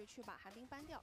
以去把寒冰搬掉。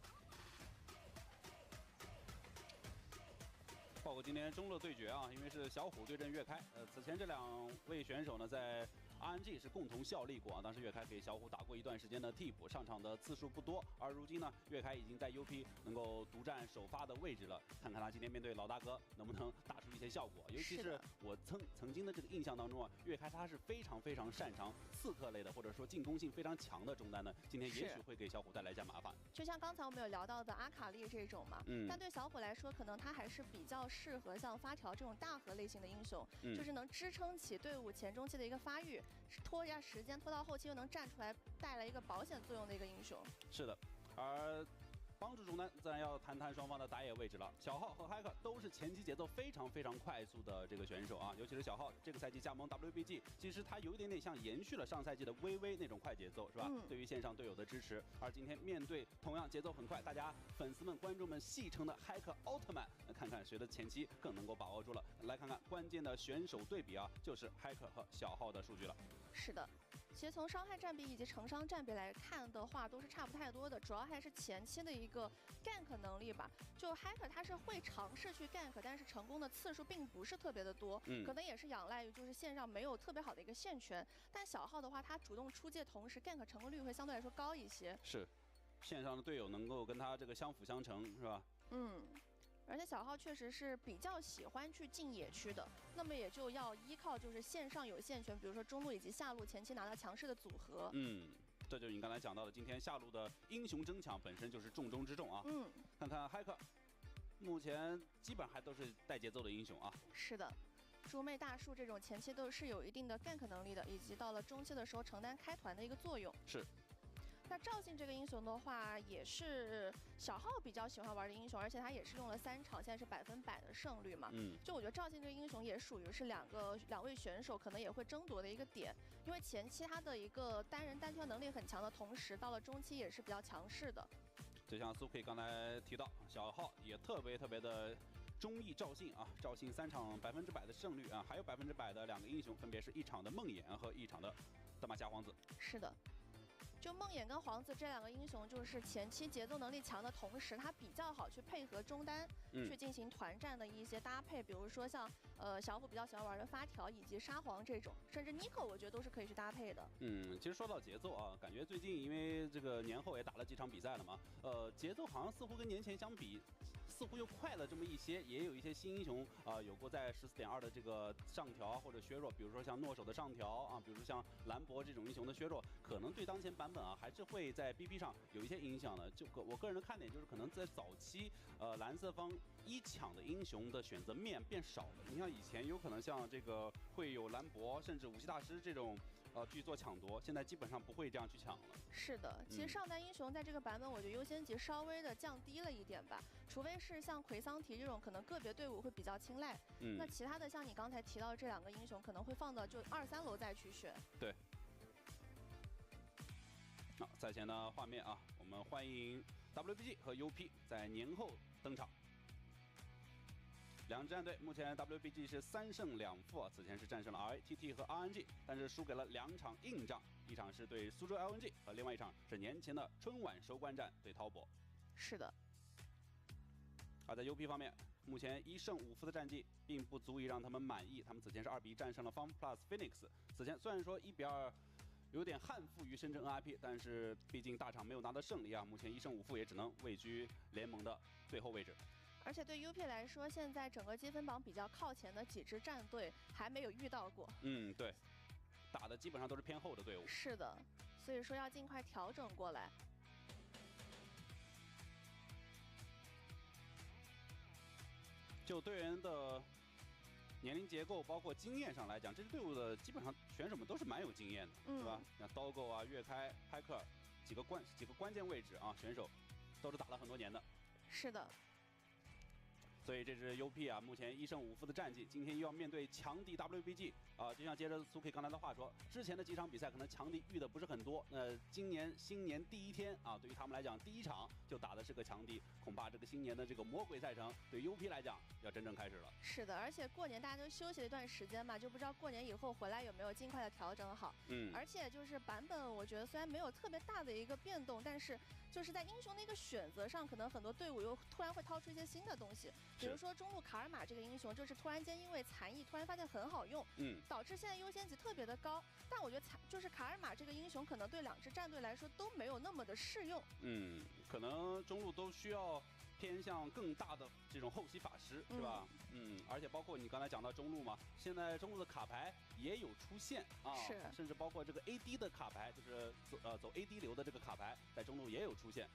包括今天中路对决啊，因为是小虎对阵岳开，此前这2位选手呢在 RNG 是共同效力过啊，当时岳开给小虎打过一段时间的替补，上场的次数不多。而如今呢，岳开已经在 UP 能够独占首发的位置了，看看他今天面对老大哥能不能打出一些效果。尤其是我曾经的这个印象当中啊，岳开他是非常擅长刺客类的，或者说进攻性非常强的中单呢，今天也许会给小虎带来一下麻烦。就像刚才我们有聊到的阿卡丽这种嘛，但对小虎来说，可能他还是比较适合像发条这种大核类型的英雄，就是能支撑起队伍前中期的一个发育。 拖一下时间，拖到后期又能站出来，带来一个保险作用的一个英雄。是的，而帮助中单自然要谈谈双方的打野位置了。小浩和骇客都是前期节奏非常快速的这个选手啊，尤其是小浩这个赛季加盟 WBG， 其实他有一点点像延续了上赛季的微微那种快节奏，是吧？对于线上队友的支持。而今天面对同样节奏很快，大家粉丝们、观众们戏称的骇客奥特曼，那看看谁的前期更能够把握住了。来看看关键的选手对比啊，就是骇客和小浩的数据了。是的。 其实从伤害占比以及成伤占比来看的话，都是差不太多的，主要还是前期的一个 gank 能力吧。就 Hacker 他是会尝试去 gank， 但是成功的次数并不是特别的多，可能也是仰赖于就是线上没有特别好的一个线权。但小浩的话，他主动出界同时 gank 成功率会相对来说高一些。是，线上的队友能够跟他这个相辅相成，是吧？而且小浩确实是比较喜欢去进野区的，那么也就要依靠就是线上有线权，比如说中路以及下路前期拿到强势的组合。这就是你刚才讲到的，今天下路的英雄争抢本身就是重中之重啊。看看骇客，目前基本上还都是带节奏的英雄啊。是的。 猪妹大树这种前期都是有一定的 gank 能力的，以及到了中期的时候承担开团的一个作用。是。 那赵信这个英雄的话，也是小浩比较喜欢玩的英雄，而且他也是用了3场，现在是100%的胜率嘛。就我觉得赵信这个英雄也属于是两位选手可能也会争夺的一个点，因为前期他的一个单人单挑能力很强的同时，到了中期也是比较强势的。就像苏 K 刚才提到，小浩也特别的。 中意赵信啊，赵信3场100%的胜率啊，还有100%的2个英雄，分别是1场的梦魇和1场的德玛西亚皇子。是的。 就梦魇跟皇子这2个英雄，就是前期节奏能力强的同时，他比较好去配合中单，去进行团战的一些搭配，比如说像小虎比较喜欢玩的发条以及沙皇这种，甚至 Nico 我觉得都是可以去搭配的。其实说到节奏啊，感觉最近因为这个年后也打了几场比赛了嘛，节奏好像似乎跟年前相比。 似乎又快了这么一些，也有一些新英雄有过在14.2的这个上调或者削弱，比如说像诺手的上调啊，比如说像兰博这种英雄的削弱，可能对当前版本啊还是会在 BP 上有一些影响的。就我个人的看点就是，可能在早期蓝色方1抢的英雄的选择面变少了。你像以前有可能像这个会有兰博甚至武器大师这种。 去做抢夺，现在基本上不会这样去抢了。是的，其实上单英雄在这个版本，我觉得优先级稍微的降低了一点吧，除非是像奎桑提这种，可能个别队伍会比较青睐。那其他的像你刚才提到的这2个英雄，可能会放到就2、3楼再去选。对。好，赛前的画面啊，我们欢迎 WBG 和 UP 在年后登场。 2支战队目前 WBG 是3胜2负，此前是战胜了 RATT 和 RNG， 但是输给了2场硬仗，一场是对苏州 LNG， 和另外一场是年前的春晚收官战对滔博。是的。而在 UP 方面，目前1胜5负的战绩并不足以让他们满意，他们此前是2比1战胜了 FunPlus Phoenix。此前虽然说1比2。 有点憾负于深圳 NIP， 但是毕竟大场没有拿到胜利啊，目前1胜5负也只能位居联盟的最后位置。而且对 UP 来说，现在整个积分榜比较靠前的几支战队还没有遇到过。对，打的基本上都是偏后的队伍。是的，所以说要尽快调整过来。就队员的。 年龄结构包括经验上来讲，这支队伍的基本上选手们都是蛮有经验的，是吧？像刀狗啊、岳开、骇客几个关键位置啊，选手都是打了很多年的。是的。所以这支 UP 啊，目前1胜5负的战绩，今天又要面对强敌 WBG 啊。就像接着苏 K 刚才的话说，之前的几场比赛可能强敌遇的不是很多，今年新年第一天啊，对于他们来讲，第一场就打的是个强敌，恐怕这个新年的这个魔鬼赛程对 UP 来讲要真正开始了。是的，而且过年大家都休息了一段时间嘛，就不知道过年以后回来有没有尽快的调整好。而且就是版本，我觉得虽然没有特别大的一个变动，但是就是在英雄的一个选择上，可能很多队伍又突然会掏出一些新的东西，比如说中路卡尔玛这个英雄，就是突然间因为残役突然发现很好用，导致现在优先级特别的高。但我觉得就是卡尔玛这个英雄可能对2支战队来说都没有那么的适用。可能中路都需要偏向更大的这种后期法师，是吧？而且包括你刚才讲到中路嘛，现在中路的卡牌也有出现啊，甚至包括这个 AD 的卡牌，就是走 AD 流的这个卡牌，在中路也有出现。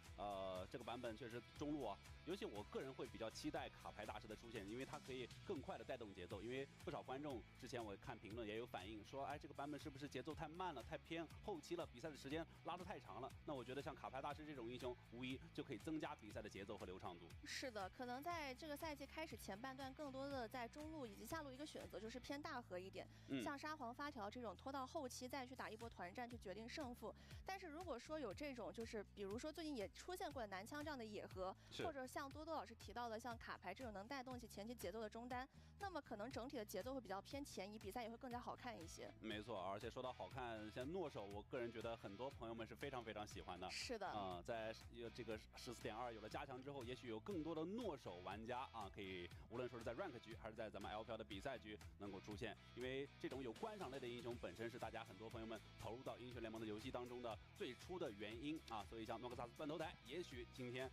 这个版本确实中路啊，尤其我个人会比较期待卡牌大师的出现，因为它可以更快的带动节奏。因为不少观众之前我看评论也有反映说，哎，这个版本是不是节奏太慢了，太偏后期了，比赛的时间拉得太长了？那我觉得像卡牌大师这种英雄，无疑就可以增加比赛的节奏和流畅度。是的，可能在这个赛季开始前半段，更多的在中路以及下路一个选择就是偏大核一点，像沙皇发条这种拖到后期再去打一波团战去决定胜负。但是如果说有这种就是比如说最近也出现过的南枪这样的野核，或者像多多老师提到的像卡牌这种能带动起前期节奏的中单，那么可能整体的节奏会比较偏前移，比赛也会更加好看一些。没错，而且说到好看，像诺手，我个人觉得很多朋友们是非常非常喜欢的。是的，在这个14.2有了加强之后，也许有更多的诺手玩家啊，可以无论说是在 rank 局还是在咱们 LPL 的比赛局能够出现，因为这种有观赏类的英雄本身是大家很多朋友们投入到英雄联盟的游戏当中的最初的原因啊，所以像诺克萨斯断头台，也许今天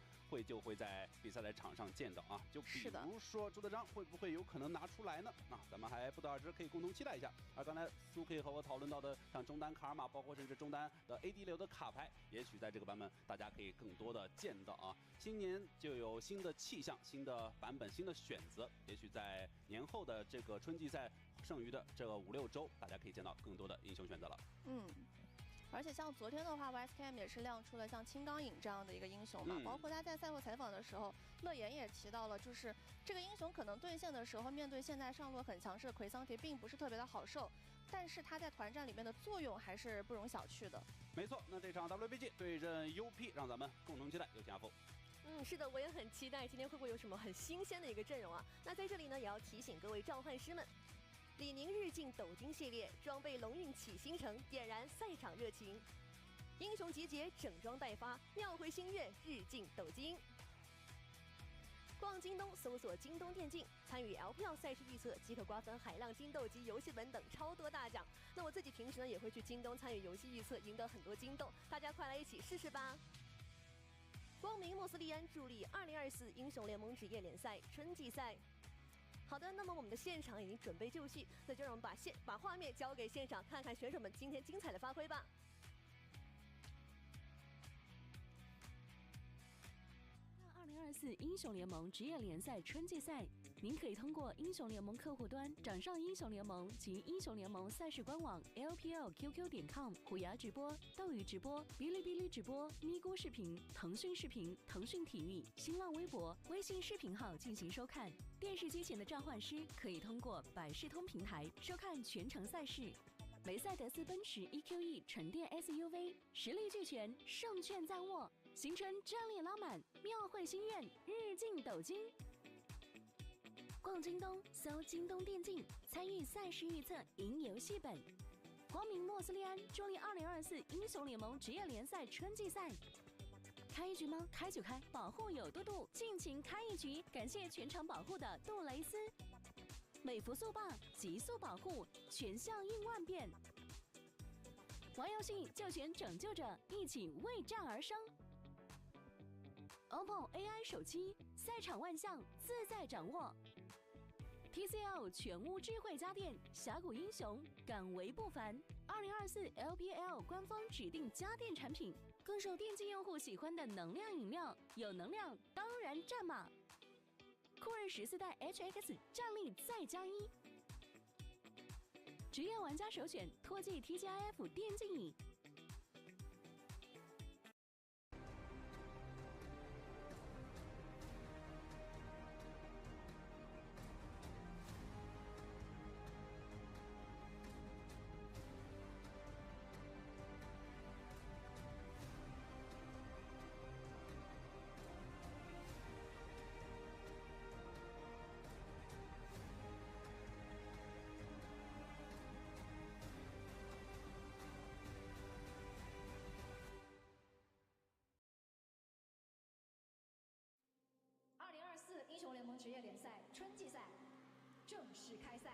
就会在比赛的场上见到啊，就比如说朱德章会不会有可能拿出来呢？咱们还不得而知，可以共同期待一下。而刚才苏 K 和我讨论到的像中单卡尔玛，包括甚至中单的 AD 流的卡牌，也许在这个版本大家可以更多的见到啊。新年就有新的气象、新的版本、新的选择，也许在年后的这个春季赛剩余的这个5、6周，大家可以见到更多的英雄选择了。而且像昨天的话 ，YSKM 也是亮出了像青钢影这样的一个英雄嘛，包括他在赛后采访的时候，乐言也提到了，就是这个英雄可能对线的时候，面对现在上路很强势的奎桑提，并不是特别的好受，但是他在团战里面的作用还是不容小觑的。没错，那这场 WBG 对阵 UP， 让咱们共同期待。有请阿峰。是的，我也很期待今天会不会有什么很新鲜的一个阵容啊。那在这里呢，也要提醒各位召唤师们。李宁日进斗金系列装备龙运起星城，点燃赛场热情。英雄集结，整装待发，妙会星月日进斗金。逛京东，搜索京东电竞，参与 LPL 赛事预测即可瓜分海量金豆及游戏本等超多大奖。那我自己平时呢也会去京东参与游戏预测，赢得很多金豆，大家快来一起试试吧！光明莫斯利安助力2024英雄联盟职业联赛春季赛。好的，那么我们的现场已经准备就绪，那就让我们把画面交给现场，看看选手们今天精彩的发挥吧。2024英雄联盟职业联赛春季赛，您可以通过英雄联盟客户端、掌上英雄联盟及英雄联盟赛事官网 LPLQQ.com、虎牙直播、斗鱼直播、哔哩哔哩直播、咪咕视频、腾讯视频、腾讯体育、新浪微博、微信视频号进行收看。电视机前的召唤师可以通过百视通平台收看全程赛事。梅赛德斯奔驰 EQE 纯电 SUV， 实力俱全，胜券在握。新春战力拉满，庙会心愿日进斗金。逛京东，搜京东电竞，参与赛事预测，赢游戏本。光明莫斯利安助力2024英雄联盟职业联赛春季赛。开一局吗？开就开，保护有多度，尽情开一局。感谢全场保护的杜蕾斯。美服速霸，极速保护，全效应万变。玩游戏就选拯救者，一起为战而生。OPPO AI 手机，赛场万象自在掌握。TCL 全屋智慧家电，峡谷英雄敢为不凡。2024 LPL 官方指定家电产品，更受电竞用户喜欢的能量饮料，有能量当然战马。酷睿14代 HX 战力再加1。职业玩家首选拓技 TGIF 电竞椅。雄联盟职业联赛春季赛正式开赛。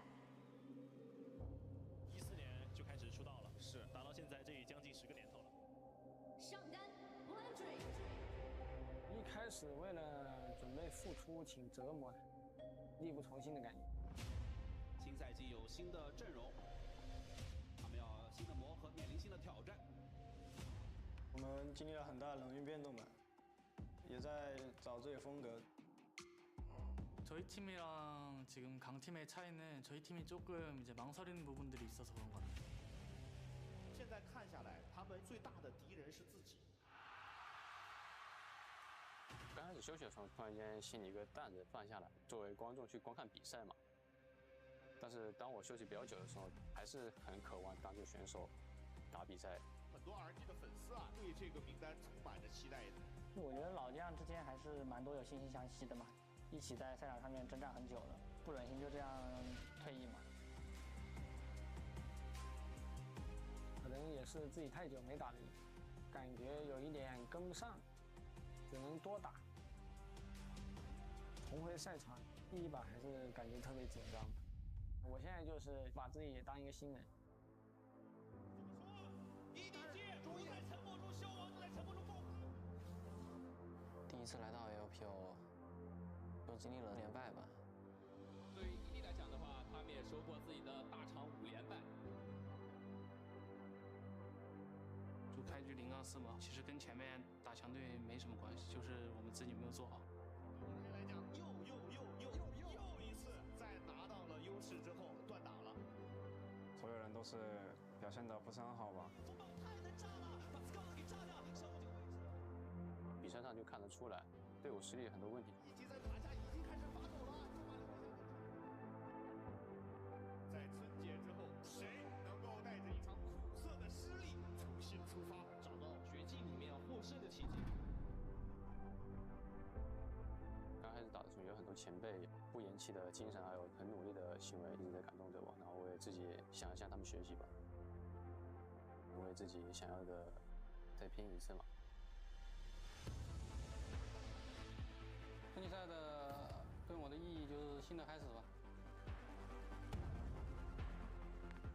14年就开始出道了，是打到现在，这已将近10个年头了。上单 laundry。一开始为了准备复出，挺折磨的，力不从心的感觉。新赛季有新的阵容，他们要新的磨合，面临新的挑战。我们经历了很大的人员变动吧，也在找自己的风格。 저희 팀이랑 지금 강팀의 차이는 저희 팀이 조금 이제 망설이는 부분들이 있어서 그런 것 같아요. 现在看下来，他们最大的敌人是自己。刚开始休息的时候，突然间心里一个担子放下来，作为观众去观看比赛嘛。但是当我休息比较久的时候，还是很渴望当这个选手打比赛。很多 RNG 的粉丝啊，对这个名单充满着期待的。我觉得老将之间还是蛮多有惺惺相惜的嘛。 一起在赛场上面征战很久了，不忍心就这样退役嘛。可能也是自己太久没打了，感觉有一点跟不上，只能多打。重回赛场，第一把还是感觉特别紧张。我现在就是把自己也当一个新人。EDG终于在沉默中消亡，在沉默中爆发。第一次来到 LPL。 都经历了连败吧。对于伊利来讲的话，他们也收获自己的大场5连败。就开局0-4嘛，其实跟前面打强队没什么关系，就是我们自己没有做好。对我们来讲，又一次在拿到了优势之后断档了。所有人都是表现得不是很好吧？太能炸了，把 Scout 给炸掉，上不就位置。比赛上就看得出来，队伍实力很多问题。 已经在塔下已经开始发抖了，在春节之后，谁能够带着一场苦涩的失利重新出发，找到绝境里面获胜的奇迹？刚开始打的时候，有很多前辈不言弃的精神，还有很努力的行为，一直在感动着我。然后我也自己想要向他们学习吧，为自己想要的再拼一次嘛。 春季赛的对我的意义就是新的开始吧，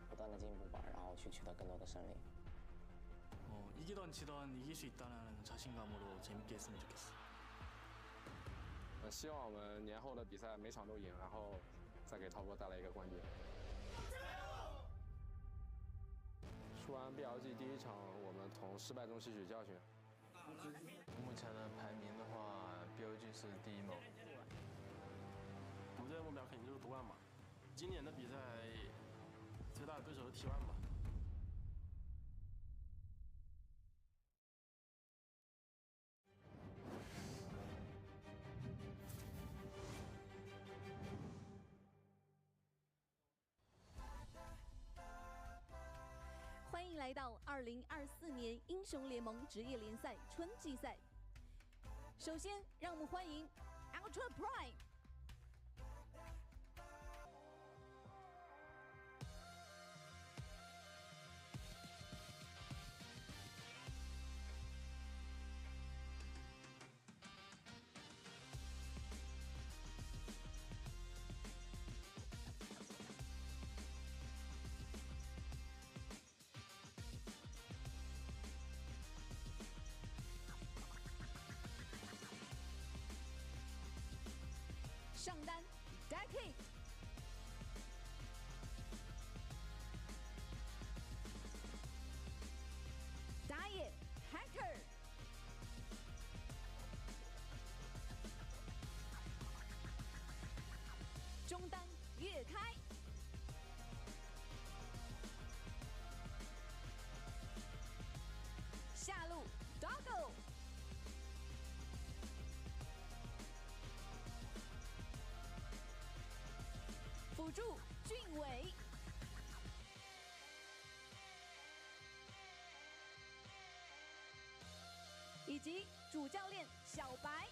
不断的进步吧，然后去取得更多的胜利。이기던 지던 이길 수 있다는 자신감으로 재밌게 했으면 좋겠어. 希望我们年后的比赛每场都赢，然后再给滔哥带来一个冠军。输完 BLG 第一场，我们从失败中吸取教训。 目前的排名的话 ，BOG 是第1嘛。我们这个目标肯定就是夺冠嘛。今年的比赛最大的对手是 T1吧。欢迎来到2024年英雄联盟职业联赛春季赛。首先，让我们欢迎 Ultra Prime。上单 Dagda， 打野 Hacker， 中单月开，下路 Doggo。 辅助俊伟，以及主教练小白。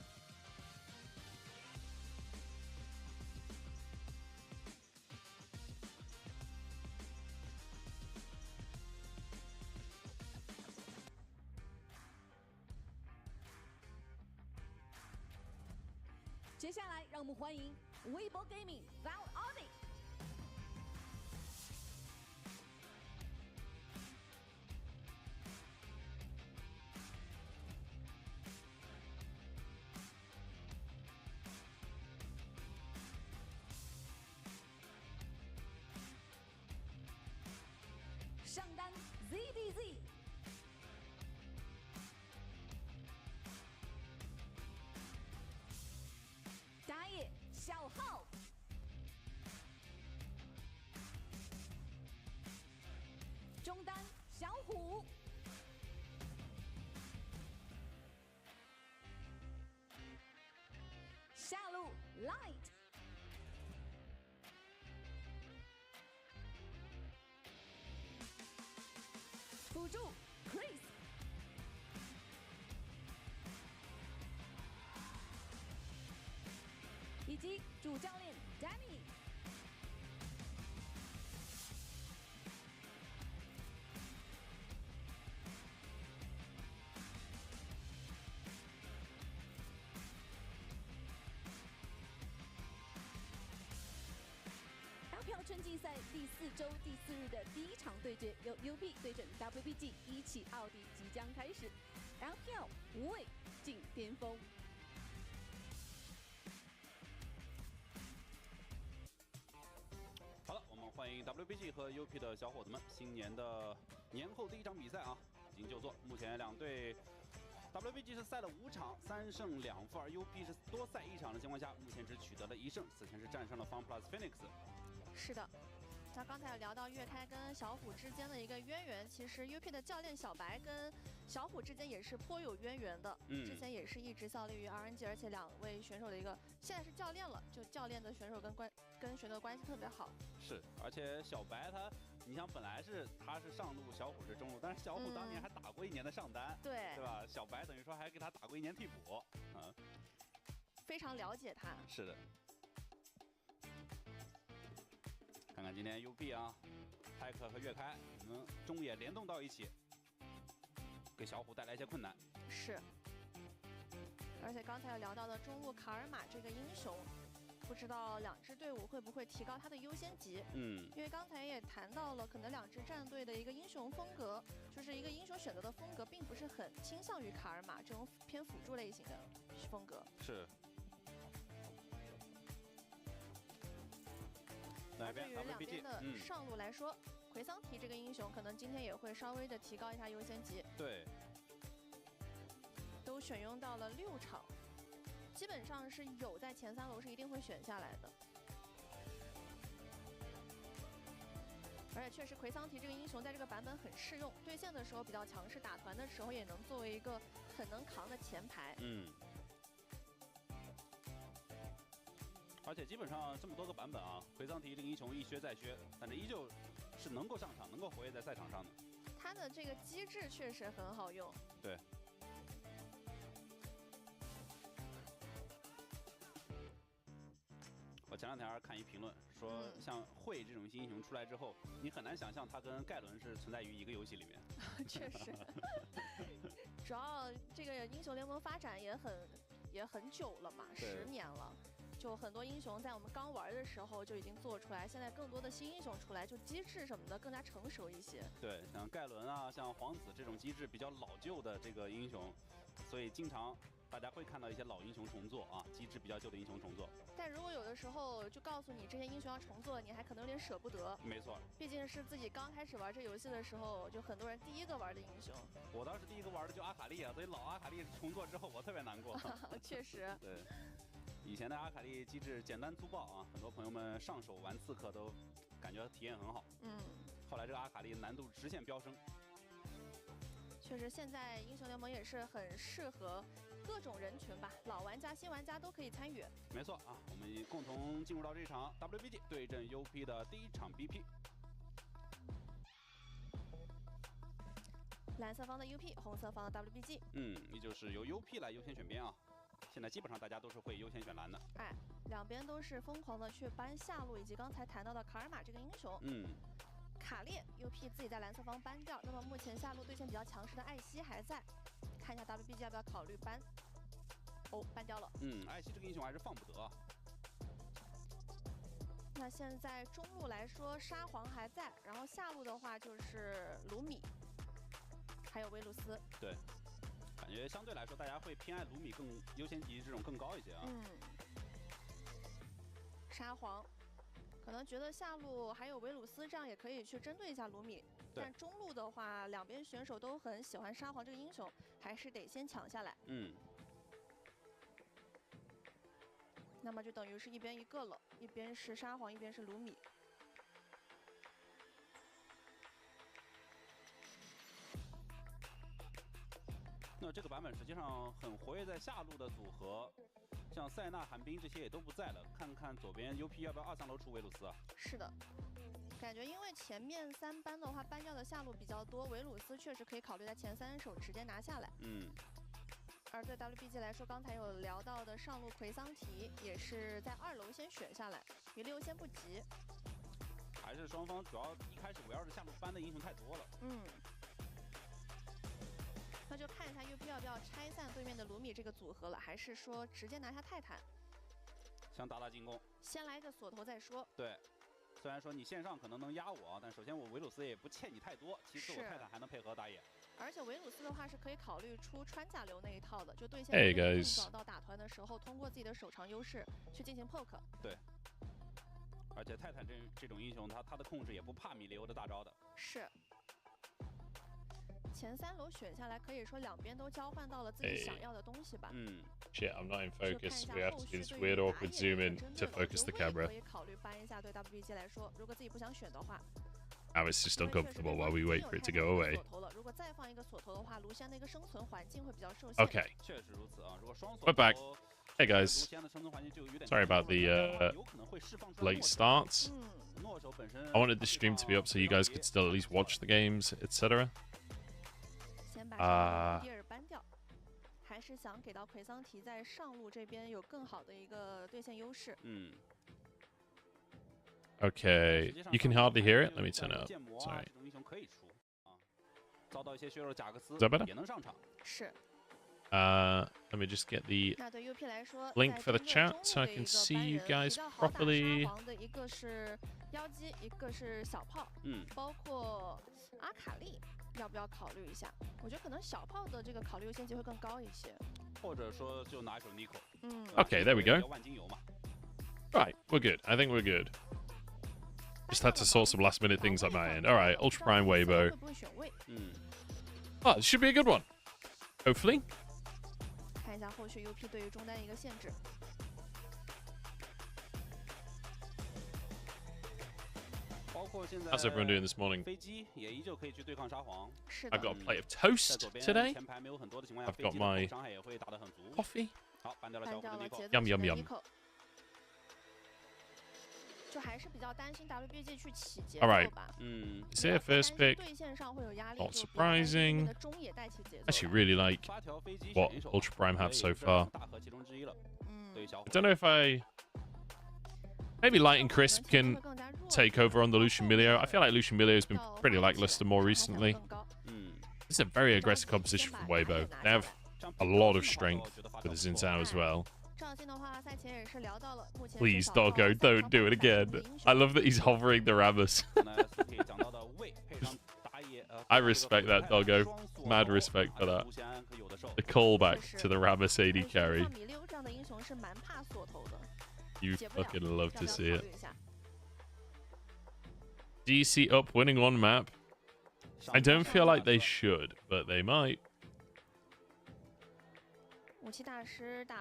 接下来，让我们欢迎微博 Gaming Val Audi。上单 ZDZ。 打野小号，中单小虎，下路 Light， 辅助 Chris。 以及主教练 Danny。LPL 春季赛第4周第4日的第1场对决，由 UP 对阵 WBG 一起奥迪即将开始 ，LPL 无畏进巅峰。 好了，我们欢迎 WBG 和 UP 的小伙子们，新年的年后第1场比赛啊，已经就座。目前两队 WBG 是赛了5场，3胜2负，而 UP 是多赛1场的情况下，目前只取得了1胜，此前是战胜了 FunPlus Phoenix。是的。 那刚才有聊到岳开跟小虎之间的一个渊源，其实 UP 的教练小白跟小虎之间也是颇有渊源的。之前也是一直效力于 RNG， 而且2位选手的一个现在是教练了，就教练的选手跟选手关系特别好。是，而且小白你想本来他是上路，小虎是中路，但是小虎当年还打过1年的上单，对吧？小白等于说还给他打过1年替补，非常了解他。是的。 看看今天 UP 啊，泰克和岳开能中野联动到一起，给小虎带来一些困难。是，而且刚才有聊到的中路卡尔玛这个英雄，不知道2支队伍会不会提高他的优先级？因为刚才也谈到了，可能2支战队的一个英雄风格，就是一个英雄选择的风格，并不是很倾向于卡尔玛这种偏辅助类型的风格。是。 而对于2边的上路来说，奎桑提这个英雄可能今天也会稍微的提高一下优先级。对，都选用到了6场，基本上是有在前3楼是一定会选下来的。而且确实，奎桑提这个英雄在这个版本很适用，对线的时候比较强势，打团的时候也能作为一个很能扛的前排。而且基本上这么多个版本啊，奎桑提这个英雄一削再削，但是依旧是能够上场、能够活跃在赛场上的。他的这个机制确实很好用。对。我前2天看一评论说，像慧这种新英雄出来之后，你很难想象他跟盖伦是存在于一个游戏里面。确实。主要这个英雄联盟发展也很久了嘛，10年了。 就很多英雄在我们刚玩的时候就已经做出来，现在更多的新英雄出来，就机制什么的更加成熟一些。对，像盖伦啊，像皇子这种机制比较老旧的这个英雄，所以经常大家会看到一些老英雄重做啊，机制比较旧的英雄重做。但如果有的时候就告诉你这些英雄要重做，你还可能有点舍不得。没错，毕竟是自己刚开始玩这游戏的时候，就很多人第一个玩的英雄。我当时第一个玩的就阿卡丽啊，所以老阿卡丽重做之后，我特别难过。确实。对。 以前的阿卡丽机制简单粗暴啊，很多朋友们上手玩刺客都感觉体验很好。后来这个阿卡丽难度直线飙升。确实，现在英雄联盟也是很适合各种人群吧，老玩家、新玩家都可以参与。没错啊，我们共同进入到这场 WBG 对阵 UP 的第1场 BP。蓝色方的 UP， 红色方的 WBG。依旧是由 UP 来优先选边啊。 现在基本上大家都是会优先选蓝的。哎，2边都是疯狂的去搬下路，以及刚才谈到的卡尔玛这个英雄。卡列 UP 自己在蓝色方搬掉，那么目前下路对线比较强势的艾希还在，看一下 WBG 要不要考虑搬。哦，ban掉了。艾希这个英雄还是放不得啊。那现在中路来说，沙皇还在，然后下路的话就是卢米，还有维鲁斯。对，感觉相对来说大家会偏爱卢米更优先级这种更高一些啊。沙皇可能觉得下路还有维鲁斯，这样也可以去针对一下卢米。但中路的话，两边选手都很喜欢沙皇这个英雄，还是得先抢下来。那么就等于是一边一个了，一边是沙皇，一边是卢米。那这个版本实际上很活跃在下路的组合，像塞纳、寒冰这些也都不在了。看看左边 UP 要不要2、3楼出维鲁斯啊？是的，感觉因为前面3班的话ban掉的下路比较多，维鲁斯确实可以考虑在前3手直接拿下来。而对 WBG 来说，刚才有聊到的上路奎桑提也是在2楼先选下来，比利优先不急。还是双方主要一开始围绕着下路搬的英雄太多了。那就看一下 UP 要不要拆散对面的卢米这个组合了，还是说直接拿下泰坦？想打进攻，先来一个锁头再说。对，虽然说你线上可能能压我，但首先我维鲁斯也不欠你太多，其次我泰坦还能配合打野。而且维鲁斯的话是可以考虑出穿甲流那一套的，就对线找到打团的时候，通过自己的手长优势去进行 poke。对，而且泰坦这种英雄，他的控制也不怕米利欧的大招的。是。前3楼选下来，可以说两边都交换到了自己想要的东西吧。Shit, I'm not in focus. We have to do this weird awkward zoom in to focus the camera. 可以考虑搬一下，对 WBG 来说，如果自己不想选的话。Now it's just uncomfortable while we wait for it to go away. 如果再放一个锁头的话，卢仙的一个生存环境会比较受限。Okay. 确实如此啊，如果双锁 We're back. Hey guys. Sorry about the late start. I wanted the stream to be up so you guys could still at least watch the games, etc. 先把第二搬掉，还是想给到奎桑提在上路这边有更好的一个对线优势。Okay, you can hardly hear it. Let me turn it up. Sorry. Is that better? Let me just get the link for the chat so I can see you guys properly. 一个是妖姬，一个是小炮，包括阿卡丽，要不要考虑一下？我觉得可能小炮的这个考虑优先级会更高一些。或者说就拿一手 Nico。Okay, there we go. Right, we're good. I think we're good. Just had to sort some last-minute things on my end. All right, Ultra Prime Weibo. Oh, this should be a good one. Hopefully. 看一下后续 UP 对于中单一个限制。How's everyone doing this morning? 飞机也依旧可以去对抗沙皇。I've got a plate of toast today. I've got my coffee. 好，搬掉了小虎的 Nico。Yum yum yum. 就还是比较担心 WBG 去起节奏 All right. 吧。Is it a first pick? 对线上会有压力。 Not surprising. 中野带起节奏。 Actually, really like what Ultra Prime have so far. I don't know if maybe Light and Crisp can take over on the Lucian Milio. I feel like Lucian Milio has been pretty lackluster more recently. This is a very aggressive composition from Weibo. They have a lot of strength with the Xintao as well. Please, Doggo, don't do it again. I love that he's hovering the Rammus. I respect that, Doggo. Mad respect for that. The callback to the Rammus AD carry. You fucking love to see it. DC up winning one map. I don't feel like they should, but they might.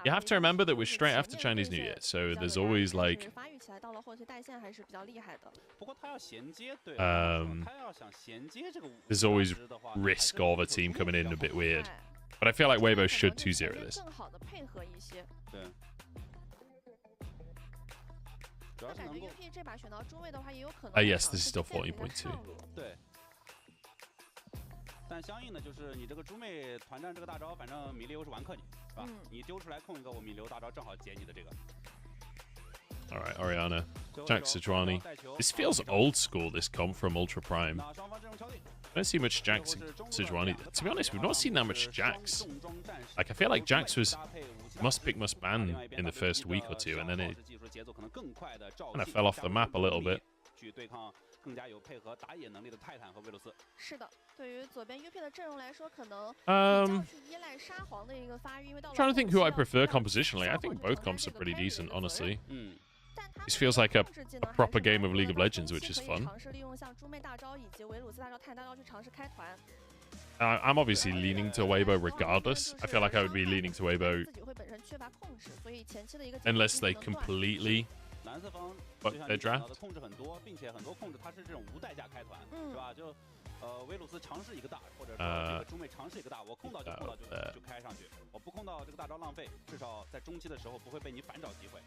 You have to remember that we're straight after Chinese New Year, so there's always like there's always risk of a team coming in a bit weird. But I feel like Weibo should 2-0 this. Yes, this is still 14.2. 但相应的就是你这个猪妹团战这个大招，反正米利欧是完克你，是吧？你丢出来控一个，我米利欧大招正好解你的这个。All right, Oriana. Jack Sejuani. This feels old school, this comp from Ultra Prime. I don't see much Jack Sejuani. To be honest, we've not seen that much Jax. Like, I feel like Jax was must pick, must ban in the first week or two, and then it kind of fell off the map a little bit. 更加有配合打野能力的泰坦和维鲁斯。是的，对于左边 UP 的阵容来说，可能比较去依赖沙皇的一个发育，因为到了 Trying to think who I prefer compositionally. I think both comps are pretty decent, honestly. This feels like a proper game of League of Legends, which is fun. 尝试利用像猪妹大招以及维鲁斯大招、泰坦大招去尝试开团。I'm obviously leaning to Weibo regardless. I feel like I would be leaning to Weibo unless they completely fuck their draft. 控制很多，并且很多控制它是这种无代价开团，是吧？就维鲁斯尝试一个大，或者说这个猪妹尝试一个大，我控到就开上去，我不控到这个大招浪费，至少在中期的时候不会被你反找机会。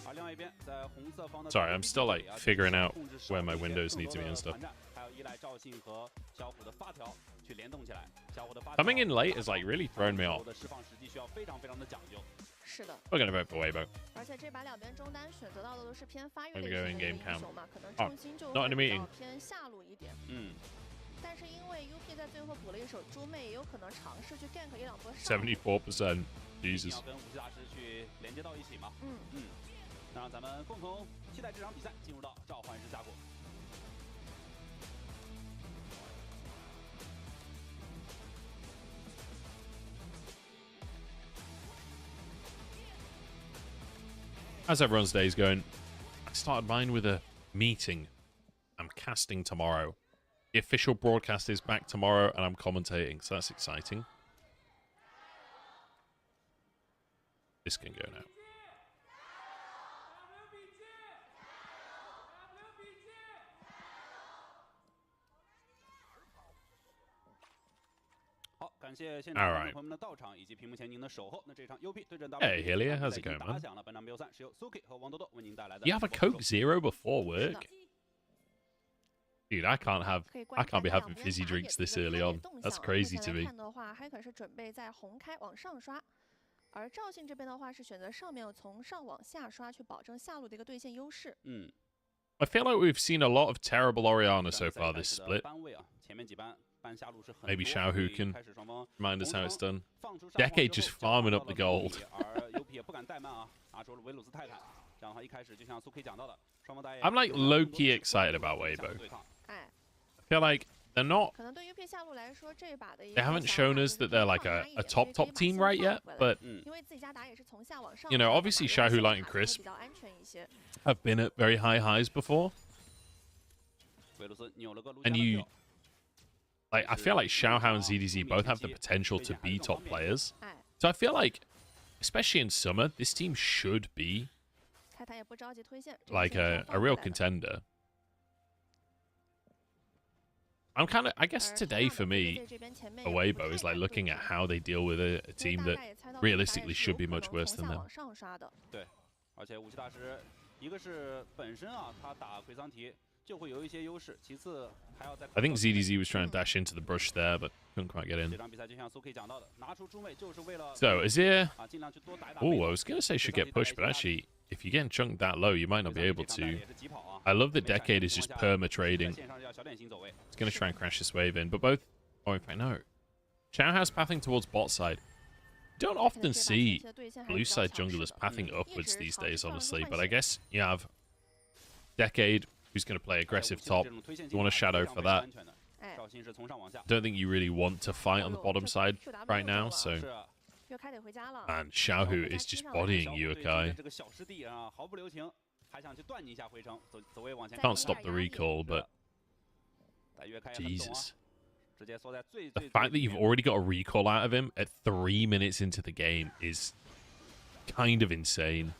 而另外一边，在红色方的 Sorry, I'm still like figuring out where my windows need to be and stuff. 还有依赖赵信和小虎的发条去联动起来，小虎的发 Coming in late has like really thrown me off. 释放时机需要非常的讲究。 是的 We're gonna vote for Weibo. 而且这把两边中单选择到的都是偏发育类 Maybe 型 go 的 in 英 game cam. 雄嘛，可能 Oh, 重心就 not in a 会比 meeting. 较偏下路一点。但是因为 UP 在最后补了一手猪妹，也有可能尝试去 gank 一两波上。74%. Jesus. 要跟武器大师去连接到一起嘛。那让咱们共同期待这场比赛进入到召唤师峡谷。 How's everyone's days going? I started mine with a meeting. I'm casting tomorrow. The official broadcast is back tomorrow, and I'm commentating, so that's exciting. This can go now. All right. Hey, Helia, how's it going, man? You have a Coke Zero before work? Dude, I can't be having fizzy drinks this early on. That's crazy to me. 而赵信这边的话是选择上面从上往下刷，去保证下路的一个对线优势。I feel like we've seen a lot of terrible Orianna so far this split. Maybe Xiaohu can remind us how it's done. Decade just farming up the gold. I'm like low-key excited about Weibo. I feel like they're not... They haven't shown us that they're like a top team right yet, but... You know, obviously Xiaohu, Light, and Crisp have been at very high highs before. And you... Like, I feel like Xiaohao and ZDZ both have the potential to be top players. So I feel like, especially in summer, this team should be like a real contender. I'm kind of, I guess today for me, Weibo is like looking at how they deal with a team that realistically should be much worse than them. I think ZDZ was trying to dash into the brush there, but couldn't quite get in. So, Azir... Oh, I was going to say should get pushed, but actually, if you're getting chunked that low, you might not be able to. I love that Decade is just perma-trading. It's going to try and crash this wave in, but both... Oh, in fact, no. Xiaohao's pathing towards bot side. You don't often see blue side junglers pathing upwards these days, honestly, but I guess you have Decade... who's going to play aggressive top. You want a shadow for that. Don't think you really want to fight on the bottom side right now, so... And Xiaohu is just bodying Yukai. Can't stop the recall, but... Jesus. The fact that you've already got a recall out of him at 3 minutes into the game is kind of insane.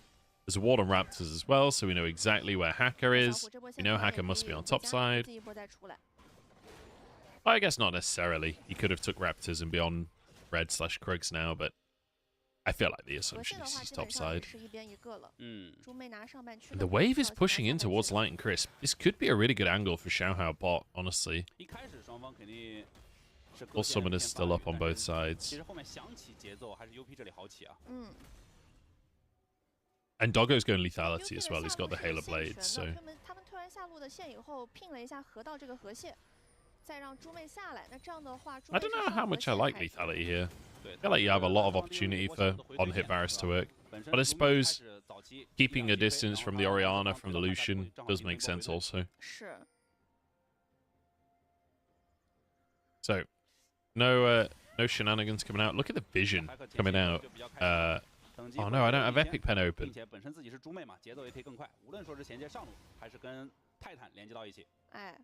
There's a ward on Raptors as well, so we know exactly where Hacker is. We know Hacker must be on top side. I guess not necessarily. He could have took Raptors and be on red/Krugs now, but I feel like the assumption is he's top side. And the wave is pushing in towards Light and Crisp. This could be a really good angle for Xiaohao bot, honestly. All summoners still up on both sides. And Doggo's going lethality as well. He's got the Halo blades, so. 他们推完下路的线以后，拼了一下河道这个河蟹，再让猪妹下来。那这样的话， I don't know how much I like lethality here. I feel like you have a lot of opportunity for on-hit Varus to work. But I suppose keeping a distance from the Orianna, from the Lucian, does make sense also. So, no shenanigans coming out. Look at the vision coming out. Oh no, I don't have Epic Pen open. 本身自己是猪妹嘛，节奏也可以更快。无论说是衔接上路，还是跟泰坦连接到一起。哎。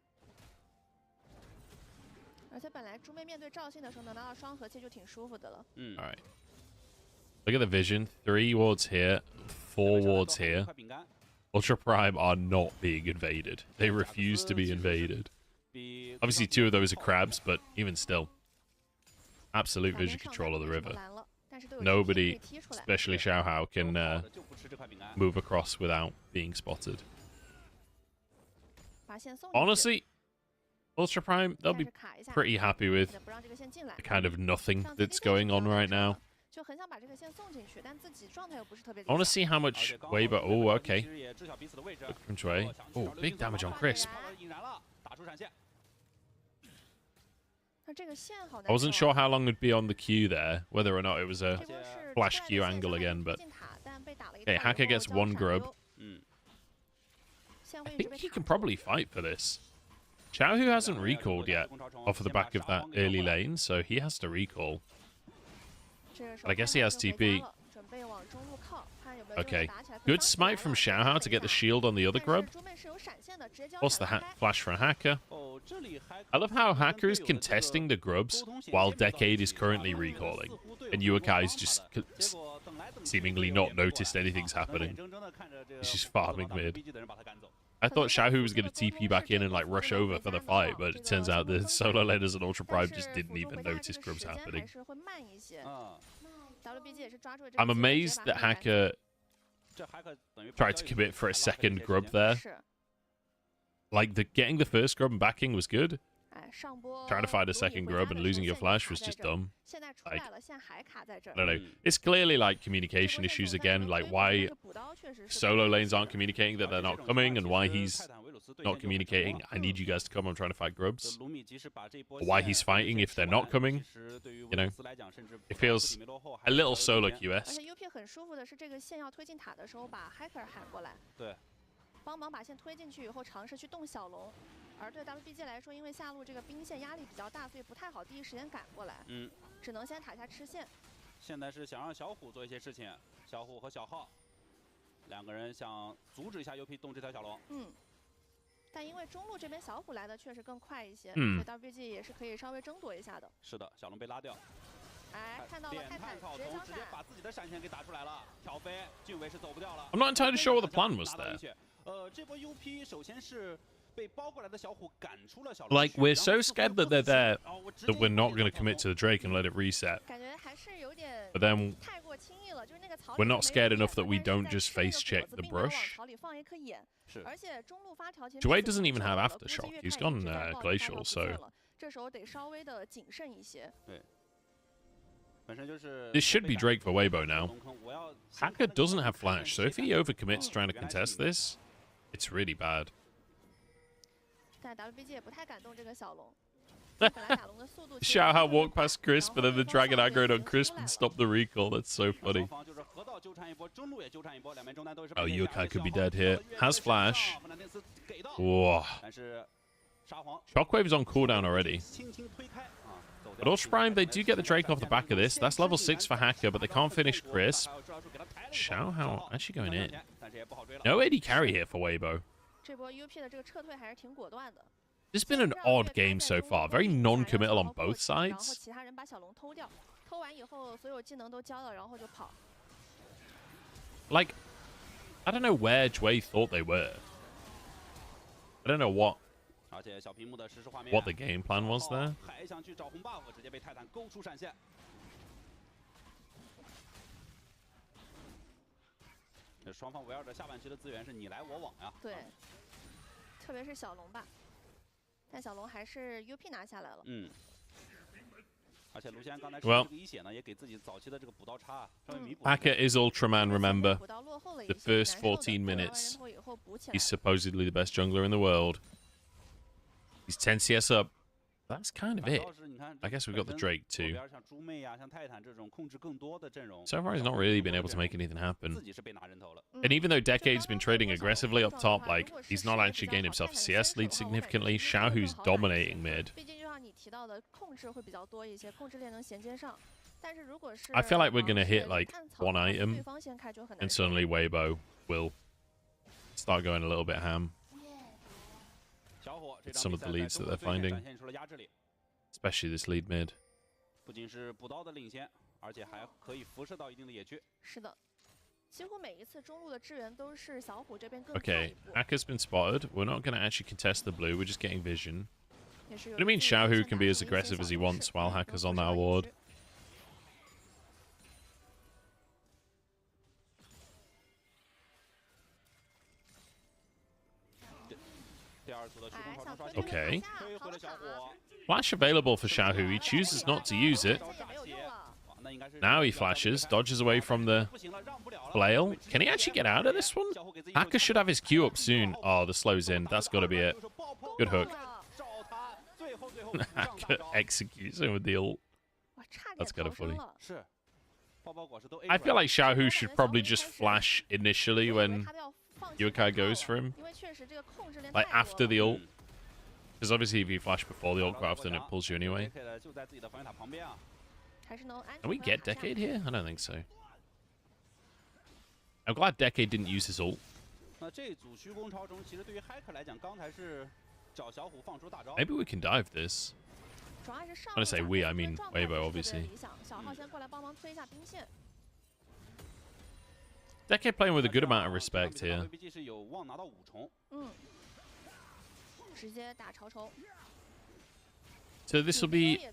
而且本来猪妹面对赵信的时候能拿到双河蟹就挺舒服的了。All right. Look at the vision. 3 wards here, 4 wards here. Ultra Prime are not being invaded. They refuse to be invaded. Obviously, 2 of those are crabs, but even still, absolute vision control of the river. Nobody, especially Xiaohao, can move across without being spotted. Honestly, Ultra Prime, they'll be pretty happy with the kind of nothing that's going on right now. I want to see how much Weibo... Oh, okay. Look from Shui. Oh, big damage on Crisp. I wasn't sure how long it'd be on the Q there, whether or not it was a flash Q angle again, but... Okay, Hacker gets 1 grub. I think he can probably fight for this. Xiaohu hasn't recalled yet off of the back of that early lane, so he has to recall. But I guess he has TP. Okay, good smite from Xiaohao to get the shield on the other grub. Plus the flash for Hacker. I love how Hacker is contesting the grubs while Decade is currently recalling. And Yuakai's just seemingly not noticed anything's happening. He's just farming mid. I thought Xiaohu was going to TP back in and like rush over for the fight, but it turns out the solo laners and Ultra Prime just didn't even notice grubs happening. I'm amazed that Hacker tried to commit for a second grub there. Like, getting the first grub and backing was good. Trying to find a second grub and losing your flash was just dumb. Like, I don't know. It's clearly like communication issues again, like why solo lanes aren't communicating that they're not coming, and why he's not communicating, I need you guys to come, I'm trying to fight grubs. Or why he's fighting if they're not coming. You know, it feels a little solo QS. 帮忙把线推进去以后，尝试去动小龙。而对 WBG 来说，因为下路这个兵线压力比较大，所以不太好第一时间赶过来。只能先塔下吃线。现在是想让小虎做一些事情，小虎和小浩2个人想阻止一下 UP 动这条小龙。但因为中路这边小虎来的确实更快一些，所以 WBG 也是可以稍微争夺一下的。是的，小龙被拉掉。 哎，看到了泰坦直接把自己的闪现给打出来了，挑飞，俊伟是走不掉了。 I'm not entirely sure what the plan was there. 这波 UP 首先是被包过来的小虎赶出了小 Like, we're so scared that they're there that we're not going to commit to the Drake and let it reset. But then we're not scared enough that we don't just face check the brush. Jue doesn't even have Aftershock. He's gone Glacial, so... This should be Drake for Weibo now. Hacker doesn't have flash, so if he overcommits trying to contest this, it's really bad. Xiaohao walked past Crisp, and then the Dragon aggroed on Crisp and stopped the recall. That's so funny. Oh, Yukai could be dead here. Has flash. Whoa. Shockwave's on cooldown already. But Ultra Prime, they do get the Drake off the back of this. That's level 6 for Hacker, but they can't finish Crisp. Xiaohao actually going in. No AD carry here for Weibo. This has been an odd game so far. Very non-committal on both sides. Like, I don't know where Jue thought they were. I don't know what the game plan was there. Well, Hacker is Ultraman, remember. The first 14 minutes, he's supposedly the best jungler in the world. He's 10 CS up. That's kind of it. I guess we've got the Drake too. So far, he's not really been able to make anything happen. And even though Decade's been trading aggressively up top, like, he's not actually gained himself a CS lead significantly. Xiaohu's dominating mid. I feel like we're going to hit, like, one item, and suddenly Weibo will start going a little bit ham. With some of the leads that they're finding. Especially this lead mid. Okay, Hacker's been spotted. We're not going to actually contest the blue, we're just getting vision. What I mean, Xiaohu can be as aggressive as he wants while Hacker's on that award. Okay. Flash available for Xiaohu. He chooses not to use it. Now he flashes, dodges away from the flail. Can he actually get out of this one? Hacker should have his Q up soon. Oh, the slow's in. That's got to be it. Good hook. Hacker executes him with the ult. That's kind of funny. I feel like Xiaohu should probably just flash initially when Yokai goes for him. Like after the ult. Because obviously if you flash before the ult, quite often it pulls you anyway. Can we get Decade here? I don't think so. I'm glad Decade didn't use his ult. Maybe we can dive this. When I say we, I mean Weibo, obviously. Decade playing with a good amount of respect here. So this will be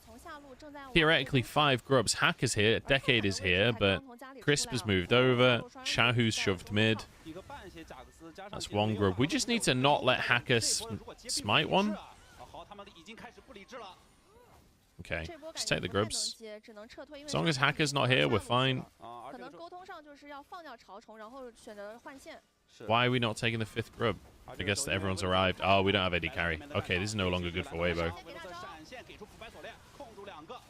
theoretically 5 grubs. Hacker's here, Decade is here, but Crisp has moved over. Xiaohu's shoved mid. That's 1 grub. We just need to not let Hacker smite one. Okay, just take the grubs. As long as Hacker's not here, we're fine. Why are we not taking the 5th grub? I guess that everyone's arrived. Oh, we don't have AD carry. Okay, this is no longer good for Weibo.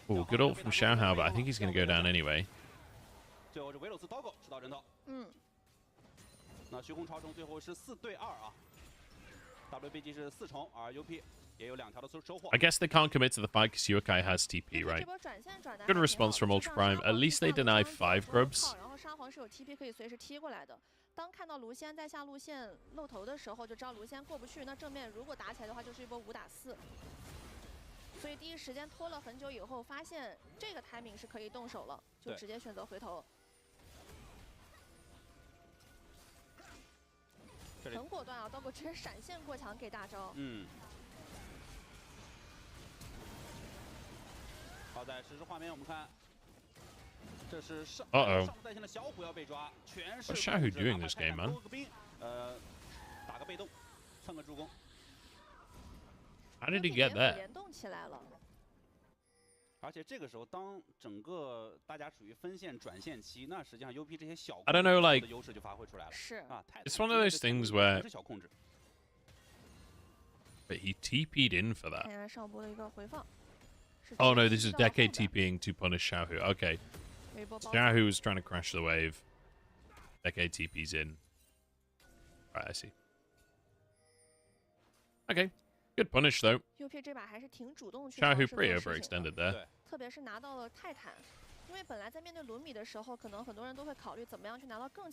Oh, good ult from Xiaohu, but I think he's going to go down anyway. I guess they can't commit to the fight because Yokai has TP, right? Good response from Ultra Prime. At least they deny 5 grubs. 当看到卢仙在下路线露头的时候，就知道卢仙过不去。那正面如果打起来的话，就是一波5打4。所以第一时间拖了很久以后，发现这个 timing 是可以动手了，就直接选择回头。很果断啊，刀哥直接闪现过墙给大招。好，在实时画面我们看。 Uh-oh. What's Xiaohu doing this game, man? How did he get that? I don't know, like, it's one of those things where but he TP'd in for that. Oh no, this is Decade TPing to punish Xiaohu. Okay. Xiaohu was trying to crash the wave. Decade TP's in. Alright, I see. Okay. Good punish, though. Xiaohu pretty overextended there.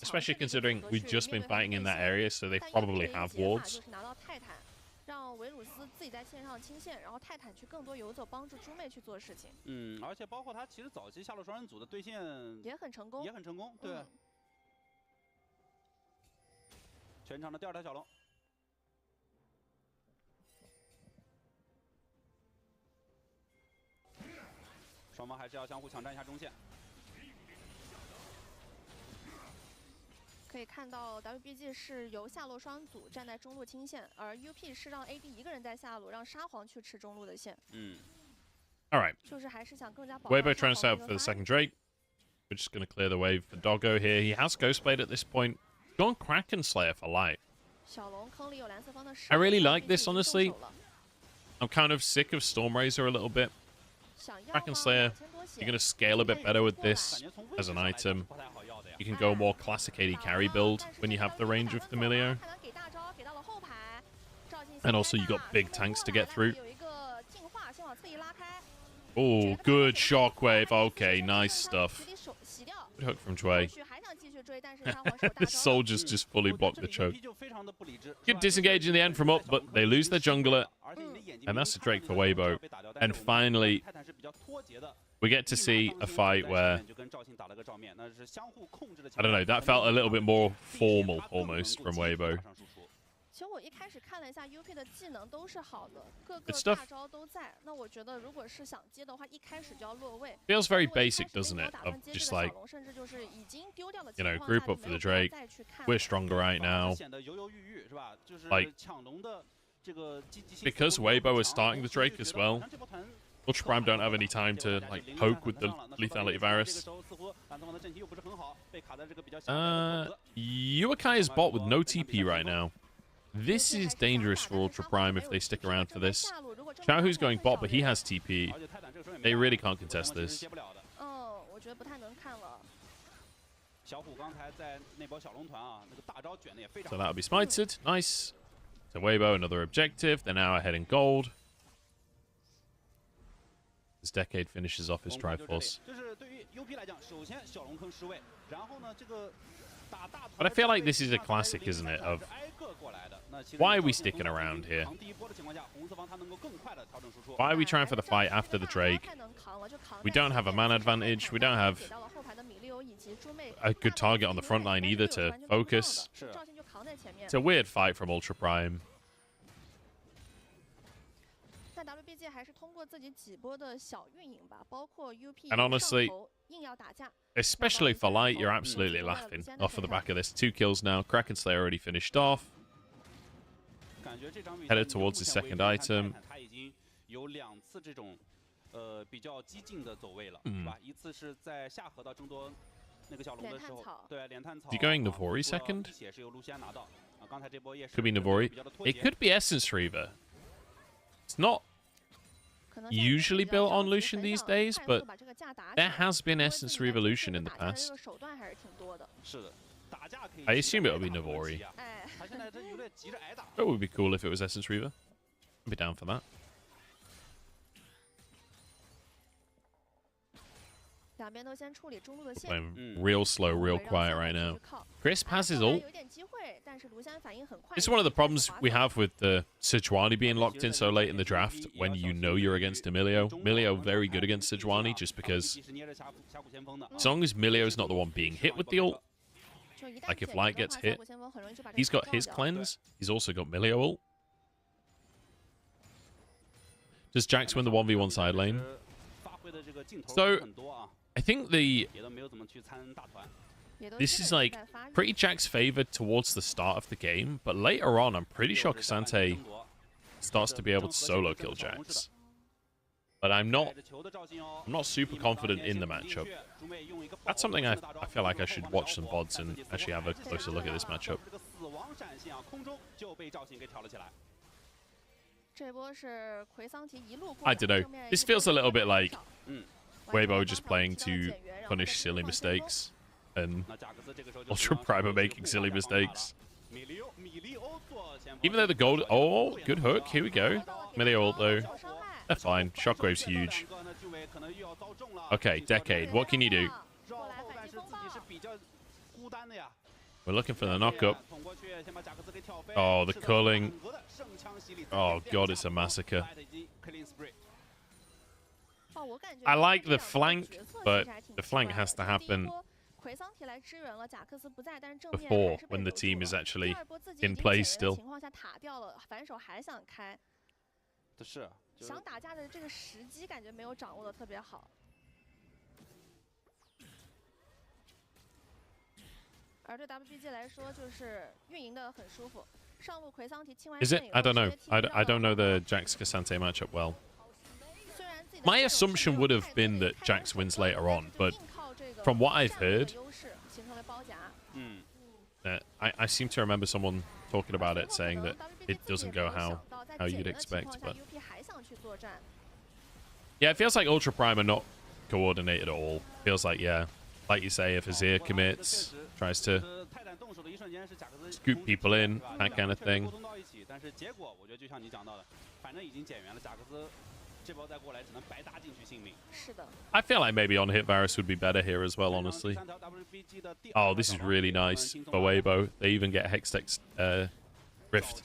Especially considering we've just been fighting in that area, so they probably have wards. 让维鲁斯自己在线上清线，然后泰坦去更多游走，帮助猪妹去做事情。而且包括他其实早期下路双人组的对线也很成功，对。全场的第2条小龙，双方还是要相互抢占一下中线。 可以看到 WBG 是由下路双组站在中路清线，而 UP 是让 AD 一个人在下路，让沙皇去吃中路的线。All right. 就是还是想更加保 Weibo trying to set up for the second Drake. We're just going to clear the wave for Doggo here. He has Ghostblade at this point. Gone Kraken Slayer for light. 小龙坑里有蓝色方的 I really like this, honestly. I'm kind of sick of Storm Razor a little bit. Kraken Slayer, you're going to scale a bit better with this as an item. You can go more classic AD carry build when you have the range of Emilio. And also you got big tanks to get through. Oh, good shockwave. Okay, nice stuff. Good hook from Chui. The soldiers just fully blocked the choke. Good disengage in the end from up, but they lose their jungler. And that's a Drake for Weibo. And finally, we get to see a fight where, I don't know, that felt a little bit more formal almost from Weibo. 其实我一开始看了一下 UP 的技能都是好的，各个 Good stuff. 大招都在。那我觉得如果是想接的话，一开始就要落位。 Feels very basic, doesn't it? Of just like, 甚至就是已经丢掉的 you know, group up for the Drake. We're stronger right now. Like, because Weibo is starting the Drake as well, Ultra Prime don't have any time to like poke with the lethality virus. Yuakai is bot with no TP right now. This is dangerous for Ultra Prime if they stick around for this. Xiaohu's going bot, but he has TP. They really can't contest this. So that'll be smited. Nice. So Weibo, another objective. They're now ahead in gold. This Decade finishes off his Triforce. But I feel like this is a classic, isn't it, of why are we sticking around here? Why are we trying for the fight after the Drake? We don't have a mana advantage. We don't have a good target on the front line either to focus. It's a weird fight from Ultra Prime. And honestly, especially for light, you're absolutely laughing off of the back of this. 2 kills now. Kraken Slayer already finished off. Headed towards his second item. Is he going Navori second? Could be Navori. It could be Essence Reaver. It's not usually built on Lucian these days, but there has been Essence Revolution in the past. I assume it'll be Navori. It would be cool if it was Essence Reaver. I'd be down for that. I'm real slow, real quiet right now. Crisp has his ult. This is one of the problems we have with the Sejuani being locked in so late in the draft when you know you're against Emilio. Emilio very good against Sejuani just because as long as Emilio's not the one being hit with the ult, like if Light gets hit, he's got his cleanse, he's also got Emilio ult. Does Jax win the 1v1 side lane? So, I think this is like pretty Jax favored towards the start of the game, but later on, I'm pretty sure Cassante starts to be able to solo kill Jax. But I'm not super confident in the matchup. That's something I feel like I should watch some VODs and actually have a closer look at this matchup. I don't know. This feels a little bit like Weibo just playing to punish silly mistakes, and Ultra Prime are making silly mistakes. Even though the gold... Oh, good hook. Here we go. Melee ult, though. They're fine. Shockwave's huge. Okay, Decade. What can you do? We're looking for the knock-up. Oh, the culling. Oh, God, it's a massacre. I like the flank, but the flank has to happen before, when the team is actually in place still. Is it? I don't know. I don't know the Jax Cassante matchup well. My assumption would have been that Jax wins later on, but from what I've heard, I seem to remember someone talking about it, saying that it doesn't go how you'd expect. But yeah, it feels like Ultra Prime are not coordinated at all. Feels like, yeah, like you say, if Azir commits, tries to scoop people in, that kind of thing. I feel like maybe on hit Varus would be better here as well, honestly. Oh, this is really nice for Weibo. They even get Hextech Rift.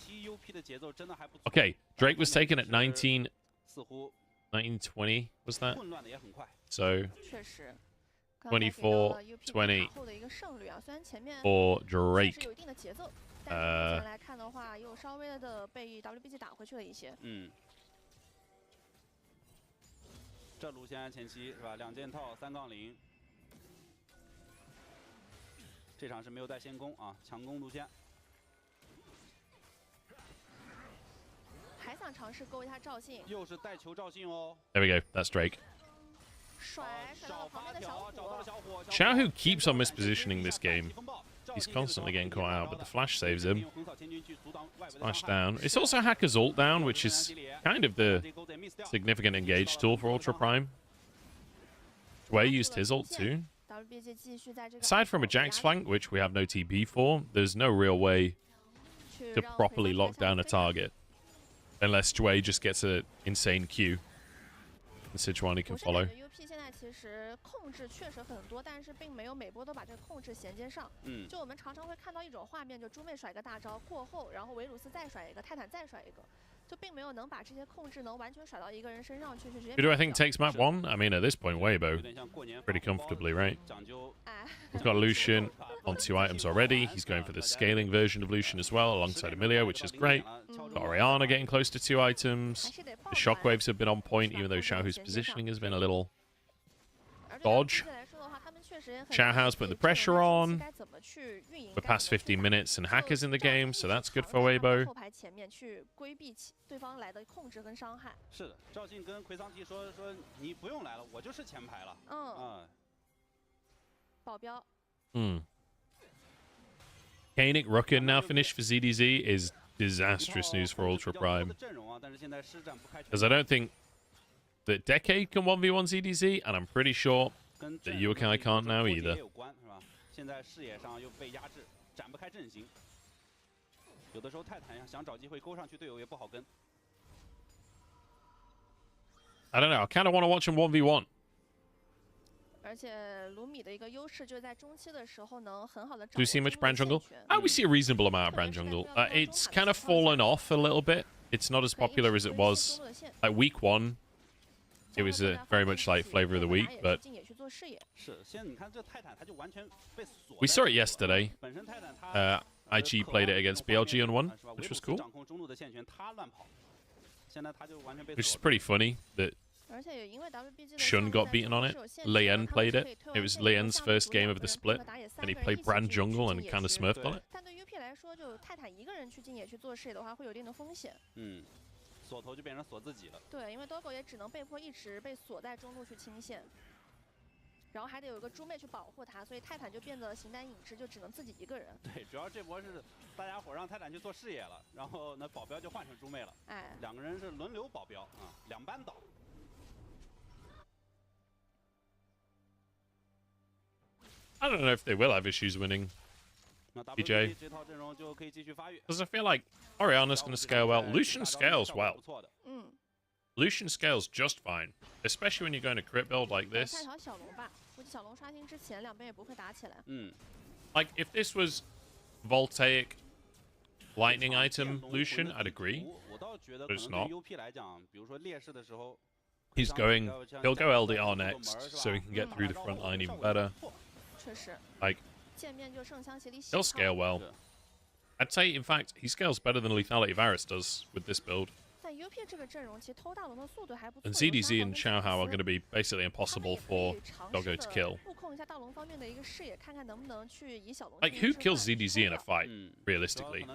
Okay, Drake was taken at 1920, was that? So 24-20 for Drake. 这卢先前期是吧？2件套3-0，这场是没有带先攻啊，强攻卢先。还想尝试勾一下赵信，又是带球赵信哦。There we go. That's Drake. 甩到了旁边的小虎。Xiaohu keeps on mispositioning this game. He's constantly getting caught out, but the flash saves him. Flash down. It's also Hacker's ult down, which is kind of the significant engage tool for Ultra Prime. Wei used his ult too. Aside from a Jax flank, which we have no TP for, there's no real way to properly lock down a target. Unless Wei just gets an insane Q. And Sichuani can follow. 其实控制确实很多，但是并没有每波都把这个控制衔接上。就我们常常会看到一种画面，就猪妹甩个大招过后，然后维鲁斯再甩一个，泰坦再甩一个，就并没有能把这些控制能完全甩到一个人身上去，直接。Who do I think takes map 1? I mean, at this point, Weibo pretty comfortably, right? We've got Lucian on 2 items already. He's going for the scaling version of Lucian as well, alongside Emilio, which is great. Got Orianna getting close to 2 items. The shockwaves have been on point, even though Xiaohu's positioning has been a little dodge. Xiaohu's putting the pressure on. We're past 15 minutes and Hacker's in the game, so that's good for Weibo. 是的，赵信跟奎桑提说你不用来了，我就是前排了。保镖。Kaenic Rucken now finished for ZDZ is disastrous news for Ultra Prime. Because I don't think that Decade can 1v1 ZDZ, and I'm pretty sure that Yukai can't now either. I don't know, I kind of want to watch him 1v1. 而且卢米的一个优势就是在中期的时候能很好的。Do we see much Brand Jungle? We see a reasonable amount of Brand Jungle. It's kind of fallen off a little bit. It's not as popular as it was like week 1. It was very much like flavor of the week, but we saw it yesterday. IG played it against BLG and won, which was cool. Which is pretty funny that Shun got beaten on it. Lian played it. It was Lian's first game of the split, and he played Brand Jungle and kind of smurfed on it. 但对 UP 来说，就泰坦一个人去进野去做视野的话，会有一定的风险。锁头就变成锁自己了。对，因为 Dogo 也只能被迫一直被锁在中路去清线，然后还得有一个猪妹去保护他，所以泰坦就变得形单影只，就只能自己一个人。对，主要这波是大家伙让泰坦去做视野了，然后呢保镖就换成猪妹了。哎，2个人是轮流保镖啊，2班倒。I don't know if they will have issues winning PJ. Because I feel like Orianna's going to scale well. Lucian scales well. Lucian scales just fine. Especially when you're going to crit build like this. Like, if this was Voltaic Lightning item Lucian, I'd agree. But it's not. He'll go LDR next, so he can get through the front line even better. Like, he'll scale well. I'd say, in fact, he scales better than Lethality Varus does with this build. And ZDZ and Xiaohu are going to be basically impossible for Doggo to kill. 方面的一个视野，看看能不能去以小龙。Like, who kills ZDZ in a fight, realistically?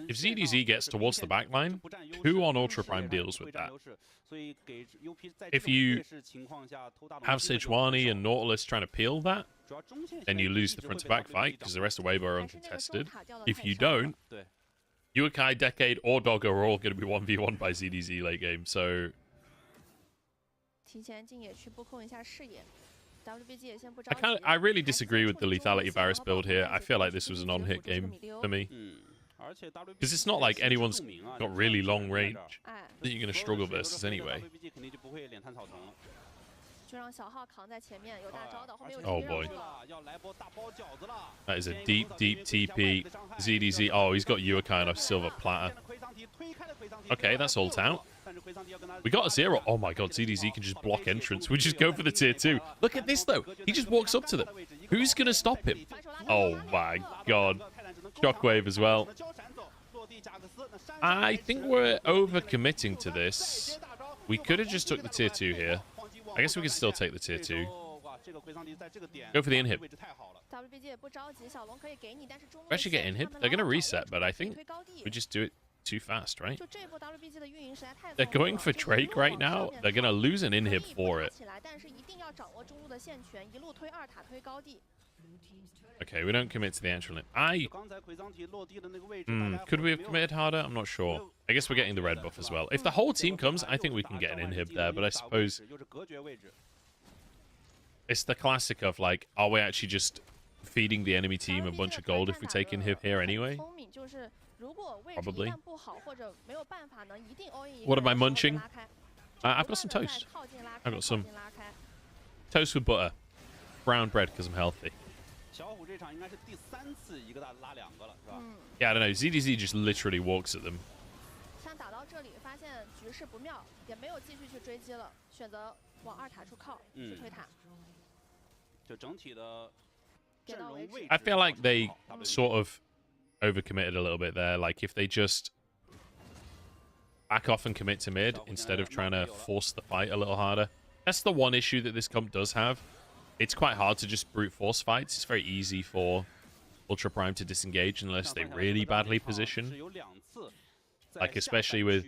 If ZDZ gets towards the back line, who on Ultra Prime deals with that? If you have Sejuani and Nautilus trying to peel that, then you lose the front-to-back fight because the rest of Weibo are uncontested. If you don't, Yukai, Decade, or Doggo are all going to be 1v1 by ZDZ late game, so... I really disagree with the lethality virus build here. I feel like this was an on-hit game for me. Because it's not like anyone's got really long range that you're going to struggle versus anyway. Oh boy. That is a deep, deep TP. ZDZ. Oh, he's got Yukai on a silver platter. Okay, that's ult out. We got a 0. Oh my god, ZDZ can just block entrance. We just go for the tier 2. Look at this though. He just walks up to them. Who's going to stop him? Oh my god. Shockwave as well. I think we're overcommitting to this. We could have just took the tier 2 here. I guess we can still take the tier 2. Go for the inhib. We actually get inhib. They're going to reset, but I think we just do it too fast, right? They're going for Drake right now. They're going to lose an inhib for it. Okay, we don't commit to the actual... could we have committed harder? I'm not sure. I guess we're getting the red buff as well. If the whole team comes, I think we can get an inhib there, but I suppose... It's the classic of, like, are we actually just feeding the enemy team a bunch of gold if we take inhib here anyway? Probably. What am I munching? I've got some toast. I've got some toast with butter. Brown bread because I'm healthy. Yeah, I don't know. ZDZ just literally walks at them. I feel like they sort of overcommitted a little bit there. Like, if they just back off and commit to mid instead of trying to force the fight a little harder. That's the one issue that this comp does have. It's quite hard to just brute force fights. It's very easy for Ultra Prime to disengage unless they really badly position. Like, especially with,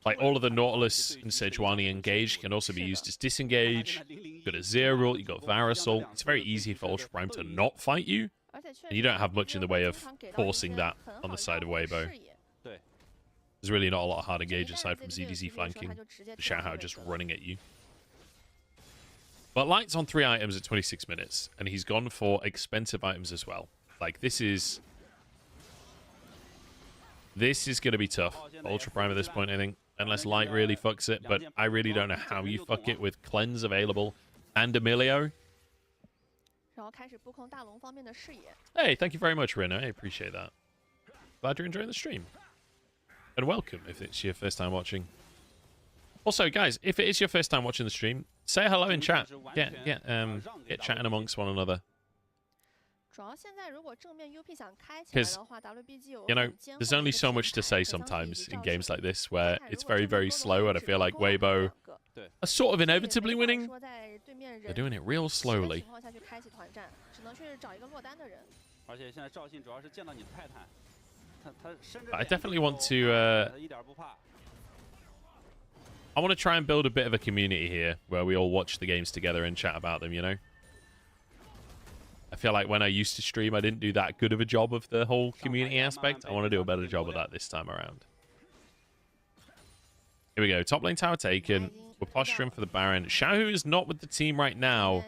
like, all of the Nautilus and Sejuani engage can also be used as disengage. You've got a Zero ult, you've got Varusol. It's very easy for Ultra Prime to not fight you. And you don't have much in the way of forcing that on the side of Weibo. There's really not a lot of hard engage aside from ZDZ flanking. Xiaohao just running at you. But Light's on 3 items at 26 minutes, and he's gone for expensive items as well. Like, this is going to be tough for Ultra Prime at this point, I think. Unless Light really fucks it, but I really don't know how you fuck it with Cleanse available and Emilio. Hey, thank you very much, Rina. I appreciate that. Glad you're enjoying the stream. And welcome if it's your first time watching. Also, guys, if it is your first time watching the stream, say hello in chat. Get chatting amongst one another. Because, you know, there's only so much to say sometimes in games like this where it's very, very slow, and I feel like Weibo are sort of inevitably winning. They're doing it real slowly. I definitely want to... I want to try and build a bit of a community here where we all watch the games together and chat about them, you know? I feel like when I used to stream, I didn't do that good of a job of the whole community aspect. I want to do a better job of that this time around. Here we go. Top lane tower taken. We're posturing for the Baron. Xiaohu is not with the team right now.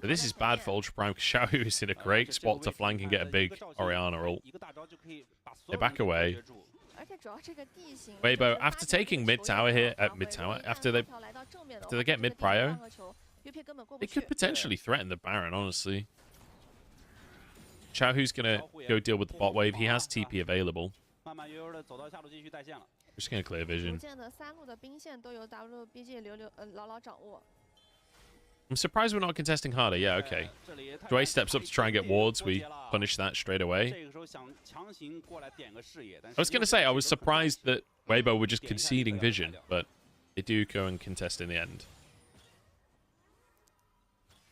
But this is bad for Ultra Prime because Xiaohu is in a great spot to flank and get a big Orianna ult. They back away. Weibo, after taking mid tower here, after they get mid prio, they could potentially threaten the Baron, honestly. Xiaohu's gonna go deal with the bot wave. He has TP available. Just gonna clear vision. I'm surprised we're not contesting harder. Yeah, okay. Dway steps up to try and get wards. We punish that straight away. I was going to say, I was surprised that Weibo were just conceding vision, but they do go and contest in the end.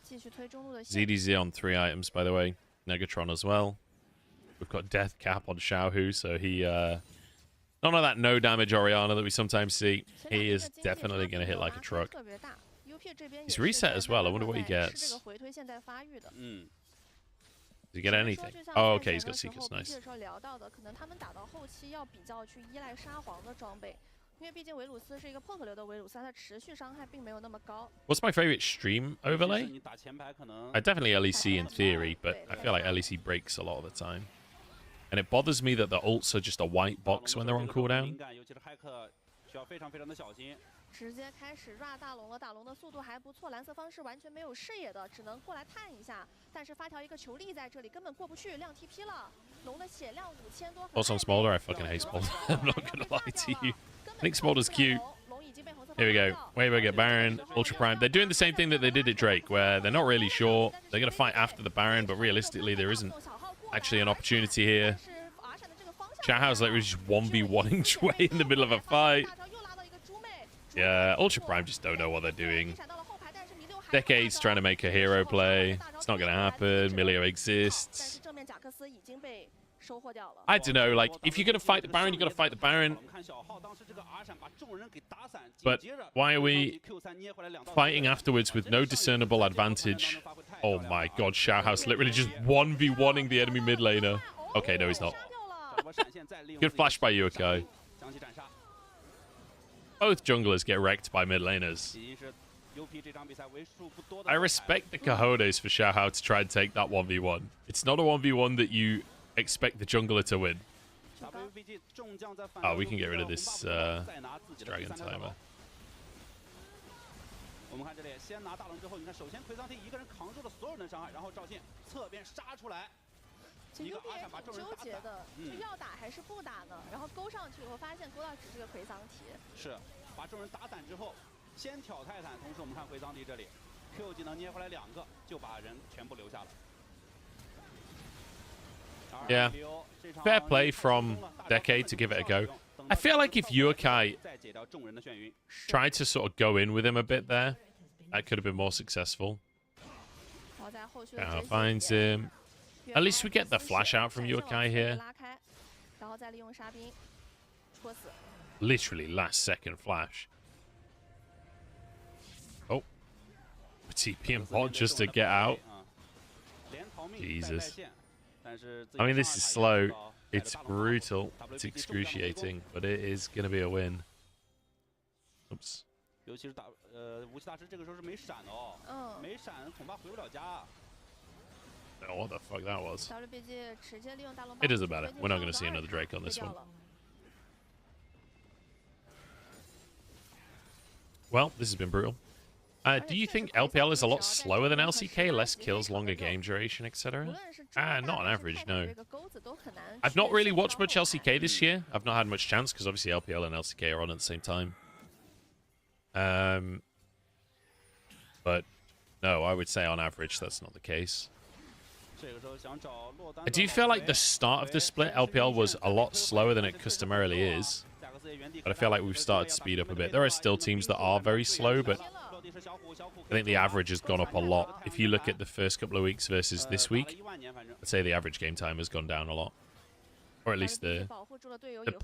ZDZ on 3 items, by the way. Negatron as well. We've got Death Cap on Xiaohu, so he... none of that no damage Orianna that we sometimes see. He is definitely going to hit like a truck. He's reset as well. I wonder what he gets. Does he get anything? Oh, okay, he's got Seekers. Nice. What's my favorite stream overlay? Definitely LEC in theory, but I feel like LEC breaks a lot of the time. And it bothers me that the ults are just a white box when they're on cooldown. 直接开始 run 大龙了，打龙的速度还不错，蓝色方是完全没有视野的，只能过来探一下。但是发条一个球力在这里，根本过不去，亮 TP 了。龙的血量5000多。Also on Smolder, I fucking hate Smolder. I'm not gonna lie to you. I think Smolder's cute. Here we go. Wave get Baron, Ultra Prime. They're doing the same thing that they did at Drake, where they're not really sure. They're gonna fight after the Baron, but realistically, there isn't actually an opportunity here. Xiaohu's like just 1v1ing Shui in the middle of a fight. Yeah, Ultra Prime just don't know what they're doing. Decades trying to make a hero play. It's not going to happen. Milio exists. I don't know, like, if you're going to fight the Baron, you got to fight the Baron. But why are we fighting afterwards with no discernible advantage? Oh my god, Xiaohu's literally just 1v1ing the enemy mid laner. Okay, no, he's not. Good flash by Yukai. Both junglers get wrecked by mid laners. I respect the cojones for Xiaohu to try and take that 1v1. It's not a 1v1 that you expect the jungler to win. Oh, we can get rid of this dragon timer. UP 纠结的是要打还是不打呢？然后勾上去以后，发现勾到只是个魁桑提。是，把众人打散之后，先挑泰坦，同时我们看魁桑提这里 ，Q 技能捏回来2个，就把人全部留下了。Yeah, fair play from Decade to give it a go. I feel like if Yukai tried to sort of go in with him a bit there, that could have been more successful. Finds him. At least we get the flash out from Yukai here. Literally last second flash. Oh. TP and bot just to get out. Jesus. I mean, this is slow. It's brutal. It's excruciating. But it is going to be a win. Oops. Oh, what the fuck that was. It doesn't matter. We're not going to see another Drake on this one. Well, this has been brutal. Do you think LPL is a lot slower than LCK? Less kills, longer game duration, etc.? Not on average, no. I've not really watched much LCK this year. I've not had much chance because obviously LPL and LCK are on at the same time. But no, I would say on average that's not the case. I do feel like the start of the split LPL was a lot slower than it customarily is. But I feel like we've started to speed up a bit. There are still teams that are very slow, but I think the average has gone up a lot. If you look at the first couple of weeks versus this week, I'd say the average game time has gone down a lot. Or at least the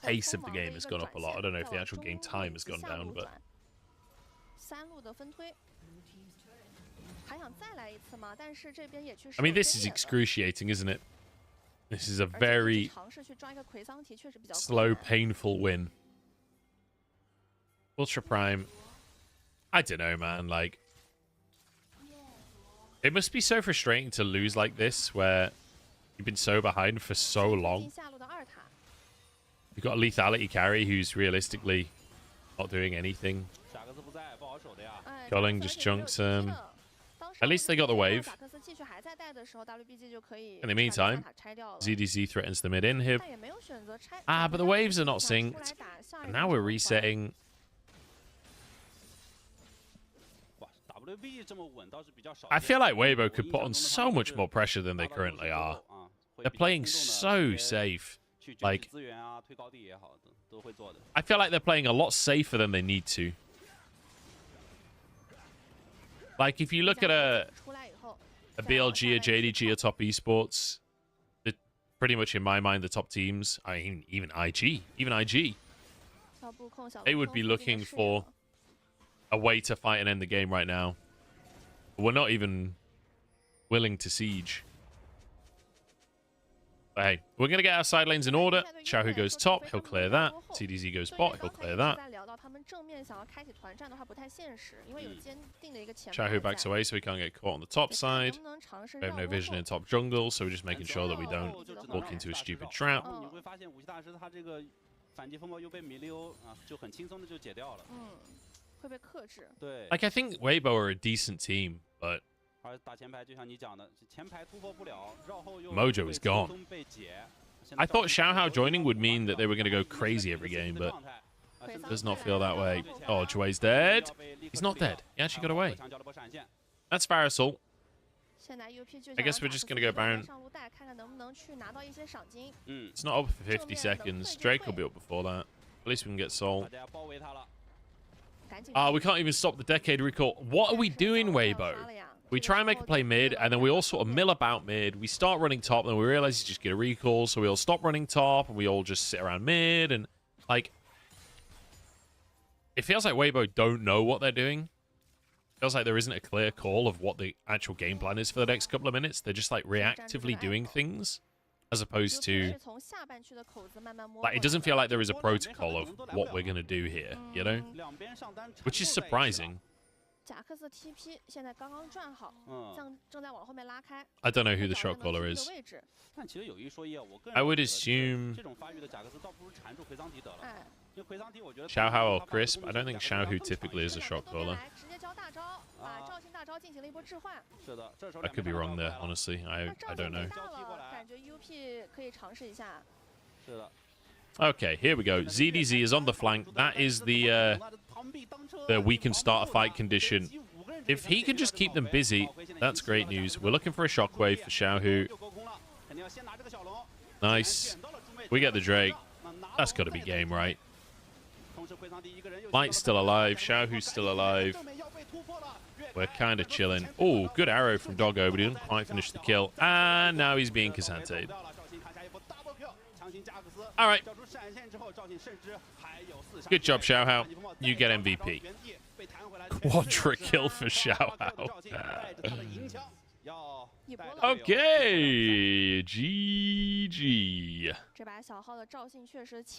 pace of the game has gone up a lot. I don't know if the actual game time has gone down, but... I mean, this is excruciating, isn't it? This is a very slow, painful win. Ultra Prime. I don't know, man. Like, it must be so frustrating to lose like this, where you've been so behind for so long. You've got a lethality carry who's realistically not doing anything. Culling just chunks him. At least they got the wave. In the meantime, ZDZ threatens the mid inhib. But the waves are not synced. And now we're resetting. I feel like Weibo could put on so much more pressure than they currently are. They're playing so safe. Like, I feel like they're playing a lot safer than they need to. Like, if you look at A BLG, a JDG, a top esports. They're pretty much, in my mind, the top teams. I mean, even IG. They would be looking for a way to fight and end the game right now. We're not even willing to siege. But hey, we're going to get our side lanes in order. Xiaohu goes top, he'll clear that. CDZ goes bot, he'll clear that. Xiaohu backs away so he can't get caught on the top side. We have no vision in top jungle, so we're just making sure that we don't walk into a stupid trap. Like, I think Weibo are a decent team, but Mojo is gone. I thought Xiaohao joining would mean that they were going to go crazy every game, but it does not feel that way. Oh, Jue's dead. He's not dead. He actually got away. That's Fire Assault. I guess we're just going to go Baron. It's not up for 50 seconds. Drake will be up before that. At least we can get Soul. We can't even stop the Decade recall. What are we doing, Weibo? We try and make a play mid, and then we all sort of mill about mid. We start running top, and then we realize you just get a recall, so we all stop running top, and we all just sit around mid, and, like... It feels like Weibo don't know what they're doing. It feels like there isn't a clear call of what the actual game plan is for the next couple of minutes. They're just, like, reactively doing things, as opposed to... Like, it doesn't feel like there is a protocol of what we're going to do here, you know? Which is surprising. I don't know who the shot caller is. I would assume Xiaohao or Crisp. I don't think Xiaohu typically is a shot caller. I could be wrong there, honestly. I don't know. Okay, here we go. ZDZ is on the flank. That is the we can start a fight condition. If he can just keep them busy, that's great news. We're looking for a shockwave for Xiaohu. Nice. We get the Drake. That's got to be game, right? Light's still alive. Xiaohu's still alive. We're kind of chilling. Oh, good arrow from Doggo, but he didn't quite finish the kill. And now he's being Casante'd. All right. Good job, Xiaohao. You get MVP. Quadra kill for Xiaohao. Okay. GG.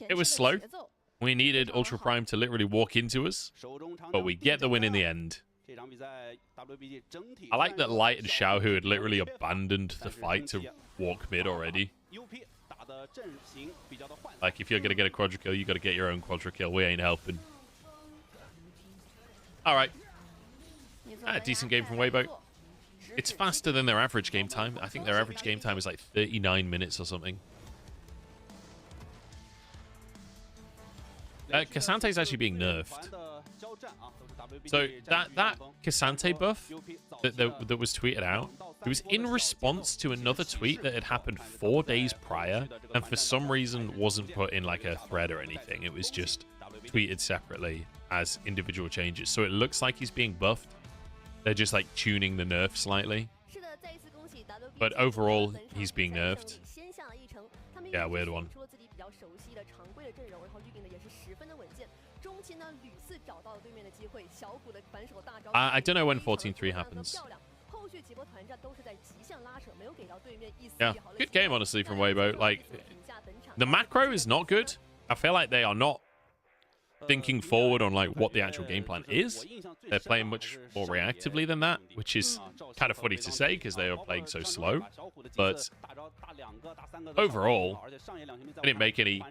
It was slow. We needed Ultra Prime to literally walk into us, but we get the win in the end. I like that Light and Xiaohu had literally abandoned the fight to walk mid already. Like, if you're going to get a quadra kill, you got to get your own quadra kill. We ain't helping. All right. Decent game from Weibo. It's faster than their average game time. I think their average game time is like 39 minutes or something. Casante is actually being nerfed. So that Casante buff that was tweeted out, it was in response to another tweet that had happened 4 days prior, and for some reason wasn't put in like a thread or anything. It was just tweeted separately as individual changes. So it looks like he's being buffed. They're just like tuning the nerf slightly. But overall, he's being nerfed. Yeah, weird one. I don't know when 14-3 happens. Yeah, good game, honestly, from Weibo. Like, the macro is not good. I feel like they are not thinking forward on like what the actual game plan is. They're playing much more reactively than that, which is kind of funny to say because they are playing so slow. But overall, they didn't make any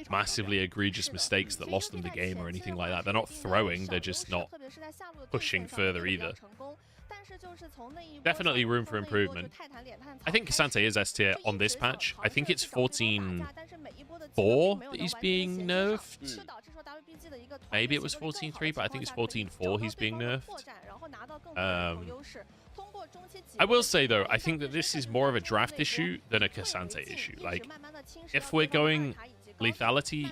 massively egregious mistakes that lost them the game or anything like that. They're not throwing, they're just not pushing further either. Definitely room for improvement. I think Casante is S tier on this patch. I think it's 14-4 that he's being nerfed. Maybe it was 14-3, but I think it's 14-4 he's being nerfed. I will say, though, I think that this is more of a draft issue than a Casante issue. Like, if we're going lethality,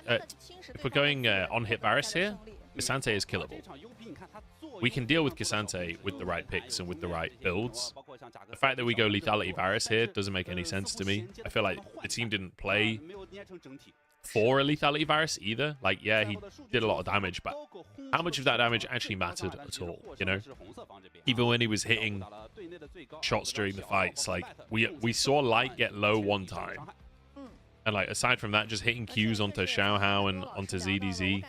if we're going on-hit Varus here, Casante is killable. we can deal with Cassante with the right picks and with the right builds. The fact that we go Lethality Varus here doesn't make any sense to me. I feel like the team didn't play for a Lethality Varus either. Like, yeah, he did a lot of damage, but how much of that damage actually mattered at all, you know? Even when he was hitting shots during the fights, like, we saw Light get low one time. And, like, aside from that, just hitting Qs onto Xiao Hao and onto ZDZ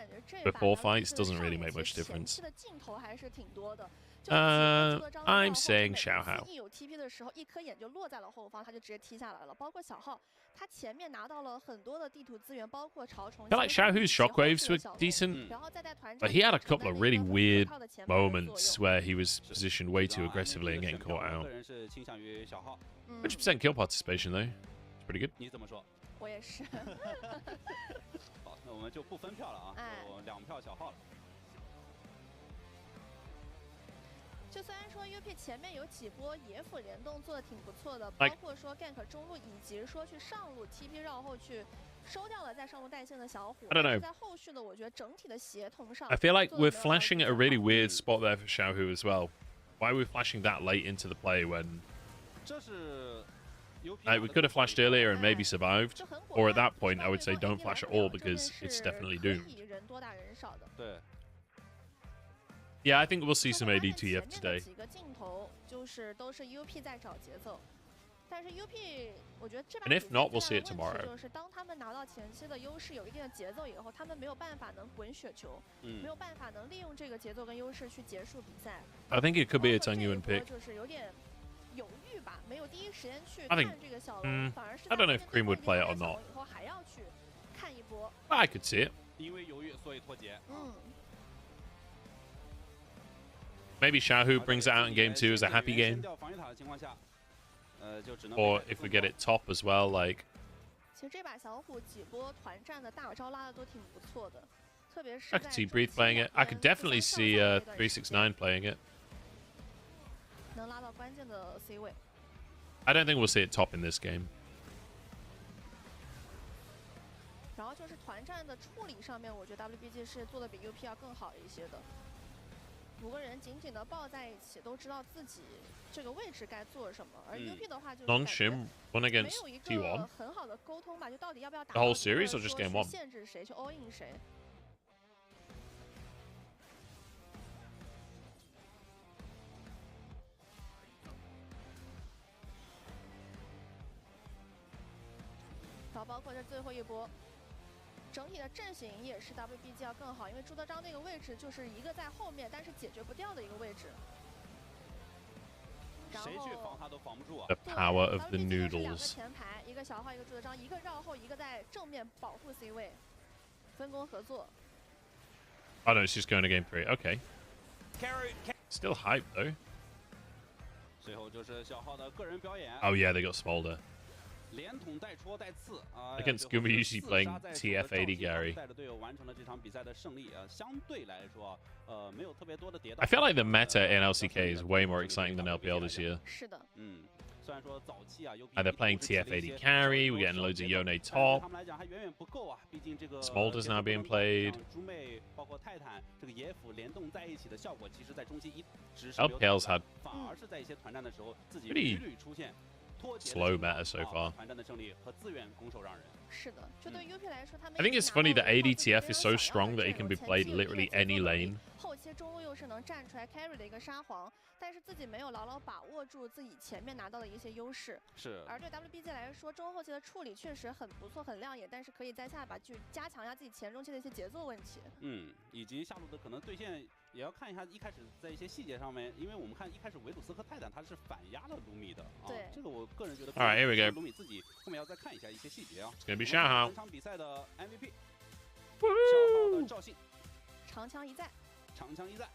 before fights doesn't really make much difference. I'm saying Xiao Hao. I feel like Xiaohu's shockwaves were decent, but he had a couple of really weird moments where he was positioned way too aggressively and getting caught out. 100% kill participation though, it's pretty good. 我也是。好，那我们就不分票了啊，就2票小号了。就虽然说 UP 前面有几波野辅联动做的挺不错的，包括说 gank 中路以及说去上路 TP 绕后去收掉了在上路带线的小虎。I don't know. 在后续的我觉得整体的协同上 I feel like we're flashing at a really weird spot there for Xiaohu as well. Why are we flashing that late into the play when... we could have flashed earlier and maybe survived. Or at that point, I would say don't flash at all because it's definitely doomed. Yeah, I think we'll see some ADTF today. 就是都是 UP 在找节奏，但是 UP 我觉得这把 And if not, we'll see it tomorrow. 就是当他们拿到前期的优势，有一定的节奏以后，他们没有办法能滚雪球，没有办法能利用这个节奏跟优势去结束比赛。I think it could be a Tengyuan pick. 就是有点犹豫吧，没有第一时间去 I 看这个小龙，反而是 I don't know if Cream would play it or not. 以后还要去看一波。I could see it. 因为犹豫，所以脱节。Maybe Xiaohu brings it out in game 2 as a happy game. Or if we get it top as well, like... 其实这把小虎几波团战的大招拉的都挺不错的，特别是 I could see Breathe playing it. I could definitely see 369 playing it. 能拉到关键的 C 位。 I don't think we'll see it top in this game. 然后就是团战的处理上面，我觉得 WBG 是做的比 UP 要更好一些的。5个人紧紧的抱在一起，都知道自己这个位置该做什么。而 UP 的话就是 Non-Shim won against T1. 很好的沟通吧，就到底要不要打 The whole series or just game 1? 限制谁去 all in 谁。然后包括这最后一波。 整体的阵型也是 WBG 要更好，因为朱德章那个位置就是一个在后面，但是解决不掉的一个位置。谁去防他都防不住啊 The power of the noodles. 2个前排，一个小号，一个朱德章，一个绕后，一个在正面保护 C 位，分工合作。Oh no, it's just going to game 3. Okay. Still hype though. 最后就是小号的个人表演。 Oh yeah, they got Smolder. 连捅带戳带刺啊 Against Gumi usually playing TF80 Gary. 带着队友完成了这场比赛的胜利啊，相对来说没有特别多的跌倒。 I feel like the meta in LCK is way more exciting than LPL this year. 是的，虽然说早期啊 they're playing TF80 carry, we're getting loads of Yone top. 他们来讲还远远不够啊，毕竟这个 Smolder's now being played. 猪妹包括泰坦这个野辅联动在一起的效果，其实在中期一直是 LPL's had 反而是在一些团战的时候自己 pretty 屡屡出现。 slow meta so far. I think it's funny that ADTF is so strong that he can be played literally any lane. 后期中路又是能站出来 carry 的一个沙皇，但是自己没有牢牢把握住自己前面拿到的一些优势。是。而对 WBG 来说，中后期的处理确实很不错、很亮眼，但是可以在下把去加强一下自己前中期的一些节奏问题。以及下路的可能对线也要看一下一开始在一些细节上面，因为我们看一开始维鲁斯和泰坦他是反压了卢米的啊，这个我个人觉得。Alright, here we go. 卢米自己后面要再看一下一些细节啊。It's gonna be Xiao. 本场比赛的 MVP， 小号的赵信，长枪一在。 长枪一在，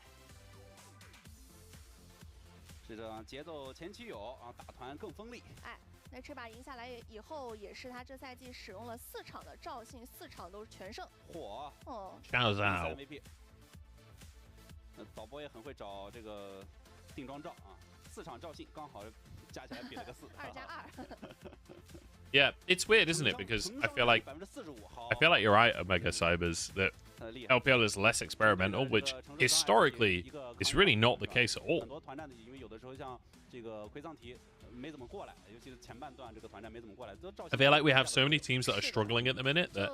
是这节奏前期有啊，打团更锋利。哎，那这把赢下来以后，也是他这赛季使用了4场的赵信，4场都是全胜。火哦 ，MVP。那导播也很会找这个定妆照啊，4场赵信刚好加起来比了个4。2加2。Yeah, it's weird, isn't it? Because I feel like you're right, Omega Cybers, that LPL is less experimental, which historically is really not the case at all. 很多团战的，因为有的时候像这个魁藏提没怎么过来，尤其是前半段这个团战没怎么过来，都照。I feel like we have so many teams that are struggling at the minute that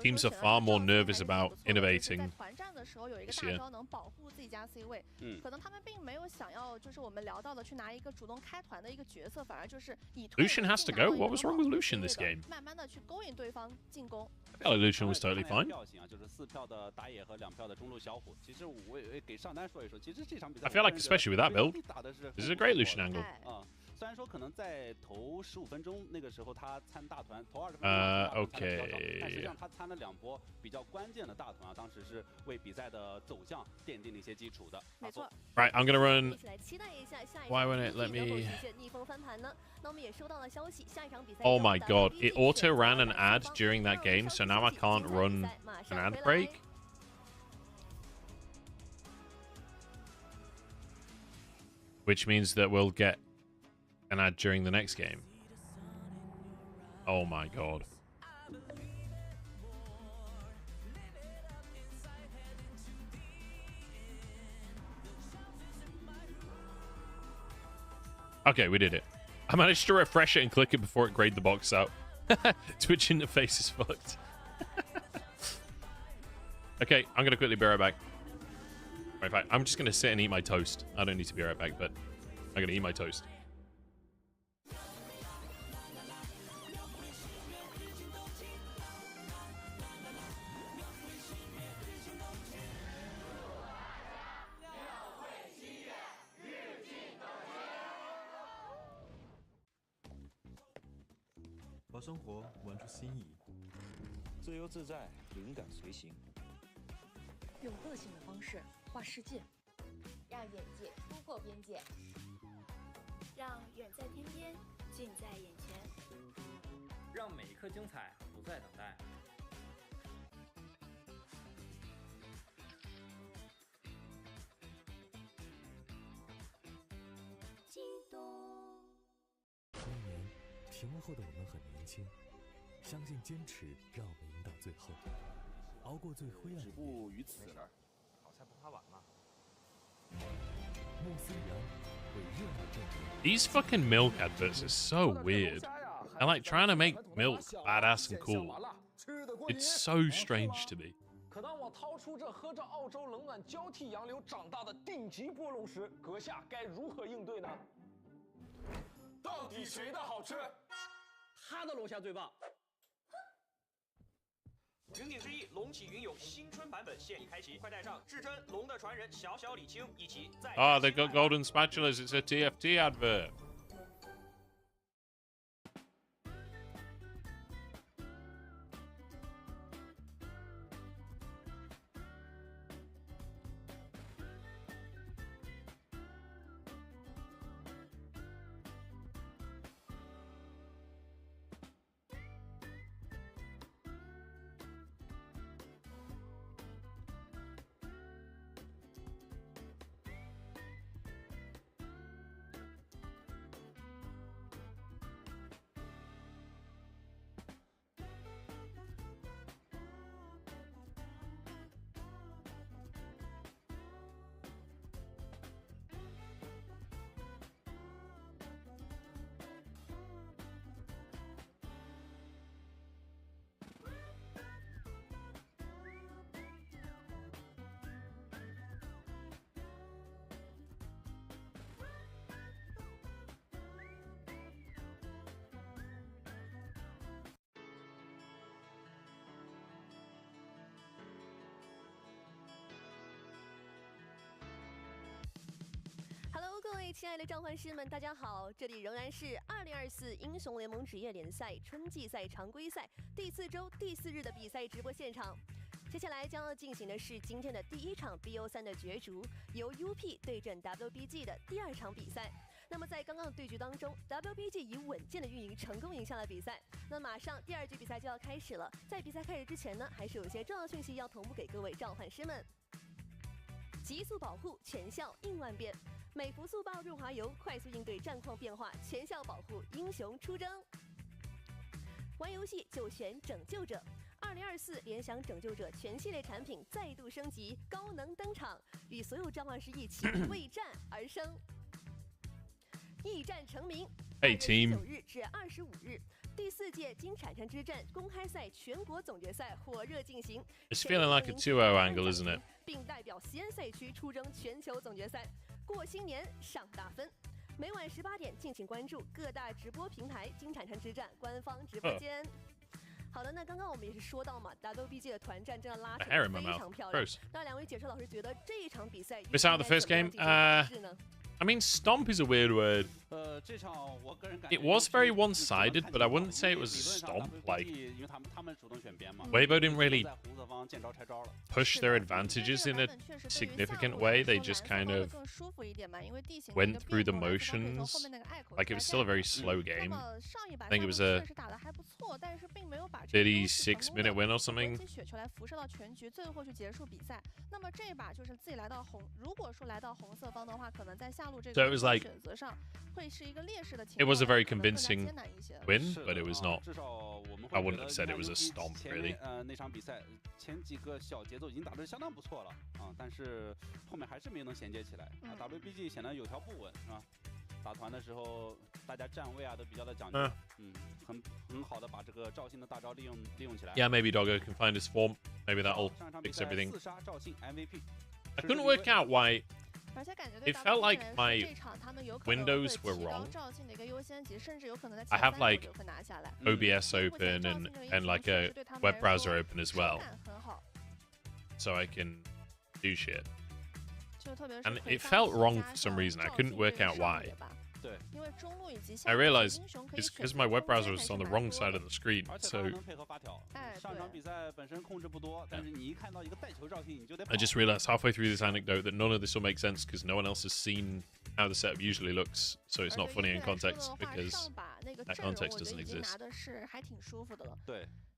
teams are far more nervous about innovating 团战的时候有一个大招能保护自己家 C 位，可能他们并没有想要就是我们聊到的去拿一个主动开团的一个角色，反而就是以 Lucian has to go. What was wrong with Lucian this game? 慢慢的去勾引对方进攻。 I feel like Lucian was totally fine. 就是4票的打野和2票的中路小虎。其实我也给上单说一说，其实这场比赛 I feel like especially with that build, this is a great Lucian angle. 虽然说可能在头15分钟那个时候他参大团，头20分钟但实际上他参了2波比较关键的大团啊，当时是为比赛的走向奠定了一些基础的。没错。 Right, I'm gonna run. 一起来期待一下下一 Why won't it let 能否 me? 实现逆风翻盘呢？那我们也收到了消息，下一场比赛 Oh my god, it auto ran an ad during that game, so now I can't run an ad break. Which means that we'll get an ad during the next game. Oh my god. Okay, we did it. I managed to refresh it and click it before it grayed the box out. Twitch interface is fucked. Okay, I'm going to quickly be right back. Right back. I'm just going to sit and eat my toast. I don't need to be right back, but I'm going to eat my toast. "把生活玩出新意，自由自在，灵感随行。用个性的方式画世界，让眼界突破边界，让远在天边，近在眼前，让每一刻精彩不再等待。激动。那一年，屏幕后的我们很年轻，相信坚持让我们赢到最后，熬过最灰暗的。止步于此了，好菜不怕晚嘛。莫思然为热爱证明。 These fucking milk adverts are so weird. I like trying to make milk badass and cool. It's so strange to me. 可当我掏出这喝着澳洲冷暖交替洋流长大的顶级波龙时，阁下该如何应对呢？到底谁的好吃？他的龙虾最棒。云顶之弈龙起云涌新春版本现已开启，快带上至臻龙的传人小小李青一起再。Ah, they've got golden spatulas. It's a TFT advert. Hello， 各位亲爱的召唤师们，大家好！这里仍然是2024英雄联盟职业联赛春季赛常规赛第4周第4日的比赛直播现场。接下来将要进行的是今天的第1场 BO3 的角逐，由 UP 对阵 WBG 的第2场比赛。那么在刚刚的对局当中 ，WBG 以稳健的运营成功赢下了比赛。那马上第2局比赛就要开始了，在比赛开始之前呢，还是有一些重要讯息要同步给各位召唤师们。极速保护，全效应万变。美服速爆润滑油，快速应对战况变化，全效保护英雄出征。玩游戏就选拯救者2024联想拯救者全系列产品再度升级，高能登场，与所有召唤师一起为战而生。一战成名，Hey team， 9日至25日，第4届金铲铲之战公开赛全国总决赛火热进行。It's feeling like a 2-0 angle, isn't it？ 并代表西安赛区出征全球总决赛，过新年上大分。每晚18点，敬请关注各大直播平台金铲铲之战官方直播间。好的，那刚刚我们也是说到嘛 ，WBG 的团战真的拉出非常漂亮。那两位解说老师觉得这一场比赛 Miss out the first game. I mean, stomp is a weird word. It was very one-sided, but I wouldn't say it was a stomp. Like, Weibo didn't really push their advantages in a significant way. They just kind of went through the motions. Like, it was still a very slow game. I think it was a 36-minute win or something. So it was like, it was a very convincing win, but it was not. I wouldn't have said it was a stomp, really. 那场比赛前几个小节奏已经打得相当不错了啊，但是后面还是没能衔接起来。WBG 显得有条不稳，是吧？打团的时候，大家站位啊都比较的讲究，很好的把这个赵信的大招利用起来。Yeah, maybe Doggo can find his form. Maybe that'll fix everything. 4杀赵信 MVP。 I couldn't work out why. It felt like my windows were wrong. I have like OBS open and like a web browser open as well, so I can do shit. And it felt wrong for some reason. I couldn't work out why. I realized it's because my web browser was on the wrong side of the screen, so I just realized halfway through this anecdote that none of this will make sense because no one else has seen how the setup usually looks, so it's not funny in context because that context doesn't exist.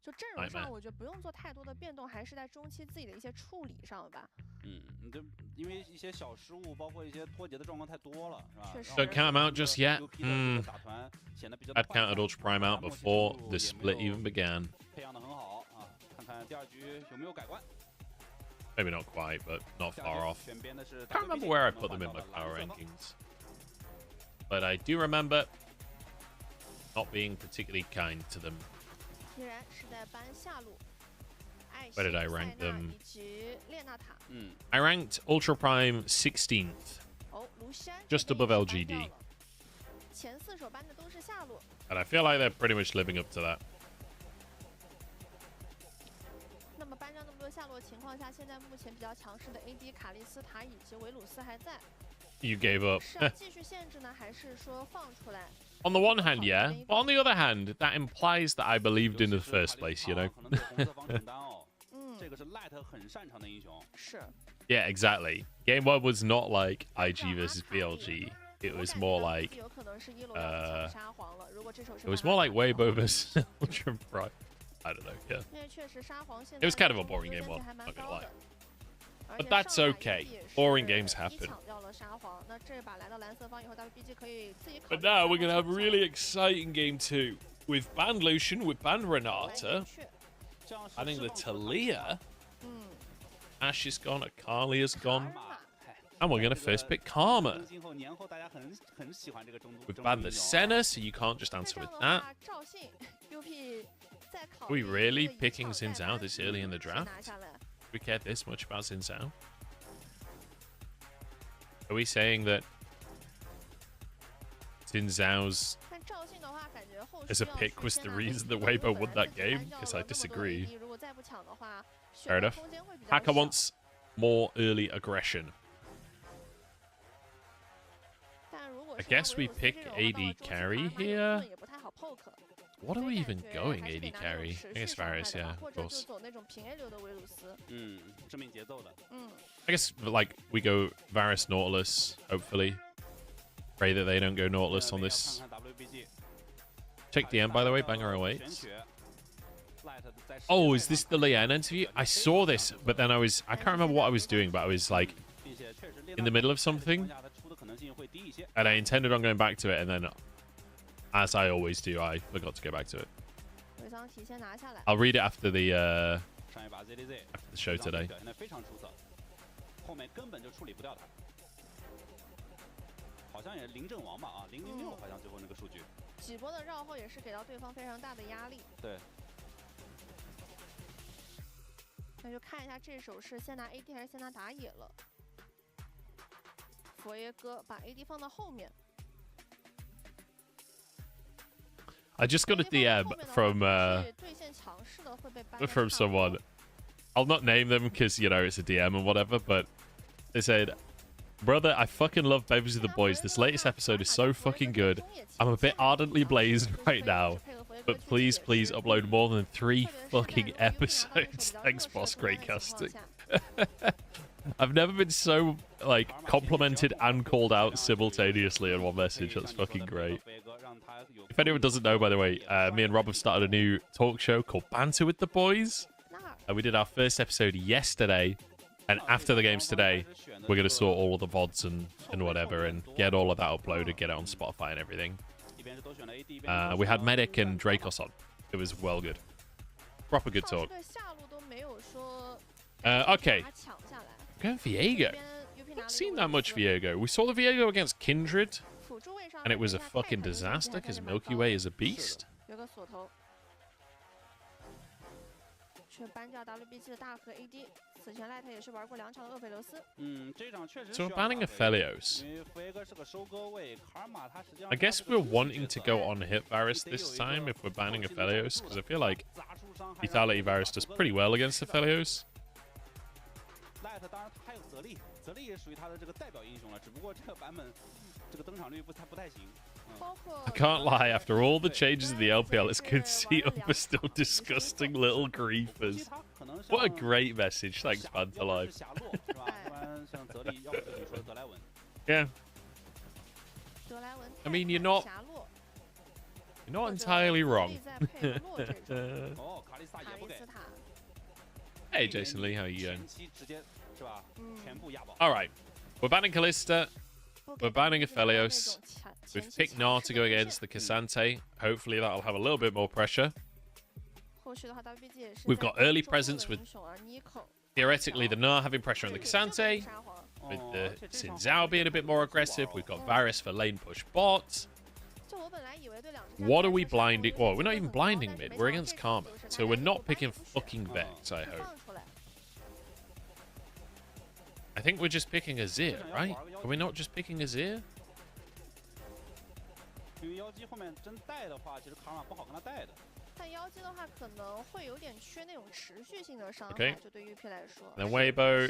就阵容上，我觉得不用做太多的变动，还是在中期自己的一些处理上吧。你就因为一些小失误，包括一些脱节的状况太多了，是吧？ Don't count him out just yet. I'd counted Ultra Prime out before the split even began. 培养得很好啊，看看第2局有没有改观。 Maybe not quite, but not far off. Can't remember where I put them in my power rankings, but I do remember not being particularly kind to them. Where did I rank them? I ranked Ultra Prime 16th, just above LGD. And I feel like they're pretty much living up to that. You gave up. On the one hand, yeah. But on the other hand, that implies that I believed in the first place, you know? Yeah, exactly. Game 1 was not like IG versus BLG. It was more like... it was more like Weibo versus Ultra Prime. I don't know, yeah. It was kind of a boring game 1, not gonna lie. But that's okay. Boring games happen. But now we're gonna have a really exciting game 2 with banned Lucian, with banned Renata. I think the Talia. Ash is gone, Akalia's gone. And we're gonna first pick Karma. We've banned the Senna, so you can't just answer with that. Are we really picking Xin Zhao this early in the draft? We care this much about Xin Zhao? Are we saying that Xin Zhao's as a pick was the reason that Weibo won that game? Because I disagree. Fair enough. Hacker wants more early aggression. I guess we pick AD carry here. What are we even going AD carry? I guess Varus, yeah, of course. I guess, like, we go Varus Nautilus, hopefully. Pray that they don't go Nautilus on this. Check the end, by the way, Banger awaits. Oh, is this the Lian interview? I saw this, but then I can't remember what I was doing, but I was, like, in the middle of something. And I intended on going back to it, and then, as I always do, I forgot to go back to it. I'll read it after the 上一把 ZDZ after the show today. 表现得非常出色，后面根本就处理不掉他。好像也临阵亡吧啊，006好像最后那个数据。几波的绕后也是给到对方非常大的压力。对。那就看一下这手是先拿 AD 还是先拿打野了。佛爷哥把 AD 放到后面。 I just got a DM from someone. I'll not name them because, you know, it's a DM and whatever, but they said, "Brother, I fucking love Babies with the Boys. This latest episode is so fucking good. I'm a bit ardently blazed right now, but please, please upload more than 3 fucking episodes." Thanks, boss. Great casting. I've never been so, like, complimented and called out simultaneously in one message. That's fucking great. If anyone doesn't know, by the way, me and Rob have started a new talk show called Banter with the Boys. We did our first episode yesterday, and after the games today, we're going to sort all of the VODs and whatever, and get all of that uploaded, get it on Spotify and everything. We had Medic and Dracos on. It was well good. Proper good talk. Okay. Going Viego. Not seen that much Viego. We saw the Viego against Kindred, and it was a fucking disaster because Milky Way is a beast. So we're banning Aphelios. I guess we're wanting to go on hit Varus this time if we're banning Aphelios, because I feel like Lethality Varus does pretty well against Aphelios. I can't lie, after all the changes in the LPL, it's good to see Upper still disgusting little griefers. What a great message. Thanks, Panther Life. Yeah. I mean, you're not entirely wrong. Hey, Jason Lee, how are you going? Alright. We're banning Kalista. We're banning Aphelios. We've picked Gnar to go against the Cassante. Hopefully that'll have a little bit more pressure. We've got early presence with, theoretically, the Gnar having pressure on the Cassante. With the Xin Zhao being a bit more aggressive. We've got Varus for lane push bot. What are we blinding? Well, we're not even blinding mid. We're against Karma. So we're not picking fucking Vex, I hope. I think we're just picking Azir, right? Are we not just picking Azir? Okay. Then Weibo.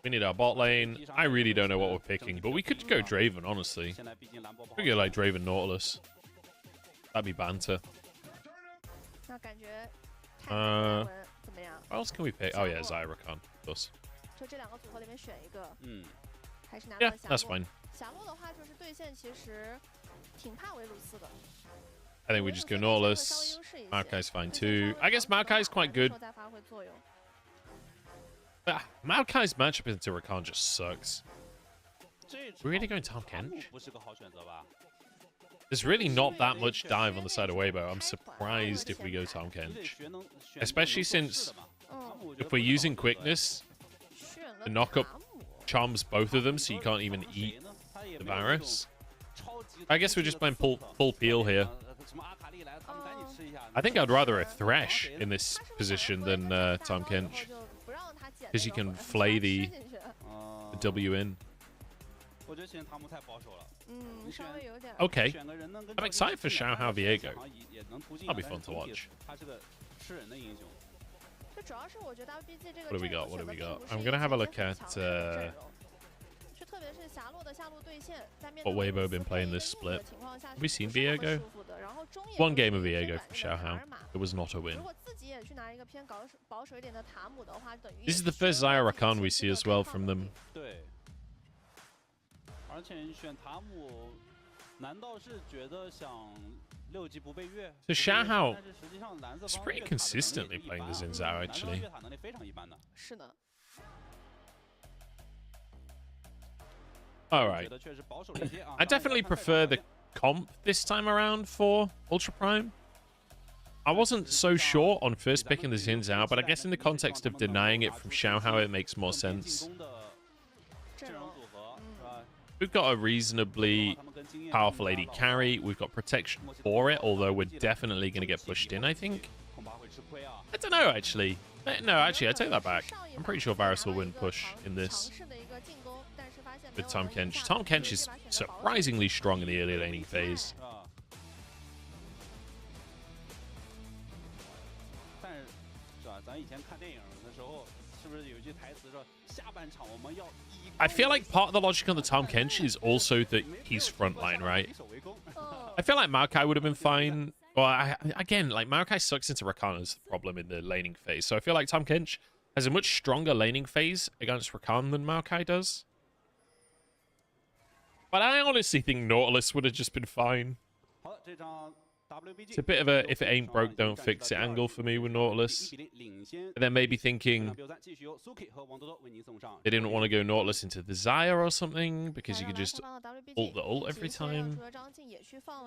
We need our bot lane. I really don't know what we're picking, but we could go Draven, honestly. We could go like Draven Nautilus. That'd be banter. What else can we pick? Oh yeah, Zyrakan. Plus. Yeah, that's fine. I think we just go Nautilus. Maokai's fine too. I guess Maokai's quite good. But Maokai's matchup into Rakan just sucks. We're really going Tahm Kench? There's really not that much dive on the side of Weibo. I'm surprised if we go Tahm Kench. Especially since if we're using quickness, the knockup charms both of them, so you can't even eat the Varus. I guess we're just playing full peel here. I think I'd rather a Thresh in this position than Tahm Kench, because you can flay the W in. Okay. I'm excited for Xiao Viego. That'll be fun to watch. What do we got? What do we got? I'm going to have a look at what Weibo been playing this split. Have we seen Viego? One game of Viego from Xiao. It was not a win. This is the first Zyra Rakan we see as well from them. So Xiao is pretty consistently playing the Xin Zhao, actually. Alright. I definitely prefer the comp this time around for Ultra Prime. I wasn't so sure on first picking the Xin Zhao, but I guess in the context of denying it from Xiaohao, it makes more sense. We've got a reasonably powerful AD carry. We've got protection for it, although we're definitely going to get pushed in, I think. I don't know, actually. No, actually, I take that back. I'm pretty sure Varus will win push in this with Tahm Kench. Tahm Kench is surprisingly strong in the early laning phase. I feel like part of the logic on the Tahm Kench is also that he's frontline, right? I feel like Maokai would have been fine. Well, again, like Maokai sucks into Rakan as the problem in the laning phase. So I feel like Tahm Kench has a much stronger laning phase against Rakan than Maokai does. But I honestly think Nautilus would have just been fine. It's a bit of a if it ain't broke, don't fix it angle for me with Nautilus. And then maybe thinking they didn't want to go Nautilus into the Xayah or something because you could just ult the ult every time.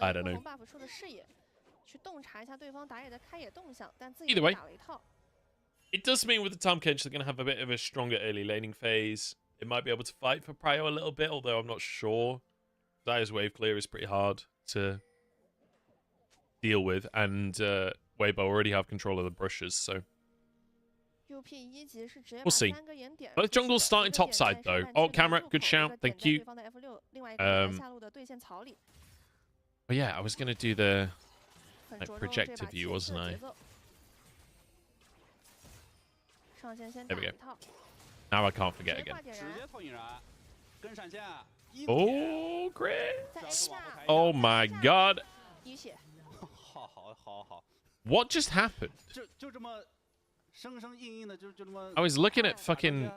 I don't know. Either way, it does mean with the Tahm Kench they're going to have a bit of a stronger early laning phase. It might be able to fight for Prio a little bit, although I'm not sure. Xayah's wave clear is pretty hard to deal with, and Weibo already have control of the brushes, so we'll see. Both jungles starting top side though. Oh, camera, good shout, thank you. But yeah, I was gonna do the projector view, wasn't I? There we go. Now I can't forget again. Oh, great! Oh my god! What just happened? I was looking at fucking...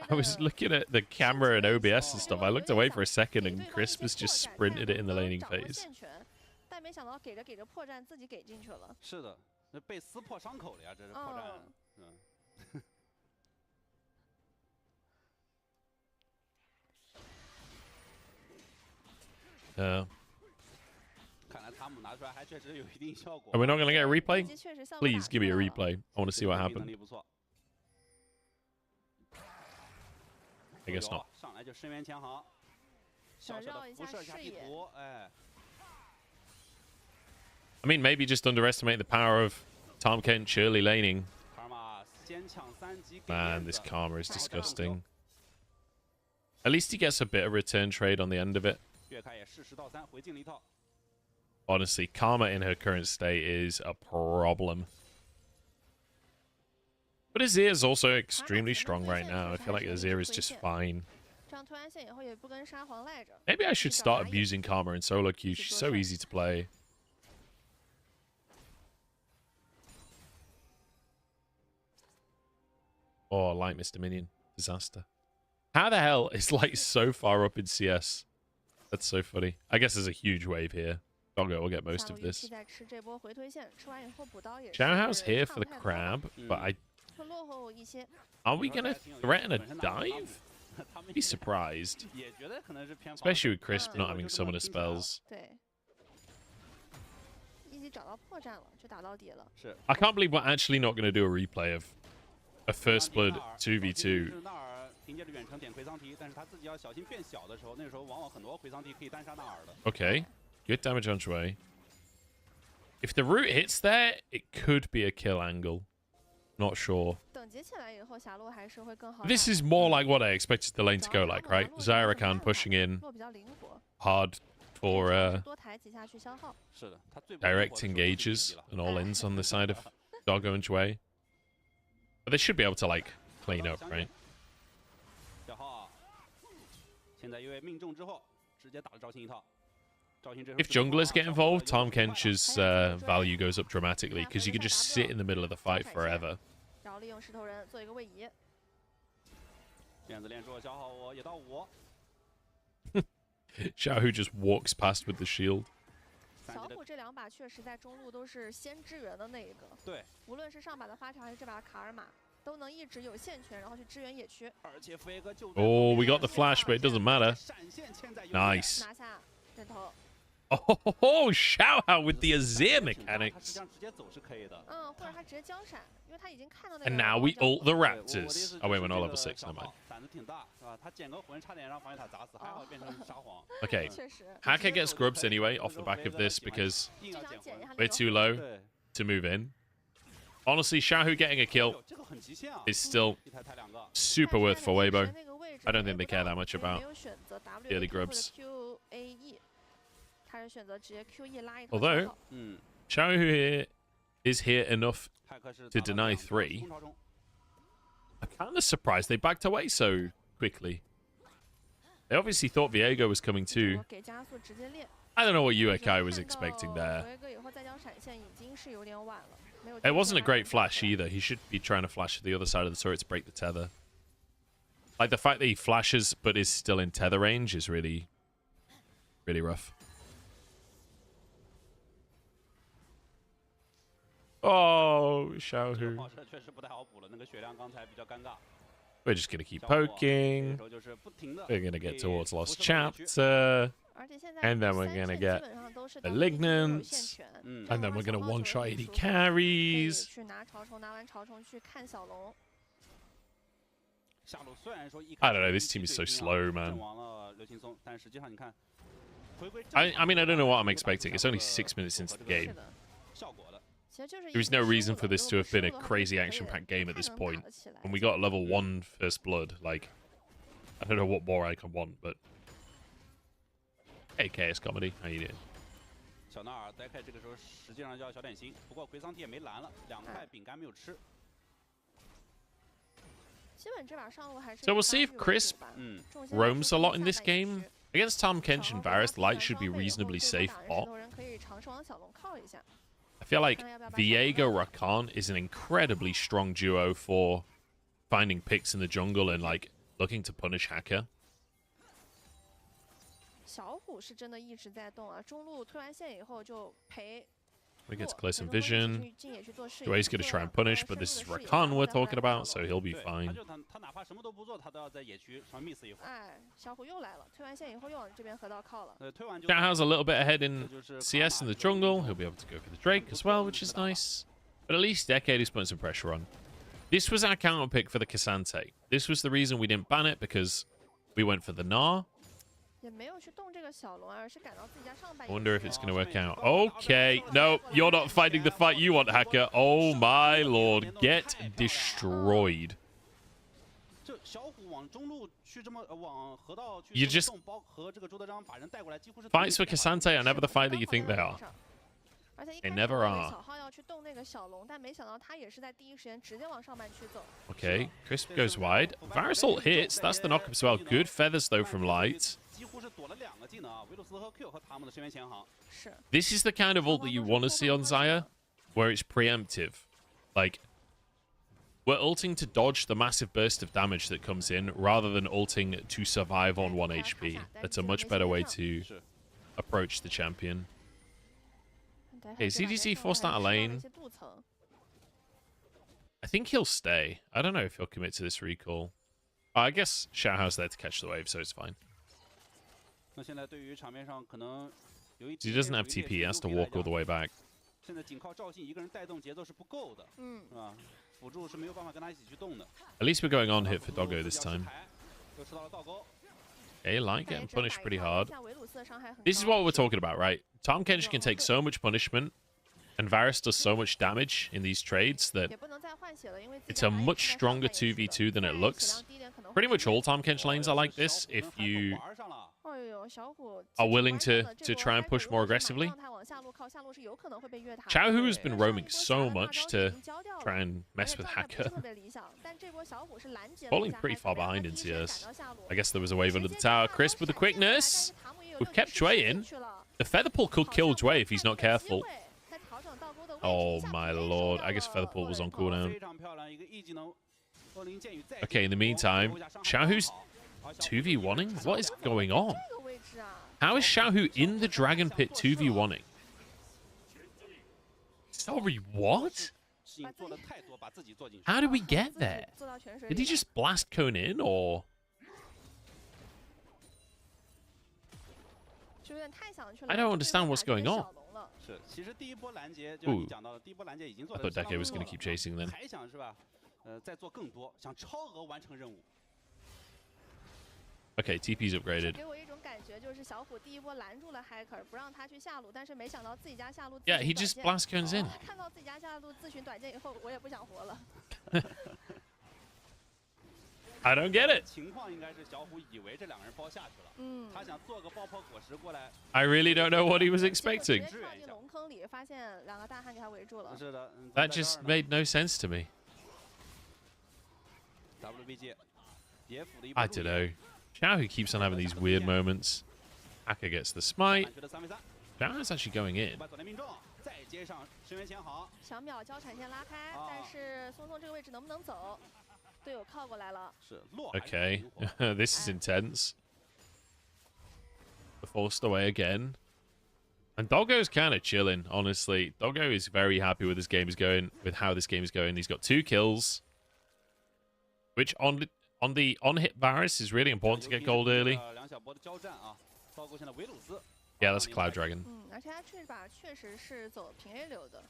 I was looking at the camera and OBS and stuff. I looked away for a second and Crispus just sprinted it in the laning phase. Are we not going to get a replay? Please give me a replay. I want to see what happened. I guess not. I mean, maybe just underestimate the power of Tahm Kench early laning. Man, this Karma is disgusting. At least he gets a bit of return trade on the end of it. Honestly, Karma in her current state is a problem. But Azir is also extremely strong right now. I feel like Azir is just fine. Maybe I should start abusing Karma in solo queue. She's so easy to play. Oh, Light Mr. Minion. Disaster. How the hell is Light so far up in CS? That's so funny. I guess there's a huge wave here. Doggo will get most of this. Xiaohao's here for the crab, but are we going to threaten a dive? I'd be surprised. Especially with Crisp not having summoner spells. I can't believe we're actually not going to do a replay of a First Blood 2v2. Okay. Good damage on Shui. If the root hits there, it could be a kill angle. Not sure. This is more like what I expected the lane to go like, right? Zyrakan pushing in hard for direct engages and all ins on the side of Doggo and Shui. But they should be able to, like, clean up, right? If junglers get involved, Tahm Kench's value goes up dramatically because you can just sit in the middle of the fight forever. Xiaohu just walks past with the shield. Oh, we got the flash, but it doesn't matter. Nice. Oh, shout out with the Azir mechanics. And now we ult the Raptors. Oh wait, we're not level 6, never mind. Okay, Hacker gets grubs anyway off the back of this because we're too low to move in. Honestly, Xiaohu getting a kill is still super worth for Weibo. I don't think they care that much about the early grubs. Although, Xiaohu here is here enough to deny 3. I'm kind of surprised they backed away so quickly. They obviously thought Viego was coming too. I don't know what UAK was expecting there. It wasn't a great flash either. He should be trying to flash to the other side of the turret to break the tether. Like, the fact that he flashes but is still in tether range is really, really rough. Oh, Xiaohu. We're just going to keep poking. We're going to get towards Lost Chapter. And then we're going to get Malignant. And then we're going to one-shot 80 carries. I don't know, this team is so slow, man. I mean, I don't know what I'm expecting. It's only 6 minutes into the game. There is no reason for this to have been a crazy action-packed game at this point. When we got level 1 First Blood, like, I don't know what more I can want, but... Hey, KS Comedy, how you doing? So we'll see if Crisp roams a lot in this game. Against Tahm Kench and Varus, Light should be reasonably safe bot. I feel like Viego Rakan is an incredibly strong duo for finding picks in the jungle and like looking to punish Hacker. We get closer vision. Due's going to try and punish, but this is Rakan we're talking about, so he'll be fine. Xiaohu's a little bit ahead in CS in the jungle. He'll be able to go for the Drake as well, which is nice. But at least Decade is putting some pressure on. This was our counter pick for the Cassante. This was the reason we didn't ban it, because we went for the Gnar. I wonder if it's going to work out. Okay. No, you're not fighting the fight you want, Hacker. Oh, my lord. Get destroyed. You just... Fights for Cassante are never the fight that you think they are. They never are. Okay, Crisp goes wide. Varus ult hits. That's the knock-up as well. Good feathers, though, from Light. This is the kind of ult that you want to see on Xayah, where it's preemptive. Like, we're ulting to dodge the massive burst of damage that comes in, rather than ulting to survive on 1 HP. That's a much better way to approach the champion. Okay, CDC forced out a lane. I think he'll stay. I don't know if he'll commit to this recall. I guess Xiaohu's there to catch the wave, so it's fine. He doesn't have TP, he has to walk all the way back. At least we're going on hit for Doggo this time. Okay, Light getting punished pretty hard. This is what we're talking about, right? Tahm Kench can take so much punishment, and Varus does so much damage in these trades that it's a much stronger 2v2 than it looks. Pretty much all Tahm Kench lanes are like this if you are willing to try and push more aggressively. Xiaohu has been roaming so much to try and mess with Hacker. Falling pretty far behind in CS. I guess there was a wave under the tower. Crisp with the quickness. We've kept Jue in. The Featherpool could kill Jue if he's not careful. Oh my lord. I guess Featherpool was on cooldown. Okay, in the meantime, Xiaohu's 2v1ing? What is going on? How is Xiaohu in the Dragon Pit 2v1ing? Sorry, what? How did we get there? Did he just blast Cone in, or...? I don't understand what's going on. 是，其实第一波拦截就你讲到的，第一波拦截已经做 I 得 thought 相当 Dagda 不 was 错 going 了 to keep chasing them. 还想是吧？再做更多，想超额完成任务。 Okay, TP's upgraded. 给我一种感觉，就是小虎第一波拦住了 Hacker， 不让他去下路，但是没想到自己家下路。Yeah, he just blast cones in. 看到自己家下路自寻短见以后，我也不想活了。I don't get it. 情况应该是小虎以为这两个人包下去了，他想做个爆破果实过来。 I really don't know what he was expecting. 跳进龙坑里，发现两个大汉给他围住了。是的 That just made no sense to me. WBG 野辅的一 I don't know. Xiao who keeps on having these weird moments. Hacker gets the smite. Xiao is actually going in. 再接上深渊前行，小秒交产线拉开，但是松松这个位置能不能走？队友靠过来了。是落。Okay, this is intense. Forced away again. And Doggo's kind of chilling, honestly. Doggo is very happy with with how this game is going. He's got 2 kills, which on the on-hit virus is really important to get gold early. Yeah, that's a Cloud Dragon. 而且他这把确实是走平 A 流的。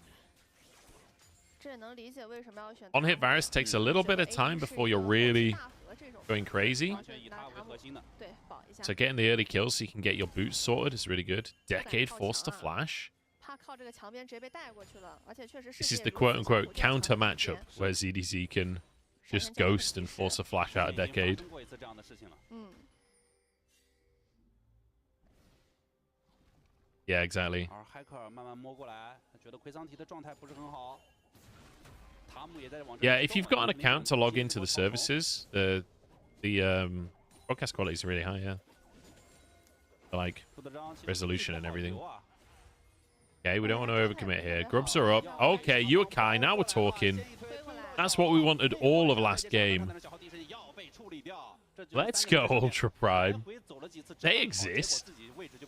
这也能理解为什么要选 On-hit virus takes a little bit of time before you're really going crazy. So getting the early kills so you can get your boots sorted is really good. Decade forced to flash. This is the quote-unquote counter matchup where ZDZ can just ghost and force a flash out of Decade. Yeah, exactly. Yeah, if you've got an account to log into the services, the broadcast quality is really high, yeah. Like, resolution and everything. Okay, we don't want to overcommit here. Grubs are up. Okay, Yukai, now we're talking. That's what we wanted all of last game. Let's go, Ultra Prime. They exist.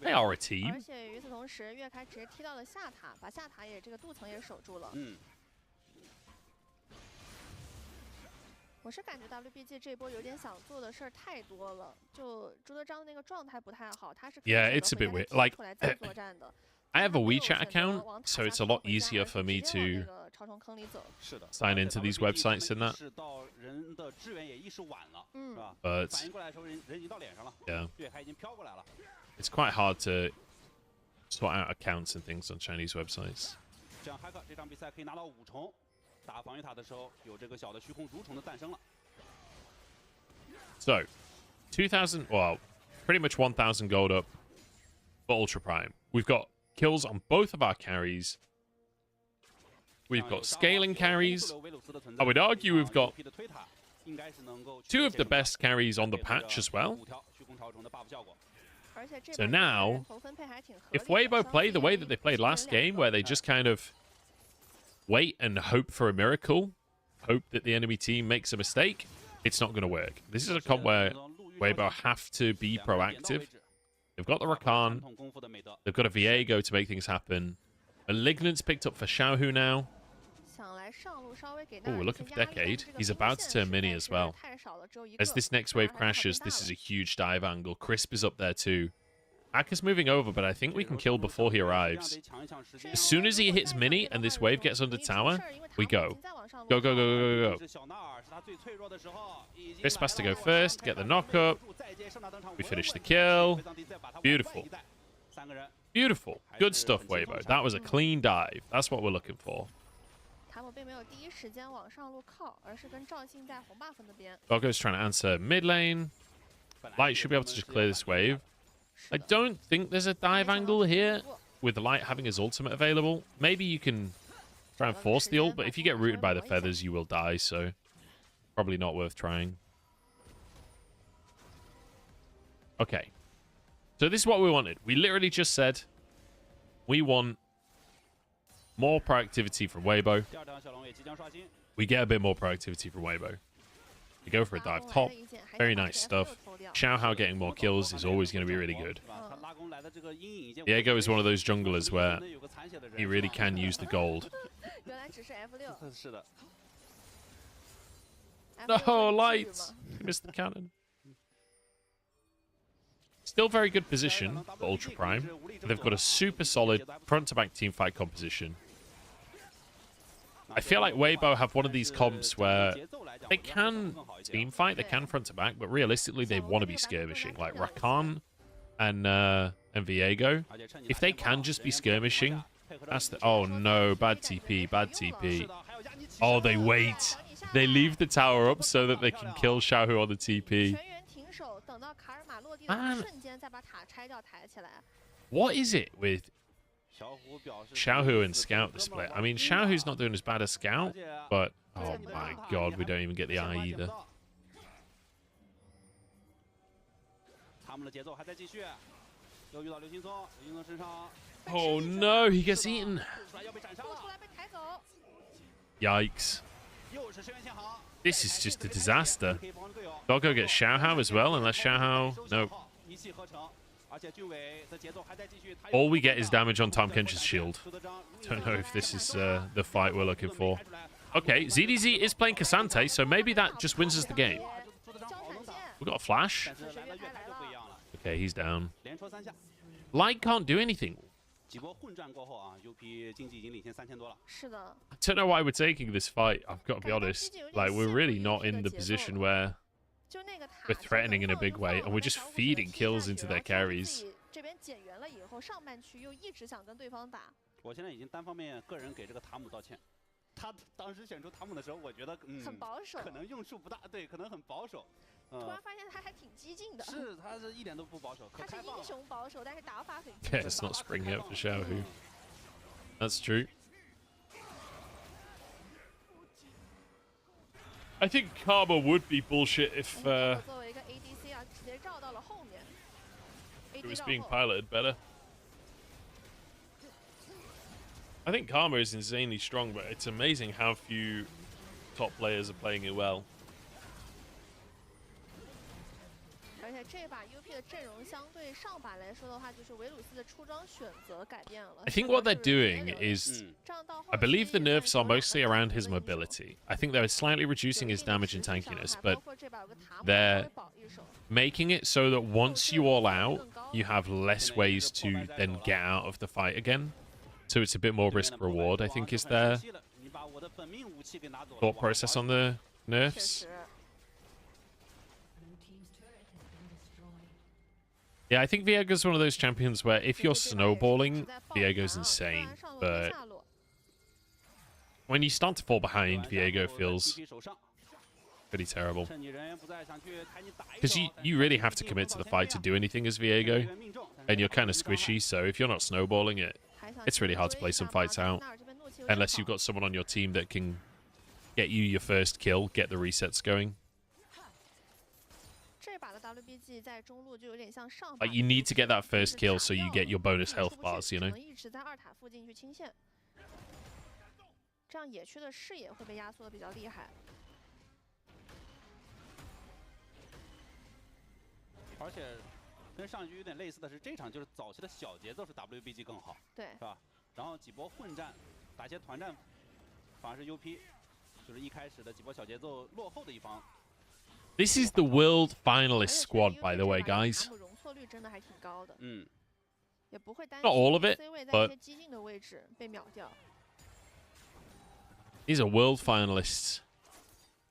They are a team. 而且与此同时，岳开直接踢到了下塔，把下塔也这个镀层也守住了。我是感觉 WBG 这波有点想做的事儿太多了，就朱德章那个状态不太好，他是 Yeah, it's a bit weird. Like, I have a WeChat account, so it's a lot easier for me to sign into these websites and that. But yeah, it's quite hard to sort out accounts and things on Chinese websites. 这样 Hacker 这场比赛可以拿到5重，打防御塔的时候有这个小的虚空蠕虫的诞生了。So, 2,000, well, pretty much 1,000 gold up for Ultra Prime. We've got kills on both of our carries. We've got scaling carries. I would argue we've got 2 of the best carries on the patch as well. So now, if Weibo play the way that they played last game, where they just kind of wait and hope for a miracle, hope that the enemy team makes a mistake, it's not going to work. This is a comp where Weibo have to be proactive. They've got the Rakan. They've got a Viego to make things happen. Malignant's picked up for Xiaohu now. Oh, we're looking for Decade. He's about to turn mini as well. As this next wave crashes, this is a huge dive angle. Crisp is up there too. Hacker's moving over, but I think we can kill before he arrives. As soon as he hits mini and this wave gets under tower, we go. Go, go, go, go, go, go. Crisp has to go first, get the knock up. We finish the kill. Beautiful. Beautiful. Good stuff, Weibo. That was a clean dive. That's what we're looking for. Doggo's trying to answer mid lane. Light should be able to just clear this wave. I don't think there's a dive angle here with Light having his ultimate available. Maybe you can try and force the ult, but if you get rooted by the feathers, you will die, so probably not worth trying. Okay. So this is what we wanted. We literally just said we want more proactivity from Weibo. We get a bit more proactivity from Weibo. We go for a dive top. Very nice stuff. Xiaohao getting more kills is always going to be really good. Diego is one of those junglers where he really can use the gold. No, Light! You missed the cannon. Still very good position for Ultra Prime. They've got a super solid front-to-back teamfight composition. I feel like Weibo have one of these comps where they can teamfight, they can front-to-back, but realistically they want to be skirmishing. Like Rakan and Viego, if they can just be skirmishing, that's the... Oh no, bad TP, bad TP. Oh, they wait. They leave the tower up so that they can kill Xiaohu on the TP. Man, what is it with Xiaohu and Scout the split? I mean, Xiaohu's not doing as bad as Scout, but oh my god, we don't even get the eye either. Oh no, he gets eaten. Yikes. This is just a disaster. Doggo gets Xiaohao as well, unless Xiaohao... No. All we get is damage on Tahm Kench's shield. Don't know if this is the fight we're looking for. Okay, ZDZ is playing Cassante, so maybe that just wins us the game. We got a flash. Okay, he's down. Light can't do anything. I don't know why we're taking this fight, I've got to be honest. Like, we're really not in the position where we're threatening in a big way, and we're just feeding kills into their carries. 他当时选出塔姆的时候，我觉得很保守，可能用处不大，对，可能很保守。突然发现他还挺激进的。是，他是一点都不保守，可开放。他是英雄保守，但是打法很。Yeah, it's not springing up for Xiaohu. That's true. I think Karma would be bullshit if it was being piloted better. I think Karma is insanely strong, but it's amazing how few top players are playing it well. I think what they're doing is, I believe the nerfs are mostly around his mobility. I think they're slightly reducing his damage and tankiness, but they're making it so that once you all out, you have less ways to then get out of the fight again. So it's a bit more risk-reward, I think, is their thought process on the nerfs. Yeah, I think Viego's one of those champions where if you're snowballing, Viego's insane. But when you start to fall behind, Viego feels pretty terrible. Because you really have to commit to the fight to do anything as Viego. And you're kind of squishy, so if you're not snowballing it, it's really hard to play some fights out. Unless you've got someone on your team that can get you your first kill, get the resets going. Like, you need to get that first kill so you get your bonus health bars, you know? 跟上局有点类似的是，这场就是早期的小节奏是 WBG 更好，对，是吧？然后几波混战，打一些团战，反而是 UP， 就是一开始的几波小节奏落后的一方。This is the world finalist squad, by the way, guys. Not all of it, but these are world finalists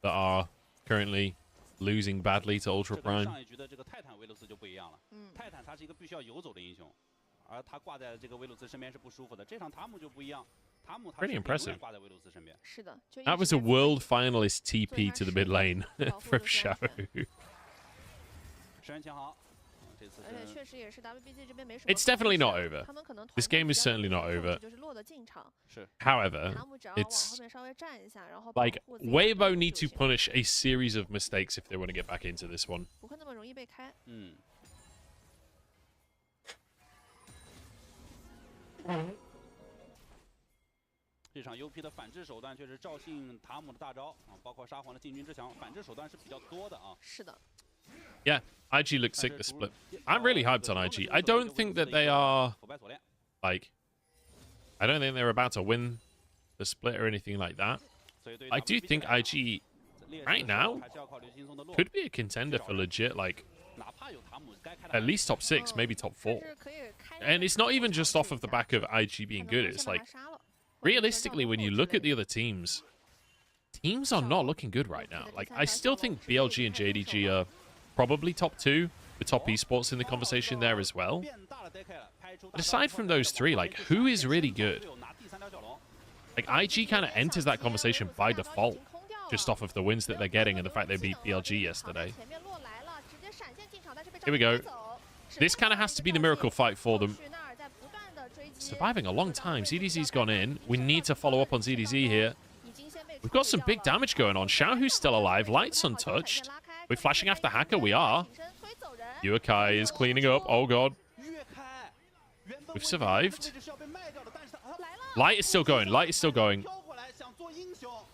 that are currently losing badly to Ultra Prime. 上一局的这个泰坦维鲁斯就不一样了，泰坦他是一个必须要游走的英雄，而他挂在这个维鲁斯身边是不舒服的。这场塔姆就不一样，塔姆他是永远挂在维鲁斯身边。是的， That was a world finalist TP to the mid lane from Xiaohu. It's definitely not over. This game is certainly not over. However, it's like Weibo need to punish a series of mistakes if they want to get back into this one. 这场 UP 的反制手段确实赵信塔姆的大招啊，包括沙皇的进军之墙，反制手段是比较多的啊。是的。 Yeah, IG looks sick the split. I'm really hyped on IG. I don't think that they are like, I don't think they're about to win the split or anything like that. I do think IG right now could be a contender for legit like at least top 6, maybe top 4. And it's not even just off of the back of IG being good. It's like, realistically, when you look at the other teams, teams are not looking good right now. Like, I still think BLG and JDG are probably top 2, with top esports in the conversation there as well. But aside from those 3, like, who is really good? Like, IG kind of enters that conversation by default, just off of the wins that they're getting and the fact they beat BLG yesterday. Here we go. This kind of has to be the miracle fight for them. Surviving a long time. ZDZ's gone in. We need to follow up on ZDZ here. We've got some big damage going on. Xiaohu's still alive. Light's untouched. We're flashing after Hacker. We are. Yukai is cleaning up. Oh, God. We've survived. Light is still going. Light is still going.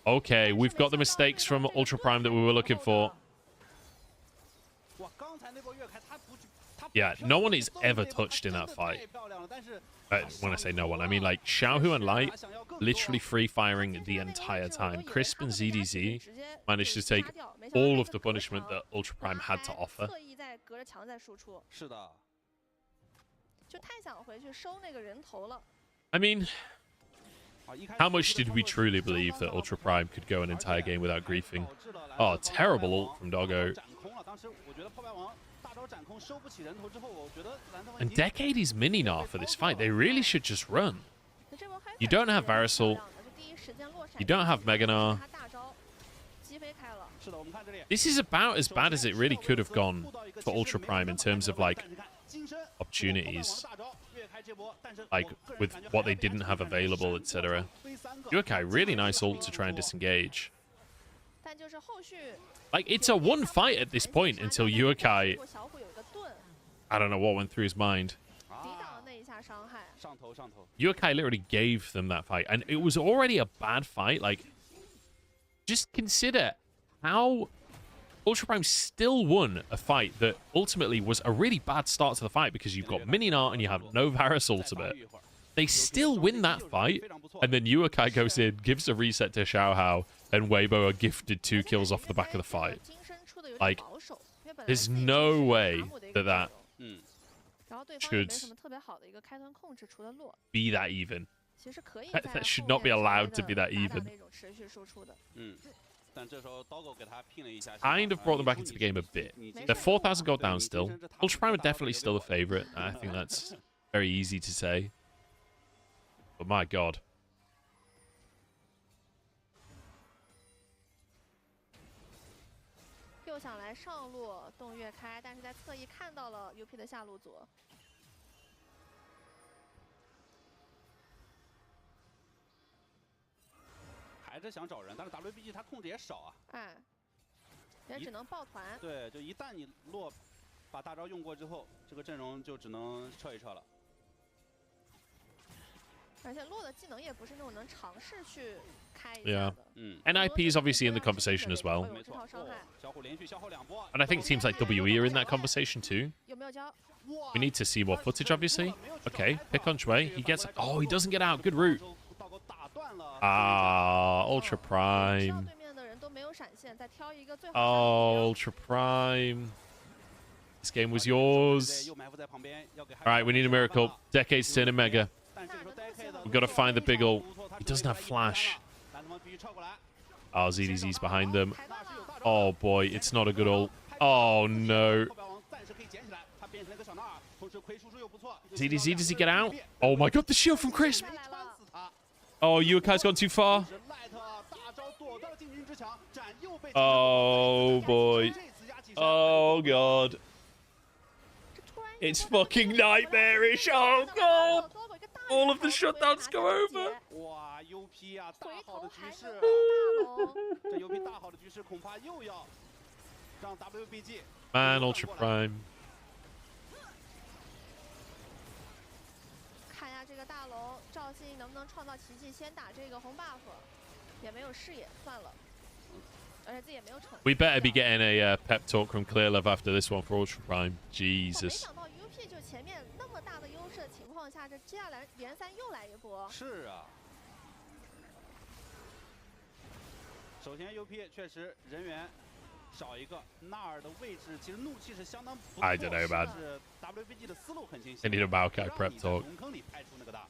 Okay, we've got the mistakes from Ultra Prime that we were looking for. Yeah, no one is ever touched in that fight. When I say no one, I mean like Xiaohu and Light literally free-firing the entire time. Crisp and ZDZ managed to take all of the punishment that Ultra Prime had to offer. I mean, how much did we truly believe that Ultra Prime could go an entire game without griefing? Oh, terrible ult from Doggo. And Decade is mini-nar for this fight. They really should just run. You don't have Varusol. You don't have Meganar. This is about as bad as it really could have gone for Ultra Prime in terms of, like, opportunities. Like, with what they didn't have available, etc. Yukai, really nice ult to try and disengage. Like, it's a one fight at this point until Yukai... I don't know what went through his mind. Yukai literally gave them that fight. And it was already a bad fight. Like, just consider how Ultra Prime still won a fight that ultimately was a really bad start to the fight because you've got Mininar and you have no Varus ultimate. They still win that fight. And then Yukai goes in, gives a reset to Xiaohao, and Weibo are gifted 2 kills off the back of the fight. Like, there's no way that should be that even. That should not be allowed to be that even. Kind of brought them back into the game a bit. They're 4,000 gold down still. Ultra Prime are definitely still a favorite. I think that's very easy to say. But my God. WBG 他控制也少啊，也只能抱团。对，就一旦你把大招用过之后，这个阵容就只能撤一撤了。而且洛的技能也不是那种能尝试去开一下的。NIP is obviously in the conversation as well. And I think teams like WE are in that conversation too. We need to see more footage, obviously. Okay, pick on Shui. He gets... Oh, he doesn't get out. Good route. Ah, Ultra Prime. Oh, Ultra Prime. This game was yours. Alright, we need a miracle. Decade's turning Mega. We've got to find the big ult. He doesn't have flash. Oh, ZDZ's behind them. Oh boy, it's not a good ult. Oh no. ZDZ, does he get out? Oh my God, the shield from Crisp. Oh, Yuakai's gone too far. Oh boy. Oh God. It's fucking nightmarish. Oh God. All of the shutdowns go over. Man, Ultra Prime. 看一下这个大龙，赵信能不能创造奇迹，先打这个红 buff， 也没有视野，算了。而且自己也没有惩罚。 We better be getting a pep talk from Clearlove after this one for Ultra Prime. Jesus. 没想到 UP 就前面那么大的优势的情况下，这接下来连3又来一波。是啊。首先 UP 确实人员 I don't know, man. I need a Maokai prep talk.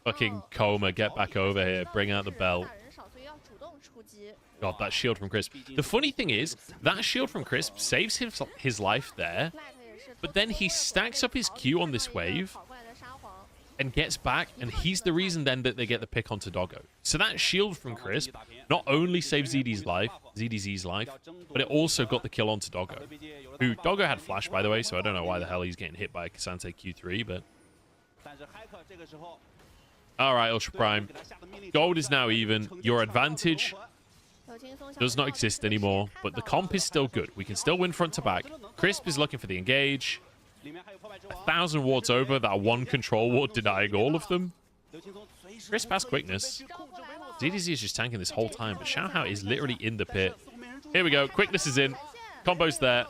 Fucking Coma, get back over here. Bring out the belt. God, that shield from Crisp. The funny thing is, that shield from Crisp saves his life there, but then he stacks up his Q on this wave and gets back, and he's the reason then that they get the pick onto Doggo. So that shield from Crisp not only saved ZDZ's life, but it also got the kill onto Doggo. Who, Doggo had flash, by the way, so I don't know why the hell he's getting hit by Kasante Q3, but... Alright, Ultra Prime. Gold is now even. Your advantage does not exist anymore, but the comp is still good. We can still win front to back. Crisp is looking for the engage. 1,000 wards over, that one control ward denying all of them. Crisp has quickness. ZDZ is just tanking this whole time, but Xiaohao is literally in the pit. Here we go. Quickness is in. Combo's there.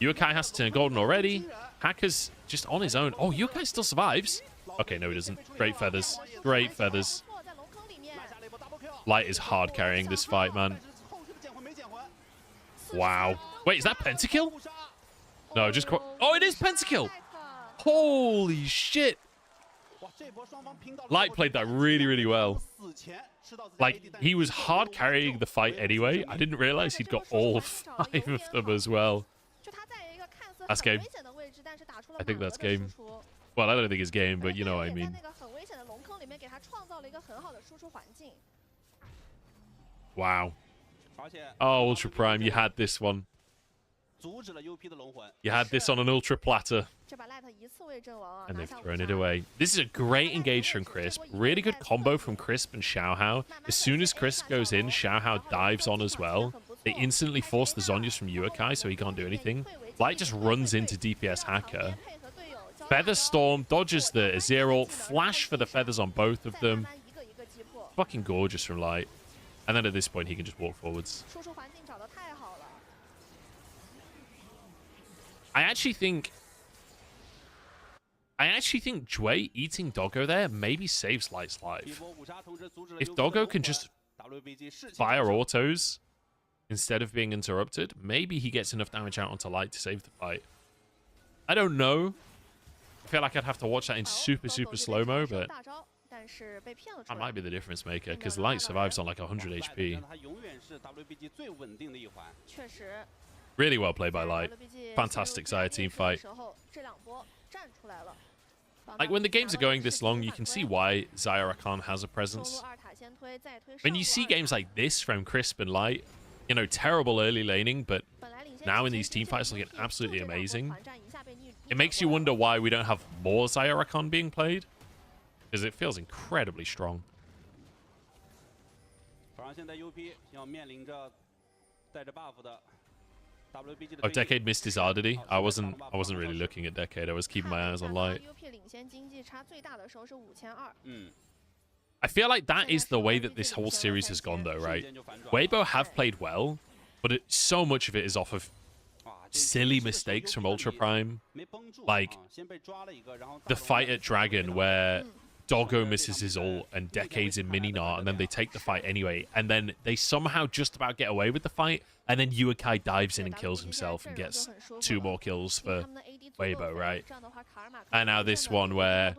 Yukai has to turn golden already. Hacker's just on his own. Oh, Yukai still survives. Okay, no, he doesn't. Great feathers. Great feathers. Light is hard carrying this fight, man. Wow. Wait, is that pentakill? No, just... Oh, it is pentakill! Holy shit! Light played that really, really well. Like, he was hard carrying the fight anyway. I didn't realize he'd got all 5 of them as well. That's game. I think that's game. Well, I don't think it's game, but you know what I mean. Wow. Oh, Ultra Prime, you had this one. You had this on an Ultra platter. And they've thrown it away. This is a great engage from Crisp. Really good combo from Crisp and Xiaohao. As soon as Crisp goes in, Xiaohao dives on as well. They instantly force the Zhonya's from Yukai, so he can't do anything. Light just runs into DPS Hacker. Feather Storm dodges the Azir ult. Flash for the feathers on both of them. Fucking gorgeous from Light. And then at this point, he can just walk forwards. I actually think Jue eating Doggo there maybe saves Light's life. If Doggo can just fire autos instead of being interrupted, maybe he gets enough damage out onto Light to save the fight. I don't know. I feel like I'd have to watch that in super, super slow-mo, but that might be the difference maker, because Light survives on like 100 HP. Really well played by Light. Fantastic Xayah team fight. Like, when the games are going this long, you can see why Xayah Rakan has a presence. When you see games like this from Crisp and Light, you know, terrible early laning, but now in these team fights looking absolutely amazing. It makes you wonder why we don't have more Xayah Rakan being played, because it feels incredibly strong. Oh, Decade missed his R, did he? I wasn't really looking at Decade. I was keeping my eyes on Light. I feel like that is the way that this whole series has gone, though, right? Weibo have played well, but so much of it is off of silly mistakes from Ultra Prime. Like the fight at Dragon where Doggo misses his ult and Decade's in mini-Gnar, and then they take the fight anyway, and then they somehow just about get away with the fight, and then Yukai dives in and kills himself and gets 2 more kills for Weibo, right? And now this one where...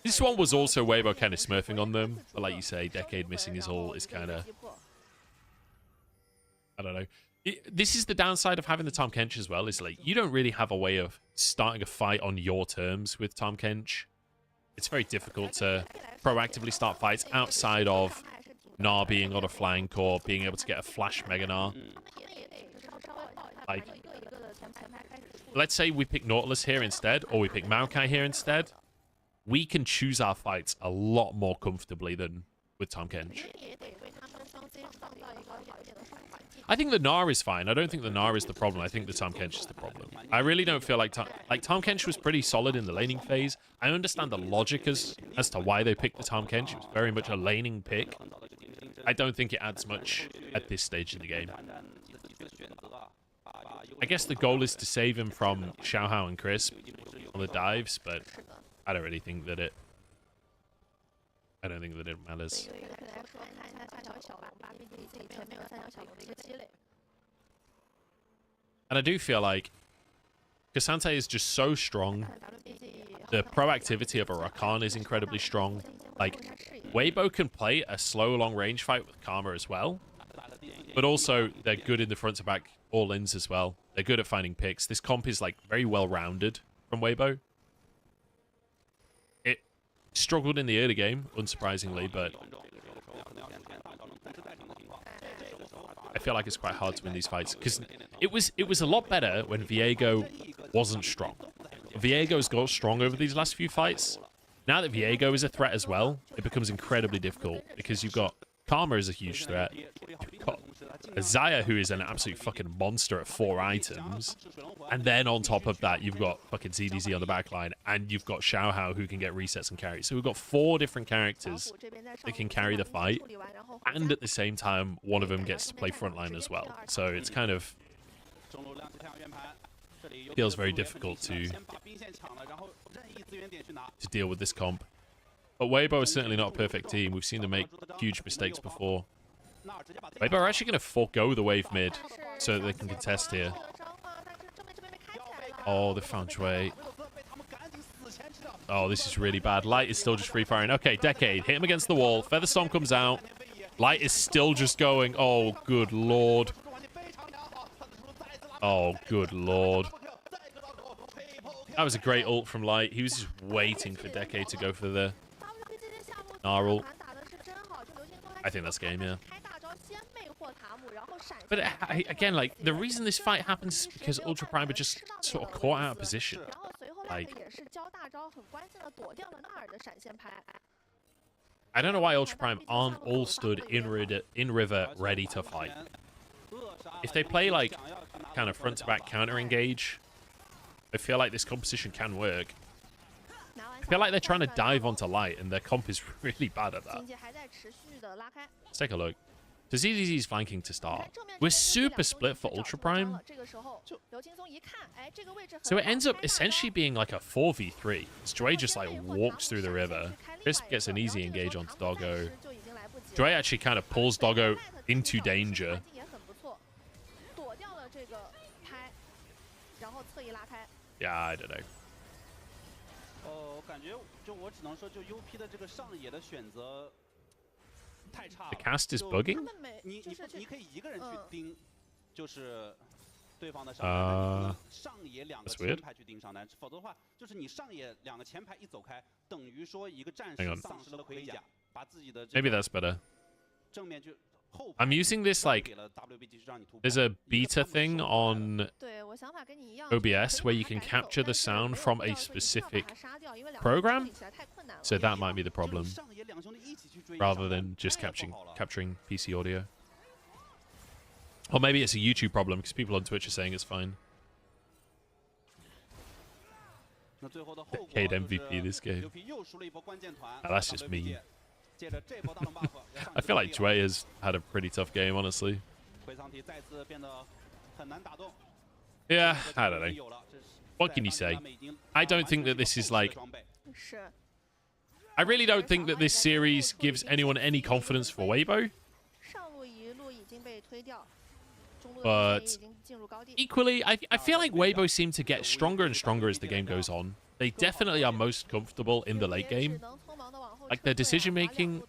This one was also Weibo kind of smurfing on them, but like you say, Decade missing his ult is kind of... I don't know. This is the downside of having the Tahm Kench as well, is like, you don't really have a way of starting a fight on your terms with Tahm Kench. It's very difficult to proactively start fights outside of Gnar being on a flank or being able to get a flash Mega Gnar. Like, let's say we pick Nautilus here instead, or we pick Maokai here instead. We can choose our fights a lot more comfortably than with Tahm Kench. I think the Gnar is fine. I don't think the Gnar is the problem. I think the Tahm Kench is the problem. I really don't feel like Tahm Kench was pretty solid in the laning phase. I understand the logic as to why they picked the Tahm Kench. It was very much a laning pick. I don't think it adds much at this stage in the game. I guess the goal is to save him from Xiaohao and Crisp on the dives, but I don't really think that it... I don't think that it matters. And I do feel like Cassante is just so strong. The proactivity of a Rakan is incredibly strong. Like, Weibo can play a slow long-range fight with Karma as well. But also, they're good in the front to back all-ins as well. They're good at finding picks. This comp is, like, very well-rounded from Weibo. It struggled in the early game, unsurprisingly, but I feel like it's quite hard to win these fights. Because it was a lot better when Viego wasn't strong. Viego's got strong over these last few fights. Now that Viego is a threat as well, it becomes incredibly difficult because you've got Karma is a huge threat. You've got Zaya, who is an absolute fucking monster at 4 items. And then on top of that, you've got fucking ZDZ on the back line. And you've got Xiaohao, who can get resets and carries. So we've got 4 different characters that can carry the fight. And at the same time, one of them gets to play frontline as well. So it's kind of feels very difficult to deal with this comp. But Weibo is certainly not a perfect team. We've seen them make huge mistakes before. Weibo are actually going to forego the wave mid so that they can contest here. Oh, they found Shui. Oh, this is really bad. Light is still just free firing. Okay, Decade. Hit him against the wall. Featherstorm comes out. Light is still just going. Oh, good lord. Oh, good lord. That was a great ult from Light. He was just waiting for Decade to go for the Gnar ult. I think that's game, yeah. But again, like, the reason this fight happens is because Ultra Prime are just sort of caught out of position. Like, I don't know why Ultra Prime aren't all stood in river ready to fight. If they play, like, kind of front-to-back counter-engage, I feel like this composition can work. I feel like they're trying to dive onto Light, and their comp is really bad at that. Let's take a look. So ZZZ is flanking to start. We're super split for Ultra Prime. So it ends up essentially being like a 4v3. Joy just like walks through the river. Crisp gets an easy engage onto Doggo. Joy actually kind of pulls Doggo into danger. Yeah, I don't know. The cast is bugging? That's weird. Hang on. Maybe that's better. I'm using this, like, there's a beta thing on OBS where you can capture the sound from a specific program. So that might be the problem, rather than just capturing PC audio. Or maybe it's a YouTube problem, because people on Twitch are saying it's fine. Decade MVP this game. Oh, that's just me. I feel like Jue has had a pretty tough game, honestly. Yeah, I don't know. What can you say? I don't think that this is like... I really don't think that this series gives anyone any confidence for Weibo. But equally, I feel like Weibo seem to get stronger and stronger as the game goes on. They definitely are most comfortable in the late game. Like, their decision-making...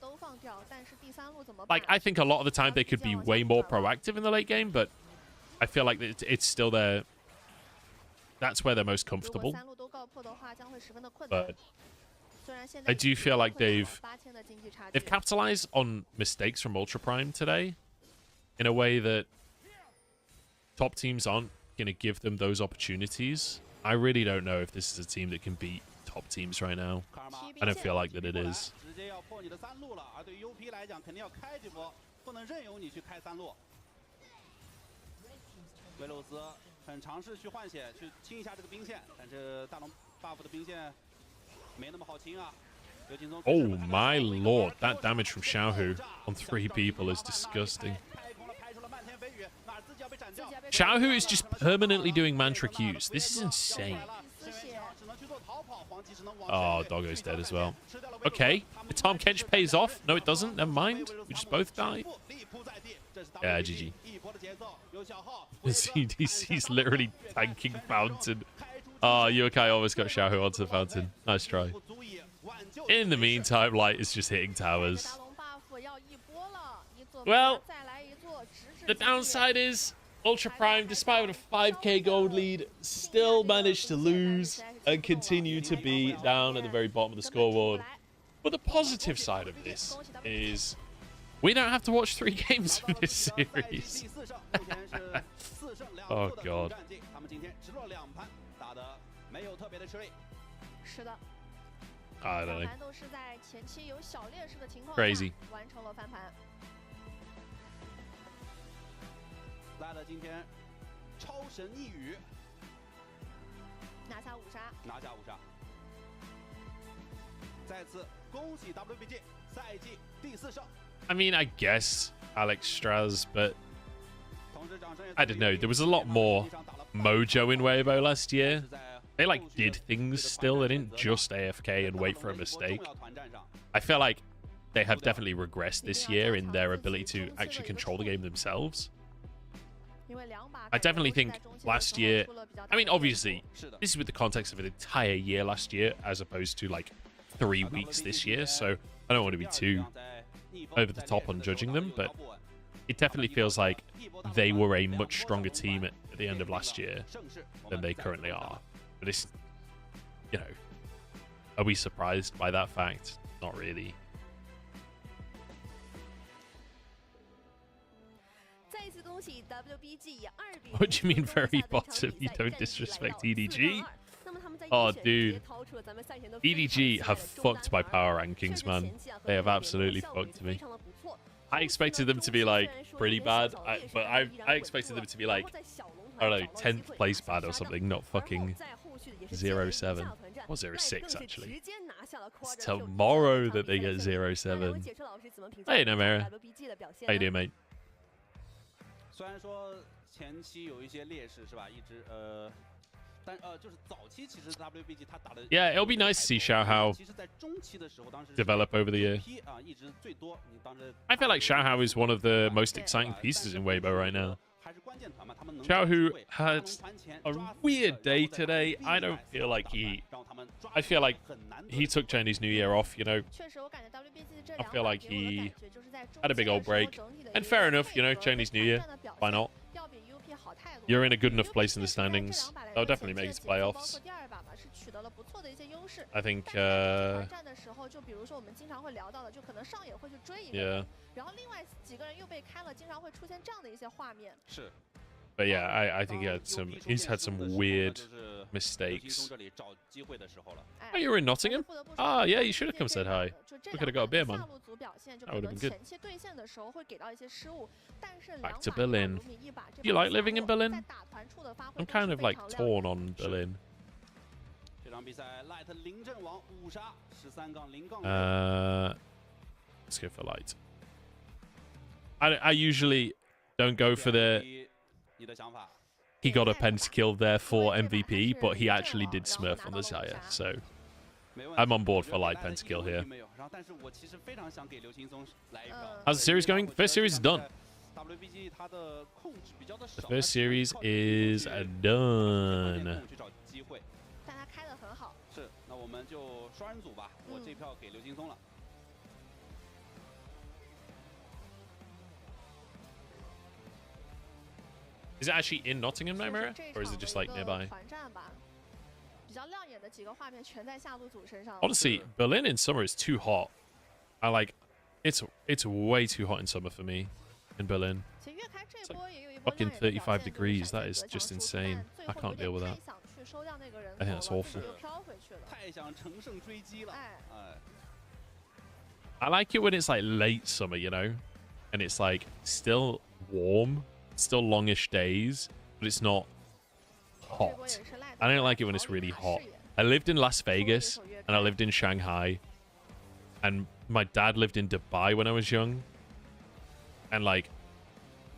Like, I think a lot of the time they could be way more proactive in the late game, but I feel like it's still there. That's where they're most comfortable. But I do feel like they've capitalized on mistakes from Ultra Prime today in a way that top teams aren't going to give them those opportunities. I really don't know if this is a team that can beat top teams right now. I don't feel like that it is. Oh my lord, that damage from Xiaohu on 3 people is disgusting. Xiaohu is just permanently doing mantra Qs. This is insane. Oh, Doggo's dead as well. Okay, The Tom Kench pays off. No, it doesn't. Never mind. We just both die. Yeah, GG. CDC's literally tanking Fountain. Oh, Yokai almost got Xiaohu onto the Fountain. Nice try. In the meantime, Light is just hitting towers. Well, the downside is Ultra Prime, despite a 5k gold lead, still managed to lose and continue to be down at the very bottom of the scoreboard. But the positive side of this is we don't have to watch 3 games of this series. Oh, God. I don't know. Crazy. 来了，今天超神一语，拿下5杀，拿下5杀。再次恭喜 WBG 赛季第4胜。I mean, I guess Alex Straz, but I don't know. There was a lot more mojo in Weibo last year. They like did things still. They didn't just AFK and wait for a mistake. I feel like they have definitely regressed this year in their ability to actually control the game themselves. I definitely think last year, I mean, obviously, this is with the context of an entire year last year as opposed to like 3 weeks this year, so I don't want to be too over the top on judging them, but it definitely feels like they were a much stronger team at the end of last year than they currently are. But it's, you know, are we surprised by that fact? Not really. What do you mean very bottom? You don't disrespect EDG? Oh, dude. EDG have fucked my power rankings, man. They have absolutely fucked me. I expected them to be, like, pretty bad, but I expected them to be, like, I don't know, 10th place bad or something, not fucking 0-7. Or 0-6, actually. It's tomorrow that they get 0-7. Hey, Namera. How you doing, mate? 虽然说前期有一些劣势是吧，一直但就是早期其实 WBG 他打的 Yeah, it'll be nice to see Xiaohao develop over the year. I feel like Xiaohao is one of the most exciting pieces in Weibo right now. Xiaohu had a weird day today. I don't feel like I feel like he took Chinese New Year off, you know. I feel like he had a big old break. And fair enough, you know, Chinese New Year. Why not? You're in a good enough place in the standings. They'll definitely make it to playoffs. I think, yeah. But yeah, I think he's had some weird mistakes. Oh, you were in Nottingham? Ah, yeah, you should have come said hi. We could have got a beer, man. That would have been good. Back to Berlin. Do you like living in Berlin? I'm kind of like torn on Berlin. Let's go for Light. I usually don't go for the... He got a pentakill there for MVP, but he actually did smurf on the Xayah, so I'm on board for Light pentakill here. How's the series going? First series is done. The first series is done. Is it actually in Nottingham, Nightmare? Or is it just like nearby? Honestly, Berlin in summer is too hot. I like it's way too hot in summer for me in Berlin. It's like fucking 35 degrees. That is just insane. I can't deal with that. I think that's awful. I like it when it's like late summer, you know, and it's like still warm. Still longish days, but it's not hot. I don't like it when it's really hot. I lived in Las Vegas and I lived in Shanghai, and my dad lived in Dubai when I was young, and like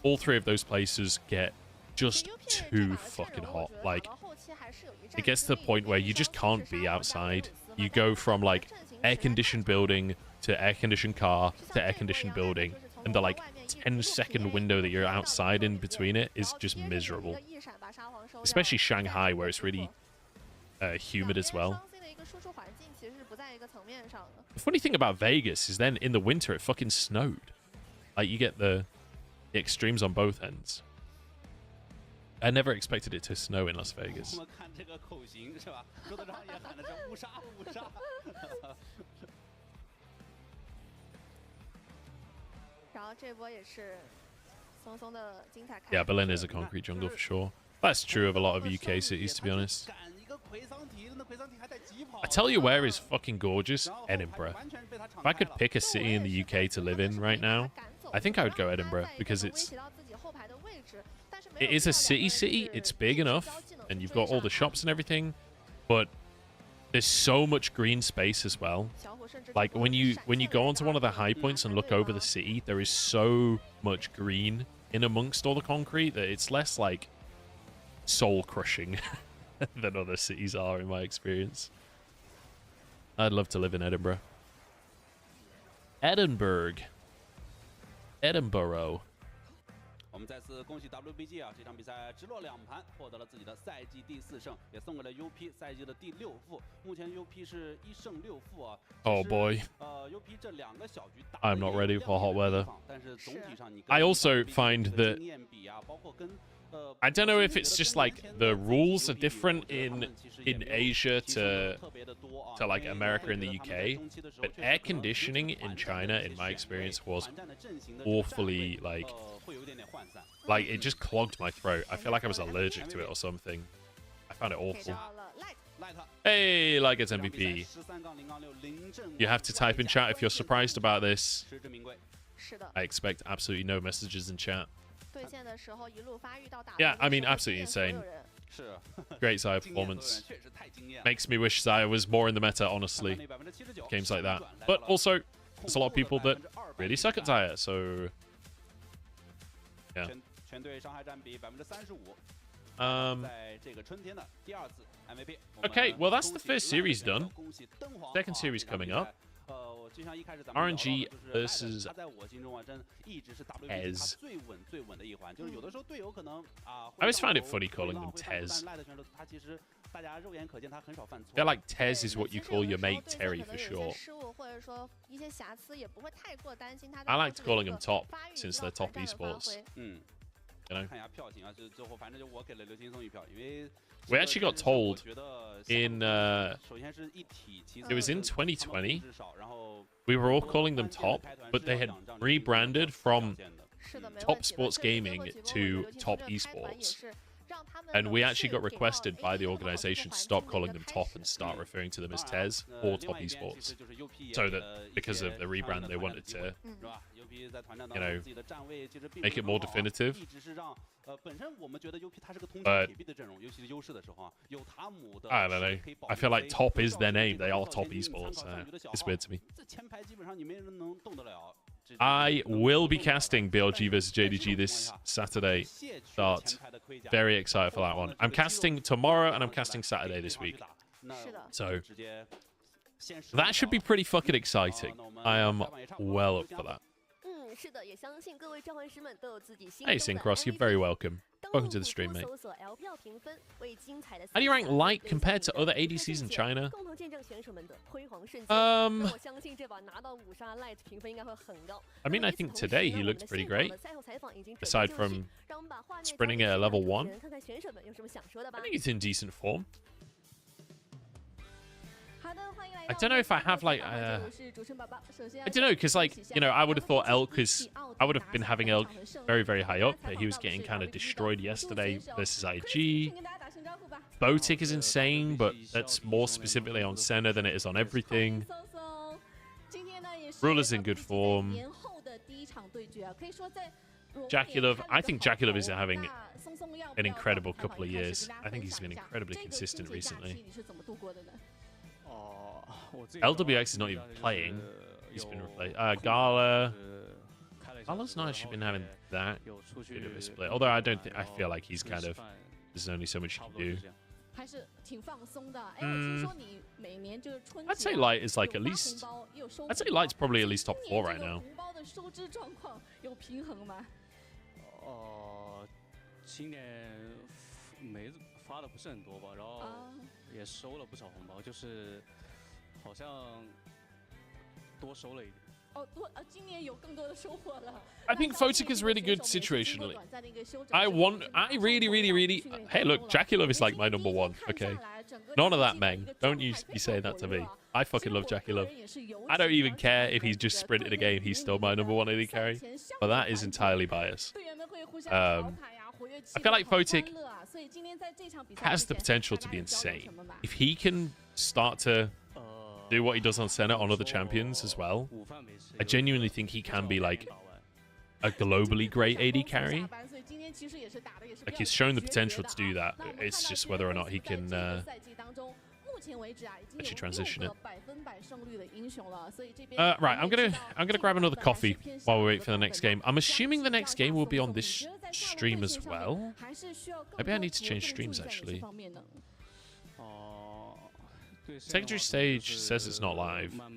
all 3 of those places get just too fucking hot. Like it gets to the point where you just can't be outside. You go from like air-conditioned building to air-conditioned car to air-conditioned building, and the like 10-second window that you're outside in between it is just miserable. Especially Shanghai, where it's really humid as well. The funny thing about Vegas is then in the winter it fucking snowed. Like, you get the extremes on both ends. I never expected it to snow in Las Vegas. 然后这波也是松松的精彩。Yeah, Berlin is a concrete jungle for sure. That's true of a lot of UK cities, to be honest. I tell you where is fucking gorgeous? Edinburgh. If I could pick a city in the UK to live in right now, I think I would go Edinburgh, because it is a city, it's big enough, and you've got all the shops and everything, but there's so much green space as well. Like, when you go onto one of the high points and look over the city, there is so much green in amongst all the concrete that it's less like soul crushing than other cities are, in my experience. I'd love to live in Edinburgh. Edinburgh. 我们再次恭喜 WBG 啊，这场比赛直落2盘，获得了自己的赛季第4胜，也送给了 UP 赛季的第6负。目前 UP 是1胜6负啊。Oh boy. UP 这2个小局打 I'm not ready for hot weather. 但是总体上你 I also find that I don't know if it's just like the rules are different in Asia to like America and the UK, but air conditioning in China, in my experience, was awfully like it just clogged my throat. I feel like I was allergic to it or something. I found it awful. Hey, like it's MVP. You have to type in chat if you're surprised about this. I expect absolutely no messages in chat. Yeah, I mean, absolutely insane. Great Xayah performance. Makes me wish Xayah was more in the meta, honestly. Games like that. But also, there's a lot of people that really suck at Xayah, so... Yeah. Okay, well, that's the first series done. Second series coming up. RNG versus TES. I always find it funny calling them TES. I feel like TES is what you call your mate Terry for short. I liked calling them top since they're top esports. You know? We actually got told in it was in 2020 we were all calling them top, but they had rebranded from Top Sports Gaming to Top Esports, and we actually got requested by the organization to stop calling them top and start referring to them as TES or Top Esports, so that because of the rebrand they wanted to, you know, make it more definitive. But I don't know. I feel like top is their name. They are Top Esports. It's weird to me. I will be casting BLG versus JDG this Saturday start. Very excited for that one. I'm casting tomorrow and I'm casting Saturday this week. So that should be pretty fucking exciting. I am well up for that. Hey, Syncross, you're very welcome. Welcome to the stream, mate. How do you rank Light compared to other ADCs in China? I mean, I think today he looked pretty great. Aside from sprinting at level 1. I think he's in decent form. I don't know if I have like I don't know, because like, you know, I would have thought Elk is, I would have been having Elk very, very high up, but he was getting kind of destroyed yesterday versus IG. Botic is insane, but that's more specifically on Senna than it is on everything. Ruler's in good form. Jackie-Love, I think Jackie-Love is having an incredible couple of years. I think he's been incredibly consistent recently. LWX is not even playing. He's been replaced. Gala. Gala's not actually been having that good of a split. Although I don't think, I feel like he's kind of, there's only so much you can do. 还是挺放松的。哎，我听说你每年就是春节 I'd say light is like at least. I'd say light's probably at least top 4 right now. 红包的收支状况有平衡吗？今年没发的不是很多吧，然后也收了不少红包，就是好像多收了一点。今年有更多的收获了。I think Photic is really good situationally. I really. Hey, look, Jackie Love is like my number 1. Okay, none of that, Meng. Don't you be saying that to me. I fucking love Jackie Love. I don't even care if he's just sprinted a game. He's still my number 1 AD carry. But that is entirely biased. I feel like Photic has the potential to be insane. If he can start to do what he does on Senna on other champions as well, I genuinely think he can be like a globally great AD carry. Like he's shown the potential to do that. It's just whether or not he can actually transition it. Right, I'm gonna grab another coffee while we wait for the next game. I'm assuming the next game will be on this stream as well. Maybe I need to change streams actually. Secondary stage says it's not live. Are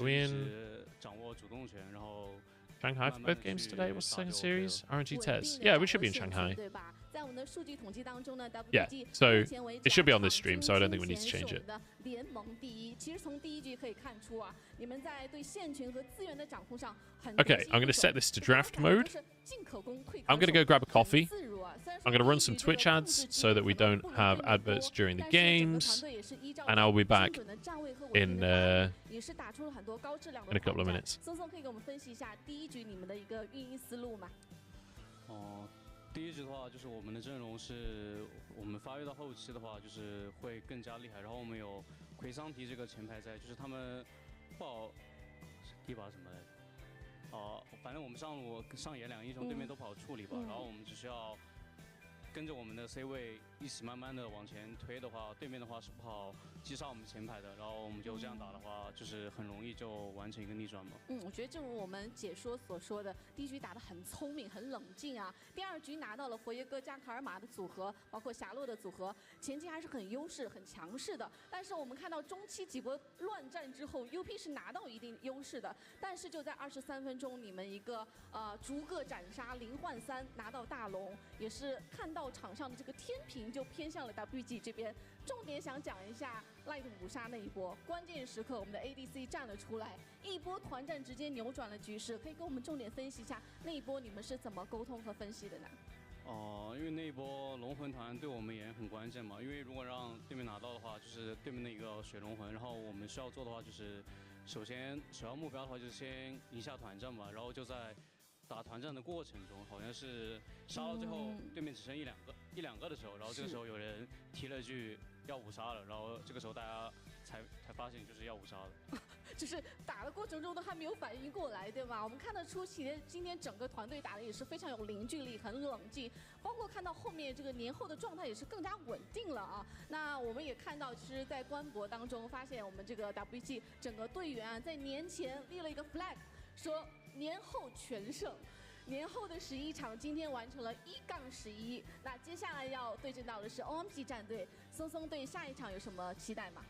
we in Shanghai for both games today? What's the second series? RNG TES. Yeah, we should be in Shanghai. Yeah, so it should be on this stream, so I don't think we need to change it. Okay, I'm going to set this to draft mode. I'm going to go grab a coffee. I'm going to run some Twitch ads so that we don't have adverts during the games. And I'll be back in a couple of minutes. 第一局的话，就是我们的阵容是，我们发育到后期的话，就是会更加厉害。然后我们有奎桑提这个前排在，就是他们不好第一把什么来着？反正我们上路上野2个英雄对面都不好处理吧。然后我们只需要跟着我们的 C 位一起慢慢的往前推的话，对面的话是不好击杀我们前排的。然后我们就这样打的话，就是很容易就完成一个逆转嘛。我觉得正如我们解说所说的，第一局打得很聪明、很冷静啊。第二局拿到了佛耶哥加卡尔玛的组合，包括霞洛的组合，前期还是很优势、很强势的。但是我们看到中期几波乱战之后 ，UP 是拿到一定优势的，但是就在23分钟，你们一个逐个斩杀0换3拿到大龙，也是看到场上的这个天平就偏向了 WG 这边。重点想讲一下 Light 5杀那一波，关键时刻我们的 ADC 站了出来，一波团战直接扭转了局势。可以跟我们重点分析一下那一波你们是怎么沟通和分析的呢？因为那一波龙魂团对我们也很关键嘛。因为如果让对面拿到的话，就是对面的一个水龙魂，然后我们需要做的话就是，首要目标的话就是先赢下团战嘛，然后就在打团战的过程中，好像是杀到最后对面只剩一两个的时候，然后这个时候有人提了句要5杀了，然后这个时候大家才发现就是要5杀了。就是打的过程中都还没有反应过来，对吧？我们看得出，其实今天整个团队打的也是非常有凝聚力，很冷静，包括看到后面这个年后的状态也是更加稳定了啊。那我们也看到，其实，在官博当中发现我们这个 WG 整个队员啊，在年前立了一个 flag， 说年后全胜。年后的11场，今天完成了1-11。那接下来要对阵到的是 OMG 战队，松松对下一场有什么期待吗？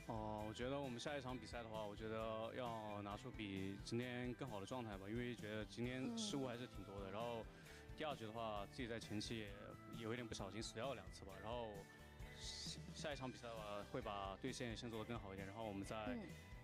我觉得我们下一场比赛的话，我觉得要拿出比今天更好的状态吧，因为觉得今天失误还是挺多的。然后第二局的话，自己在前期也有一点不小心死掉了2次吧。然后下一场比赛的话，会把对线先做得更好一点，然后我们再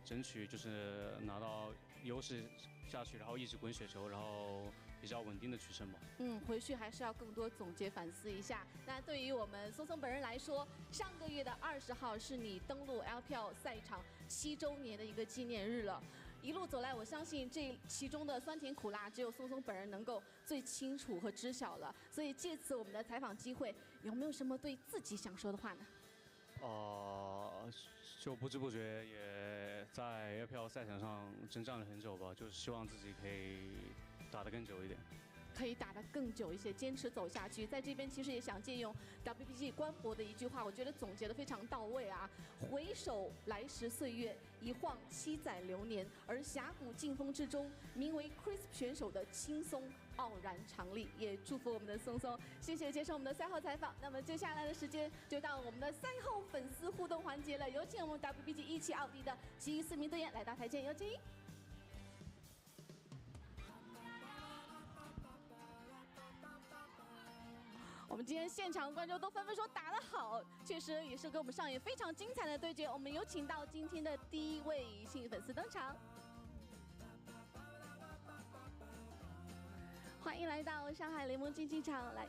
争取就是拿到优势下去，然后一直滚雪球，然后比较稳定的取胜吧。回去还是要更多总结反思一下。那对于我们松松本人来说，上个月的20号是你登陆 LPL 赛场7周年的一个纪念日了。一路走来，我相信这其中的酸甜苦辣，只有松松本人能够最清楚和知晓了。所以借此我们的采访机会，有没有什么对自己想说的话呢？就不知不觉也在 LPL 赛场上征战了很久吧，就是希望自己可以打得更久一点，可以打得更久一些，坚持走下去。在这边其实也想借用 WPG 官博的一句话，我觉得总结得非常到位啊。回首来时岁月，一晃7载流年，而峡谷劲风之中，名为 Crisp 选手的轻松傲然常立，也祝福我们的松松。谢谢接受我们的赛后采访。那么接下来的时间就到我们的赛后粉丝互动环节了，有请我们 WBG17奥迪的其余4名队员来到台前，有请。我们今天现场观众都纷纷说打得好，确实也是给我们上演非常精彩的对决。我们有请到今天的第一位幸运粉丝登场，欢迎来到上海联盟竞技场。来，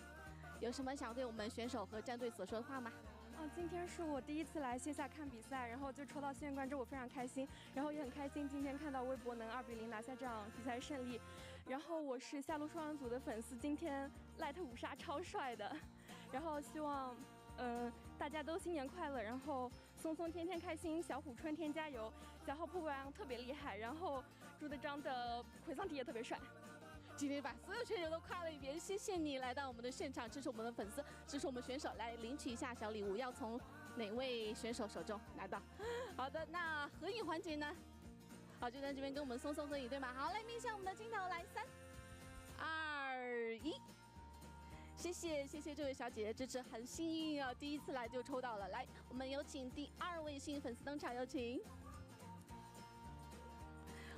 有什么想对我们选手和战队所说的话吗？今天是我第一次来线下看比赛，然后就抽到幸运观众，我非常开心，然后也很开心今天看到微博能2比0拿下这场比赛胜利。然后我是下路双人组的粉丝，今天 Light 5杀超帅的，然后希望大家都新年快乐，然后松松天天开心，小虎春天加油，小号破怪王特别厉害，然后朱德章的魁桑迪也特别帅。今天把所有选手都夸了一遍，谢谢你来到我们的现场，支持我们的粉丝，支持我们选手，来领取一下小礼物，要从哪位选手手中拿到？好的，那合影环节呢？好，就在这边跟我们松松合影，对吗？好，来面向我们的镜头，来3、2、1，谢谢这位小姐姐支持，很幸运啊，第一次来就抽到了。来，我们有请第2位幸运粉丝登场，有请。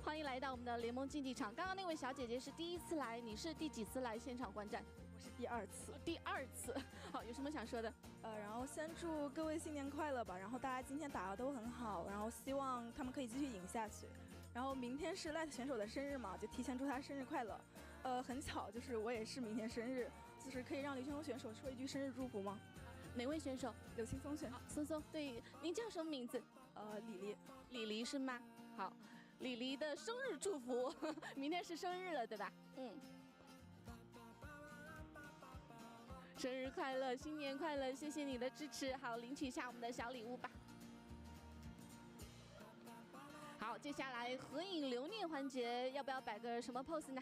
欢迎来到我们的联盟竞技场。刚刚那位小姐姐是第一次来，你是第几次来现场观战？我是第2次。第2次。好，有什么想说的？然后先祝各位新年快乐吧。然后大家今天打的都很好，然后希望他们可以继续赢下去。然后明天是 Light 选手的生日嘛，就提前祝他生日快乐。很巧，就是我也是明天生日，就是可以让刘青松选手说一句生日祝福吗？哪位选手？刘青松选手。松松，对，您叫什么名字？李黎。李黎是吗？好。李黎的生日祝福，明天是生日了，对吧？生日快乐，新年快乐，谢谢你的支持。好，领取一下我们的小礼物吧。好，接下来合影留念环节，要不要摆个什么 pose 呢？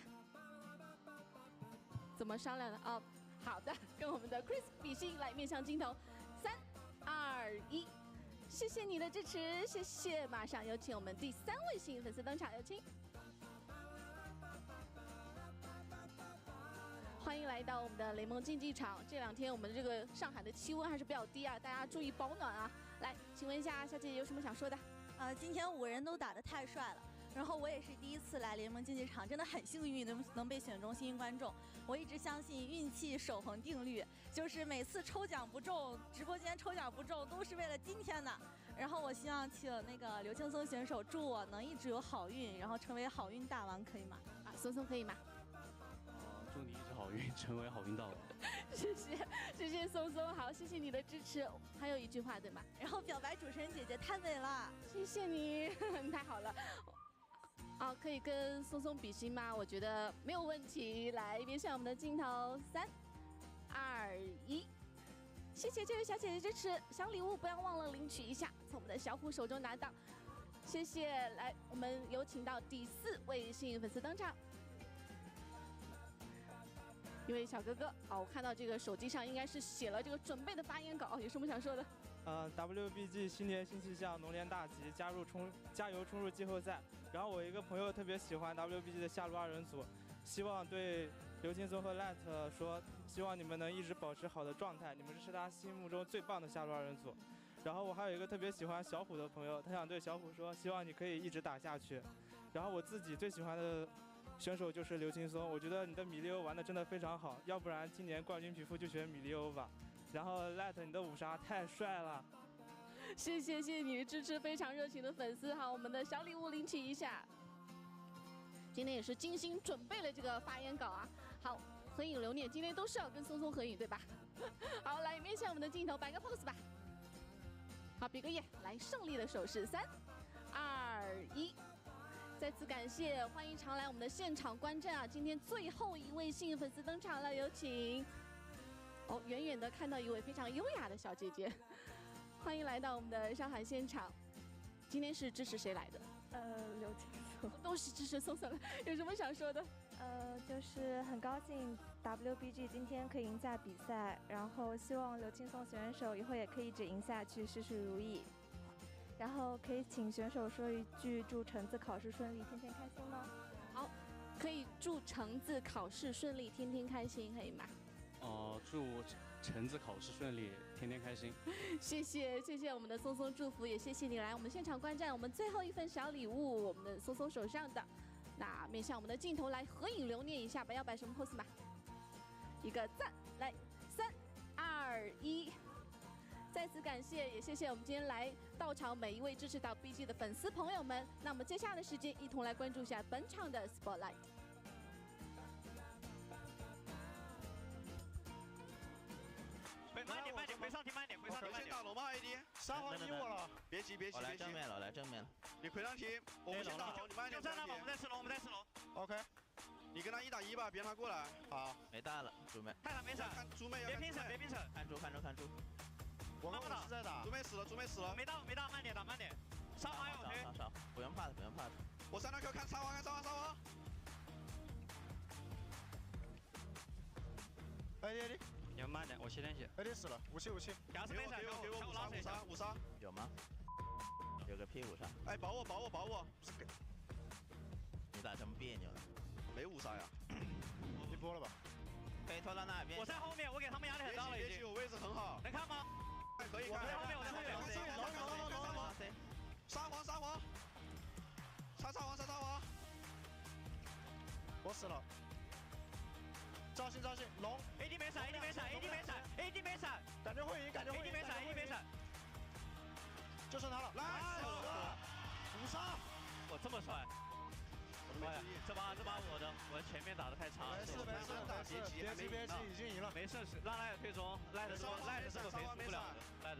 怎么商量的？哦，好的，跟我们的 Chris 比心，来面向镜头，3、2、1。谢谢你的支持，谢谢！马上有请我们第3位幸运粉丝登场，有请！欢迎来到我们的联盟竞技场。这2天我们这个上海的气温还是比较低啊，大家注意保暖啊。来，请问一下小姐姐有什么想说的？今天5人都打得太帅了。然后我也是第一次来联盟竞技场，真的很幸运能被选中幸运观众。我一直相信运气守恒定律，就是每次抽奖不中，直播间抽奖不中，都是为了今天的。然后我希望请那个刘青松选手祝我能一直有好运，然后成为好运大王，可以吗？松松可以吗？祝你一直好运，成为好运大王。谢谢松松，好，谢谢你的支持。还有一句话对吗？然后表白主持人姐姐太美了，谢谢你，太好了。可以跟松松比心吗？我觉得没有问题。来，面向我们的镜头，3、2、1，谢谢这位小姐姐支持，小礼物不要忘了领取一下，从我们的小虎手中拿到，谢谢。来，我们有请到第4位幸运粉丝登场，一位小哥哥。我看到这个手机上应该是写了这个准备的发言稿，有什么想说的？WBG 新年新气象，龙年大吉，加油冲入季后赛。然后我一个朋友特别喜欢 WBG 的下路2人组，希望对刘青松和 Light 说，希望你们能一直保持好的状态，你们是他心目中最棒的下路2人组。然后我还有一个特别喜欢小虎的朋友，他想对小虎说，希望你可以一直打下去。然后我自己最喜欢的选手就是刘青松，我觉得你的米利欧玩的真的非常好，要不然今年冠军皮肤就选米利欧吧。然后 Light 你的5杀太帅了。谢谢你的支持，非常热情的粉丝。好，我们的小礼物领取一下。今天也是精心准备了这个发言稿啊。好，合影留念，今天都是要跟松松合影，对吧？好，来面向我们的镜头摆个 pose 吧。好，比个耶，来胜利的手势，3、2、1。再次感谢，欢迎常来我们的现场观战啊！今天最后一位幸运粉丝登场了，有请。远远的看到一位非常优雅的小姐姐。欢迎来到我们的上海现场。今天是支持谁来的？刘青松。都是支持松松的，有什么想说的？就是很高兴 WBG 今天可以赢下比赛，然后希望刘青松选手以后也可以一直赢下去，事事如意。然后可以请选手说一句祝橙子考试顺利，天天开心吗？好，可以祝橙子考试顺利，天天开心，可以吗？祝橙子考试顺利，天天开心。谢谢我们的松松祝福，也谢谢你来我们现场观战。我们最后一份小礼物，我们的松松手上的，那面向我们的镜头来合影留念一下吧，要摆什么 pose 嘛？一个赞，来，3、2、1。再次感谢，也谢谢我们今天来到场每一位支持到 BG 的粉丝朋友们。那我们接下来的时间，一同来关注一下本场的 Spotlight。慢点，回上题慢点，回上题慢点。先打龙吗 ？AD，三皇你我了，别急。我来正面了，来正面了。你回上题，我们先打龙，你慢点。就站那吧，我们再吃龙，OK， 你跟他1打1吧，别让他过来。好，没大了，猪妹。太阳没闪，看猪妹要。别拼闪。看猪。我跟我是在打。猪妹死了。没到，慢点。沙皇有谁？少，不用怕的。我3段 Q 看沙皇。AD。你要慢点，我7点血。AD 死了，57。假死没闪，给我5杀。有吗？有个 P5杀。哎，保我！你咋这么别扭呢？没5杀呀。你播了吧？可以拖到那边。我在后面，我给他们压力很大了已经。我位置很好。能看吗？可以看。我在后面。龙。沙皇。杀沙皇。我死了。赵信，龙 ，AD 没闪，感觉会赢，AD 没闪，就剩他了，来，5杀，我这么帅，我的妈呀，这把我前面打的太差了，没事，别急，已经赢了，没事，让赖退中，赖的这么赔输不了的，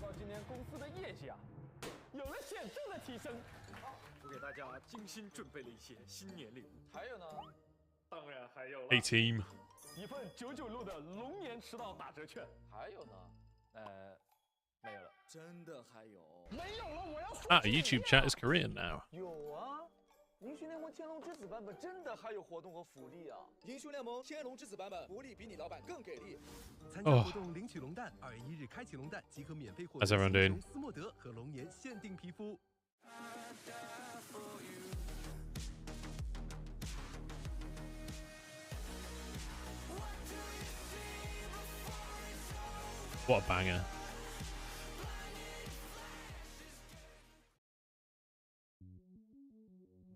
到今年公司的业绩啊，有了显著的提升，我给大家精心准备了一些新年礼物，还有呢。当然还有了 A team 一份99路的龙年迟到打折券，还有呢，没有了，真的还有，没有了，我要说 YouTube chat is Korean now. 有啊，英雄联盟天龙之子版本真的还有活动和福利啊！英雄联盟天龙之子版本福利比你老板更给力，参加活动领取龙蛋，2月1日开启龙蛋即可免费获得How's everyone doing? 斯莫德和龙年限定皮肤。What a banger.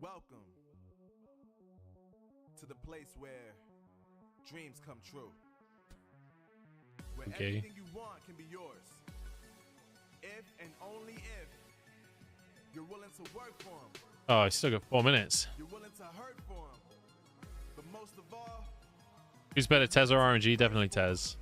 Welcome to the place where dreams come true. Where everything you want can be yours. If and only if you're willing to work for them. Oh, I still got 4 minutes. You're willing to hurt for them. But most of all, who's better, TES or RNG? Definitely TES.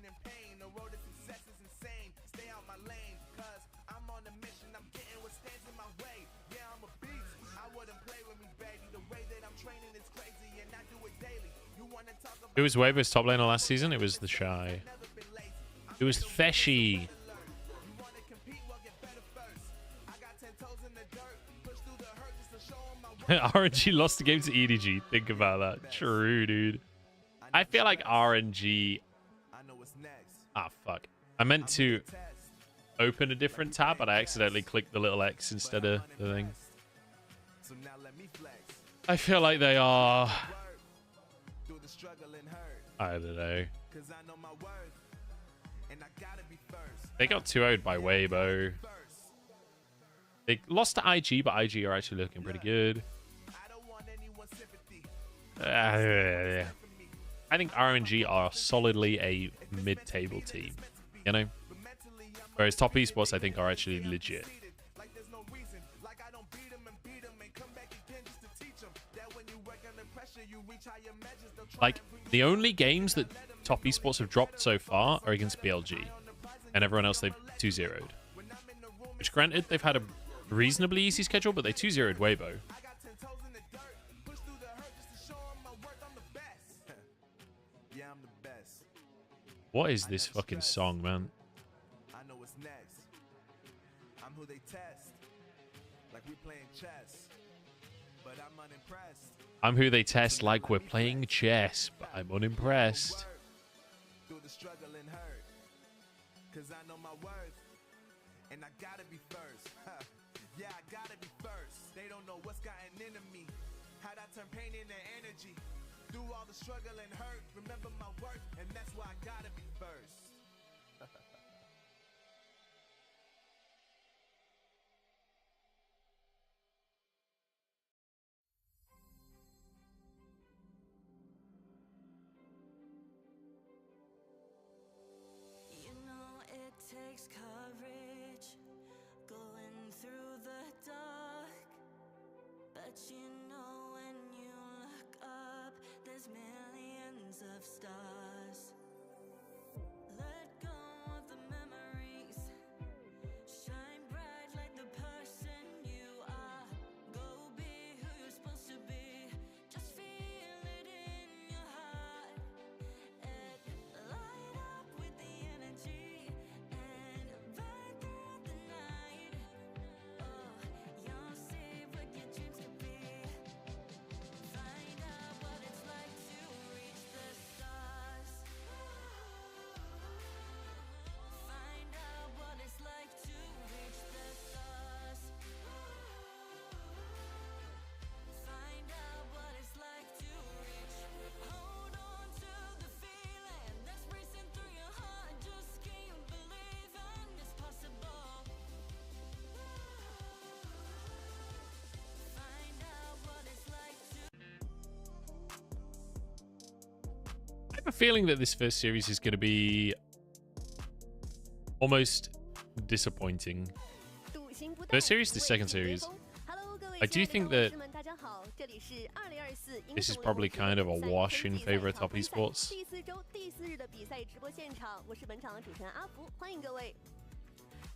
and pain. The road to success is insane. Stay out my lane, cause I'm on a mission. I'm getting what stands in my way. Yeah, I'm a beast. I wouldn't play with me, baby. The way that I'm training is crazy, and I do it daily. You wanna talk about Who was Weibo's top laner last season? It was the Shy. It was Feshy. RNG lost the game to EDG. Think about that. True, dude. I feel like RNG... Ah, fuck. I meant to open a different tab, but I accidentally clicked the little X instead of the thing. I feel like they are... I don't know. They got 2-0'd by Weibo. They lost to IG, but IG are actually looking pretty good. I think RNG are solidly a mid-table team, you know? Whereas Top Esports, I think, are actually legit. Like, the only games that Top Esports have dropped so far are against BLG. And everyone else they've 2-0'd. Which, granted, they've had a reasonably easy schedule, but they 2-0'd Weibo. What is this fucking song, man? I know what's next. I'm who they test. Like we playing chess. But I'm unimpressed. I'm who they test like we're playing chess, but I'm unimpressed. struggle and hurt. Cause I know my worth, and I gotta be first. Yeah, I gotta be first. They don't know what's gotten into me. How'd I turn pain into energy? Through all the struggle and hurt, remember my worth, and that's why I gotta be first. You know it takes courage going through the dark, but you know when you look up, there's millions of stars. Let go of the memories, shine bright like the person you are. Go be who you're supposed to be, just feel it in your heart. And light up with the energy, and burn through the night. Oh, you'll see what your dreams could be. Find out what it's like to reach the stars. Find out what it's like to reach the stars. Find out what it's like to reach. Hold on to the feeling that's racing through your heart. Just keep believing it's possible. Find out what it's like to. I have a feeling that this first series is going to be almost disappointing. First series, the second series. I do think that this is probably kind of a wash in favor of top esports. 第4周第4日的比赛直播现场，我是本场的主持人阿福，欢迎各位。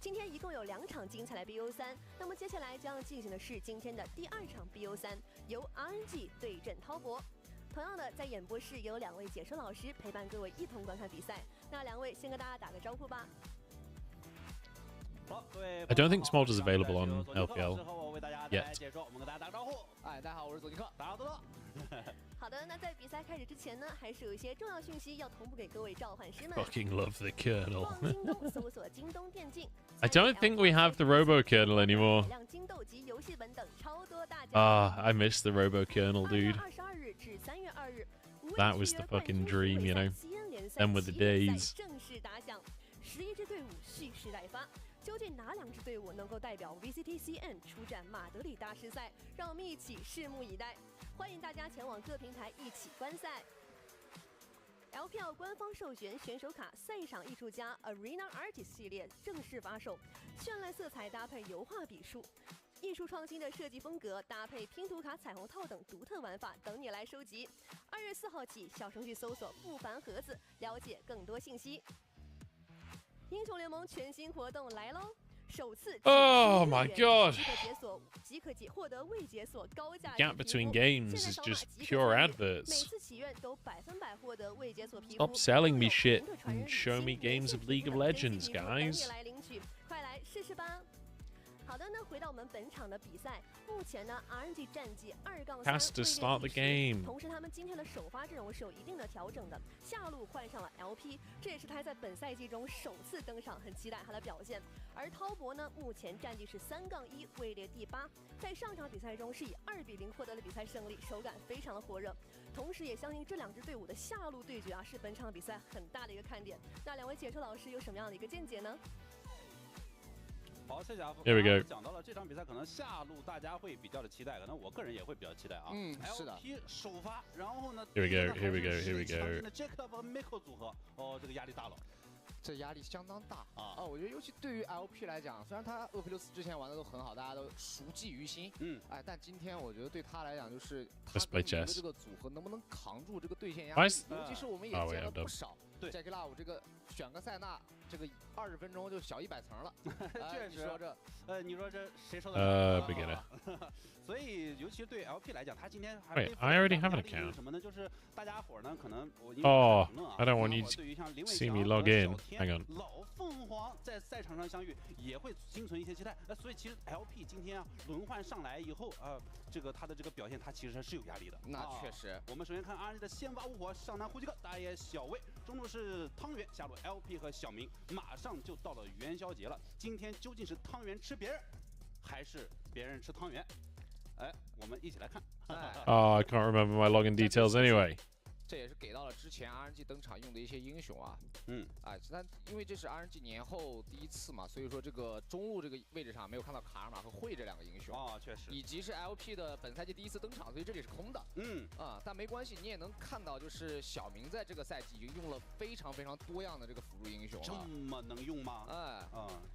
今天一共有2场精彩的 BO3，那么接下来将进行的是今天的第2场 BO3，由 RNG 对阵涛博。同样的，在演播室也有2位解说老师陪伴各位一同观看比赛。那2位先跟大家打个招呼吧。 I don't think Smolder is available on LPL yet. 大家好，我是左金克，大家好多多。好的，那在比赛开始之前呢，还是有一些重要讯息要同步给各位召唤师们。 Fucking love the kernel. 逛京东，搜索京东电竞。 I don't think we have the Robo Kernel anymore. 亮金豆及游戏本等超多大奖。I miss the Robo Kernel, dude. 2月22日至3月2日， That was the fucking dream, you know. Them were the days. 正式打响，11支队伍蓄势待发。 究竟哪2支队伍能够代表 VCTCN 出战马德里大师赛？让我们一起拭目以待。欢迎大家前往各平台一起观赛。LPL 官方授权选手卡赛场艺术家 Arena Artist 系列正式发售，绚烂色彩搭配油画笔触，艺术创新的设计风格搭配拼图卡、彩虹套等独特玩法等你来收集。2月4号起，小程序搜索“不凡盒子”，了解更多信息。 英雄联盟全新活动来喽！首次 Oh my god! 即可获得未解锁高价 Gap between games is just pure adverts. 每次祈愿都100%获得未解锁皮肤。 Stop selling me shit and show me games of League of Legends, guys. 来领取，快来试试吧！好的，那回到我们本场的比赛，目前呢 RNG 战绩2-3 Caster start the game. 同时他们今天的首发阵容是有一定的调整的，下路换上了 LP， 这也是他在本赛季中首次登场，很期待他的表现。而滔博呢，目前战绩是3-1，位列第8，在上场比赛中是以2比0获得了比赛胜利，手感非常的火热。同时也相信这2支队伍的下路对决啊，是本场比赛很大的一个看点。那2位解说老师有什么样的一个见解呢？ 好，谢谢阿福。 Here we go. 讲到了这场比赛，可能下路大家会比较的期待，可能我个人也会比较期待啊。是的。 LP 首发，然后呢 Here we go. Here we go. Here we go. Jacob 和 Miko 组合，哦，这个压力大了。 这压力相当大啊！我觉得尤其对于 LP 来讲，虽然他厄皮琉斯之前玩的都很好，大家都熟记于心，哎，但今天我觉得对他来讲，就是他跟这个组合能不能扛住这个对线压力，尤其是我们也见了不少。 Jackie Love 这个选个塞纳，这个20分钟就小100层了。确实，你说这谁说的？Beginner。所以，尤其是对 LP 来讲，他今天还 Wait, I already have an account. 什么呢？就是大家伙呢，可能Oh, I don't want you to see me log in. Hang on. 老凤凰在赛场上相遇，也会心存一些期待。所以其实 LP 今天啊轮换上来以后啊，这个他的这个表现，他其实是有压力的。那确实。我们首先看RNG的先发五火，上单呼吸克，打野小魏，中路路是汤圆，下路 LP 和小明，马上就到了元宵节了。今天究竟是汤圆吃别人，还是别人吃汤圆？哎，我们一起来看。I can't remember my login details anyway. 这也是给到了之前 RNG 登场用的一些英雄啊。但因为这是 RNG 年后第一次嘛，所以说这个中路这个位置上没有看到卡尔玛和慧这两个英雄啊，确实，以及是 LP 的本赛季第一次登场，所以这里是空的。但没关系，你也能看到，就是小明在这个赛季已经用了非常多样的这个辅助英雄了。这么能用吗？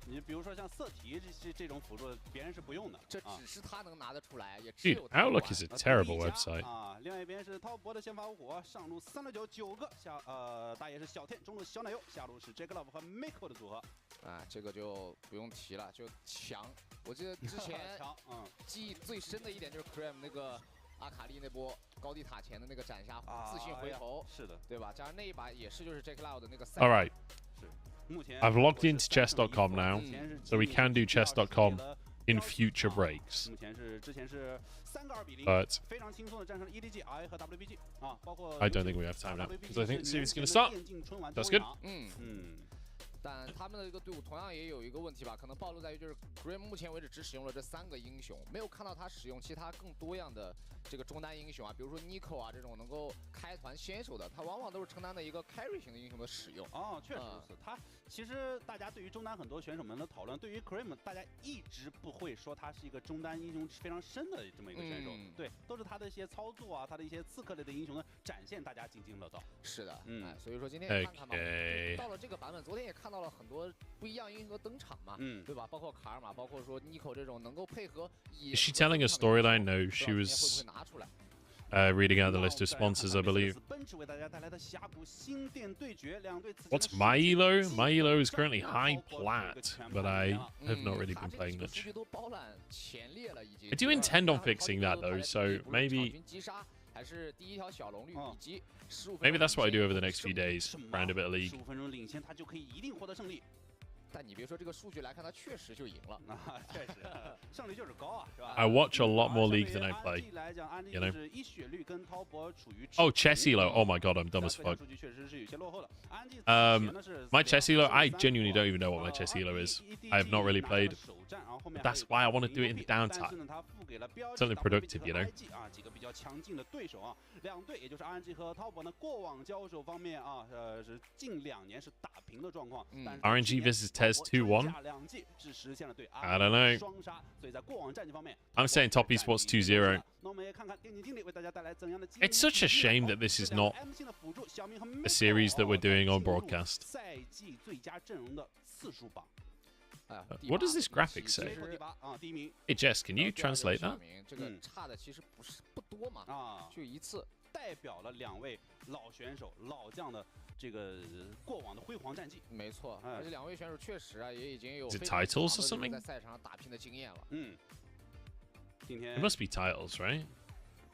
你比如说像色提这种辅助，别人是不用的，这只是他能拿得出来，也只有 Outlook is a terrible website. 啊，另外一边是滔博的先发五火，上路3到9个，大爷是小天，中路小奶油，下路是 Jack Love 和 Miko 的组合。这个就不用提了，就强。我记得之前记忆最深的一点就是 Cream 那个阿卡丽那波高地塔前的那个斩下自信回头，是的，对吧？加上那一把也是就是 Jack Love 的那个。All right. I've logged into chess.com now, so we can do chess.com in future breaks. 目前是之前是3个2比0， But 非常轻松的战胜了 EDG、I 和 WBG 啊，包括 I don't think we have time now because I think the series is going to start. That's good. 但他们的一个队伍同样也有一个问题吧，可能暴露在于就是 Cream 目前为止只使用了这3个英雄，没有看到他使用其他更多样的这个中单英雄啊，比如说 Nico 啊这种能够开团先手的，他往往都是承担的一个 carry 型的英雄的使用。确实如此。他其实大家对于中单很多选手们的讨论，对于 Cream 大家一直不会说他是一个中单英雄非常深的这么一个选手，对，都是他的一些操作啊，他的一些刺客类的英雄的展现，大家津津乐道。是的，所以说今天也看看吧，到了这个版本，昨天也看到了很多不一样英雄的登场嘛，对吧？包括卡尔玛，包括说 Nico 这种能够配合。Is she telling a storyline? No, she was reading out the list of sponsors, I believe. What's my elo? My elo is currently high plat, but I have not really been playing much. I do intend on fixing that though, so maybe that's what I do over the next few days, round a bit of league. 但你别说这个数据来看，他确实就赢了啊，确实，胜率就是高啊，是吧 I watch a lot more league than I play. You know. Oh, chess elo. Oh my god, I'm dumb as fuck. My chess elo, I genuinely don't even know what my chess elo is. I have not really played. That's why I want to do it in the downtime. Something productive, you know. RNG versus TES 2-1. I don't know. I'm saying Top Esports 2-0. It's such a shame that this is not a series that we're doing on broadcast. What does this graphic say? Hey Jess, can you translate that? 这个差的其实不多嘛，就一次。代表了2位老选手、老将的这个过往的辉煌战绩。没错，而且2位选手确实啊，也已经有 titles or something 在赛场上打拼的经验了。今天 It must be titles, right?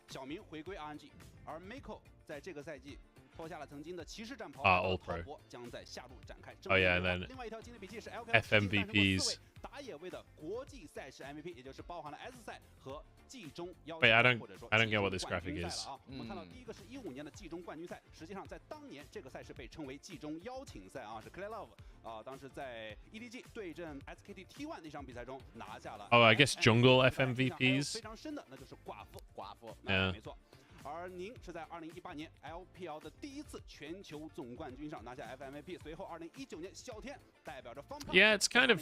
小明回归 RNG， 而 Miko 在这个赛季脱下了曾经的骑士战袍，All Pro 将在下路展开。 Oh yeah, and then 另外一条经典笔记是 LPL FMVPs 打野位的国际赛事 MVP， 也就是包含了 S 赛和季中邀 Wait, I 赛 don't 或者说 get what this graphic is. 我们看到第一个是15年的季中冠军赛，实际上在当年这个赛事被称为季中邀请赛啊，是 Clay Love 啊，当时在 EDG 对阵 SKT T1 那场比赛中拿下了。Oh, I guess jungle FMVPs. 非常深的那就是寡妇，没错。 而您是在2018年 LPL 的第一次全球总冠军上拿下 FMVP， 随后2019年小天代表着方胖 Yeah, it's kind of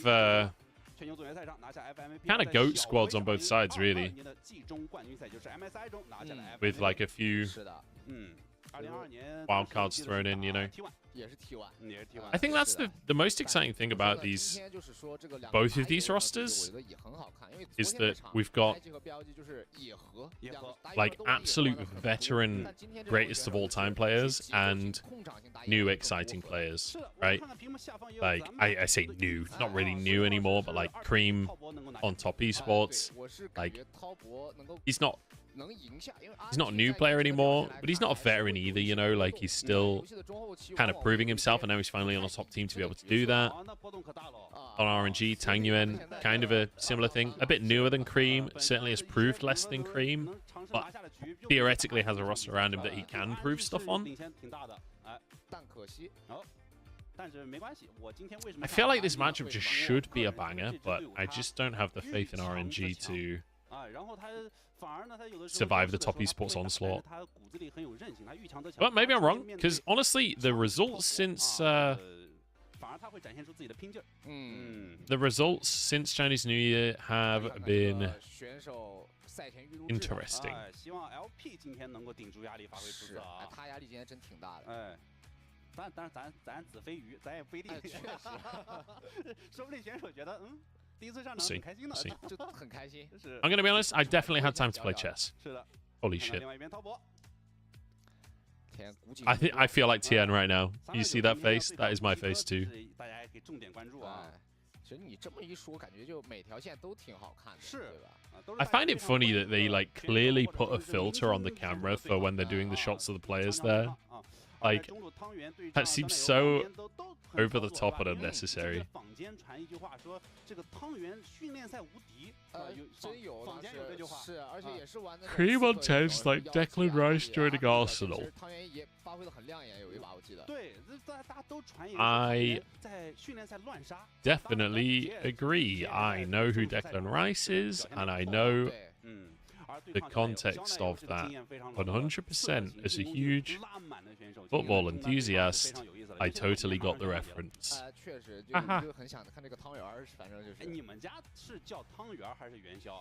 全球总决赛上拿下 FMVP， kind of goat squads on both sides, really. 年的季中冠军赛就是 MSI 中拿下了 FMVP， with like a few 2022年 wildcards thrown in, you know. 也是 T1， I think that's the most exciting thing about these both of these rosters is that we've got like absolute veteran greatest of all time players and new exciting players, right? Like I say new, not really new anymore, but like Cream on Top Esports, like he's not a new player anymore, but he's not a veteran either, you know, like he's still kind of proving himself, and now he's finally on a top team to be able to do that. On RNG, Tang Yuan, kind of a similar thing. A bit newer than Cream, certainly has proved less than Cream, but theoretically has a roster around him that he can prove stuff on. 但可惜。但是没关系，我今天为什么 I feel like this matchup just should be a banger, but I just don't have the faith in RNG to survive the top esports onslaught. But maybe I'm wrong, because honestly, the results since Chinese New Year have been interesting. 希望 LP 今天能够顶住压力，发挥出色啊！他压力今天真挺大的。但是咱子非鱼，咱也不一定。确实，说不定选手觉得第一次上场很开心的，就很开心。是。 I'm gonna be honest, I definitely had time to play chess. 是的。Holy shit. 另外一边滔博。 I feel like TN right now. You see that face? That is my face too. 大家也可以重点关注啊。其实你这么一说，感觉就每条线都挺好看的，是对吧？ I find it funny that they like clearly put a filter on the camera for when they're doing the shots of the players there. Like, that seems so over the top and unnecessary. Cream on 10's like Declan Rice joining Arsenal. I definitely agree. I know who Declan Rice is, and I know the context of that 100%. As a huge football enthusiast, I totally got the reference. I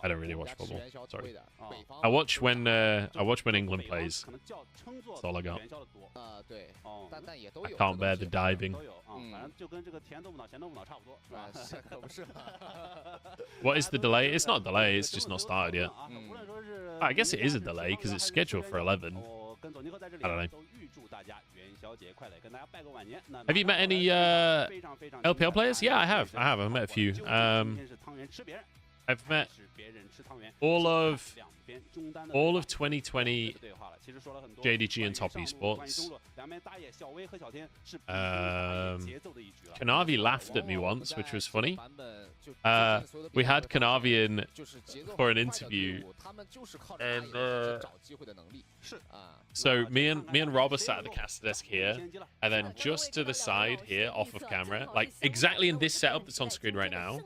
don't really watch football. Sorry. I watch when England plays. That's all I got. I can't bear the diving. What is the delay? It's not a delay. It's just not started yet. I guess it is a delay because it's scheduled for 11. I don't know. Have you met any LPL players? Yeah, I have. I've met a few. I've met all of 2020 JDG and Top Esports. Kanavi laughed at me once, which was funny. We had Kanavi in for an interview, and so me and Rob are sat at the caster desk here, and then just to the side here, off of camera, like exactly in this setup that's on screen right now,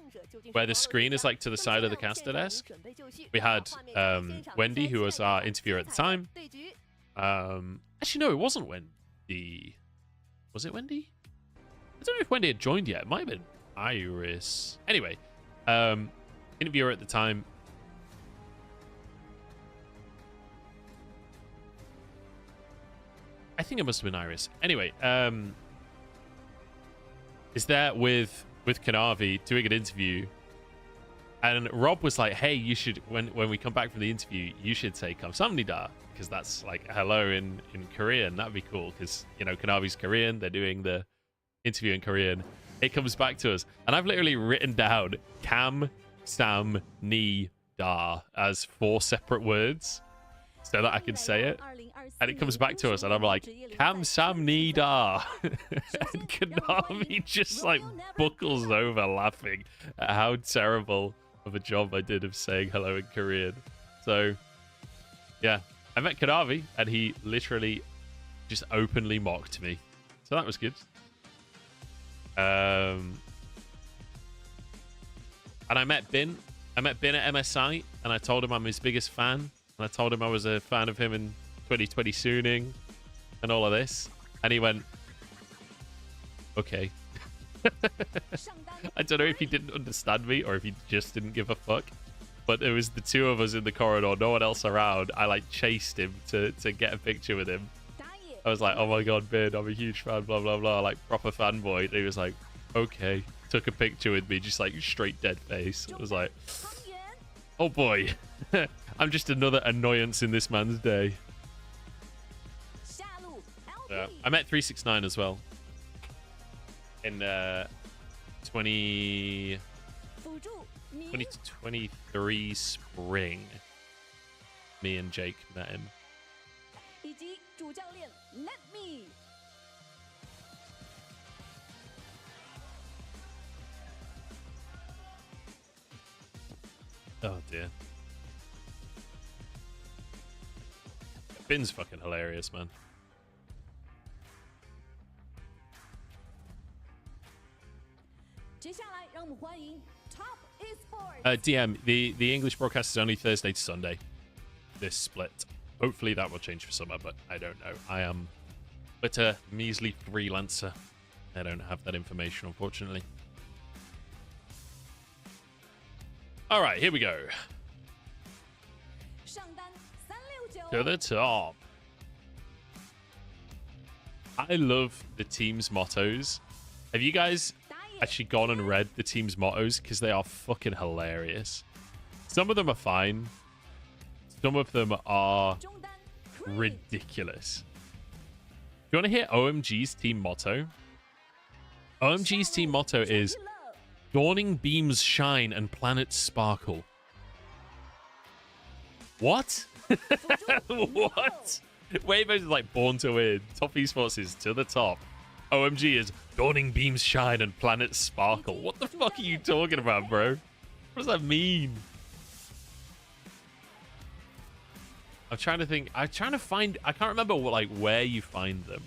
where the screen is like to the side of the caster desk, we had Wendy, who was our interviewer at the time. Actually, no, it wasn't Wendy. Was it Wendy? I don't know if Wendy had joined yet. It might have been Iris. Anyway, interviewer at the time. I think it must have been Iris. Anyway, is there with Kanavi doing an interview, and Rob was like, "Hey, you should when we come back from the interview, you should say kamsamnida, because that's like hello in Korean. That'd be cool because you know Kanavi's Korean. They're doing the interview in Korean. It comes back to us, and I've literally written down kam sam ni da as 4 separate words so that I can say it, and it comes back to us, and I'm like kam sam ni da, and Kanavi just like buckles over laughing at how terrible of a job I did of saying hello in Korean. So yeah, I met Kanavi, and he literally just openly mocked me, so that was good. And I met Bin. I met Bin at MSI, and I told him I'm his biggest fan. And I told him I was a fan of him in 2020 Suning and all of this. And he went, okay. I don't know if he didn't understand me or if he just didn't give a fuck. But it was the two of us in the corridor, no one else around. I like chased him to get a picture with him. I was like, oh my god, Bin, I'm a huge fan, blah, blah, blah. Like, proper fanboy. And he was like, okay. Took a picture with me, just like straight dead face. It was like, oh boy. I'm just another annoyance in this man's day. Yeah. I met 369 as well. In 2023 spring. Me and Jake met him. Oh dear. Bin's fucking hilarious, man. DM, the English broadcast is only Thursday to Sunday. This split. Hopefully that will change for summer, but I don't know. I am but a measly freelancer. I don't have that information, unfortunately. All right, here we go. To the top. I love the team's mottos. Have you guys actually gone and read the team's mottos? Because they are fucking hilarious. Some of them are fine. Some of them are ridiculous. Do you want to hear OMG's team motto? OMG's team motto is Dawning beams shine and planets sparkle. What? What? Weibo's is like born to win. Top esports is to the top. OMG is Dawning beams shine and planets sparkle. What the fuck are you talking about, bro? What does that mean? I'm trying to think. I'm trying to find. I can't remember what, like, where you find them.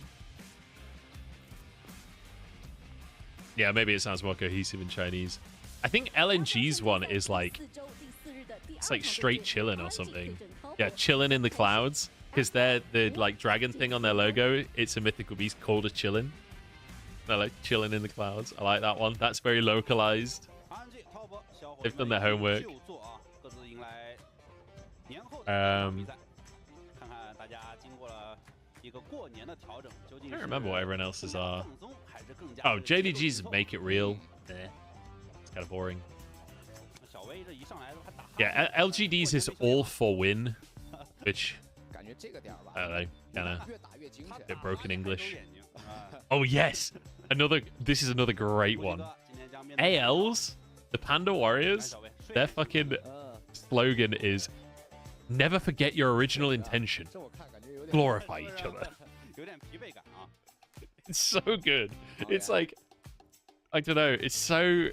Yeah, maybe it sounds more cohesive in Chinese. I think LNG's one is like, it's like straight chilling or something. Yeah, chilling in the clouds, because they're the like dragon thing on their logo. It's a mythical beast called a chillin. They're like chilling in the clouds. I like that one. That's very localized. They've done their homework. I don't remember what everyone else's are. Oh, JDG's Make It Real. It's kind of boring. Yeah, LGD's is All for Win, which, I don't know, kind of a bit broken English. Oh, yes! This is another great one. AL's, the Panda Warriors, their fucking slogan is, never forget your original intention. Glorify each other. It's so good. It's like, I don't know. It's so.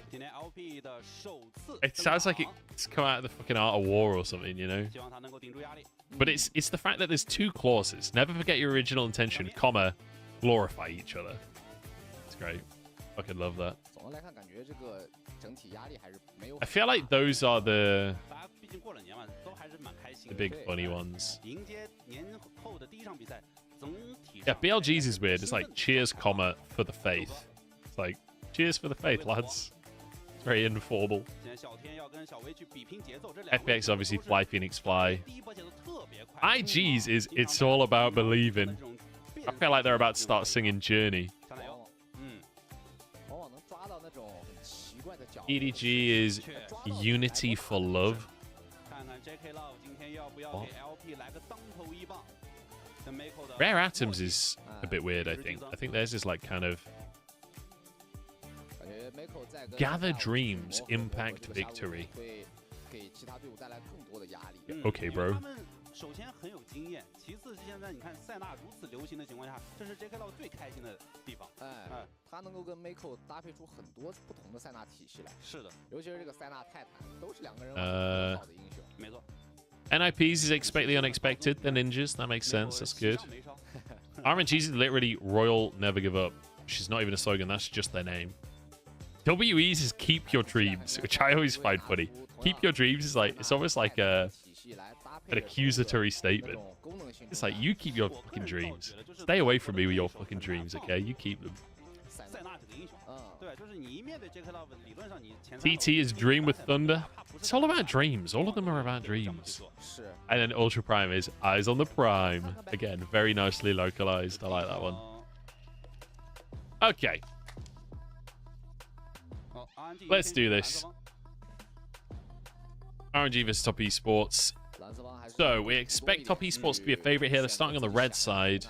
It sounds like it's come out of the fucking Art of War or something, you know. But it's the fact that there's two clauses: never forget your original intention, comma, glorify each other. It's great. Fucking love that. I feel like those are the big funny ones. Yeah, BLG's is weird. It's like cheers, comma, for the faith. It's like cheers for the faith, lads. It's very informal. FPX obviously Fly Phoenix Fly. IG's is It's All About Believing. I feel like they're about to start singing Journey. EDG is Unity for Love. What? Rare Atoms is a bit weird, I think. I think theirs is like kind of Gather Dreams, Impact Victory. Okay, bro. 首先很有经验，其次是现在你看塞纳如此流行的情况下，这是 JK Law 最开心的地方。他能够跟 Mako 搭配出很多不同的塞纳体系来。是的，尤其是这个塞纳泰坦，都是两个人很好的英雄。没错。NIPs is Expect the Unexpected, the ninjas. That makes sense. That's good. RNG is literally Royal Never Give Up. Which is not even a slogan. That's just their name. WE's is Keep Your Dreams, which I always find funny. Keep Your Dreams is like, it's almost like an accusatory statement. It's like, you keep your fucking dreams. Stay away from me with your fucking dreams, okay? You keep them. TT is Dream with Thunder. It's all about dreams. All of them are about dreams. And then Ultra Prime is Eyes on the Prime. Again, very nicely localized. I like that one. Okay. Let's do this. RNG vs Top Esports. So, we expect Top Esports to be a favorite here. They're starting on the red side.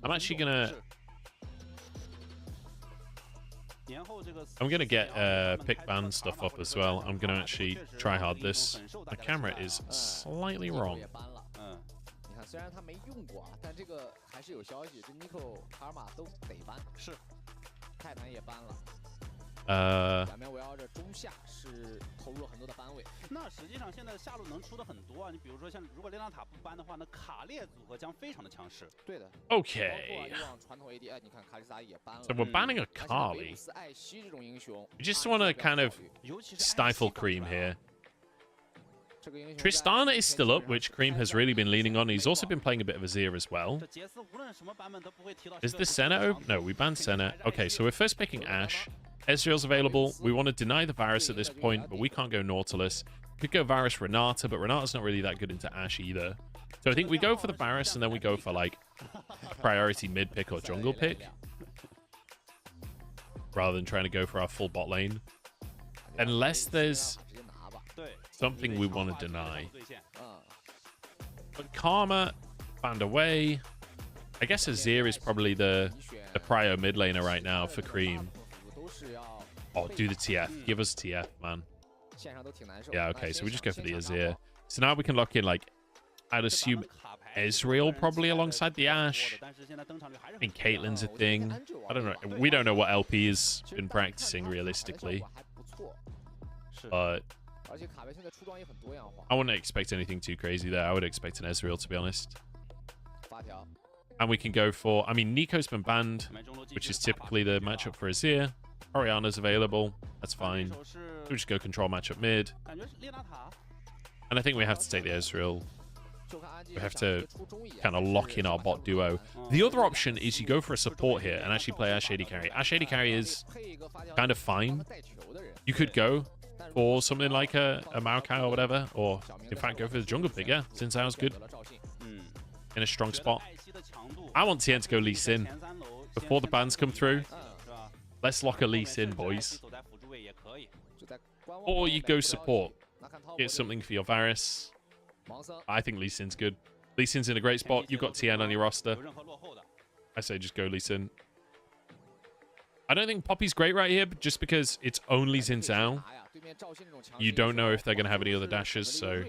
I'm actually gonna get pick band stuff up as well. I'm gonna actually try hard this. My camera is slightly wrong. 虽然他没用过啊，但这个还是有消息，这 Nico 卡尔玛都得搬，是，泰坦也搬了。两边围绕着中下是投入了很多的番位。那实际上现在下路能出的很多啊，你比如说像如果列娜塔不搬的话，那卡列组合将非常的强势。对的。Okay. 以往传统 AD， 哎，你看卡丽萨也搬了。 So we're banning a Kali. 艾希这种英雄 We just want to kind of stifle Cream here. Tristana is still up, which Cream has really been leaning on. He's also been playing a bit of Azir as well. Is the Senna open? No, we banned Senna. Okay, so we're first picking Ashe. Ezreal's available. We want to deny the Varus at this point, but we can't go Nautilus. Could go Varus Renata, but Renata's not really that good into Ashe either. So I think we go for the Varus, and then we go for, like, a priority mid pick or jungle pick, rather than trying to go for our full bot lane. Unless there's something we want to deny. But Karma found a way. I guess Azir is probably the prio mid laner right now for Cream. Oh, do the TF. Give us TF, man. Yeah, okay, so we just go for the Azir. So now we can lock in, like, I'd assume Ezreal probably alongside the Ashe. I think Caitlyn's a thing. I don't know. We don't know what LP has been practicing realistically. But I wouldn't expect anything too crazy there. I would expect an Ezreal, to be honest. And we can go for... I mean, Nico's been banned, which is typically the matchup for Azir. Orianna's available. That's fine. We'll just go control matchup mid. And I think we have to take the Ezreal. We have to kind of lock in our bot duo. The other option is you go for a support here and actually play Ashe AD carry. Ashe AD carry is kind of fine. You could go for something like a Maokai or whatever, or in fact go for the jungle pick, yeah, since I was good in a strong spot. I want TN to go Lee Sin before the bans come through. Let's lock a Lee Sin, boys. Or you go support. Get something for your Varus. I think Lee Sin's good. Lee Sin's in a great spot. You've got TN on your roster. I say just go Lee Sin. I don't think Poppy's great right here, but just because it's only Xin Zhao, you don't know if they're going to have any other dashes, so...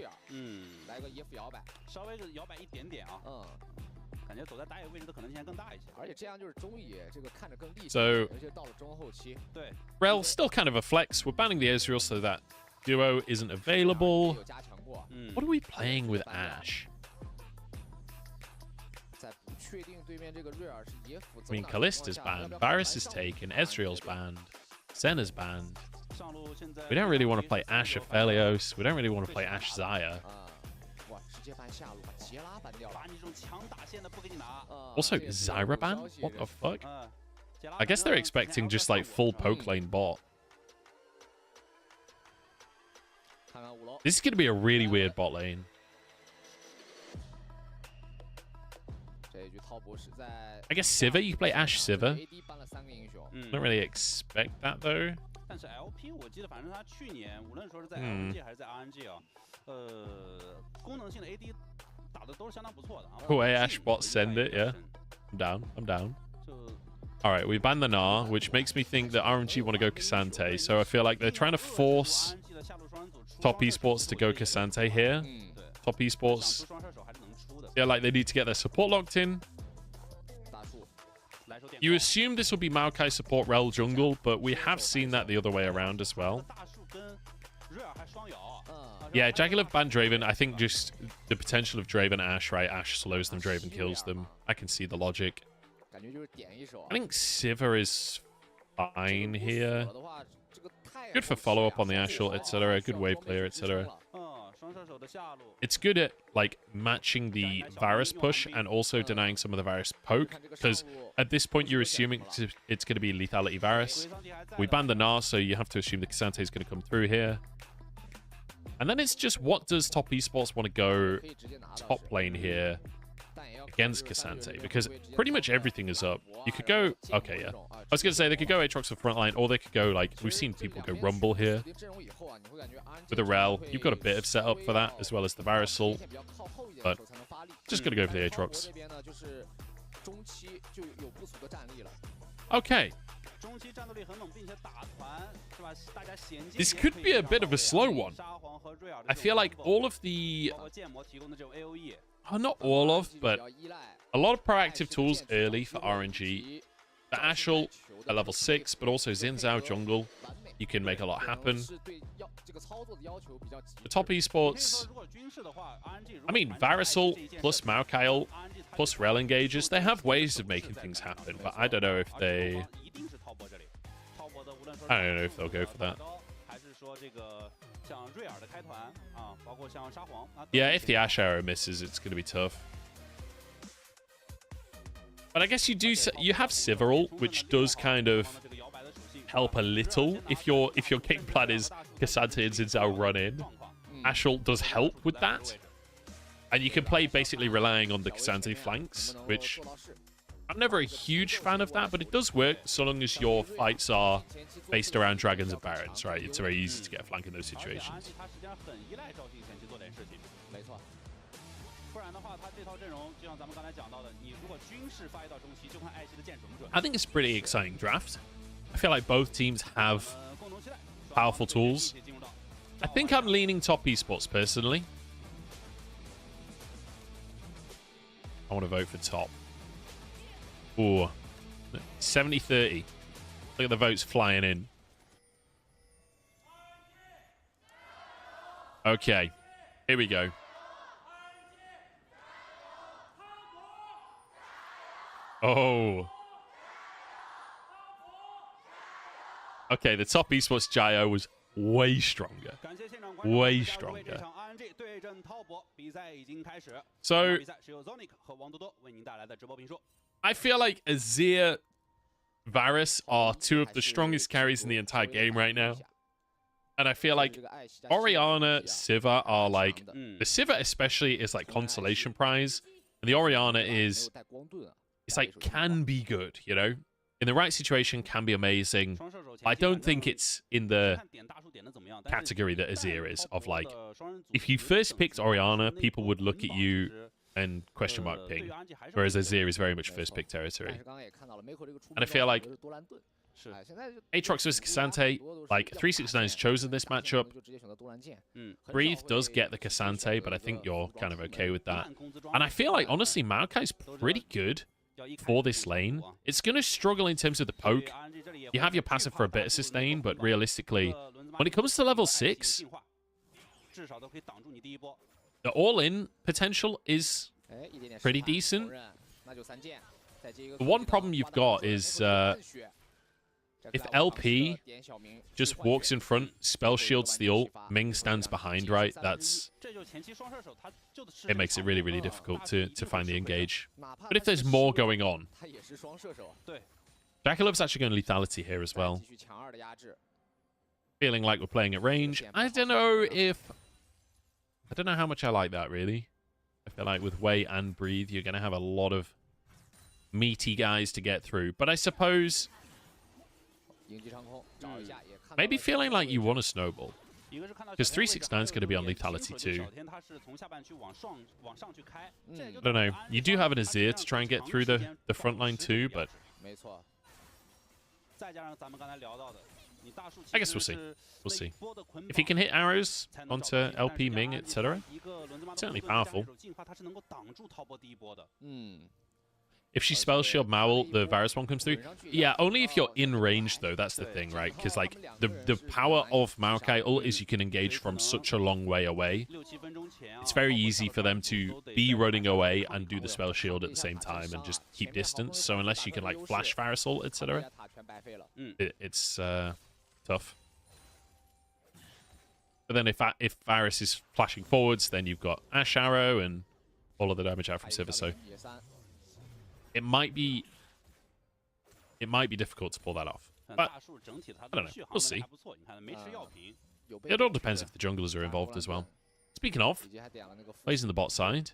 So, Rel still kind of a flex. We're banning the Ezreal so that duo isn't available. What are we playing with Ashe? I mean, Kallista's banned, Varus is taken, Ezreal's banned, Senna's banned. We don't really want to play Ashe Aphelios. We don't really want to play Ashe Xayah. Also, Zyra ban? What the fuck? I guess they're expecting just like full poke lane bot. This is going to be a really weird bot lane. I guess Sivir, you can play Ashe Sivir. Don't really expect that though. Oh, hey, Ashe bot, send it, yeah. I'm down, I'm down. Alright, we banned the Gnar, which makes me think that RNG want to go Cassante, so I feel like they're trying to force Top Esports to go Cassante here. Top Esports, yeah, like they need to get their support locked in. You assume this will be Maokai support Rel jungle, but we have seen that the other way around as well. Yeah, Jagulev banned Draven. I think just the potential of Draven Ashe, right? Ashe slows them, Draven kills them. I can see the logic. I think Sivir is fine here. Good for follow-up on the Ashe ult, etc. Good wave clear, etc. It's good at, like, matching the Varus push and also denying some of the Varus poke, because at this point you're assuming it's going to be lethality Varus. We banned the Gnar, so you have to assume the Cassante is going to come through here. And then it's just, what does Top Esports want to go top lane here against Cassante? Because pretty much everything is up. You could go... Okay, yeah. I was going to say, they could go Aatrox for frontline, or they could go, like... We've seen people go Rumble here. With a Rel. You've got a bit of setup for that, as well as the Varus ult. But just going to go for the Aatrox. Okay. This could be a bit of a slow one. I feel like all of the... Oh, not all of, but a lot of proactive tools early for RNG The Ashel at level 6, but also Xin Zhao jungle. You can make a lot happen. The top esports, I mean, Varusol plus Maokai plus Rel engages, they have ways of making things happen, but I don't know if they... I don't know if they'll go for that. Yeah, if the Ash arrow misses, it's going to be tough. But I guess you have Sivarul, which does kind of help a little if your game plan is Cassante and Xin Zhao run in. Ashel does help with that. And you can play basically relying on the Cassante flanks, which I'm never a huge fan of that, but it does work so long as your fights are based around dragons and barons, right? It's very easy to get a flank in those situations. I think it's a pretty exciting draft. I feel like both teams have powerful tools. I think I'm leaning top esports personally. I want to vote for top. Ooh. 70-30. Look at the votes flying in. Okay. Here we go. Oh. Okay, the top esports Jio was way stronger. Way stronger. So, I feel like Azir, Varus are two of the strongest carries in the entire game right now. And I feel like Orianna, Sivir are like... The Sivir especially is like consolation prize. And the Orianna is... It's like, can be good, you know? In the right situation, can be amazing. I don't think it's in the category that Azir is, of like, if you first picked Orianna, people would look at you and question mark ping, whereas Azir is very much first pick territory. And I feel like Aatrox vs Cassante, like 369's chosen this matchup. Breathe does get the Cassante, but I think you're kind of okay with that. And I feel like, honestly, Maokai's pretty good for this lane. It's going to struggle in terms of the poke. You have your passive for a bit of sustain, but realistically, when it comes to level 6, the all-in potential is pretty decent. The one problem you've got is if LP just walks in front, spell shields the ult, Ming stands behind, right? It makes it really, really difficult to find the engage. But if there's more going on, Jackalove's actually going lethality here as well. Feeling like we're playing at range. I don't know how much I like that, really. I feel like with Wei and Breathe, you're going to have a lot of meaty guys to get through. But I suppose... maybe feeling like you want to snowball. Because 369 is going to be on lethality too. I don't know. You do have an Azir to try and get through the front line too, but... I guess we'll see. We'll see. If he can hit arrows onto LP, Ming, etc., certainly powerful. If she spells Shield Maul, the Varus one comes through. Yeah, only if you're in range, though. That's the thing, right? Because, like, the power of Maokai ult is you can engage from such a long way away. It's very easy for them to be running away and do the spell shield at the same time and just keep distance. So unless you can, like, flash Varus ult, etc., it's tough. But then if Varus is flashing forwards, then you've got Ash Arrow and all of the damage out from Sivir, so... It might be difficult to pull that off. But, I don't know. We'll see. It all depends if the junglers are involved as well. Speaking of, plays in the bot side.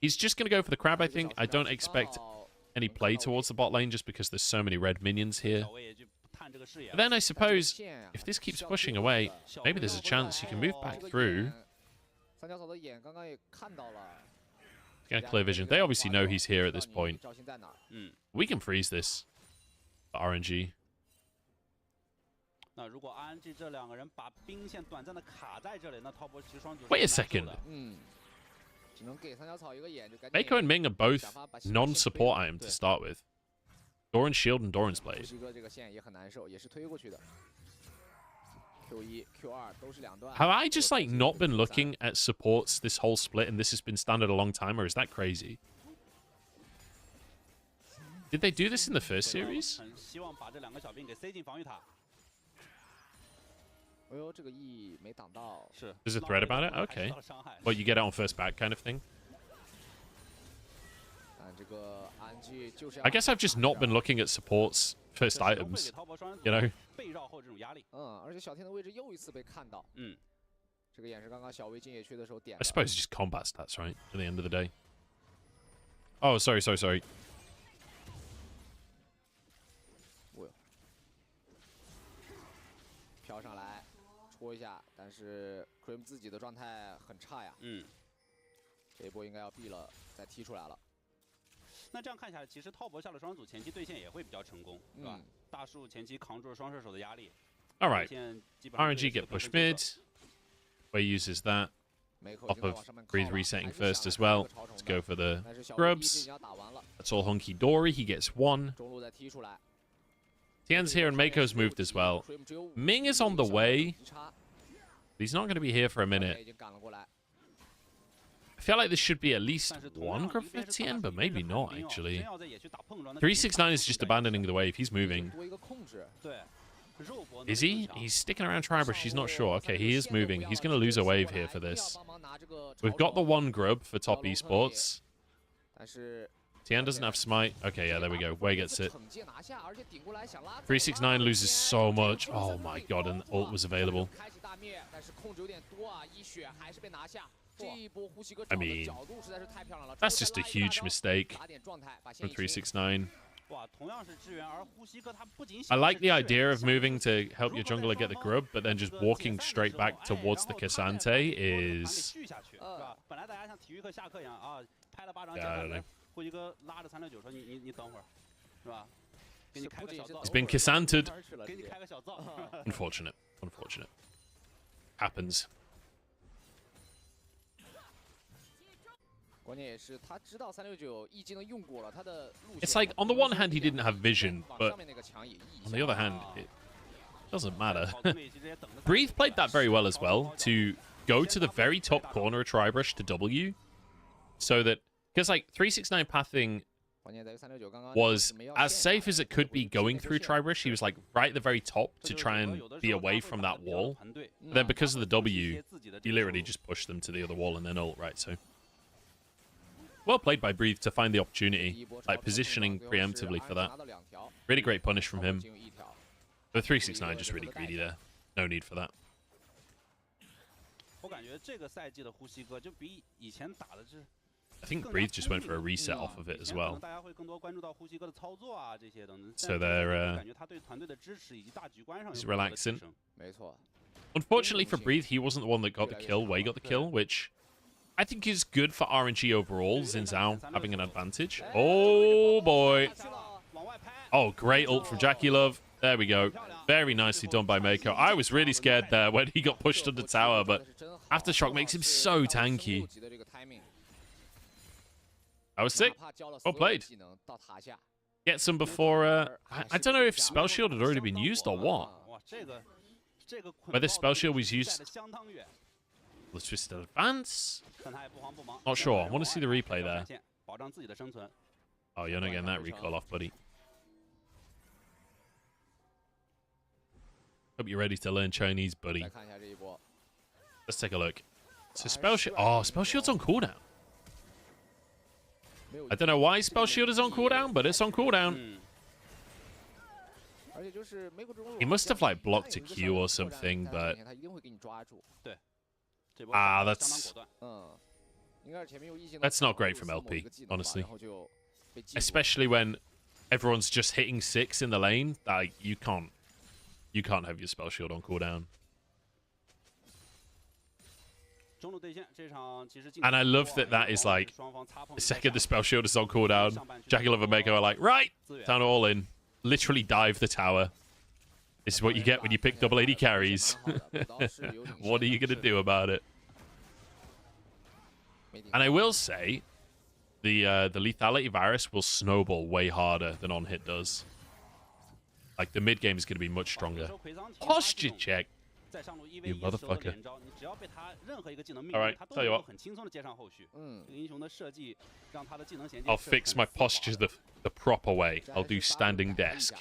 He's just going to go for the crab, I think. I don't expect any play towards the bot lane just because there's so many red minions here. But then I suppose, if this keeps pushing away, maybe there's a chance you can move back through. Get clear vision. They obviously know he's here at this point. We can freeze this. RNG. Wait a second. Mako and Ming are both non-support item to start with. Doran's shield and Doran's blade. 呼吸哥这个线也很难受，也是推过去的。Q1、Q2 都是2段。Have I just like not been looking at supports this whole split and this has been standard a long time, or is that crazy? Did they do this in the first series? 很希望把这2个小兵给塞进防御塔。哎呦，这个 E 没挡到。是。There's a thread about it? Okay. Well, you get it on first back kind of thing. 但这个 RNG 就是。 I guess I've just not been looking at supports first items. You know. 被绕后这种压力。而且小天的位置又一次被看到。这个也是刚刚小薇进野区的时候点。 I suppose it's just combat stats, right? At the end of the day. Oh, sorry. 飘上来，戳一下，但是 Cream 自己的状态很差呀。这一波应该要避了，再踢出来了。那这样看下来，其实滔博下的双人组前期对线也会比较成功，是吧？大树前期扛住了双射手的压力。All right. RNG get pushed mid. Wei uses that. Off of Breathe resetting first as well. Let's go for the grubs. That's all hunky dory. He gets 1. Tian's here and Mako's moved as well. Ming is on the way. He's not going to be here for a minute. I feel like this should be at least 1 grub for Tian, but maybe not, actually. 369 is just abandoning the wave. He's moving. Is he? He's sticking around Tribrush. He's not sure. Okay, he is moving. He's going to lose a wave here for this. We've got the 1 grub for top esports. Tian doesn't have smite. Okay, yeah, there we go. Wei gets it. 369 loses so much. Oh my god, and ult was available. I mean, that's just a huge mistake from 369. I like the idea of moving to help your jungler get the grub, but then just walking straight back towards the Cassante is... Yeah, I don't know. He's been Cassanted. Unfortunate. Happens. It's like, on the one hand, he didn't have vision, but on the other hand, it doesn't matter. Breathe played that very well as well, to go to the very top corner of Tribrush to W, so that, because like 369 pathing was as safe as it could be going through Tribrush. He was like right at the very top to try and be away from that wall. But then because of the W, he literally just pushed them to the other wall and then ult, right? So well played by Breathe to find the opportunity, like positioning preemptively for that. Really great punish from him. But 369 just really greedy there. No need for that. I think Breathe just went for a reset off of it as well. So they're he's relaxing. Unfortunately for Breathe, he wasn't the one that got the kill. Wei got the kill, which I think is good for RNG overall, Xin Zhao having an advantage. Oh boy. Oh, great ult from Jackie Love. There we go. Very nicely done by Mako. I was really scared there when he got pushed under tower, but Aftershock makes him so tanky. I was sick. Well played. Get some before... I don't know if Spell Shield had already been used or what. Whether Spell Shield was used... Let's just advance. Not sure. I want to see the replay there. Oh, you're not getting that recall off, buddy. Hope you're ready to learn Chinese, buddy. Let's take a look. So Spell Shield... Oh, Spell Shield's on cooldown. I don't know why Spell Shield is on cooldown, but it's on cooldown. He must have like blocked a Q or something, but that's not great from LP, honestly. Especially when everyone's just hitting 6 in the lane. Like you can't have your Spell Shield on cooldown. And I love that is like, the second the Spell Shield is on cooldown, Jackie Love and Mako are like, right, time to all in. Literally dive the tower. This is what you get when you pick double AD carries. What are you going to do about it? And I will say, the lethality virus will snowball way harder than on hit does. Like the mid game is going to be much stronger. Posture check. You motherfucker. Alright, tell you what. I'll fix my posture the proper way. I'll do standing desk.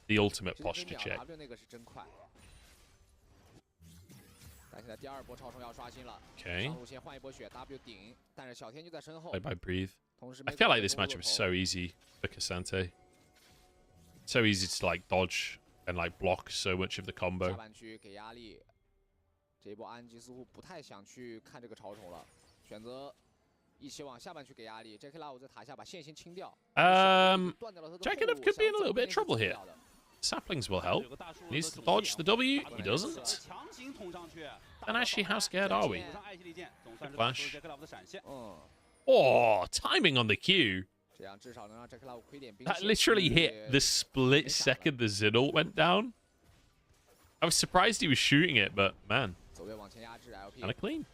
The ultimate posture check. Okay. Played by Breathe. I feel like this matchup is so easy for Cassante. So easy to like dodge and like block so much of the combo. Jackanoff could be in a little bit of trouble here. Saplings will help. Needs to dodge the W. He doesn't. And actually, how scared are we? Flash. Oh, timing on the Q. That literally hit the split second the Zed ult went down. I was surprised he was shooting it, but man, kind of clean.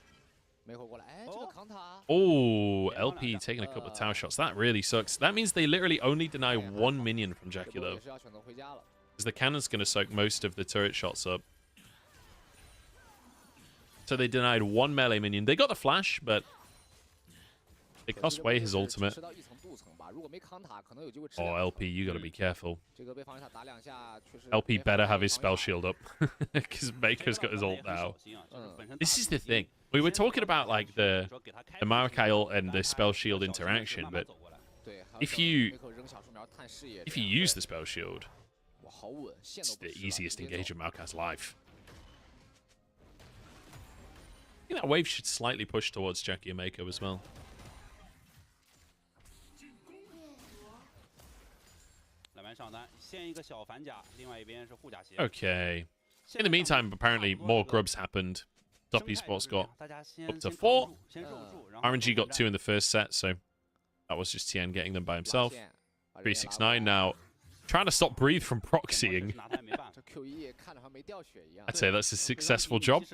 Oh, LP taking a couple of tower shots. That really sucks. That means they literally only deny one minion from Jackie Love. Because the cannon's going to soak most of the turret shots up. So they denied one melee minion. They got the flash, but it cost away his ultimate. Oh, LP, you got to be careful. LP better have his spell shield up. Because Baker's got his ult now. This is the thing. We were talking about like the Maokai ult and the spell shield interaction, but if you use the spell shield, it's the easiest engage of Maokai's life. I think that wave should slightly push towards Jackie and Mako as well. Okay. In the meantime, apparently more grubs happened. Top Esports got up to 4. RNG got 2 in the first set, so that was just Tien getting them by himself. 369 now trying to stop Breathe from proxying. I'd say that's a successful job.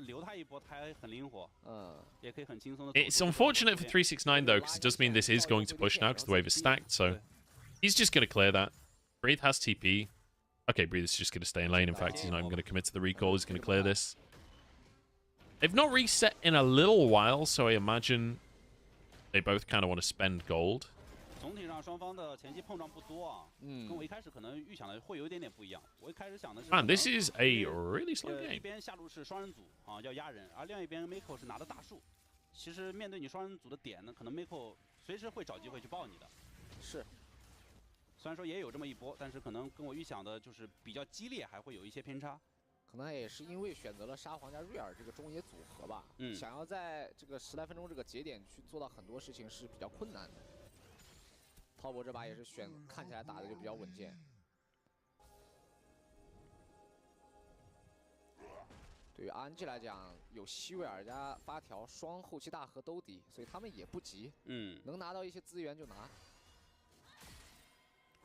It's unfortunate for 369 though, because it does mean this is going to push now because the wave is stacked, so he's just going to clear that. Breathe has TP. Okay, Breathe is just going to stay in lane. In fact, he's not even going to commit to the recall. He's going to clear this. They've not reset in a little while, so I imagine they both kind of want to spend gold. Man, this is a really slow game.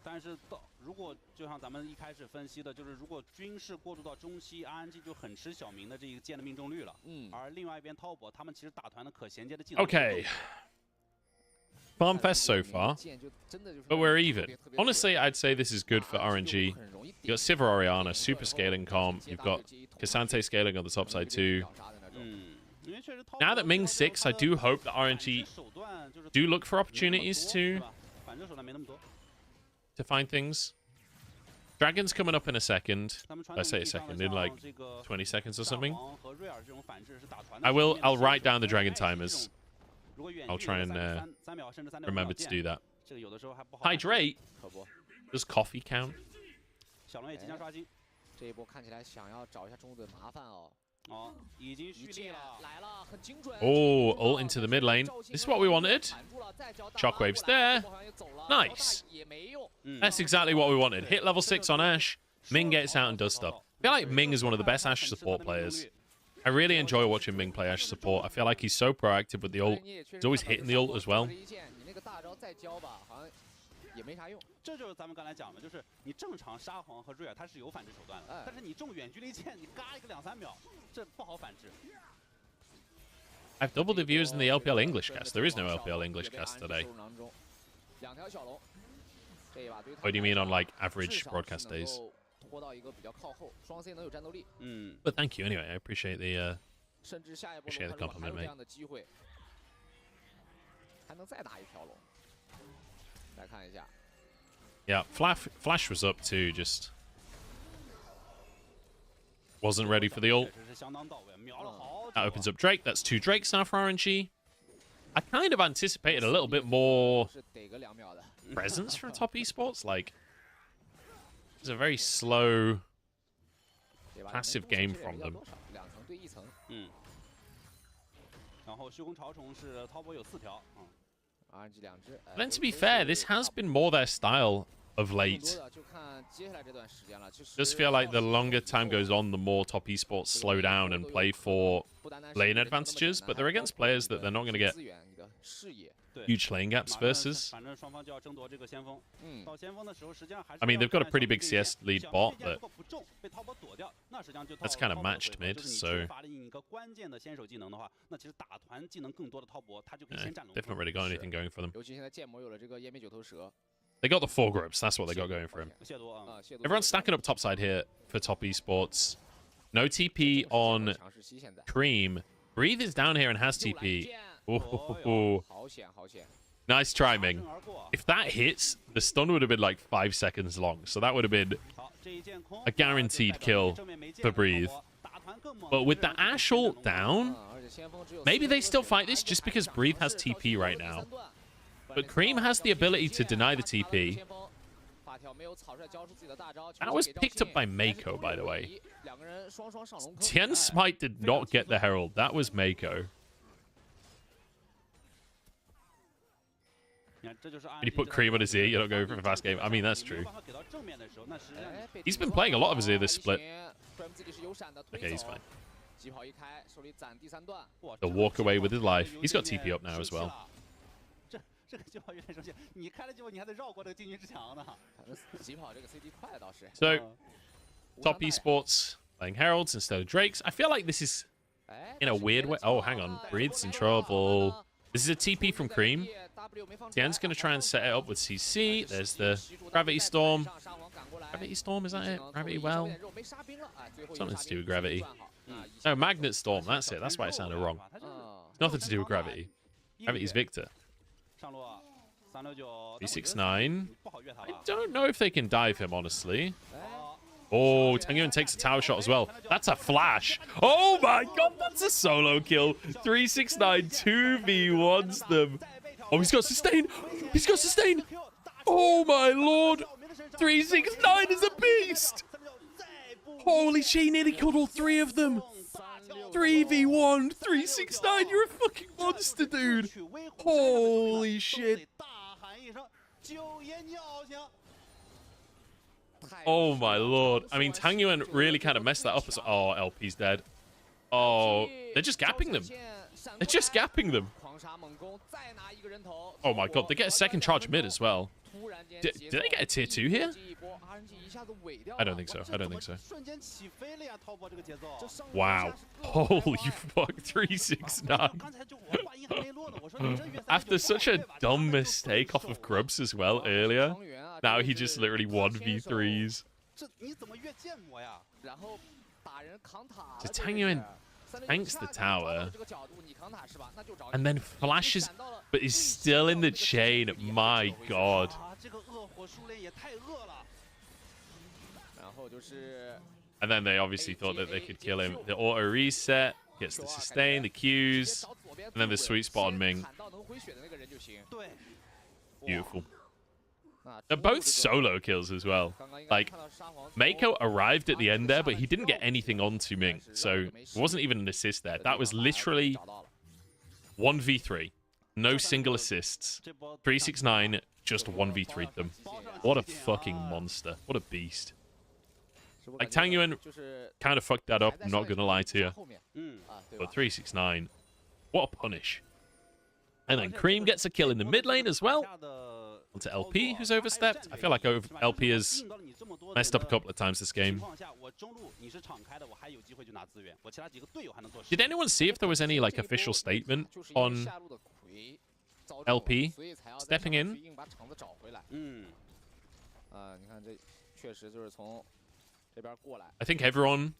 但是如果就像咱们一开始分析的，就是如果军事过渡到中期 ，RNG 就很吃小明的这一个剑的命中率了。而另外一边 Taubo 他们其实打团的可衔接的技能。Okay. Farm fest so far, but we're even. Honestly, I'd say this is good for RNG. You got Sivir Orianna, super scaling comp. You've got Cassante scaling on the top side too. Now that Ming's 6, I do hope that RNG do look for opportunities to find things. Dragon's coming up in a second. I say a second, in like 20 seconds or something. I'll write down the dragon timers. I'll try and remember to do that. Hydrate? Does coffee count? Oh, ult into the mid lane. This is what we wanted. Shockwave's there. Nice. That's exactly what we wanted. Hit level 6 on Ashe. Ming gets out and does stuff. I feel like Ming is one of the best Ashe support players. I really enjoy watching Ming play Ashe support. I feel like he's so proactive with the ult. He's always hitting the ult as well. 这就是咱们刚才讲的，就是你正常沙皇和瑞尔它是有反制手段的，但是你中远距离剑，你嘎一个2-3秒，这不好反制。I've doubled the viewers in the LPL English cast. There is no LPL English cast today. What do you mean on like average broadcast days? But thank you anyway. I appreciate the compliment, mate. Yeah, Flash was up too, just wasn't ready for the ult. That opens up Drake. That's 2 Drakes now for RNG. I kind of anticipated a little bit more presence from top esports. Like, it's a very slow, passive game from them. Then to be fair, this has been more their style of late. Just feel like the longer time goes on, the more top esports slow down and play for lane advantages, but they're against players that they're not going to get huge lane gaps versus. I mean, they've got a pretty big CS lead bot, but that's kind of matched mid, so they've not really got anything going for them. They got the 4 groups. That's what they got going for him. Everyone's stacking up topside here for top esports. No TP on Cream. Breathe is down here and has TP. Ooh. Nice try, Ming. If that hits, the stun would have been like 5 seconds long. So that would have been a guaranteed kill for Breathe. But with the Ashe ult down, maybe they still fight this just because Breathe has TP right now. But Cream has the ability to deny the TP. That was picked up by Mako, by the way. Tien Smite did not get the Herald. That was Mako. When you put Cream on his ear, you're not going for a fast game. I mean, that's true. He's been playing a lot of his ear this split. Okay, he's fine. He'll walk away with his life. He's got TP up now as well. So, top esports playing Heralds instead of Drakes. I feel like this is in a weird way. Oh, hang on. Breathes in trouble. This is a TP from Cream. Tien's going to try and set it up with CC. There's the Gravity Storm. Gravity Storm, is that it? Gravity Well? Something to do with Gravity. No, Magnet Storm. That's it. That's why it sounded wrong. Nothing to do with Gravity. Gravity's Victor. 369. I don't know if they can dive him, honestly. Oh, Tangyun takes a tower shot as well. That's a flash. Oh my god, that's a solo kill. 369 2v1s them. Oh, he's got sustain. He's got sustain. Oh my lord. 369 is a beast. Holy shit, he nearly killed all 3 of them. 3v1, 369, you're a fucking monster, dude. Holy shit. Oh my lord. I mean, Tangyuan really kind of messed that up. Oh, LP's dead. Oh, they're just gapping them. They're just gapping them. Oh my god, they get a second charge mid as well. Did they get a tier 2 here? I don't think so. I don't think so. Wow. Holy fuck, 369. After such a dumb mistake off of Grubs as well earlier, now he just literally 1v3s. So Tangyuan tanks the tower and then flashes, but is still in the chain. My god. And then they obviously thought that they could kill him. The auto reset gets the sustain, the Qs, and then the sweet spot on Ming. Beautiful. They're both solo kills as well. Like, Mako arrived at the end there, but he didn't get anything onto Ming. So it wasn't even an assist there. That was literally 1v3. No single assists. 369 just 1v3'd them. What a fucking monster. What a beast. Like, Tangyuan kind of fucked that up, I'm not going to lie to you. But 369, what a punish. And then Cream gets a kill in the mid lane as well. onto LP, who's overstepped. I feel like LP has messed up a couple of times this game. Did anyone see if there was any like official statement on LP stepping in? I think everyone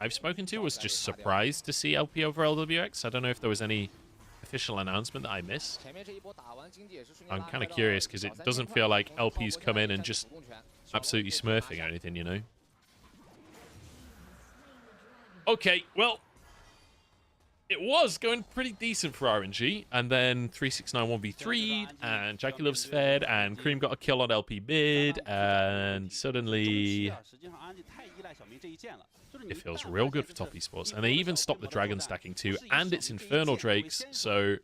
I've spoken to was just surprised to see LP over LWX. I don't know if there was any official announcement that I missed. I'm kind of curious because it doesn't feel like LP's come in and just absolutely smurfing or anything, you know? Okay, well, it was going pretty decent for RNG, and then 369 1v3'd, and Jackie Love's fed, and Cream got a kill on LP mid, and suddenly it feels real good for Top Esports. And they even stopped the Dragon stacking too, and it's Infernal Drakes, so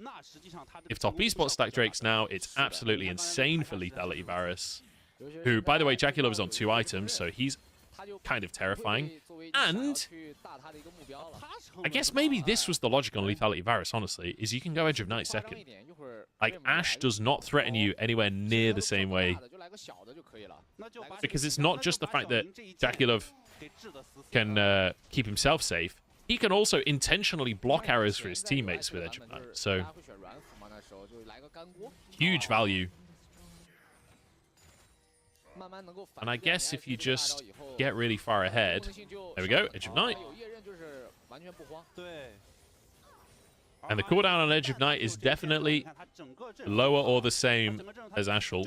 if Top Esports stack Drakes now, it's absolutely insane for Lethality Varus, who, by the way, Jackie Love is on 2 items, so he's kind of terrifying. And I guess maybe this was the logic on Lethality Varus, honestly, is you can go Edge of Night second. Like, Ashe does not threaten you anywhere near the same way. Because it's not just the fact that Jackie Love can keep himself safe. He can also intentionally block arrows for his teammates with Edge of Night. So, huge value. And I guess if you just get really far ahead... There we go, Edge of Night. And the cooldown on Edge of Night is definitely lower or the same as Ashel.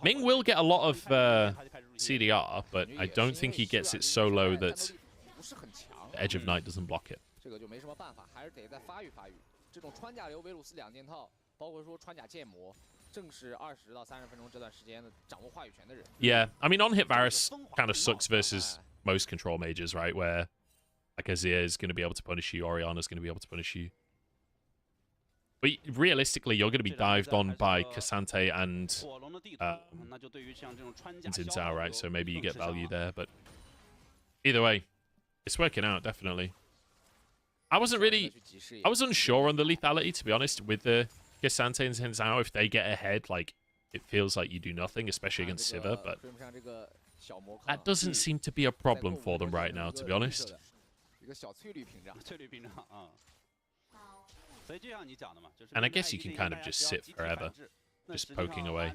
Ming will get a lot of CDR, but I don't think he gets it so low that Edge of Night doesn't block it. Yeah, I mean, on-hit Varus kind of sucks versus most control mages, right? Where, like, Azir is going to be able to punish you, Orianna's going to be able to punish you. But realistically, you're going to be dived on by Cassante and Xin Zhao, right? So maybe you get value there, but either way, it's working out, definitely. I was unsure on the lethality, to be honest, with the Cassante and Xin Zhao. If they get ahead, like, it feels like you do nothing, especially against Sivir, but that doesn't seem to be a problem for them right now, to be honest. And I guess you can kind of just sit forever, just poking away.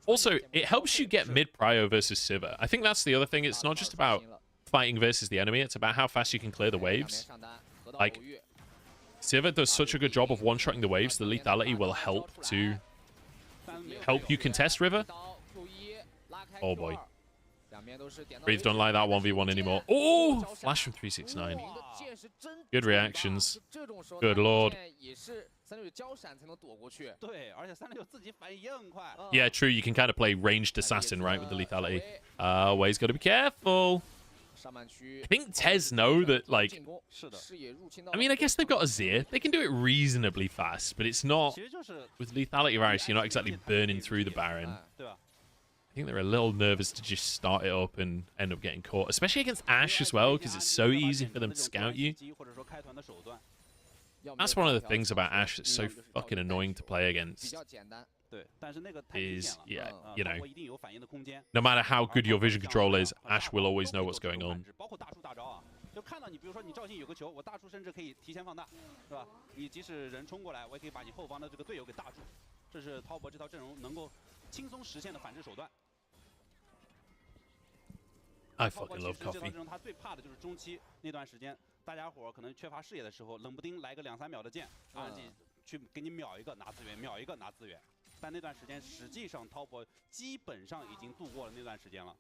Also, it helps you get mid-prio versus Sivir. I think that's the other thing. It's not just about fighting versus the enemy. It's about how fast you can clear the waves. Like, Sivir does such a good job of one-shotting the waves. The lethality will help you contest River. Oh, boy. Breathe don't like that 1v1 anymore. Oh! Flash from 369. Good reactions. Good lord. Yeah, true. You can kind of play ranged assassin, right, with the lethality. Wei's got to be careful. I think TES know that, like... I mean, I guess they've got Azir. They can do it reasonably fast, but it's not... With lethality Varus, you're not exactly burning through the Baron. I think they're a little nervous to just start it up and end up getting caught, especially against Ashe as well, because it's so easy for them to scout you. That's one of the things about Ashe that's so fucking annoying to play against. Is, yeah, you know, no matter how good your vision control is, Ashe will always know what's going on. I fucking love coffee. 大家伙可能缺乏视野的时候，冷不丁来个2、3秒的剑，去给你秒一个拿资源，秒一个拿资源。但那段时间，实际上滔博基本上已经度过了那段时间了。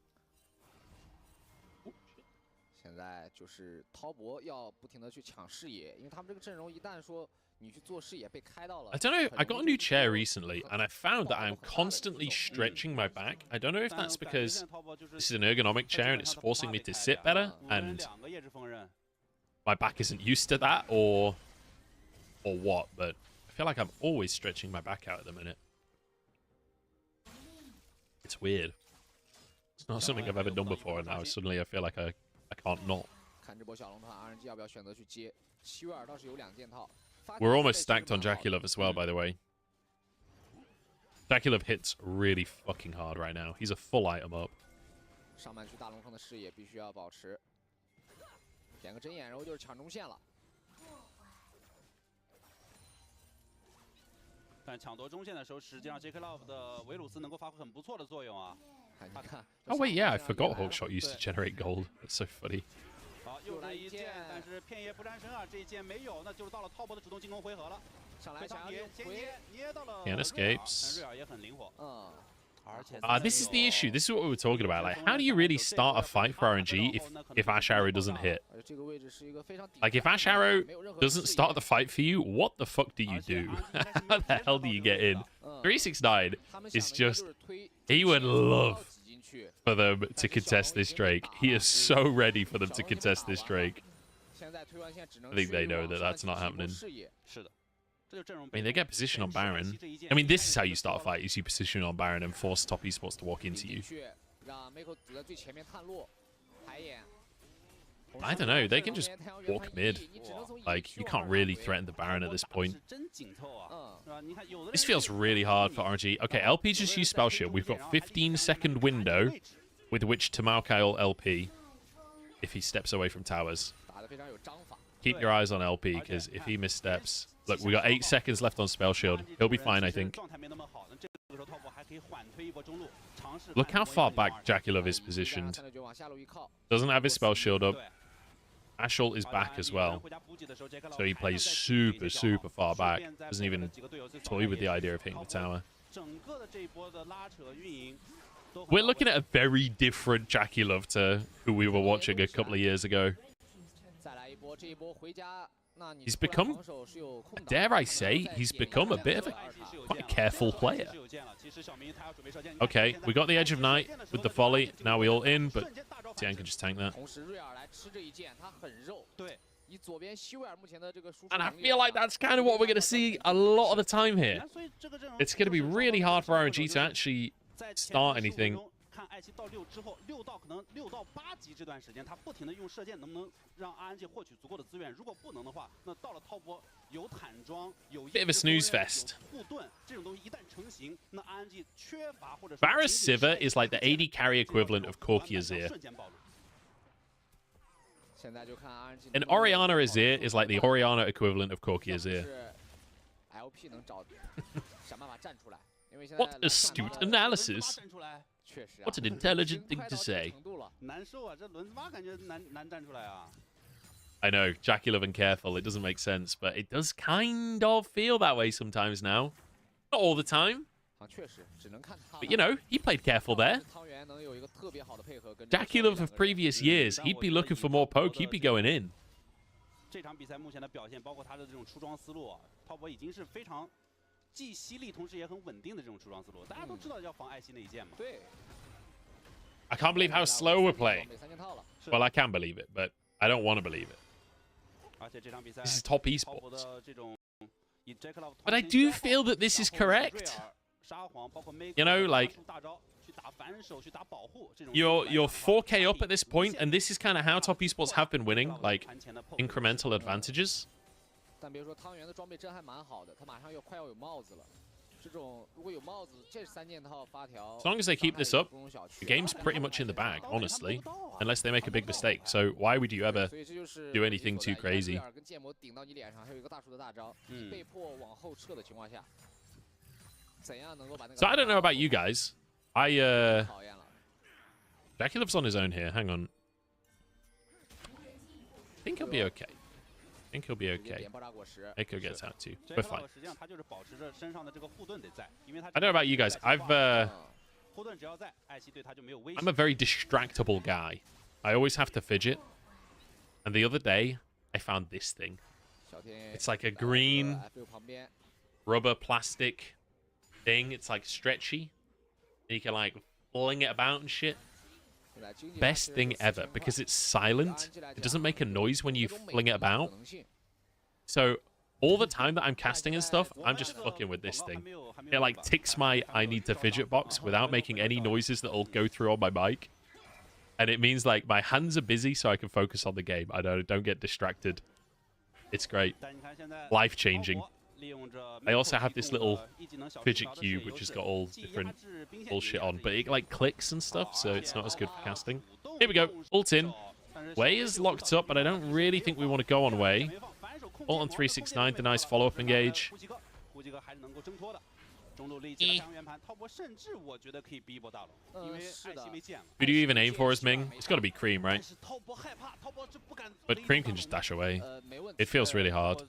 现在就是滔博要不停的去抢视野，因为他们这个阵容一旦说你去做视野被开到了。I don't know. I got a new chair recently, and I found that I'm constantly stretching my back. I don't know if that's because this is an ergonomic chair and it's forcing me to sit better, and my back isn't used to that, or what, but I feel like I'm always stretching my back out at the minute. It's weird. It's not something I've ever done before, and now suddenly I feel like I can't not. 看这波小龙团 RNG 要不要选择去接？希维尔倒是有2件套。We're almost stacked on Jackie as well, by the way. Jackie hits really fucking hard right now. He's a full item up. 上半区大龙坑的视野必须要保持。点个针眼，然后就是抢中线了。但抢夺中线的时候，实际上 JK Love 的维鲁斯能够发挥很不错的作用啊。Oh wait, yeah, I forgot Hawkshot used to generate gold. That's so funny. 好，又是一剑，但是片叶不沾身啊，这一剑没有，那就是到了滔博的主动进攻回合了。上来想要先捏到了。Can't escapes. 瑞尔也很灵活。This is the issue. This is what we were talking about. Like, how do you really start a fight for RNG if Ash Arrow doesn't hit? Like, if Ash Arrow doesn't start the fight for you, what the fuck do you do? How the hell do you get in? 369 is just... He would love for them to contest this Drake. He is so ready for them to contest this Drake. I think they know that that's not happening. I mean, they get position on Baron. I mean, this is how you start a fight, is you position on Baron and force top esports to walk into you. I don't know, they can just walk mid. Like, you can't really threaten the Baron at this point. This feels really hard for RNG. Okay, LP just used Spell Shield. We've got 15-second window with which to Maokai LP if he steps away from towers. Keep your eyes on LP, because if he missteps... Look, we got 8 seconds left on Spell Shield. He'll be fine, I think. Look how far back Jackie Love is positioned. Doesn't have his Spell Shield up. Ashul is back as well. So he plays super, super far back. Doesn't even toy with the idea of hitting the tower. We're looking at a very different Jackie Love to who we were watching a couple of years ago. He's become, dare I say, he's become a bit of a quite careful player. Okay, we got the Edge of Night with the volley. Now we all in, but Tian can just tank that. And I feel like that's kind of what we're going to see a lot of the time here. It's going to be really hard for RNG to actually start anything. 看艾希到6之后，6到可能6到8级这段时间，他不停的用射箭，能不能让 RNG 获取足够的资源？如果不能的话，那到了滔博有坦装，有护盾这种东西一旦成型，那 RNG 缺乏或者 Varus Sivir is like the AD carry equivalent of Corki Azir. And Orianna Azir is like the Orianna equivalent of Corki Azir. What astute analysis! What an intelligent thing to say. I know, Jackie Love and careful, it doesn't make sense, but it does kind of feel that way sometimes now. Not all the time. But you know, he played careful there. Jackie Love of previous years, he'd be looking for more poke, he'd be going in. 这场比赛目前的表现，包括他的这种出装思路啊，滔博已经是非常 既犀利，同时也很稳定的这种出装思路，大家都知道要防艾希那一剑嘛。对。I can't believe how slow we're playing. Well, I can believe it, but I don't want to believe it. This is top esports. But I do feel that this is correct. You know, like, you're 4K up at this point, and this is kind of how top esports have been winning, like, incremental advantages. 但别说汤圆的装备真还蛮好的，他马上快要有帽子了。这种如果有帽子，这3件套发条。As long as they keep this up, the game's pretty much in the bag, honestly. Unless they make a big mistake. So why would you ever do anything too crazy? 跟剑魔顶到你脸上，还有一个大树的大招，被迫往后撤的情况下，怎样能够把那个 So I don't know about you guys. Jackie Love's on his own here. Hang on. I think he'll be okay. I think he'll be okay. Echo gets out too. We're fine. I don't know about you guys. I'm a very distractible guy. I always have to fidget. And the other day, I found this thing. It's like a green rubber plastic thing. It's like stretchy. And you can like fling it about and shit. Best thing ever because it's silent. It doesn't make a noise when you fling it about. So all the time that I'm casting and stuff, I'm just fucking with this thing. It like ticks my I need to fidget box without making any noises that'll go through on my mic. and it means like my hands are busy so I can focus on the game. I don't get distracted. It's great. Life-changing. I also have this little fidget cube which has got all different bullshit on, but it like clicks and stuff, so it's not as good for casting. Here we go. Ult in. Wei is locked up, but I don't really think we want to go on Wei. Ult on 369, the nice follow-up engage. Who do you even aim for as Ming? It's got to be Cream, right? But Cream can just dash away. It feels really hard.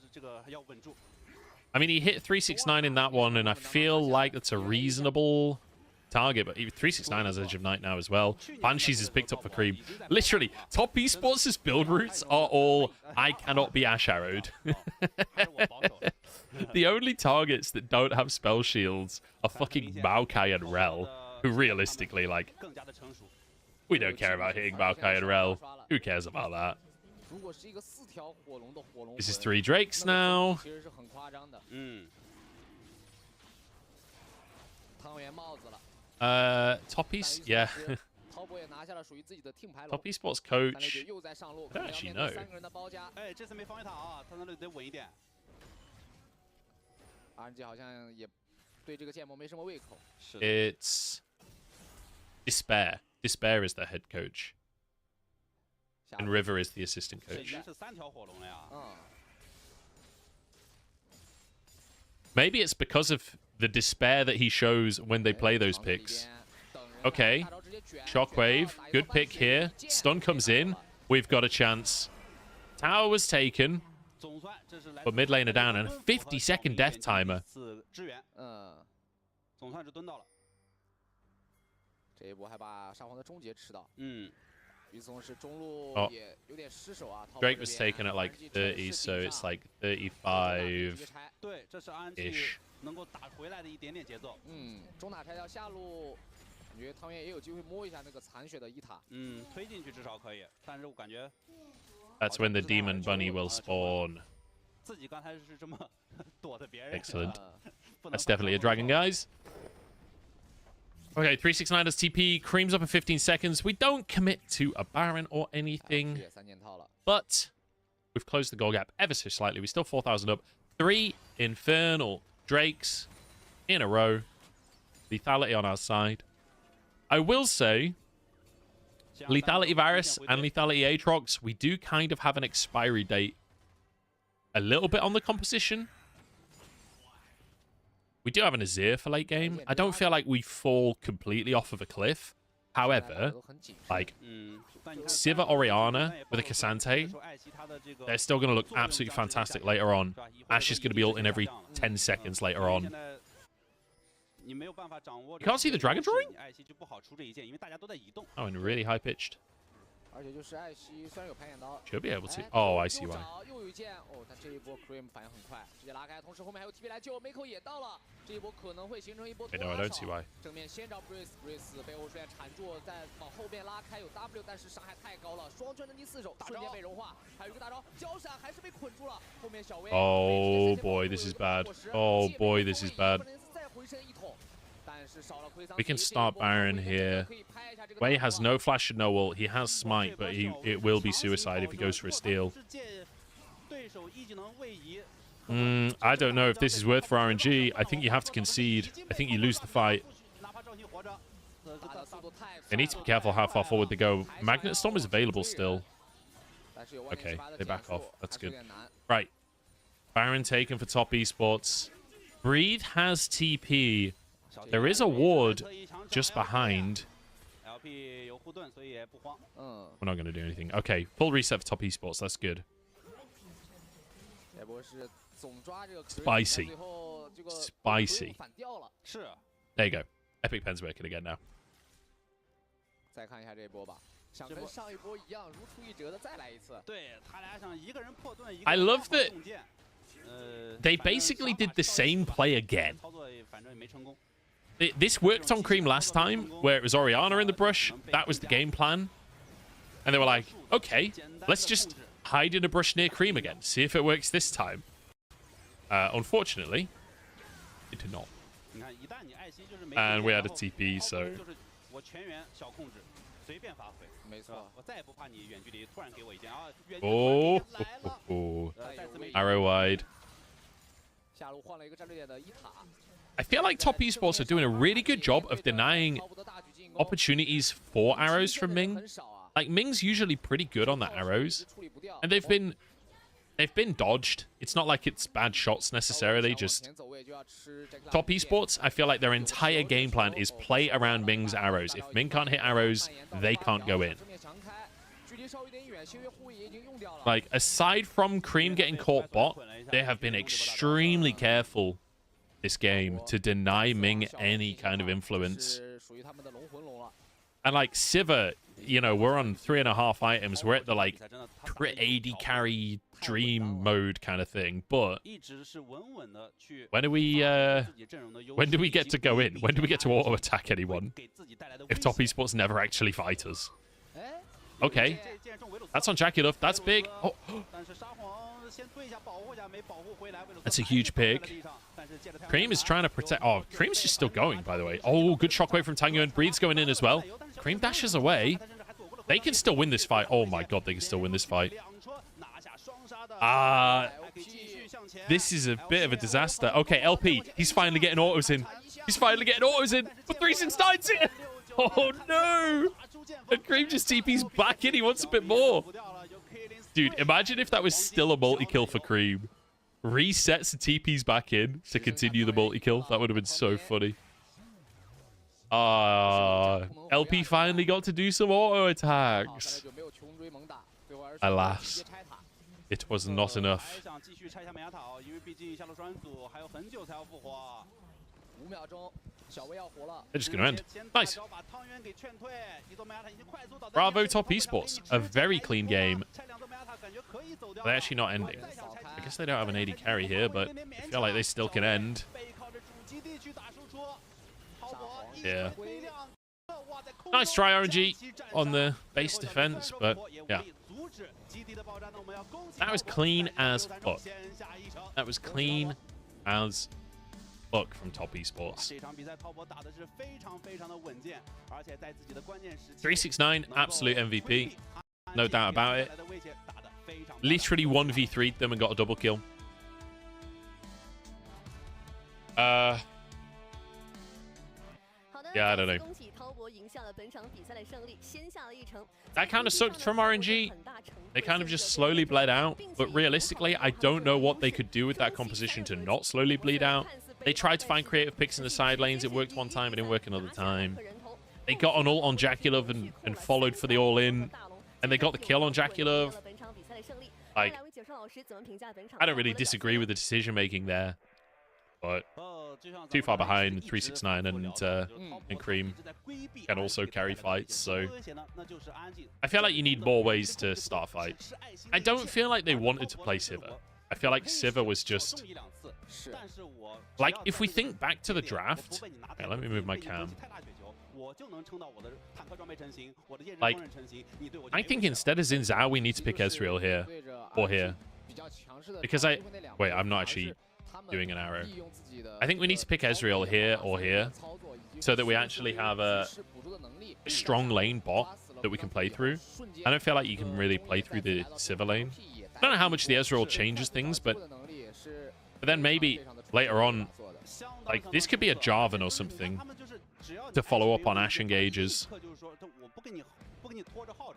I mean, he hit 369 in that one, and I feel like that's a reasonable target, but 369 has Edge of Night now as well. Banshees is picked up for Cream. Literally, top esports' build routes are all, I cannot be Ash Arrowed. The only targets that don't have spell shields are fucking Maokai and Rel, who realistically, like, we don't care about hitting Maokai and Rel. Who cares about that? This is 3 Drakes now. Top East, yeah. Top Esports coach. I don't actually know. It's Despair. Despair is the head coach. And River is the assistant coach. Maybe it's because of the despair that he shows when they play those picks. Okay. Shockwave. Good pick here. Stun comes in. We've got a chance. Tower was taken. But mid lane are down. And a 50-second death timer. Oh. Drake was taken at like 30, so it's like 35-ish. That's when the demon bunny will spawn. Excellent. That's definitely a dragon, guys. Okay, 369 does TP. Cream's up in 15 seconds. We don't commit to a Baron or anything. But we've closed the goal gap ever so slightly. We're still 4,000 up. 3 Infernal Drakes in a row. Lethality on our side. I will say, Lethality Varus and Lethality Aatrox, we do kind of have an expiry date a little bit on the composition. We do have an Azir for late game. I don't feel like we fall completely off of a cliff. However, like, Siva Orianna with a Cassante, they're still going to look absolutely fantastic later on. Ashe is going to be ulting every 10 seconds later on. You can't see the dragon drawing? Oh, and really high-pitched. Should be able to. Oh, I see why. Okay, no, I don't see why. Oh boy, this is bad. Oh boy, this is bad. We can start Baron here. Wei has no flash and no ult. He has smite, but it will be suicide if he goes for a steal. I don't know if this is worth for RNG. I think you have to concede. I think you lose the fight. They need to be careful how far forward they go. Magnet Storm is available still. Okay, they back off. That's good. Right. Baron taken for top esports. Breathe has TP. There is a ward just behind. We're not going to do anything. Okay, full reset for top esports. That's good. Spicy. Spicy. There you go. Epic Pen's working again now. I love that they basically did the same play again. This worked on Cream last time, where it was Orianna in the brush. That was the game plan. And they were like, okay, let's just hide in a brush near Cream again. See if it works this time. Unfortunately, it did not. And we had a TP, so... 随便发挥，没错，我再也不怕你远距离突然给我一剑啊！Arrow wide. I feel like top esports are doing a really good job of denying opportunities for arrows from Ming. Like, Ming's usually pretty good on the arrows, and they've been dodged. It's not like it's bad shots necessarily, just top esports, I feel like their entire game plan is play around Ming's arrows. If Ming can't hit arrows, they can't go in. Like, aside from Cream getting caught bot, they have been extremely careful this game to deny Ming any kind of influence. And like Siva, you know, we're on 3.5 items. We're at the like AD carry dream mode kind of thing. But when do we get to go in? When do we get to auto attack anyone? If top esports never actually fight us. Okay, that's on Jackie. That's big. Oh. That's a huge pick. Cream is trying to protect. Oh, Cream's just still going, by the way. Oh, good shockwave from Tango, and Breed's going in as well. Cream dashes away. They can still win this fight. Oh my god, they can still win this fight. This is a bit of a disaster. Okay, LP, he's finally getting autos in. He's finally getting autos in. But 369's it. Oh no. And Cream just TP's back in. He wants a bit more. Dude, imagine if that was still a multi-kill for Cream. Resets the TP's back in to continue the multi-kill. That would have been so funny. LP finally got to do some auto attacks. Alas, it was not enough. They're just going to end. Nice. Bravo top esports. A very clean game. They're actually not ending. I guess they don't have an AD carry here, but I feel like they still can end. Yeah. Nice try, RNG, on the base defense, but yeah. That was clean as fuck. That was clean as fuck from top esports. 369, absolute MVP. No doubt about it. Literally 1v3'd them and got a double kill. Yeah, I don't know. That kind of sucked from RNG. They kind of just slowly bled out. But realistically, I don't know what they could do with that composition to not slowly bleed out. They tried to find creative picks in the side lanes. It worked one time. It didn't work another time. They got an ult on Jaculov and followed for the all-in. And they got the kill on Jaculov. Like, I don't really disagree with the decision-making there. But too far behind 369 and Cream can also carry fights, so I feel like you need more ways to start a fight. I don't feel like they wanted to play Siva. I feel like Siva was just like, if we think back to the draft. Okay, let me move my cam. Like, I think instead of Xin Zhao, we need to pick Ezreal here or here, because I'm not actually doing an arrow. I think we need to pick Ezreal here or here so that we actually have a strong lane bot that we can play through. I don't feel like you can really play through the Siva lane. I don't know how much the Ezreal changes things, but then maybe later on, like, this could be a Jarvan or something to follow up on Ashe engages.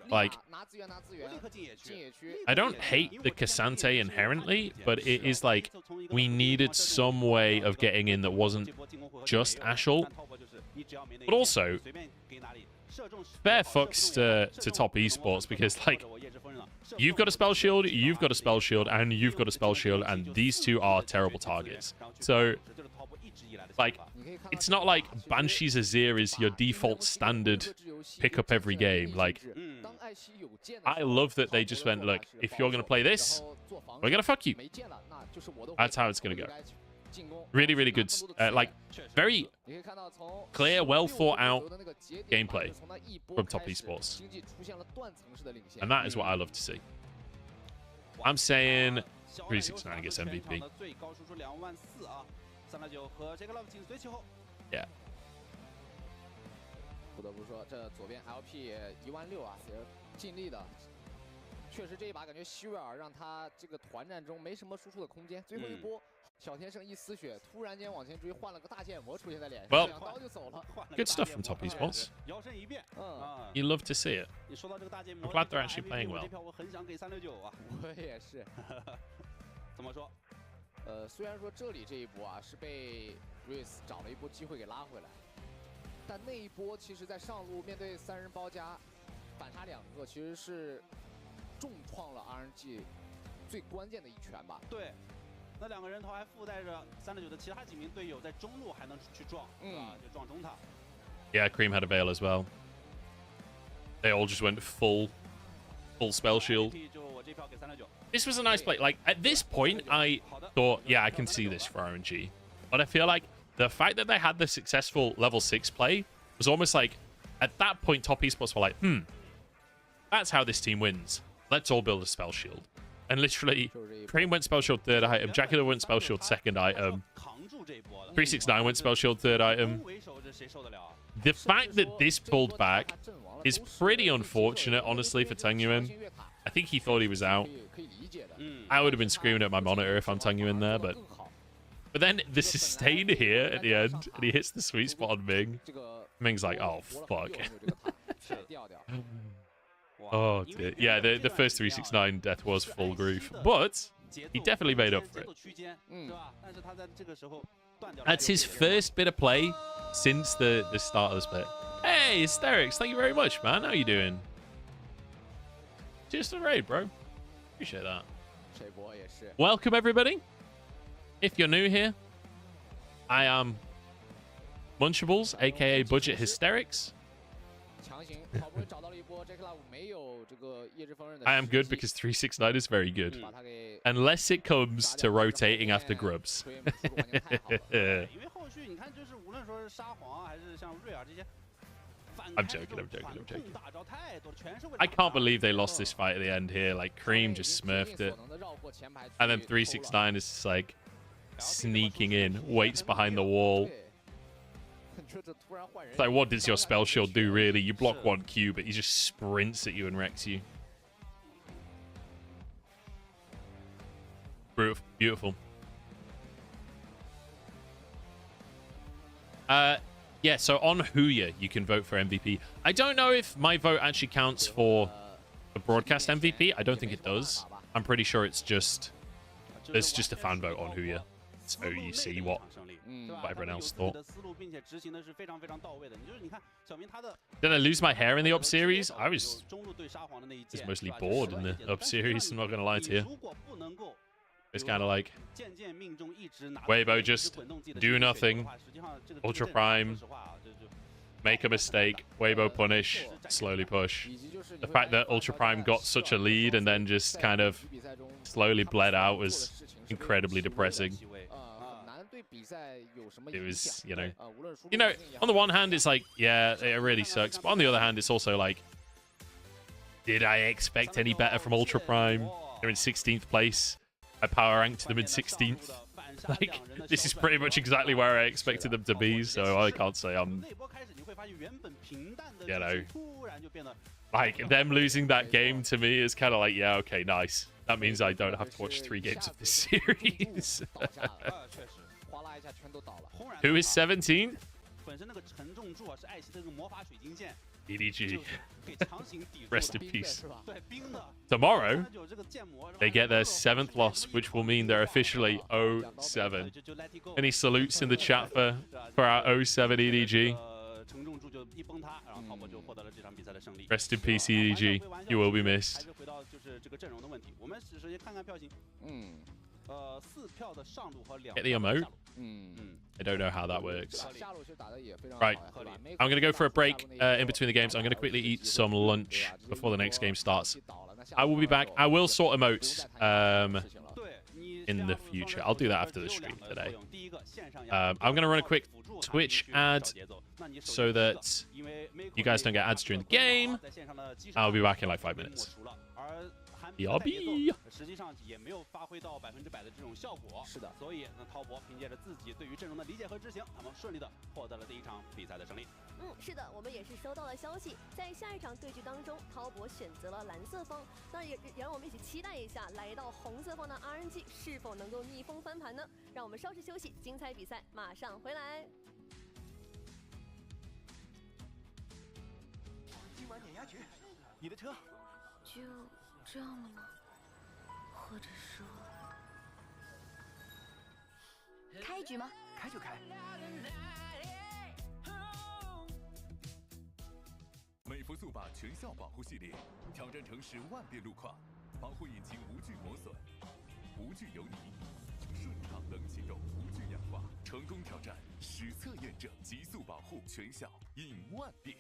Like, I don't hate the Cassante inherently, but it is like we needed some way of getting in that wasn't just Ashe ult. But also, fair fucks to top esports, because like, you've got a spell shield, you've got a spell shield, and you've got a spell shield, and these two are terrible targets. So, like, it's not like Banshee's Azir is your default standard pick up every game. Like, I love that they just went, look, if you're going to play this, we're going to fuck you. That's how it's going to go. Really, really good. Like, very clear, well thought out gameplay from top esports. And that is what I love to see. I'm saying 369 gets MVP. Yeah. 不得不说，这左边 LP 16000啊，也是尽力的。确实这一把感觉希瑞尔让他这个团战中没什么输出的空间。最后一波，小天胜一丝血，突然间往前追，换了个大剑魔出现在脸上，2刀就走了。Good stuff from top esports. You love to see it. I'm glad they're actually playing well. 我很想给369啊。我也是。怎么说？虽然说这里这一波啊是被 Reese 找了一波机会给拉回来，但那一波其实在上路面对3人包夹，反杀2个，其实是重创了 RNG 最关键的一拳吧。对，那2个人头还附带着369的其他几名队友在中路还能去撞，是吧？就撞中塔。Yeah, Cream had a veil as well. They all just went full spell shield. This was a nice play. Like, at this point, I thought, yeah, I can see this for RNG. But I feel like the fact that they had the successful level 6 play was almost like, at that point, top esports were like, that's how this team wins. Let's all build a spell shield. And literally, Cream went spell shield 3rd item, Jackula went spell shield 2nd item, 369 went spell shield 3rd item. The fact that this pulled back is pretty unfortunate, honestly, for Tangyuan. I think he thought he was out. I would have been screaming at my monitor if I'm Tangyuan there, but then the sustain here at the end, and he hits the sweet spot on Ming. Ming's like, oh, fuck. Oh, dear. Yeah, the first 369 death was full grief, but he definitely made up for it. That's his first bit of play since the start of the split. Hey, Hysterics, thank you very much, man. How you doing? Just a raid, bro. Appreciate that. Welcome, everybody. If you're new here, I am Munchables, aka Budget Hysterics. I am good because 369 is very good. Unless it comes to rotating after grubs. I'm joking. I can't believe they lost this fight at the end here. Like, Cream just smurfed it. And then 369 is just like sneaking in, waits behind the wall. It's like, what does your spell shield do, really? You block 1 Q, but he just sprints at you and wrecks you. Beautiful. Yeah, so on Huya, you can vote for MVP. I don't know if my vote actually counts for the broadcast MVP. I don't think it does. I'm pretty sure it's just... There's just a fan vote on Huya. So you see what everyone else thought. Did I lose my hair in the up series? I was just mostly bored in the up series, I'm not going to lie to you. It's kind of like Weibo just do nothing, Ultra Prime, make a mistake, Weibo punish, slowly push. The fact that Ultra Prime got such a lead and then just kind of slowly bled out was incredibly depressing. It was, you know, on the one hand, it's like, yeah, it really sucks. But on the other hand, it's also like, did I expect any better from Ultra Prime? They're in 16th place. I power ranked them in 16th. Like, this is pretty much exactly where I expected them to be, so I can't say I'm, you know, like, them losing that game to me is kind of like, yeah, okay, nice. That means I don't have to watch 3 games of this series. Who is 17th? EDG. Rest in peace. Tomorrow, they get their 7th loss, which will mean they're officially 0-7. Any salutes in the chat for our 0-7 EDG? Rest in peace, EDG. You will be missed. Get the emote? I don't know how that works. Right. I'm going to go for a break in between the games. I'm going to quickly eat some lunch before the next game starts. I will be back. I will sort emotes in the future. I'll do that after the stream today. I'm going to run a quick Twitch ad so that you guys don't get ads during the game. I'll be back in like 5 minutes. BRB 实际上也没有发挥到100%的这种效果。是的，所以那滔博凭借着自己对于阵容的理解和执行，他们顺利的获得了第一场比赛的胜利。是的，我们也是收到了消息，在下一场对局当中，滔博选择了蓝色方，那也让我们一起期待一下，来到红色方的 RNG 是否能够逆风翻盘呢？让我们稍事休息，精彩比赛马上回来。今晚碾压局，你的车就这样了吗？或者说，开局吗？开就开。美孚速霸全效保护系列，挑战城市万变路况，保护引擎无惧磨损，无惧油泥，顺畅冷启动，无惧氧化，成功挑战，实测验证，极速保护全效，引万变。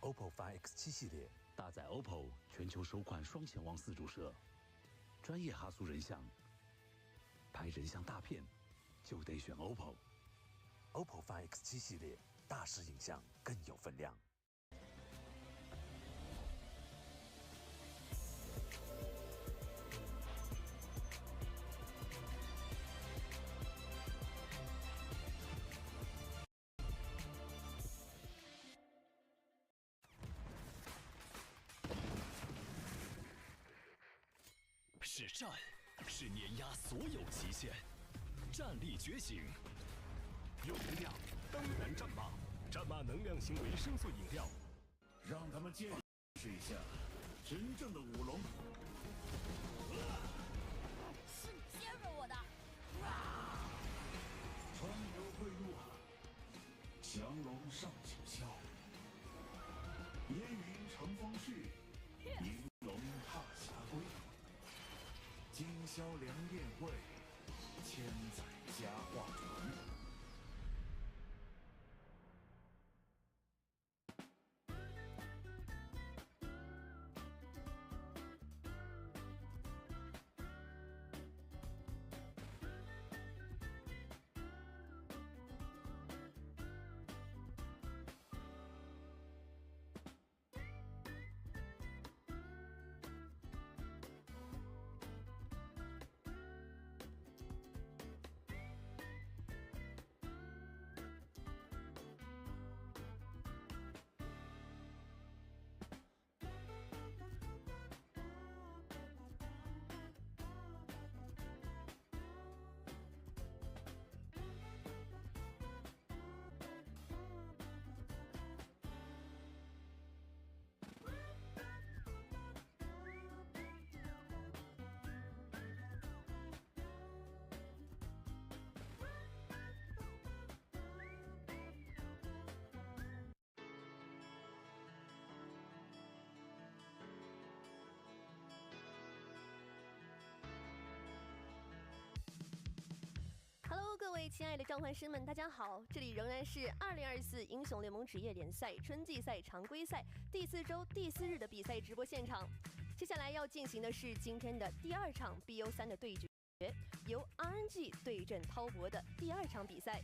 OPPO Find X7系列搭载 OPPO 全球首款双潜望4主摄，专业哈苏人像，拍人像大片就得选 OPPO。OPPO Find X7系列大师影像更有分量。是战，是碾压所有极限，战力觉醒。有能量，当然战马。战马能量型维生素饮料，让他们见识一下真正的舞龙。是你接惹我的。川流汇入，降龙上九霄，烟云成风势，银龙踏霞归。今宵良宴会，千载佳话传。各位亲爱的召唤师们，大家好！这里仍然是2024英雄联盟职业联赛春季赛常规赛第4周第4日的比赛直播现场。接下来要进行的是今天的第2场 BO3 的对决，由 RNG 对阵滔博的第2场比赛。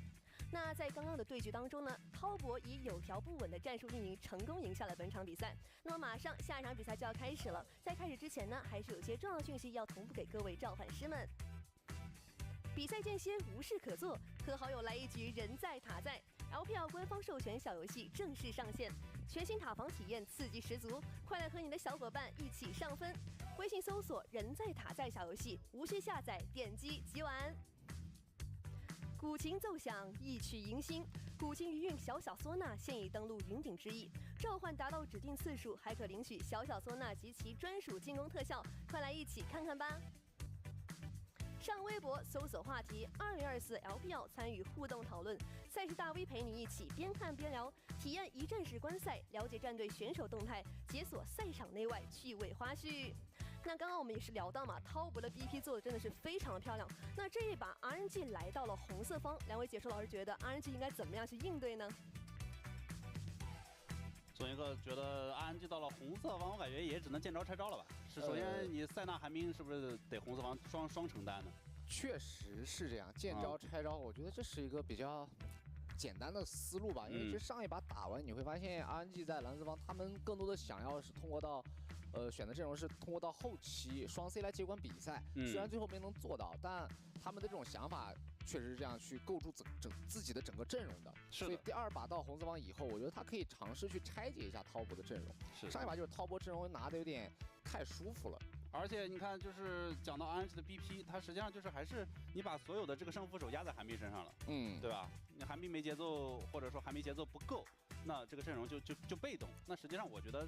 那在刚刚的对局当中呢，滔博以有条不紊的战术运营成功赢下了本场比赛。那么马上下一场比赛就要开始了，在开始之前呢，还是有些重要讯息要同步给各位召唤师们。比赛间歇无事可做，和好友来一局人在塔在。LPL 官方授权小游戏正式上线，全新塔防体验刺激十足，快来和你的小伙伴一起上分！微信搜索“人在塔在”小游戏，无需下载，点击即玩。古琴奏响，一曲迎新。古琴余韵小小唢呐现已登陆云顶之翼，召唤达到指定次数，还可领取小小唢呐及其专属进攻特效，快来一起看看吧！上微博搜索话题2024 LPL 参与互动讨论，赛事大 V 陪你一起边看边聊，体验一站式观赛，了解战队选手动态，解锁赛场内外趣味花絮。那刚刚我们也是聊到嘛，滔博的 BP 做的真的是非常的漂亮。那这一把 RNG 来到了红色方，两位解说老师觉得 RNG 应该怎么样去应对呢？总一个觉得 RNG 到了红色方，我感觉也只能见招拆招了吧？是，首先你塞纳寒冰是不是得红色方双承担呢？确实是这样，见招拆招，我觉得这是一个比较简单的思路吧。因为其实上一把打完，你会发现 RNG 在蓝色方他们更多的想要是通过到。选的阵容是通过到后期双 C 来接管比赛，虽然最后没能做到，但他们的这种想法确实是这样去构筑自己的整个阵容的。所以第2把到红色方以后，我觉得他可以尝试去拆解一下滔博的阵容。上一把就是滔博阵容拿的有点太舒服了。而且你看，就是讲到 RNG 的 BP， 它实际上就是还是你把所有的这个胜负手压在寒冰身上了，对吧？你寒冰没节奏，或者说寒冰节奏不够，那这个阵容就被动。那实际上我觉得。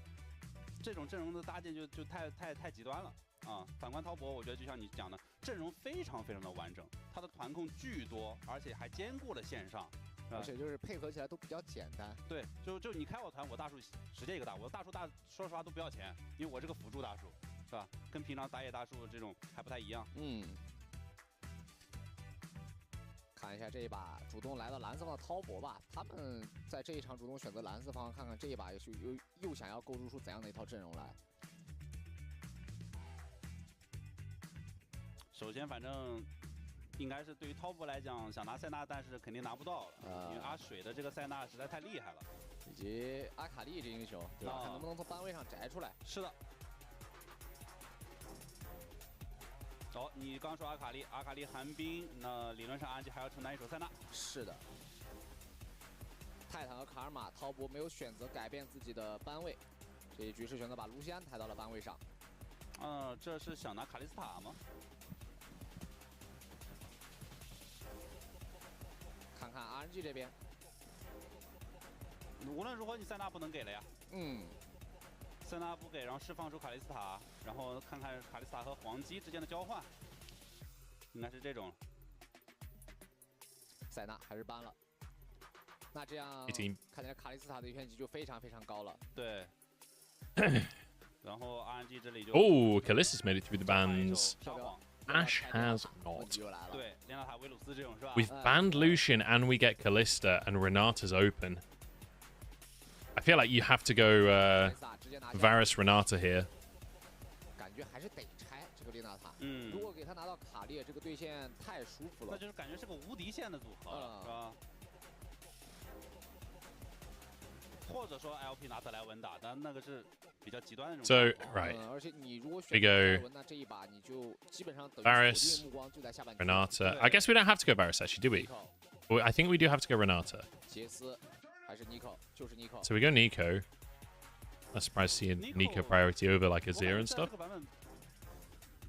这种阵容的搭建就太极端了啊！反观滔博，我觉得就像你讲的，阵容非常的完整，他的团控巨多，而且还兼顾了线上，而且就是配合起来都比较简单。对，就你开我团，我大树直接一个大，我大树说实话都不要钱，因为我这个辅助大树，是吧？跟平常打野大树这种还不太一样。看一下这一把主动来到蓝色方的滔博吧，他们在这一场主动选择蓝色方，看看这一把又想要构筑出怎样的一套阵容来。首先，反正应该是对于滔博来讲，想拿塞纳，但是肯定拿不到了，因为阿水的这个塞纳实在太厉害了，以及阿卡丽这英雄，对吧？看能不能从班位上摘出来。是的。你刚说阿卡丽寒冰，那理论上RNG还要承担一手塞纳。是的。泰坦和卡尔玛，滔博没有选择改变自己的班位，这一局是选择把卢锡安抬到了班位上。这是想拿卡莉斯塔吗？看看 RNG 这边，无论如何你塞纳不能给了呀。塞纳不给，然后释放出卡莉斯塔，然后看看卡莉斯塔和黄鸡之间的交换，应该是这种。塞纳还是搬了，那这样看起来卡莉斯塔的预选级就非常高了。对。然后 RNG 这里就 Oh, Callista's made it through the bans. Ash has not. 对，连到塔维鲁斯这种是吧 We've banned Lucian and we get Callista and Renata's open. I feel like you have to go Varus Renata here. 感觉还是得拆这个列娜塔。如果给他拿到卡列，这个对线太舒服了。那就是感觉是个无敌线的组合了，是吧？或者说 LP 拿特莱文打，但那个是比较极端的那种。 So right. 而且你如果 We 选 go 那这一把你就基本上等于 Varus 目光就在下半局。 Renata. I guess we don't have to go Varus actually, do we? Well, I think we do have to go Renata. 杰斯还是 Nico， 就是 Nico。 So we go Nico. I'm surprised seeing Nico priority over like Azir and stuff.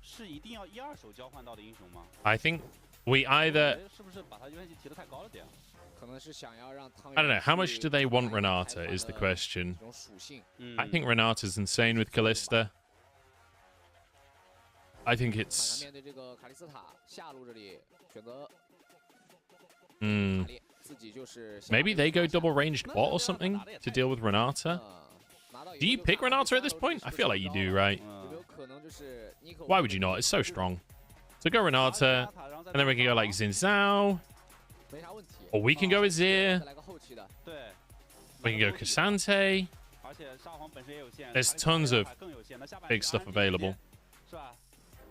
是一定要1、2手交换到的英雄吗？ I think we either. 是不是把他预选级提得太高了点？ 可能是想要让 I don't know. How much do they want Renata is the question. I think Renata's insane with Callista. I think it's. 面对这个卡莉斯塔下路这里选择 Maybe they go double ranged bot or something to deal with Renata. Do you pick Renata at this point? I feel like you do, right? Why would you not? It's so strong. So go Renata, and then we can go like Xin Zhao. Or we can go Azir. We can go Cassante. There's tons of big stuff available.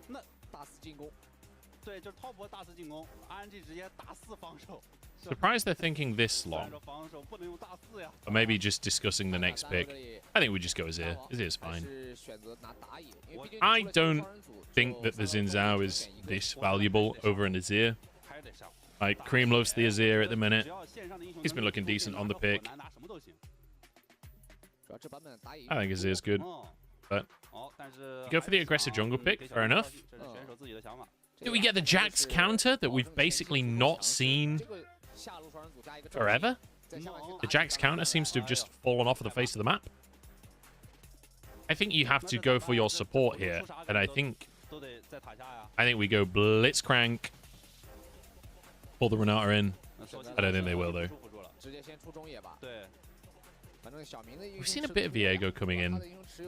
那大肆进攻，对，就是滔博大肆进攻 ，RNG 直接大肆防守。 Surprised they're thinking this long. Or maybe just discussing the next pick. I think we just go Azir. Azir's fine. I don't think that the Xin Zhao is this valuable over an Azir. Like, Cream loves the Azir at the minute. He's been looking decent on the pick. I think Azir's good. But go for the aggressive jungle pick, fair enough. Do we get the Jax counter that we've basically not seen forever? The Jax counter seems to have just fallen off of the face of the map. I think you have to go for your support here, and I think we go Blitzcrank. Pull the Renata in. I don't think they will though. We've seen a bit of Viego coming in.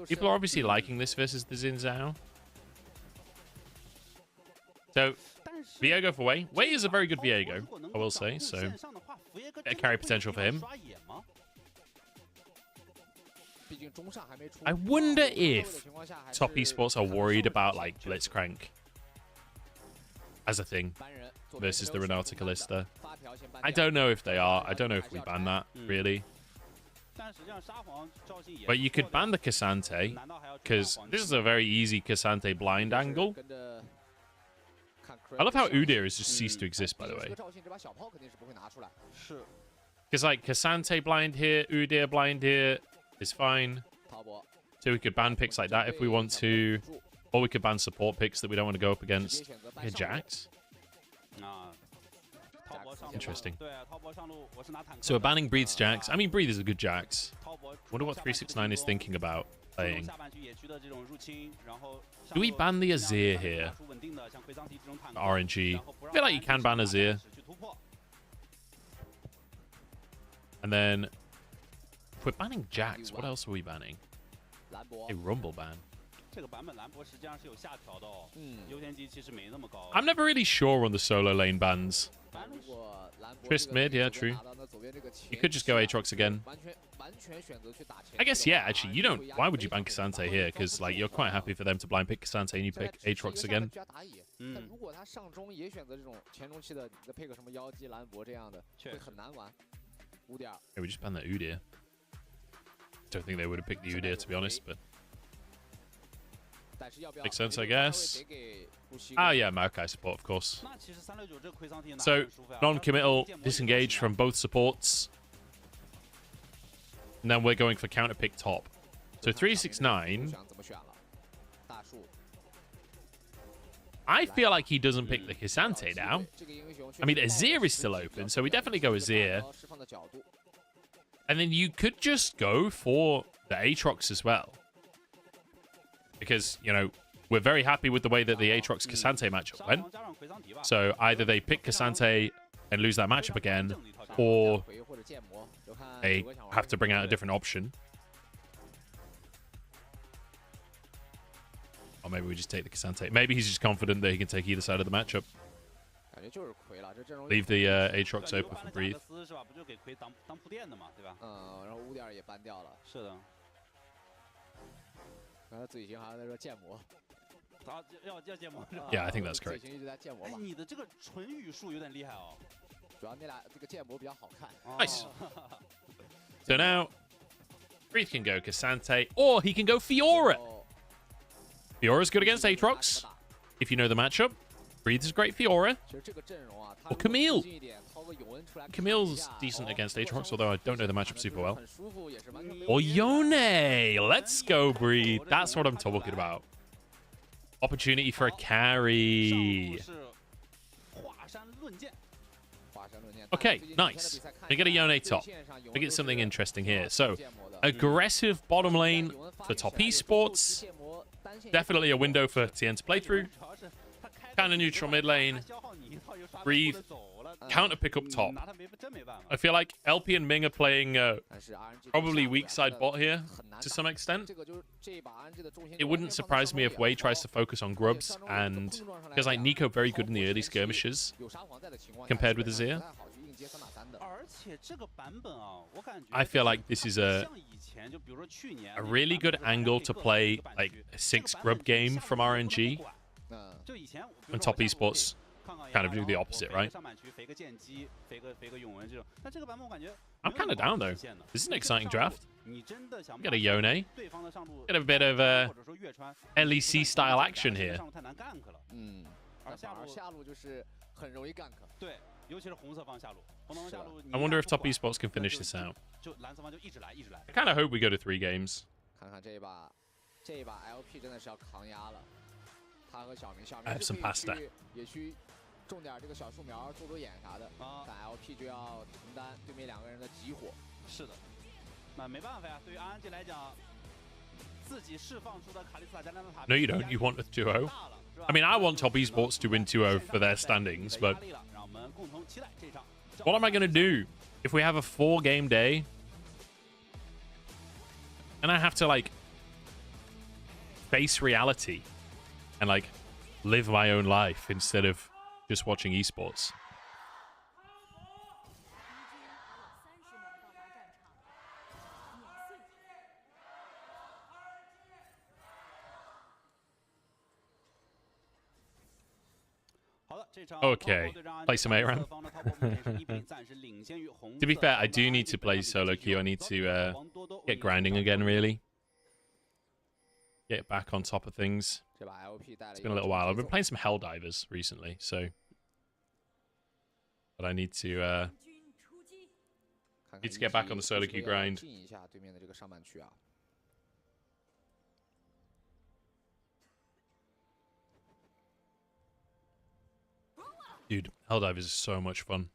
People are obviously liking this versus the Xin Zhao. So, Viego for Wei. Wei is a very good Viego, I will say, so bit of carry potential for him. I wonder if top esports are worried about like Blitzcrank as a thing versus the Renata Kalista. I don't know if they are. I don't know if we ban that, really. But you could ban the Cassante, because this is a very easy Cassante blind angle. I love how Udyr has just ceased to exist, by the way. Because, like, Cassante blind here, Udyr blind here is fine. So we could ban picks like that if we want to. Or we could ban support picks that we don't want to go up against. Okay, Jax. Interesting. So we're banning Breathe's Jax. I mean, Breathe is a good Jax. Wonder what 369 is thinking about playing. Do we ban the Azir here? RNG. I feel like you can ban Azir. And then, if we're banning Jax, what else are we banning? A Rumble ban. I'm never really sure on the solo lane bans. Twist mid, yeah, true. You could just go Aatrox again. I guess, yeah, actually, you don't... Why would you ban Cassante here? Because, like, you're quite happy for them to blind pick Cassante and you pick Aatrox again. Yeah, we just ban the Udyr. Don't think they would have picked the Udyr, to be honest, but... Makes sense, I guess. Ah, yeah, Maokai support, of course. So, non-committal, disengaged from both supports. And then we're going for counter pick top. So 369. I feel like he doesn't pick the Cassante now. I mean, Azir is still open, so we definitely go Azir. And then you could just go for the Aatrox as well. Because, you know, we're very happy with the way that the Aatrox-Cassante matchup went. So either they pick Cassante and lose that matchup again, or they have to bring out a different option. Or maybe we just take the Cassante. Maybe he's just confident that he can take either side of the matchup. Leave the Aatrox open for Breathe. Yeah, I think that's correct. Nice. So now, Breathe can go Cassante, or he can go Fiora. Fiora's good against Aatrox, if you know the matchup. Breathe is great Fiora. Or Camille. Camille's decent against Aatrox, although I don't know the matchup super well. Or Yone. Let's go, Breathe. That's what I'm talking about. Opportunity for a carry. Okay, nice. We get a Yone top. We get something interesting here. So, aggressive bottom lane for top esports. Definitely a window for TN to play through. Kind of neutral mid lane. Breathe. Counter pick up top. I feel like LP and Ming are playing probably weak side bot here to some extent. It wouldn't surprise me if Wei tries to focus on Grubs, and because like Nico very good in the early skirmishes compared with Azir. I feel like this is a really good angle to play like a 6 Grub game from RNG. And top esports kind of do the opposite, right? I'm kind of down, though. This is an exciting draft. Get a Yone. Get a bit of LEC-style action here. I wonder if top esports can finish this out. I kind of hope we go to 3 games. I have some pasta. 种点这个小树苗，做做眼啥的，反 LP 就要承担对面2个人的集火。是的，那没办法呀，对于 RNG 来讲，自己释放出的卡利斯塔加纳的塔。 No, you don't. You want a 2-0. I mean, I want top esports to win 2-0 for their standings, but what am I going to do if we have a 4-game day and I have to like face reality and like live my own life instead of just watching esports? Okay, play some ARAM. To be fair, I do need to play solo queue. I need to get grinding again, really. Get back on top of things. It's been a little while. I've been playing some Helldivers recently, so... But I need to get back on the solo queue grind. Dude, Helldivers is so much fun.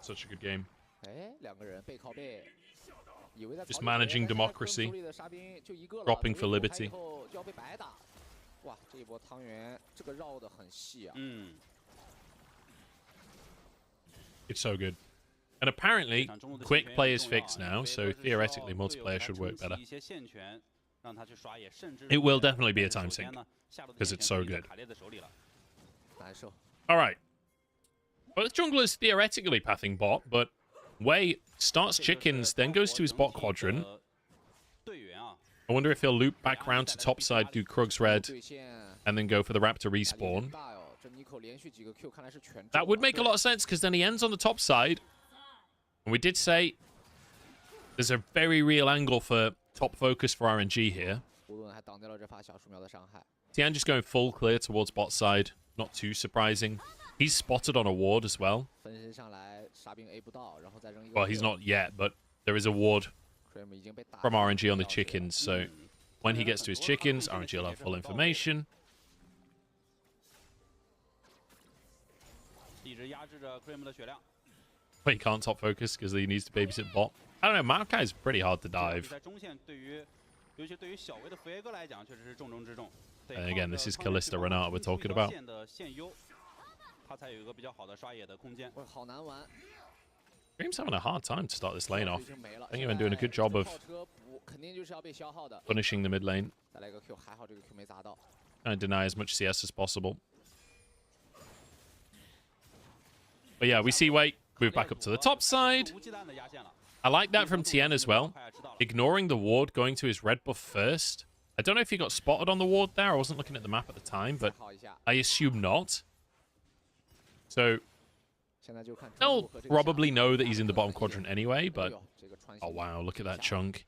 Such a good game. Just managing democracy. Dropping for liberty. It's so good. And apparently, quick play is fixed now, so theoretically multiplayer should work better. It will definitely be a time sink, because it's so good. Alright. Well, the jungler is theoretically pathing bot, but Wei starts chickens, then goes to his bot quadrant. I wonder if he'll loop back round to top side, do Krug's red, and then go for the Raptor respawn. That would make a lot of sense, because then he ends on the top side. And we did say there's a very real angle for top focus for RNG here. Tian just going full clear towards bot side. Not too surprising. He's spotted on a ward as well. Well, he's not yet, but there is a ward from RNG on the chickens. So when he gets to his chickens, RNG will have full information. But he can't top focus because he needs to babysit bot. I don't know, Maokai is pretty hard to dive. And again, this is Kalista Renata we're talking about. Dream's having a hard time to start this lane off. I think he's doing a good job of punishing the mid lane. And deny as much CS as possible. But yeah, we see Wei move back up to the top side. I like that from Tien as well. Ignoring the ward, going to his red buff first. I don't know if he got spotted on the ward there. I wasn't looking at the map at the time, but I assume not. So they'll probably know that he's in the bottom quadrant anyway, but... Oh, wow, look at that chunk.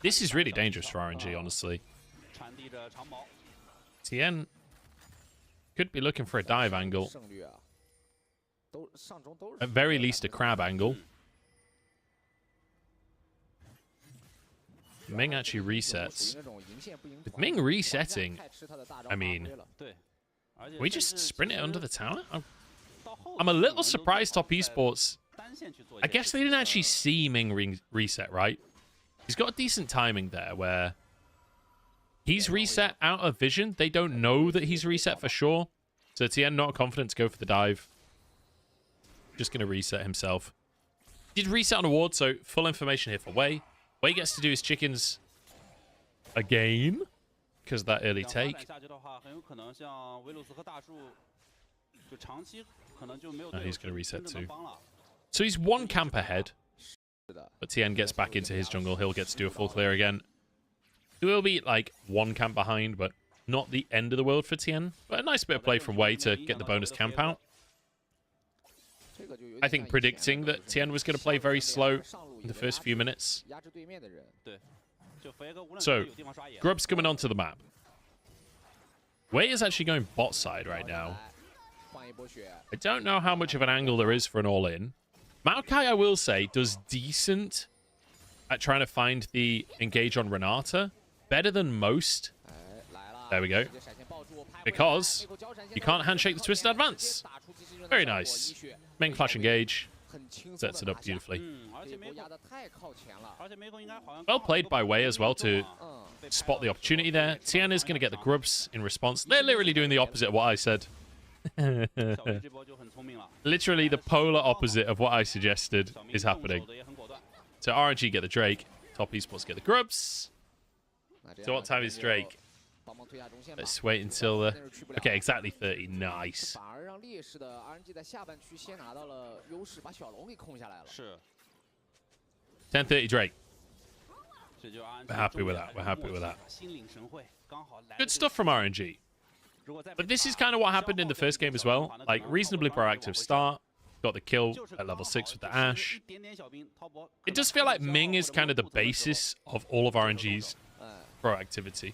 This is really dangerous for RNG, honestly. Tien could be looking for a dive angle. At very least, a crab angle. Ming actually resets. With Ming resetting, I mean, we just sprint it under the tower? I'm a little surprised Top Esports. I guess they didn't actually see Ming reset, right? He's got decent timing there where he's reset out of vision. They don't know that he's reset for sure. So Tien not confident to go for the dive. Just going to reset himself. Did reset on a ward, so full information here for Wei. Wei gets to do his chickens again because of that early take. He's going to reset too. So he's one camp ahead. But Tien gets back into his jungle. He'll get to do a full clear again. He will be like one camp behind, but not the end of the world for Tien. But a nice bit of play from Wei to get the bonus camp out. I think predicting that Tien was going to play very slow in the first few minutes. So, Grub's coming onto the map. Wei is actually going bot side right now. I don't know how much of an angle there is for an all-in. Maokai, I will say, does decent at trying to find the engage on Renata. Better than most. There we go. Because you can't handshake the twisted advance. Very nice. Main flash engage. Sets it up beautifully. Well played by Wei as well to spot the opportunity there. Tien is going to get the grubs in response. They're literally doing the opposite of what I said. Literally the polar opposite of what I suggested is happening. So RNG get the Drake. Top Esports get the grubs. So what time is Drake? Let's wait until the... Okay, exactly 30. Nice. 10:30 Drake. We're happy with that. We're happy with that. Good stuff from RNG. But this is kind of what happened in the first game as well. Like, reasonably proactive start. Got the kill at level 6 with the Ashe. It does feel like Ming is kind of the basis of all of RNG's proactivity.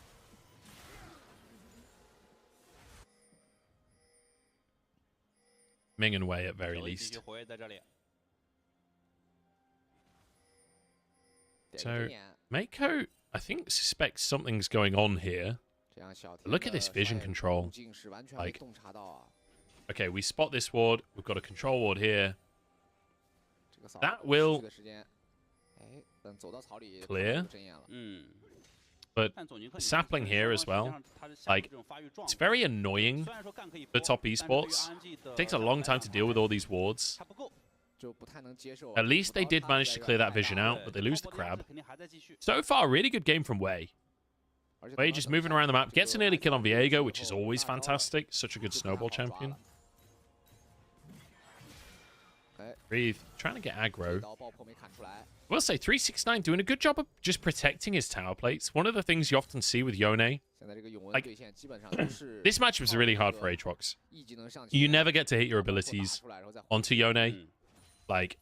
Ming and Wei at very least. So, Mako, I think, suspects something's going on here. But look at this vision control. Like, okay, we spot this ward. We've got a control ward here. That will clear. But the sapling here as well. Like, it's very annoying for top esports. It takes a long time to deal with all these wards. At least they did manage to clear that vision out, but they lose the crab. So far, really good game from Wei. Wei just moving around the map. Gets an early kill on Viego, which is always fantastic. Such a good snowball champion. Breathe. Trying to get aggro. I will say 369 doing a good job of just protecting his tower plates. One of the things you often see with Yone, like, this match was really hard for Aatrox. You never get to hit your abilities onto Yone. Like,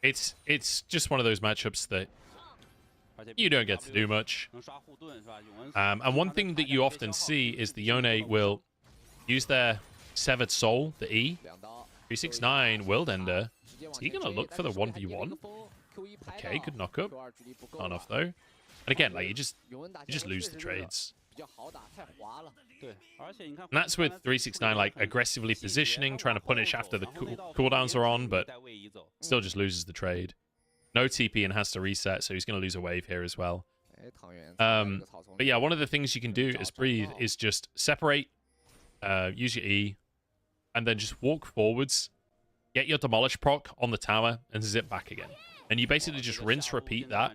it's just one of those matchups that you don't get to do much. And one thing that you often see is the Yone will use their Severed Soul, the E. 369 World Ender. Is he going to look for the 1v1? Okay, good knock up. Not enough though. And again, like, you just lose the trades. And that's with 369 like aggressively positioning, trying to punish after the cooldowns are on, but still just loses the trade. No TP and has to reset, so he's going to lose a wave here as well. But yeah, one of the things you can do as Breathe is just separate, use your E, and then just walk forwards, get your Demolish proc on the tower, and zip back again. And you basically just rinse, repeat that,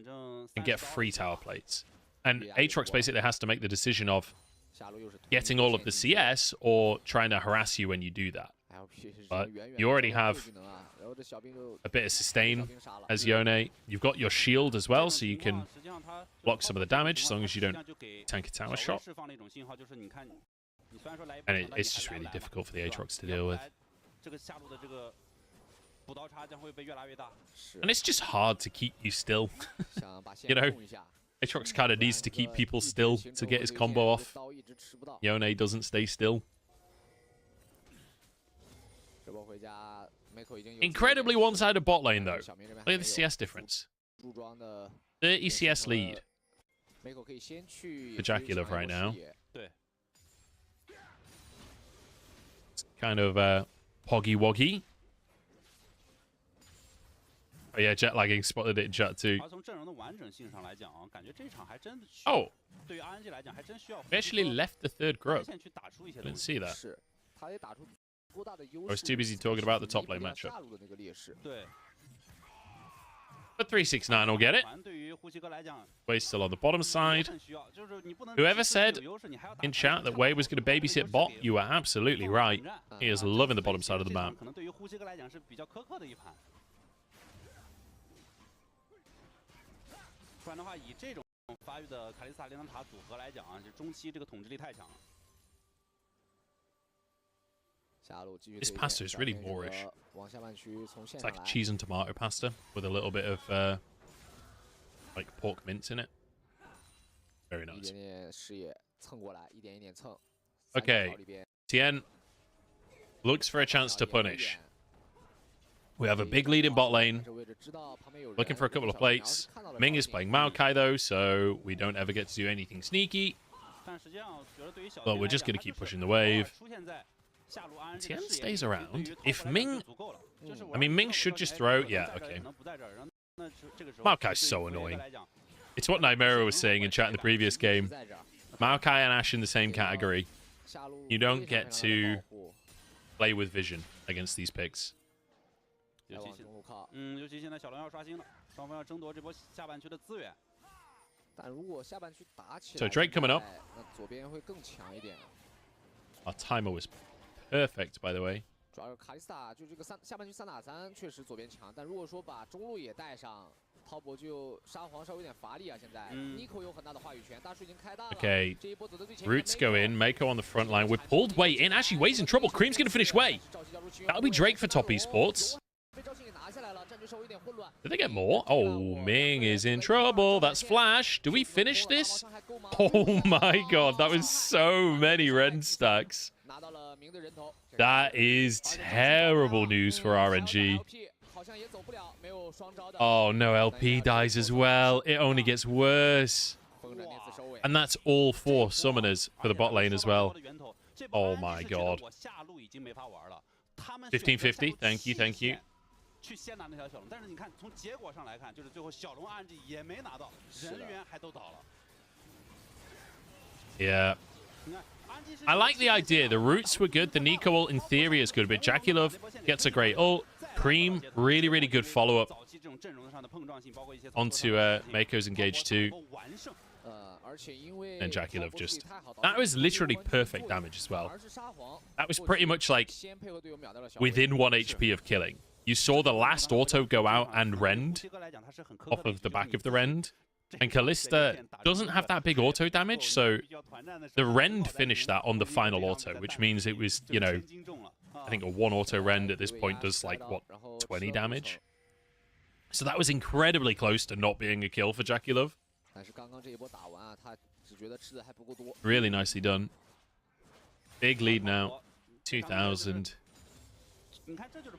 and get free tower plates. And Aatrox basically has to make the decision of getting all of the CS or trying to harass you when you do that. But you already have a bit of sustain as Yone. You've got your shield as well, so you can block some of the damage as long as you don't tank a tower shot. And it's just really difficult for the Aatrox to deal with. And it's just hard to keep you still. You know, Aatrox kind of needs to keep people still to get his combo off. Yone doesn't stay still. Incredibly one-sided bot lane, though. Look at the CS difference. 30 CS lead for Jaculov right now. It's kind of poggy-woggy. Oh yeah, jet lagging, spotted it in chat too. Oh, we actually left the third grove. Didn't see that. I was too busy talking about the top lane matchup. But 369 will get it. Wei still on the bottom side. Whoever said in chat that Wei was going to babysit bot, you were absolutely right. He is loving the bottom side of the map. This pasta is really Moorish. It's like a cheese and tomato pasta with a little bit of like pork mince in it. Very nice. Okay, Tien looks for a chance to punish. We have a big lead in bot lane. Looking for a couple of plates. Ming is playing Maokai though, so we don't ever get to do anything sneaky. But we're just going to keep pushing the wave. Tien stays around. If Ming... I mean, Ming should just throw... Yeah, okay. Maokai's so annoying. It's what Nightmare was saying in chat in the previous game. Maokai and Ashe in the same category. You don't get to play with vision against these picks. So Drake coming up. Our timer was perfect, by the way. Okay, Roots go in, Mako on the front line. We're pulled Wei in. Actually, Wei's in trouble. Cream's going to finish Wei. That'll be Drake for top esports. Did they get more? Oh, Ming is in trouble. That's Flash. Do we finish this? Oh my god, that was so many Ren stacks. That is terrible news for RNG. Oh no, LP dies as well. It only gets worse. And that's all 4 summoners for the bot lane as well. Oh my god. 1550. Thank you, thank you. 去先拿那条小龙，但是你看从结果上来看，就是最后小龙 RNG 也没拿到，人员还都倒了。Yeah. I like the idea. The roots were good. The Nico ult in theory is good, but Jackie gets a great ult. Cream, really, really good follow-up onto Mako's engage too. And Jackie just... That was literally perfect damage as well. That was pretty much like within 1 HP of killing. You saw the last auto go out and rend off of the back of the rend. And Kalista doesn't have that big auto damage, so the rend finished that on the final auto, which means it was, you know, I think a 1 auto rend at this point does like, what, 20 damage? So that was incredibly close to not being a kill for Jackie Love. Really nicely done. Big lead now. 2,000.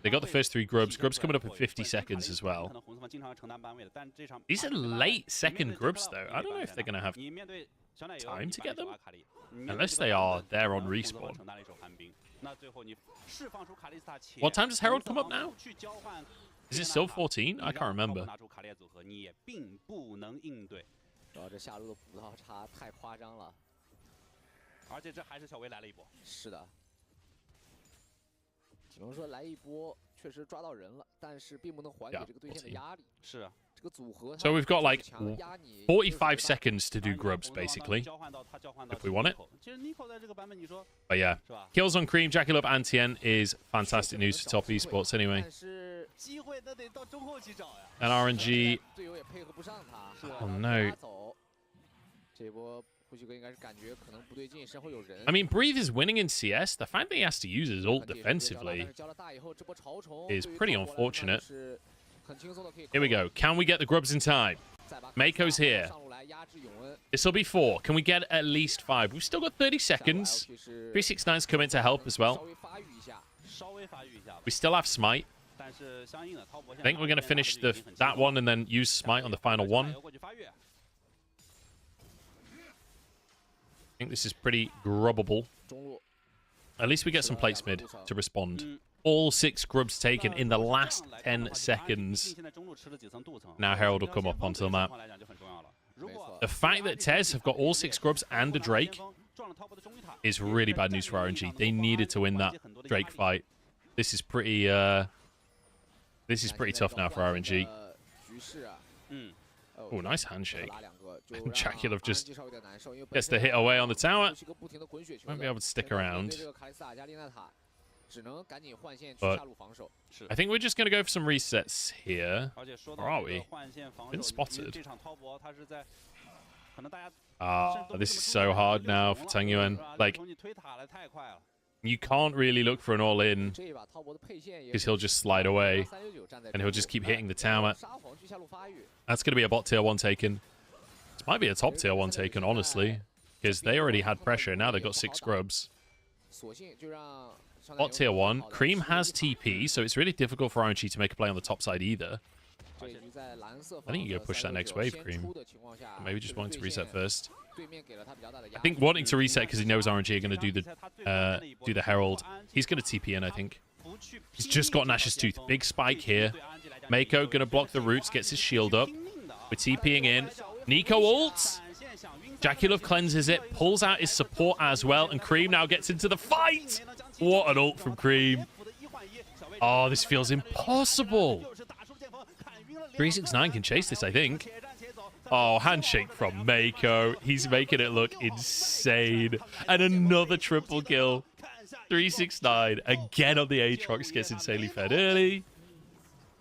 They got the first 3 grubs. Grubs coming up in 50 seconds as well. These are late second grubs, though. I don't know if they're going to have time to get them. Unless they are there on respawn. What time does Herald come up now? Is it still 14? I can't remember. So we've got like 45 seconds to do grubs, basically, if we want it. But yeah, kills on Cream, Jackie Love, and Tien is fantastic news for top esports anyway. And RNG... Oh no. I mean, Breathe is winning in CS. The fact that he has to use his ult defensively is pretty unfortunate. Here we go. Can we get the grubs in time? Mako's here. This will be 4. Can we get at least 5? We've still got 30 seconds. 369's come in to help as well. We still have Smite. I think we're going to finish that one and then use Smite on the final one. I think this is pretty grubbable. At least we get some plates mid to respond. All 6 grubs taken in the last 10 seconds. Now Herald will come up onto the map. The fact that TES have got all 6 grubs and a Drake is really bad news for RNG. They needed to win that Drake fight. This is pretty tough now for RNG. Oh, nice handshake. And Jackie Love just gets the hit away on the tower. Won't be able to stick around. But I think we're just going to go for some resets here. Or are we? Been spotted. This is so hard now for Tang Yuan. Like, you can't really look for an all-in because he'll just slide away and he'll just keep hitting the tower. That's going to be a bot tier 1 taken. This might be a top tier 1 taken, honestly, because they already had pressure. Now they've got 6 grubs. Bot tier 1. Cream has TP, so it's really difficult for RNG to make a play on the top side either. I think you go push that next wave, Cream. Maybe just wanting to reset first. I think wanting to reset because he knows RNG are going to do the Herald. He's going to TP in, I think. He's just got Nash's Tooth. Big spike here. Mako going to block the roots, gets his shield up. We're TPing in. Nico ults. Jackie Love cleanses it, pulls out his support as well, and Cream now gets into the fight. What an ult from Cream. Oh, this feels impossible. 369 can chase this, I think. Oh, handshake from Mako. He's making it look insane. And another triple kill. 369 again on the Aatrox, gets insanely fed early.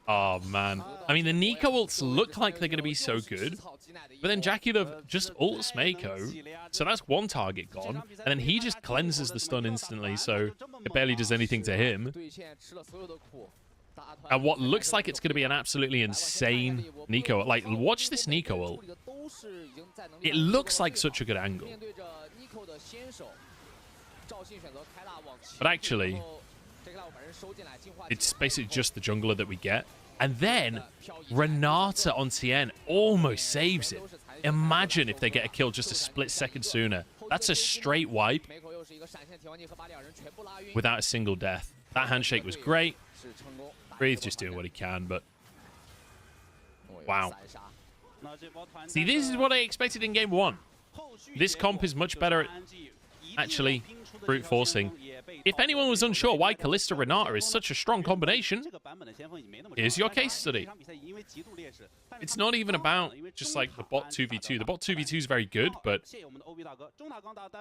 Oh, man. I mean, the Nico ults look like they're going to be so good. But then Jackie just ults Mako. So that's one target gone. And then he just cleanses the stun instantly. So it barely does anything to him. And what looks like it's going to be an absolutely insane Nico. Like, watch this Nico ult. It looks like such a good angle. But actually, it's basically just the jungler that we get. And then Renata on TN almost saves it. Imagine if they get a kill just a split second sooner. That's a straight wipe without a single death. That handshake was great. Breathe just doing what he can, but wow. See, this is what I expected in game 1. This comp is much better at actually brute forcing. If anyone was unsure why Kalista Renata is such a strong combination, here's your case study. It's not even about just like the bot 2v2. The bot 2v2 is very good, but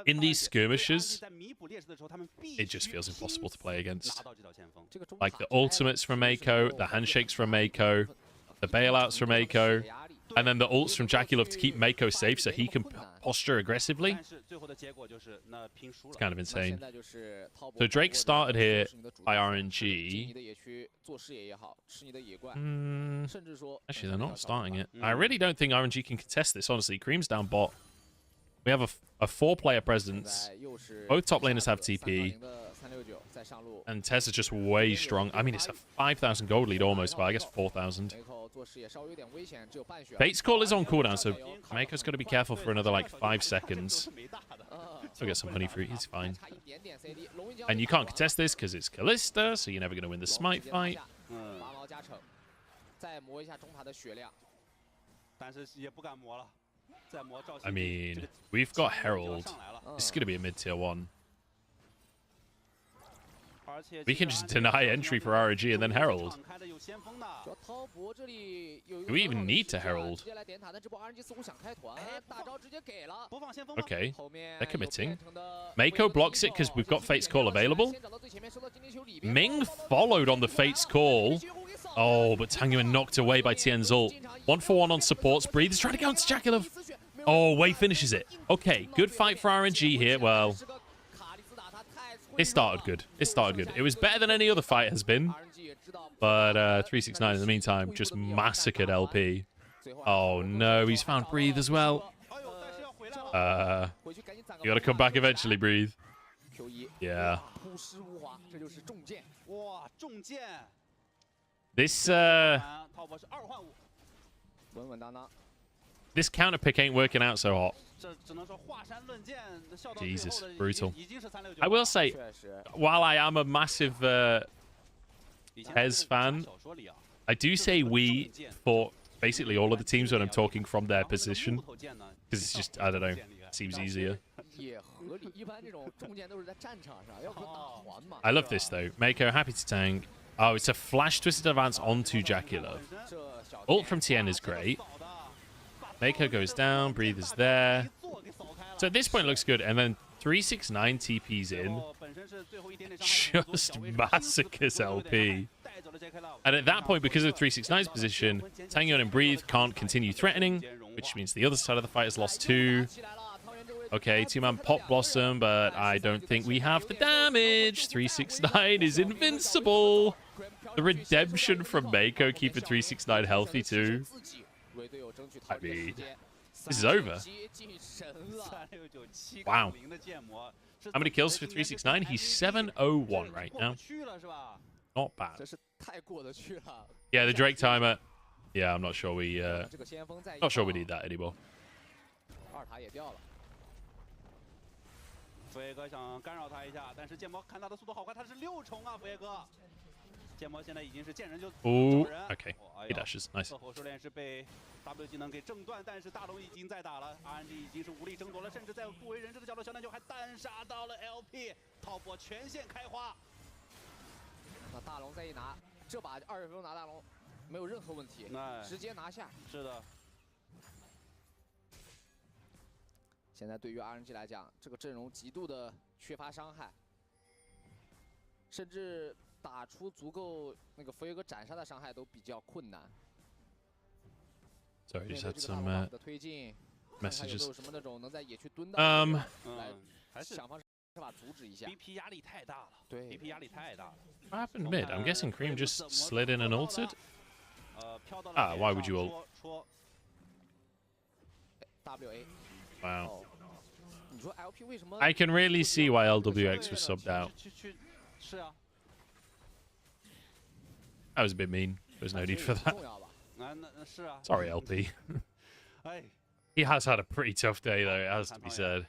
in these skirmishes, it just feels impossible to play against. Like the ultimates from Mako, the handshakes from Mako, the bailouts from Mako, and then the ults from Jackie Love to keep Mako safe so he can posture aggressively. It's kind of insane. So Drake started here by RNG. Actually, they're not starting it. I really don't think RNG can contest this, honestly. Cream's down bot. We have a 4-player presence. Both top laners have TP. And TES is just way strong. I mean, it's a 5,000 gold lead almost, but I guess 4,000. Fate's Call is on cooldown, so Mako's got to be careful for another, like, 5 seconds. Still get some honey fruit. He's fine. And you can't contest this because it's Kalista, so you're never going to win the smite fight. I mean, we've got Herald. This is going to be a mid-tier 1. We can just deny entry for RNG and then Herald. Do we even need to Herald? Okay, they're committing. Mako blocks it because we've got Fate's Call available. Ming followed on the Fate's Call. Oh, but Tangyuan knocked away by Tien's ult. 1-for-1 on supports. Breathe is trying to go into Jackie. Oh, Wei finishes it. Okay, good fight for RNG here. Well, it started good. It started good. It was better than any other fight has been. But 369 in the meantime just massacred LP. Oh no, he's found Breathe as well. You gotta come back eventually, Breathe. Yeah. This counter pick ain't working out so hot. Jesus, brutal. I will say, while I am a massive TES fan, I do say we for basically all of the teams when I'm talking from their position. Because it's just, I don't know, it seems easier. I love this though. Mako, happy to tank. Oh, it's a flash twisted advance onto Jackie Love. Ult from TN is great. Mako goes down, Breathe is there. So at this point it looks good, and then 369 TP's in. Just massacres LP. And at that point, because of 369's position, Tangyuan and Breathe can't continue threatening, which means the other side of the fight has lost 2. Okay, 2-man Pop Blossom, but I don't think we have the damage. 369 is invincible. The redemption from Mako keeping 369 healthy too. I mean, this is over. Wow. How many kills for 369? He's 701 right now. Not bad. Yeah, the Drake timer. Yeah, I'm not sure we need that anymore. 佛爷哥想干扰他一下，但是剑魔看他的速度好快，他是6重啊，佛爷哥。剑魔现在已经是见人就走人。Okay, he dashes, nice. 火狩猎是被 W 技能给正断，但是大龙已经在打了 ，RNG 已经是无力争夺了，甚至在不为人知的角度，小奶牛还单杀到了 LP， 炮火全线开花。那大龙再一拿，这把20分钟拿大龙没有任何问题，直接拿下。是的。 现在对于 RNG 来讲，这个阵容极度的缺乏伤害，甚至打出足够那个佛爷哥斩杀的伤害都比较困难。 Sorry, just had some messages. BP 压力太大了，对 ，BP 压力太大了。 What happened mid? I'm guessing Cream just slid in and ulted. Why would you ult? Wow. I can really see why LWX was subbed out. That was a bit mean. There's no need for that. Sorry, LP. He has had a pretty tough day, though, it has to be said.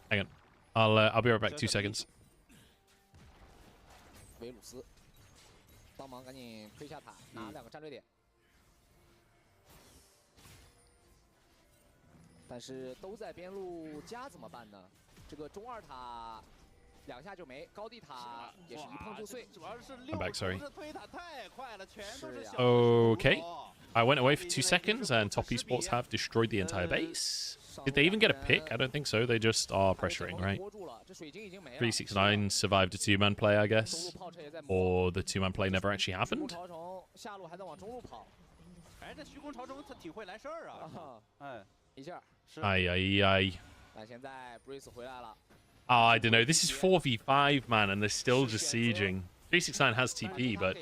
Hang on. I'll be right back. 2 seconds. 维鲁斯帮忙赶紧推下塔，拿2个战略点。但是都在边路加怎么办呢？这个中2塔2下就没，高地塔也是一碰就碎。I'm back, sorry. Okay. I went away for 2 seconds, and Top Esports have destroyed the entire base. Did they even get a pick? I don't think so. They just are pressuring, right? 369 survived a 2-man play, I guess. Or the 2-man play never actually happened. 哎，这虚空朝中他挺会来事儿啊！哎，一下。Aye. 但现在 Brace 回来了。 I don't know. This is 4v5, man, and they're still just sieging. 369 has TP, but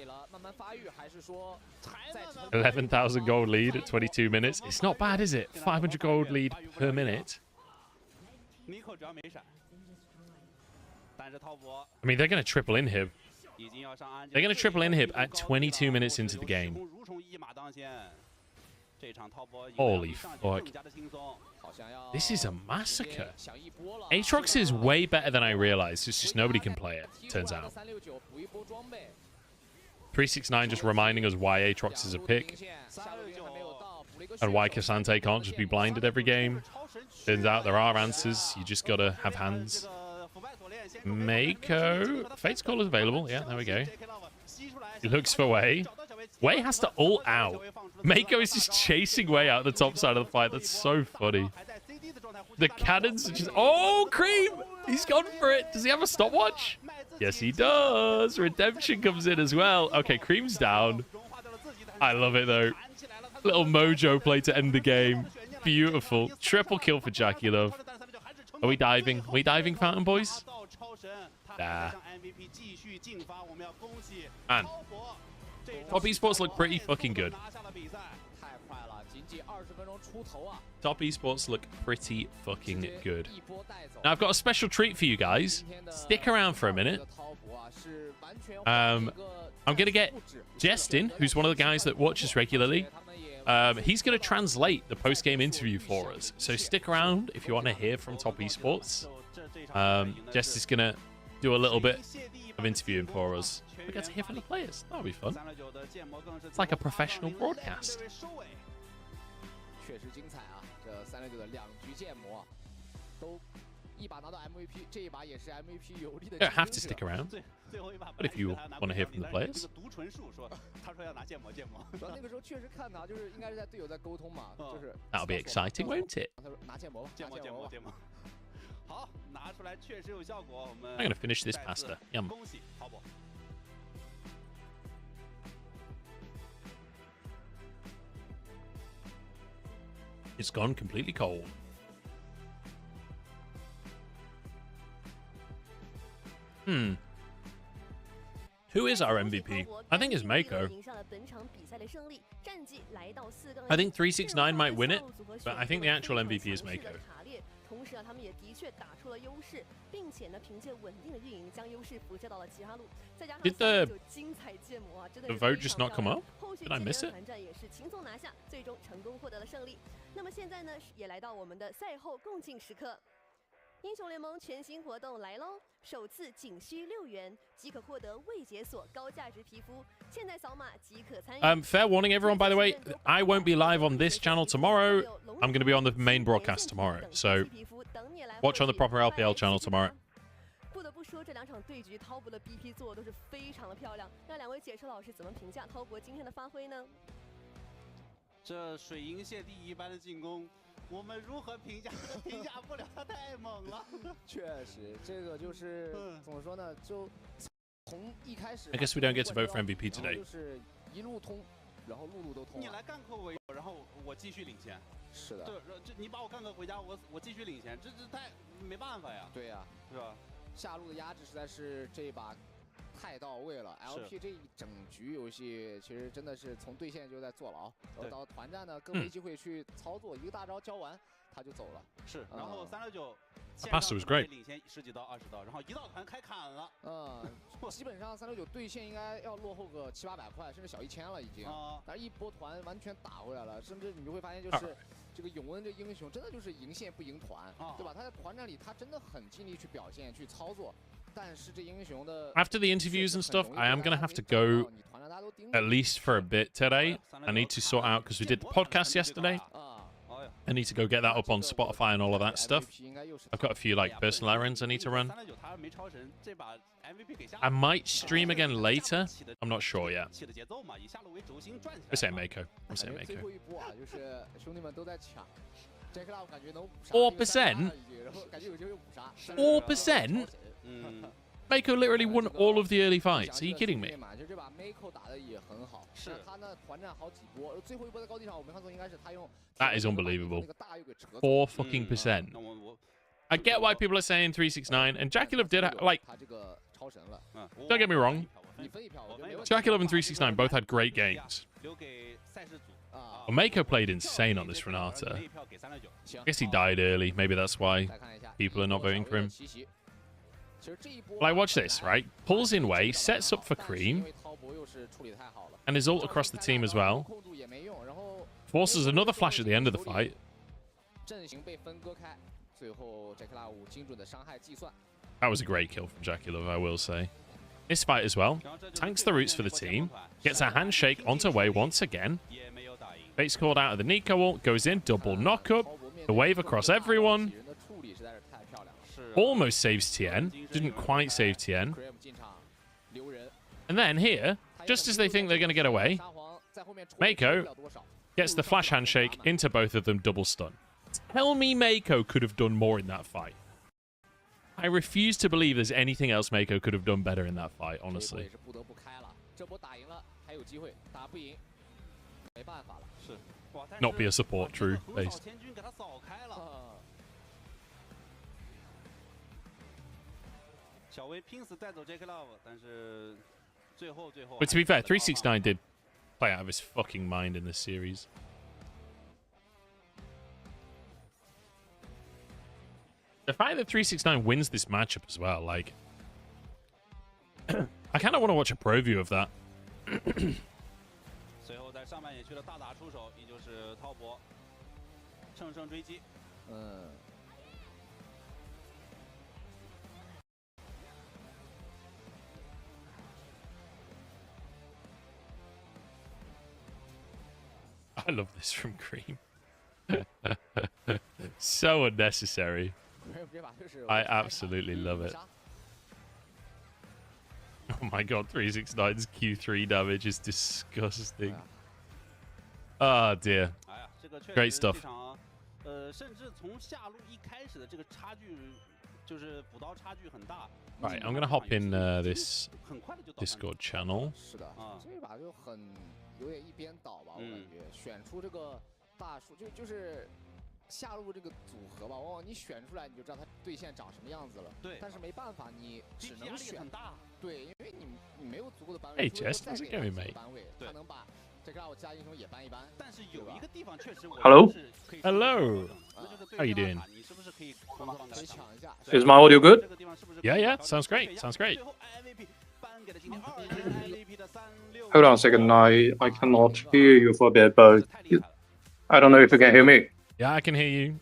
11,000 gold lead at 22 minutes. It's not bad, is it? 500 gold lead per minute. I mean, they're going to triple inhib. They're going to triple inhib at 22 minutes into the game. Holy fuck. This is a massacre. Aatrox is way better than I realized. It's just nobody can play it, turns out. 369 just reminding us why Aatrox is a pick. And why Cassante can't just be blinded every game. Turns out there are answers. You just gotta have hands. Mako. Fate's Call is available. Yeah, there we go. He looks for Wei. Wei has to ult out. Mako is just chasing Wei out the top side of the fight. That's so funny. The cannons are just... Oh, Cream! He's gone for it. Does he have a stopwatch? Yes, he does. Redemption comes in as well. Okay, Cream's down. I love it, though. Little mojo play to end the game. Beautiful. Triple kill for Jackie, love. Are we diving? Are we diving, Fountain Boys? Nah. Man. Top Esports look pretty fucking good. Top Esports look pretty fucking good. Now, I've got a special treat for you guys. Stick around for a minute. I'm going to get Justin, who's one of the guys that watches regularly. He's going to translate the post-game interview for us. So stick around if you want to hear from Top Esports. Jess is going to do a little bit of interviewing for us. We get to hear from the players. That'll be fun. It's like a professional broadcast. 确实精彩啊！这369的2局建模都一把拿到 MVP， 这一把也是 MVP 有力的。You don't have to stick around, but if you want to hear from the players. 他说要拿建模。主要那个时候确实看他就是应该是在队友在沟通嘛，就是。That'll be exciting, won't it? 他说拿建模吧，建模。好，拿出来确实有效果。我们 I'm gonna finish this pasta. Yum. 恭喜淘宝。 It's gone completely cold. Who is our MVP? I think it's Mako. I think 369 might win it, but I think the actual MVP is Mako. 同时啊，他们也的确打出了优势，并且呢，凭借稳定的运营，将优势辐射到了其他路。再加上精彩建模啊，真的 the vote just not come up? Did I miss it? 团战也是轻松拿下，最终成功获得了胜利。那么现在呢，也来到我们的赛后共进时刻。英雄联盟全新活动来喽！首次仅需6元即可获得未解锁高价值皮肤，现在扫码即可参与。Fair warning, everyone. By the way, I won't be live on this channel tomorrow. I'm going to be on the main broadcast tomorrow, so watch on the proper LPL channel tomorrow. 不得不说，这2场对局，滔博的 BP 做的都是非常的漂亮。让2位解说老师怎么评价滔博今天的发挥呢？这水银泻地一般的进攻。 我们如何评价？评价不了，他太猛确实，这个就是怎么说呢？就从一开始 I guess we don't get to vote for MVP today. 就是一路通，然后路路都通。你来干克为友，然后我继续领先。是的。对，这你把我干克回家，我继续领先，这太没办法呀。对呀，是吧？下路的压制实在是这一把太到位了。LP 这一整局游戏其实真的是从对线就在坐牢，然后到团战呢更没机会去操作，一个大招交完他就走了。是，然后369。Pasta was great. 领先10几刀、20刀，然后一到团开砍了。基本上369对线应该要落后个700-800块，甚至小1000了已经。但是一波团完全打回来了，甚至你就会发现就是这个永恩这英雄真的就是赢线不赢团，对吧？他在团战里他真的很尽力去表现、去操作，但是这英雄的 After the interviews and stuff, I am gonna have to go at least for a bit today. I need to sort out because we did the podcast yesterday. I need to go get that up on Spotify and all of that stuff. I've got a few like personal errands I need to run. I might stream again later. I'm not sure yet. I'm saying Mako. I'm saying Mako. 4%? 4%? Mako literally won all of the early fights. Are you kidding me? That is unbelievable. 4 fucking %. I get why people are saying 369, and Jackulov did like. Don't get me wrong. Jackulov and 369 both had great games. Well, Mako played insane on this Renata. I guess he died early. Maybe that's why people are not voting for him. Like, watch this, right? Pulls in way, sets up for Cream, and his ult across the team as well. Forces another flash at the end of the fight. That was a great kill from Jackulov, I will say. This fight as well. Tanks the roots for the team. Gets a handshake onto Wei once again. Bait's called out of the Nico ult. Goes in. Double knockup. The wave across everyone. Almost saves Tien. Didn't quite save Tien. And then here, just as they think they're going to get away, Mako gets the flash handshake into both of them, double stun. Tell me Mako could have done more in that fight. I refuse to believe there's anything else Mako could have done better in that fight, honestly. Not be a support, true. Base. But to be fair, 369 did play out of his fucking mind in this series. The fact that 369 wins this matchup as well, like... I kind of want to watch a pro view of that. I love this from Cream. So unnecessary. I absolutely love it. Oh my god, 369's Q3 damage is disgusting. Oh dear. Great stuff. Right, I'm gonna hop in this Discord channel. 有点一边倒吧，我感觉选出这个大树就是下路这个组合吧，往往你选出来你就知道它对线长什么样子了。对，但是没办法，你只能选。对，因为你没有足够的班位。Hey Jess, how's it going, mate? 他能把这个我其他英雄也搬一搬。但是有一个地方确实。Hello. Hello. How you doing? Is my audio good? Yeah, yeah. Sounds great. Sounds great. Hold on a second, I cannot hear you for a bit, but I don't know if you can hear me. Yeah, I can hear you.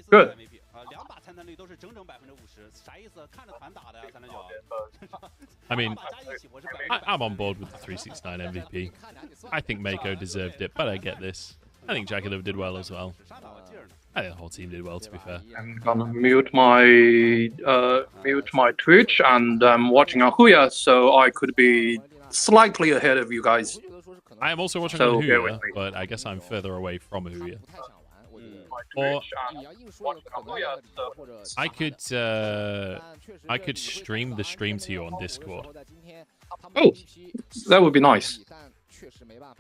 Good. I mean, I'm on board with the 369 MVP. I think Mako deserved it, but I get this. I think Jackulov did well as well. I think the whole team did well, to be fair. I'm gonna mute my Twitch, and I'm watching on Huya, so I could be slightly ahead of you guys. I am also watching on Huya, but I guess I'm further away from Huya. Or I could stream the stream to you on Discord. Oh, that would be nice.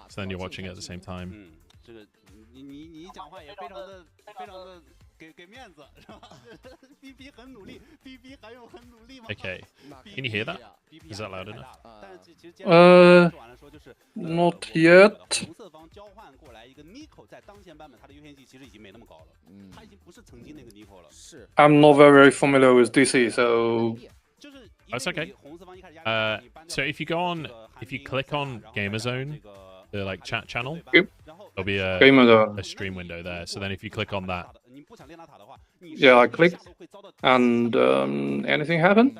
So then you're watching it at the same time. 这个你讲话也非常的给面子是吧？BP 很努力 ，BP 还有很努力吗 Okay, can you hear that? Is that loud enough? Not yet. 红色方交换过来一个 Nico， 在当前版本它的优先级其实已经没那么高了，它已经不是曾经那个 Nico 了。是。I'm not very familiar with DC, so. That's okay. So if you click on Gamerzone, the like chat channel, there'll be a stream window there. So then if you click on that, yeah, I clicked, and anything happened?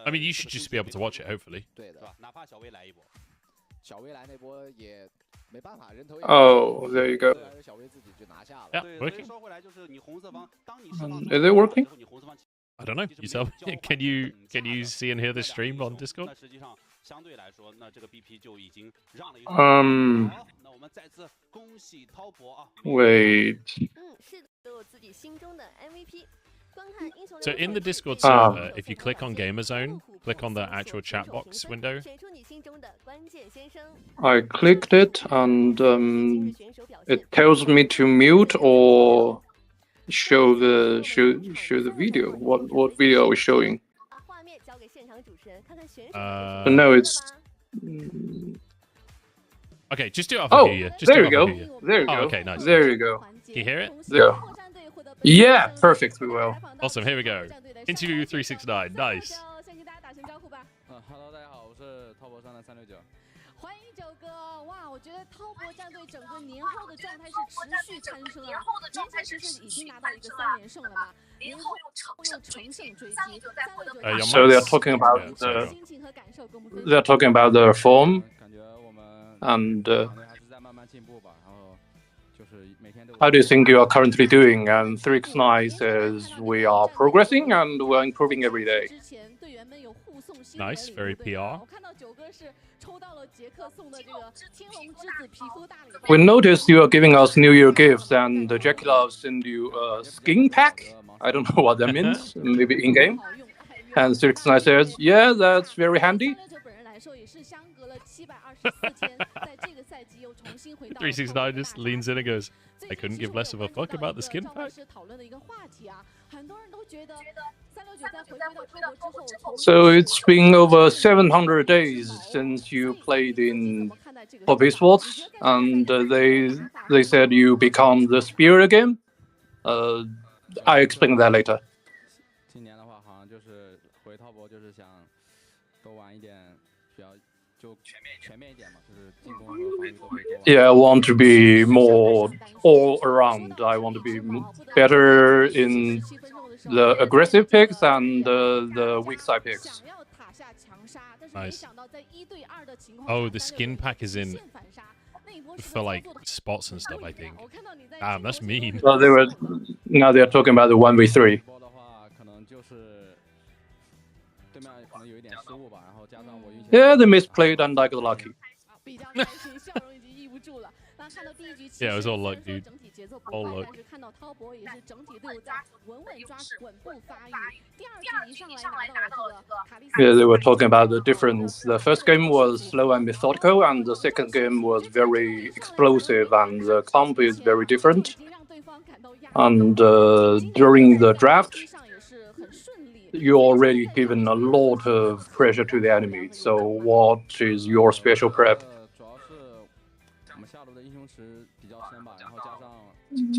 I mean, you should just be able to watch it, hopefully. Oh, there you go. Yeah, working. Is it working? I don't know. You tell me. Can you see and hear the stream on Discord? 相对来说，那这个 BP 就已经让了一。那我们再次恭喜滔博啊 ！Wait. 是的，都有自己心中的 MVP。观看英雄。So in the Discord server, if you click on Gamerzone, click on the actual chat box window. 选出你心中的关键先生。I clicked it, and it tells me to mute or show the video. What video are we showing? No, it's. Okay, just do it off of here. Just there you go. There you go. Okay, nice. There you go. Can you hear it? There. Yeah, perfect. We will. Awesome. Here we go. Interview 369. Nice. Hello， 大家好，我是滔博上的369。欢迎九哥，哇，我觉得滔博战队整个年后的状态是持续攀升啊，年前其实已经拿到一个3连胜了嘛，年后又乘胜追击，369。So they're talking about the form, and how do you think you are currently doing? And 3x9 says we are progressing and we're improving every day. Nice, very PR. We noticed you are giving us New Year gifts, and Jackie Love sent you a skin pack. I don't know what that means. Maybe in game. And 3x9 says, yeah, that's very handy. 369 just leans in and goes, I couldn't give less of a fuck about the skin pack. So it's been over 700 days since you played in Top Esports, and they said you become the spear again. I explain that later. 今年的话，好像就是回滔博，就是想多玩一点，比较就全面一点嘛，就是进攻和防御都会多。Yeah, I want to be more all around. I want to be better in the aggressive picks and the weak side picks. Nice. Oh, the skin pack is in for like spots and stuff, I think. Damn, that's mean. Well, now they're talking about the 1v3. Yeah, they misplayed and I got lucky. Yeah, it was all luck, dude. All luck. Yeah, they were talking about the difference. The first game was slow and methodical, and the second game was very explosive, and the comp is very different. And during the draft, you're already given a lot of pressure to the enemy. So what is your special prep?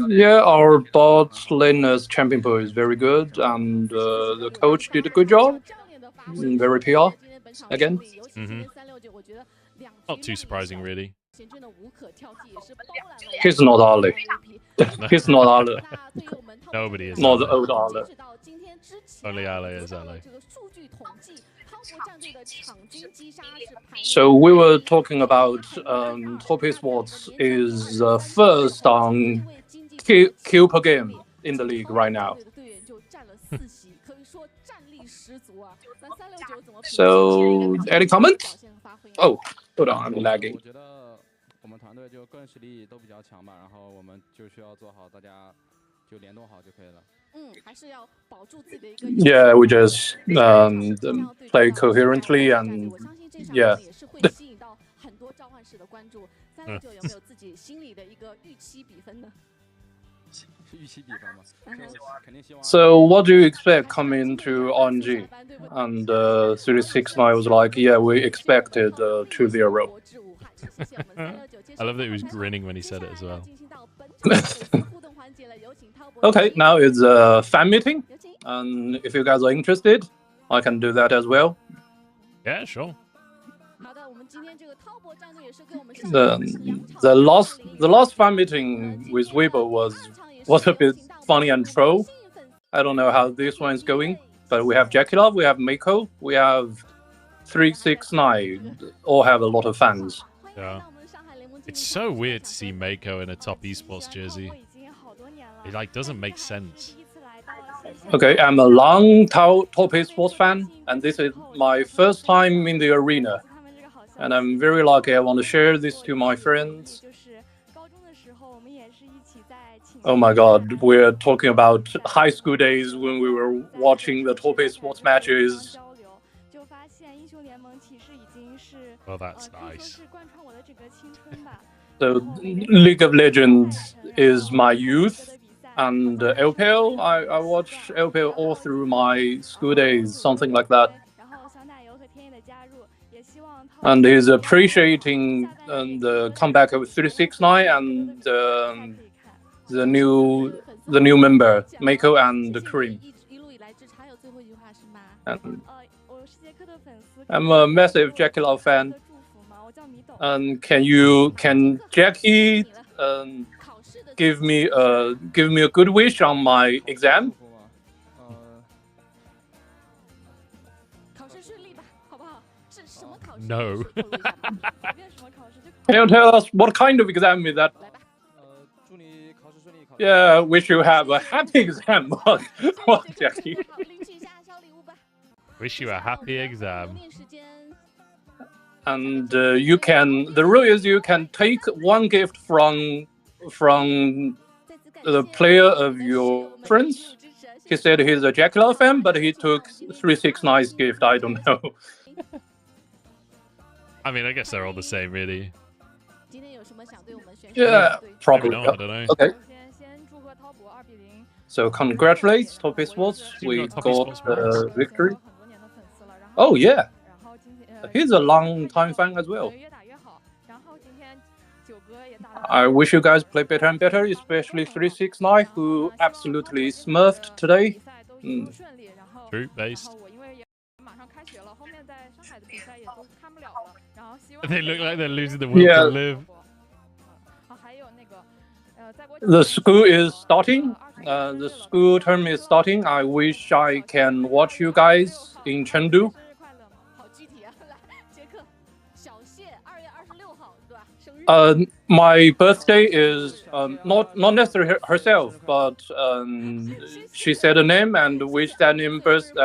Yeah, our bot laner's champion pool is very good, and the coach did a good job. Very PR, again. Not too surprising, really. He's not Ali. He's not Ali. Nobody is. Not the old Ali. Only Ali is Ali. So we were talking about Top Esports is first on kill per game in the league right now. So, any comments? Oh, hold on, I'm lagging. 我们团队就个人实力都比较强吧，然后我们就需要做好，大家就联动好就可以了。还是要保住自己的一个。Yeah, we just play coherently and 我相信这场 yeah. 也是会吸引到很多召唤师的关注。369有没有自己心里的一个预期比分呢？预期比分吗？肯定希望。 So what do you expect coming to RNG? And 369 was like, yeah, we expected 2-0. I love that he was grinning when he said it as well. Okay, now it's a fan meeting, and if you guys are interested, I can do that as well. Yeah, sure. The last fan meeting with Weibo was a bit funny and troll. I don't know how this one is going, but we have Jackie Love, we have Mako, we have 369, all have a lot of fans. Yeah. It's so weird to see Mako in a top esports jersey. It like doesn't make sense. Okay, I'm a long top esports fan, and this is my first time in the arena. And I'm very lucky. I want to share this to my friends. Oh my god, we're talking about high school days when we were watching the top esports matches. Well, that's nice. So, League of Legends is my youth, and LPL, I watch LPL all through my school days, something like that. And he's appreciating the comeback of 369 and the new member, Mako and Cream. And I'm a massive Jackie Love fan. And can Jackie give me a good wish on my exam? No. Can you tell us what kind of exam is that? Yeah, wish you have a happy exam. What, Jackie? Wish you a happy exam. And the rule is you can take one gift from the player of your friends. He said he's a Jackie Love fan, but he took 369's gift. I don't know. I mean, I guess they're all the same, really. Yeah, probably. Maybe not, I don't know. Okay. So congratulations, Top Esports. We got the victory. Oh yeah, he's a long-time fan as well. I wish you guys play better and better, especially 369, who absolutely smurfed today. True, based. They look like they're losing the will to live. The school is starting. The school term is starting. I wish I can watch you guys in Chengdu. My birthday is not necessarily herself, but she said a name and wished that name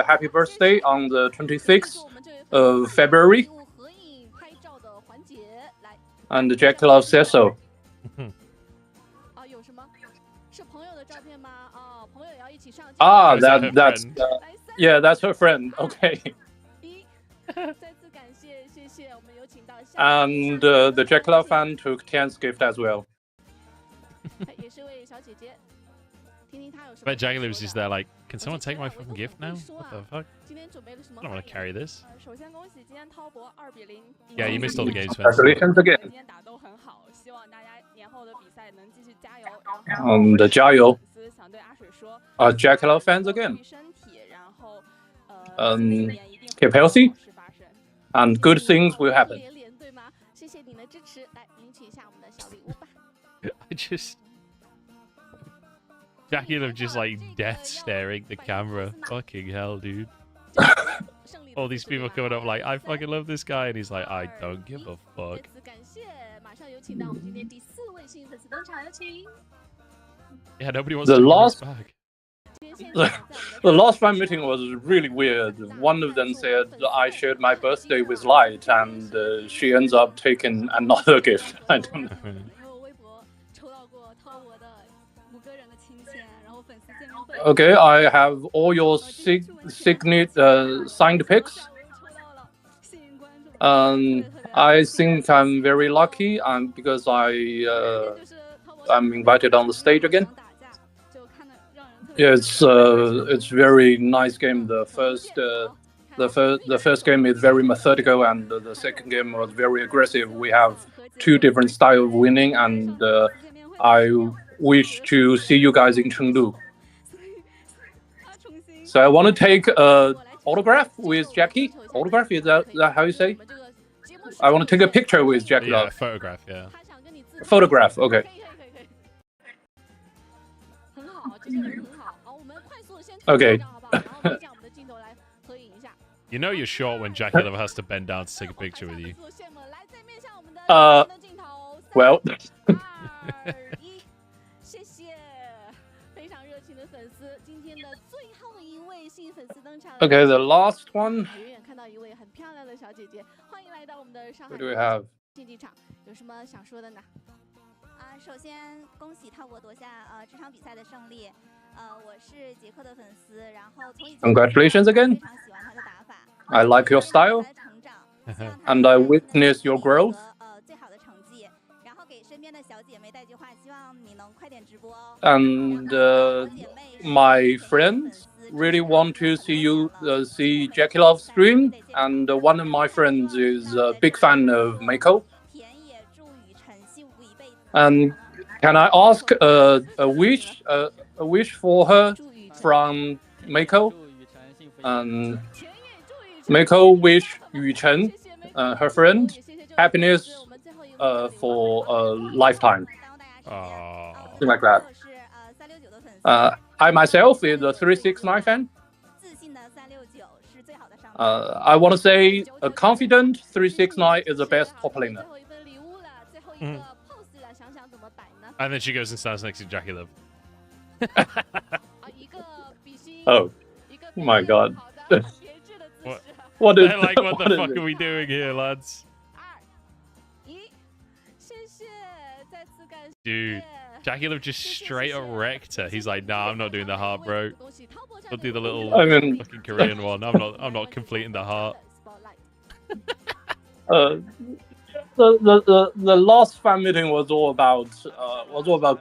happy birthday on the 26th of February. And Jack Love says so. That's her friend. Okay. And the Jack Love fan took 10's gift as well. But Jackie Love's just there like, can someone take my fucking gift now? What the fuck? I don't want to carry this. Yeah, you missed all the games, man. Congratulations again. And Jayo. Jack Love fans again. Keep healthy. And good things will happen. I just... Jackie Love just like death staring the camera. Fucking hell, dude. All these people coming up like, I fucking love this guy. And he's like, I don't give a fuck. Yeah, nobody wants to come back. the last fan meeting was really weird. One of them said I shared my birthday with Light, and she ends up taking another gift. I don't know. Okay, I have all your signed pics. I think I'm very lucky, because I'm invited on the stage again. Yeah, it's very nice game. The first game is very methodical, and the second game was very aggressive. We have 2 different styles of winning, and I wish to see you guys in Chengdu. So I want to take a autograph with Jackie. Autograph, is that how you say? I want to take a picture with Jackie. Yeah, photograph, yeah. Photograph, okay. Okay. You know you're short when Jackie Love has to bend down to take a picture with you. Well. Okay, the last one. What do we have? 首先恭喜套国夺下这场比赛的胜利。我是杰克的粉丝，然后从以前 Congratulations again. 非常喜欢他的打法。I like your style, and I witness your growth. 最好的成绩，然后给身边的小姐妹带句话，希望你能快点直播哦。And my friends really want to see you see Jackie Love stream, and one of my friends is a big fan of Mako. And can I ask a wish for her from Mako? Mako wish Yuchen, her friend, happiness for a lifetime. Something like that. I myself is a 369 fan. I want to say a confident 369 is the best top laner. And then she goes and stands next to Jackie Love. Oh my god. What the fuck are we doing here, lads? Dude, Jackie Love just straight up wrecked her. He's like, nah, I'm not doing the heart, bro. I'll do the little fucking Korean one. I'm not completing the heart. The last fan meeting was all about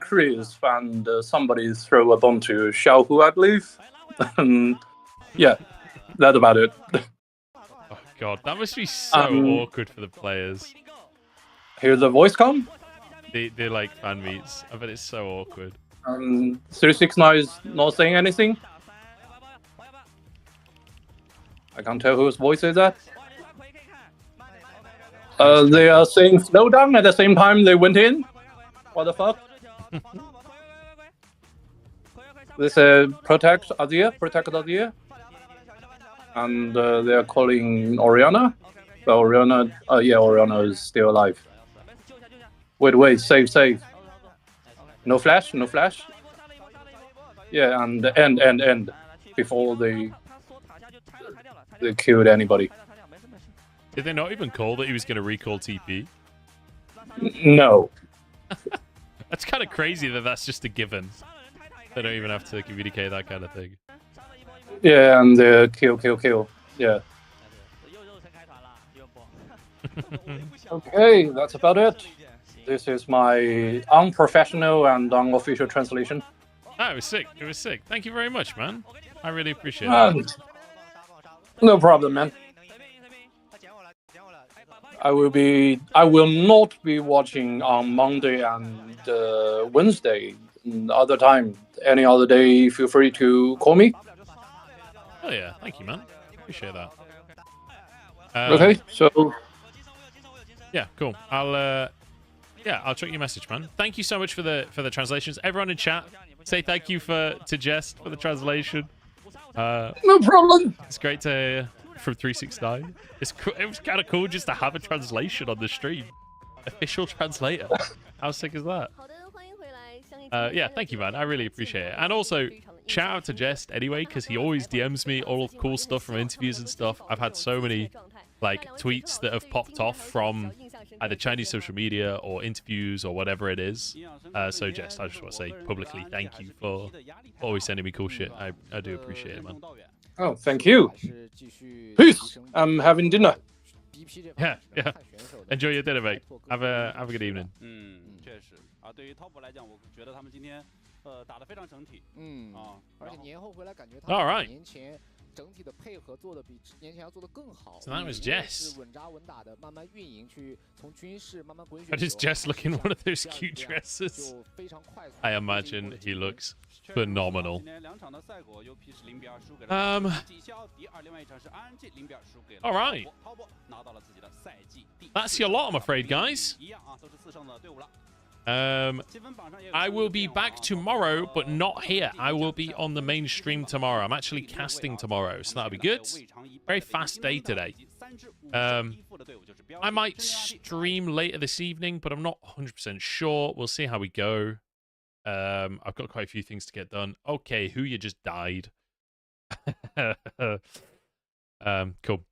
Chris, and somebody threw a bomb to Xiaohu, I believe. Yeah, that's about it. Oh god, that must be so awkward for the players. Here's the voice com. They're like fan meets. I bet it's so awkward. 369 is not saying anything. I can't tell whose voice is that. They are saying slow down at the same time they went in. What the fuck? They say protect Azir. And they are calling Oriana. But Oriana, Oriana is still alive. Wait, save. No flash. Yeah, and end. Before they killed anybody. Did they not even call that he was going to recall TP? No. That's kind of crazy that that's just a given. They don't even have to communicate that kind of thing. Yeah, and kill. Yeah. Okay, that's about it. This is my unprofessional and unofficial translation. Oh, it was sick. Thank you very much, man. I really appreciate it. No problem, man. I will not be watching on Monday and Wednesday. Any other day, feel free to call me. Oh yeah, thank you, man. Appreciate that. Okay, so yeah, cool. I'll check your message, man. Thank you so much for the translations. Everyone in chat, say thank you to Jest for the translation. No problem. It's great to hear from 369. It was kind of cool just to have a translation on the stream. Official translator. How sick is that? Yeah, thank you, man. I really appreciate it. And also, shout out to Jest anyway, because he always DMs me all of cool stuff from interviews and stuff. I've had so many like tweets that have popped off from either Chinese social media or interviews or whatever it is. So Jest, I just want to say publicly thank you for always sending me cool shit. I do appreciate it, man. Oh, thank you. Peace. I'm having dinner. Yeah. Enjoy your dinner, mate. Have a good evening. 确实啊，对于 Top 来讲，我觉得他们今天打得非常整体。而且年后回来感觉他 All right. 年前整体的配合做的比年前要做的更好。 So that was Jess. 是稳扎稳打的，慢慢运营去从军事慢慢滚雪。 How does Jess look in one of those cute dresses? I imagine he looks phenomenal. All right. That's your lot, I'm afraid, guys. I will be back tomorrow, but not here. I will be on the main stream tomorrow. I'm actually casting tomorrow, so that'll be good. Very fast day today. I might stream later this evening, but I'm not 100% sure. We'll see how we go. I've got quite a few things to get done. Okay, who you just died. Cool.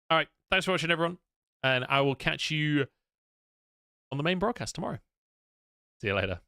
All right, thanks for watching, everyone. And I will catch you on the main broadcast tomorrow. See you later.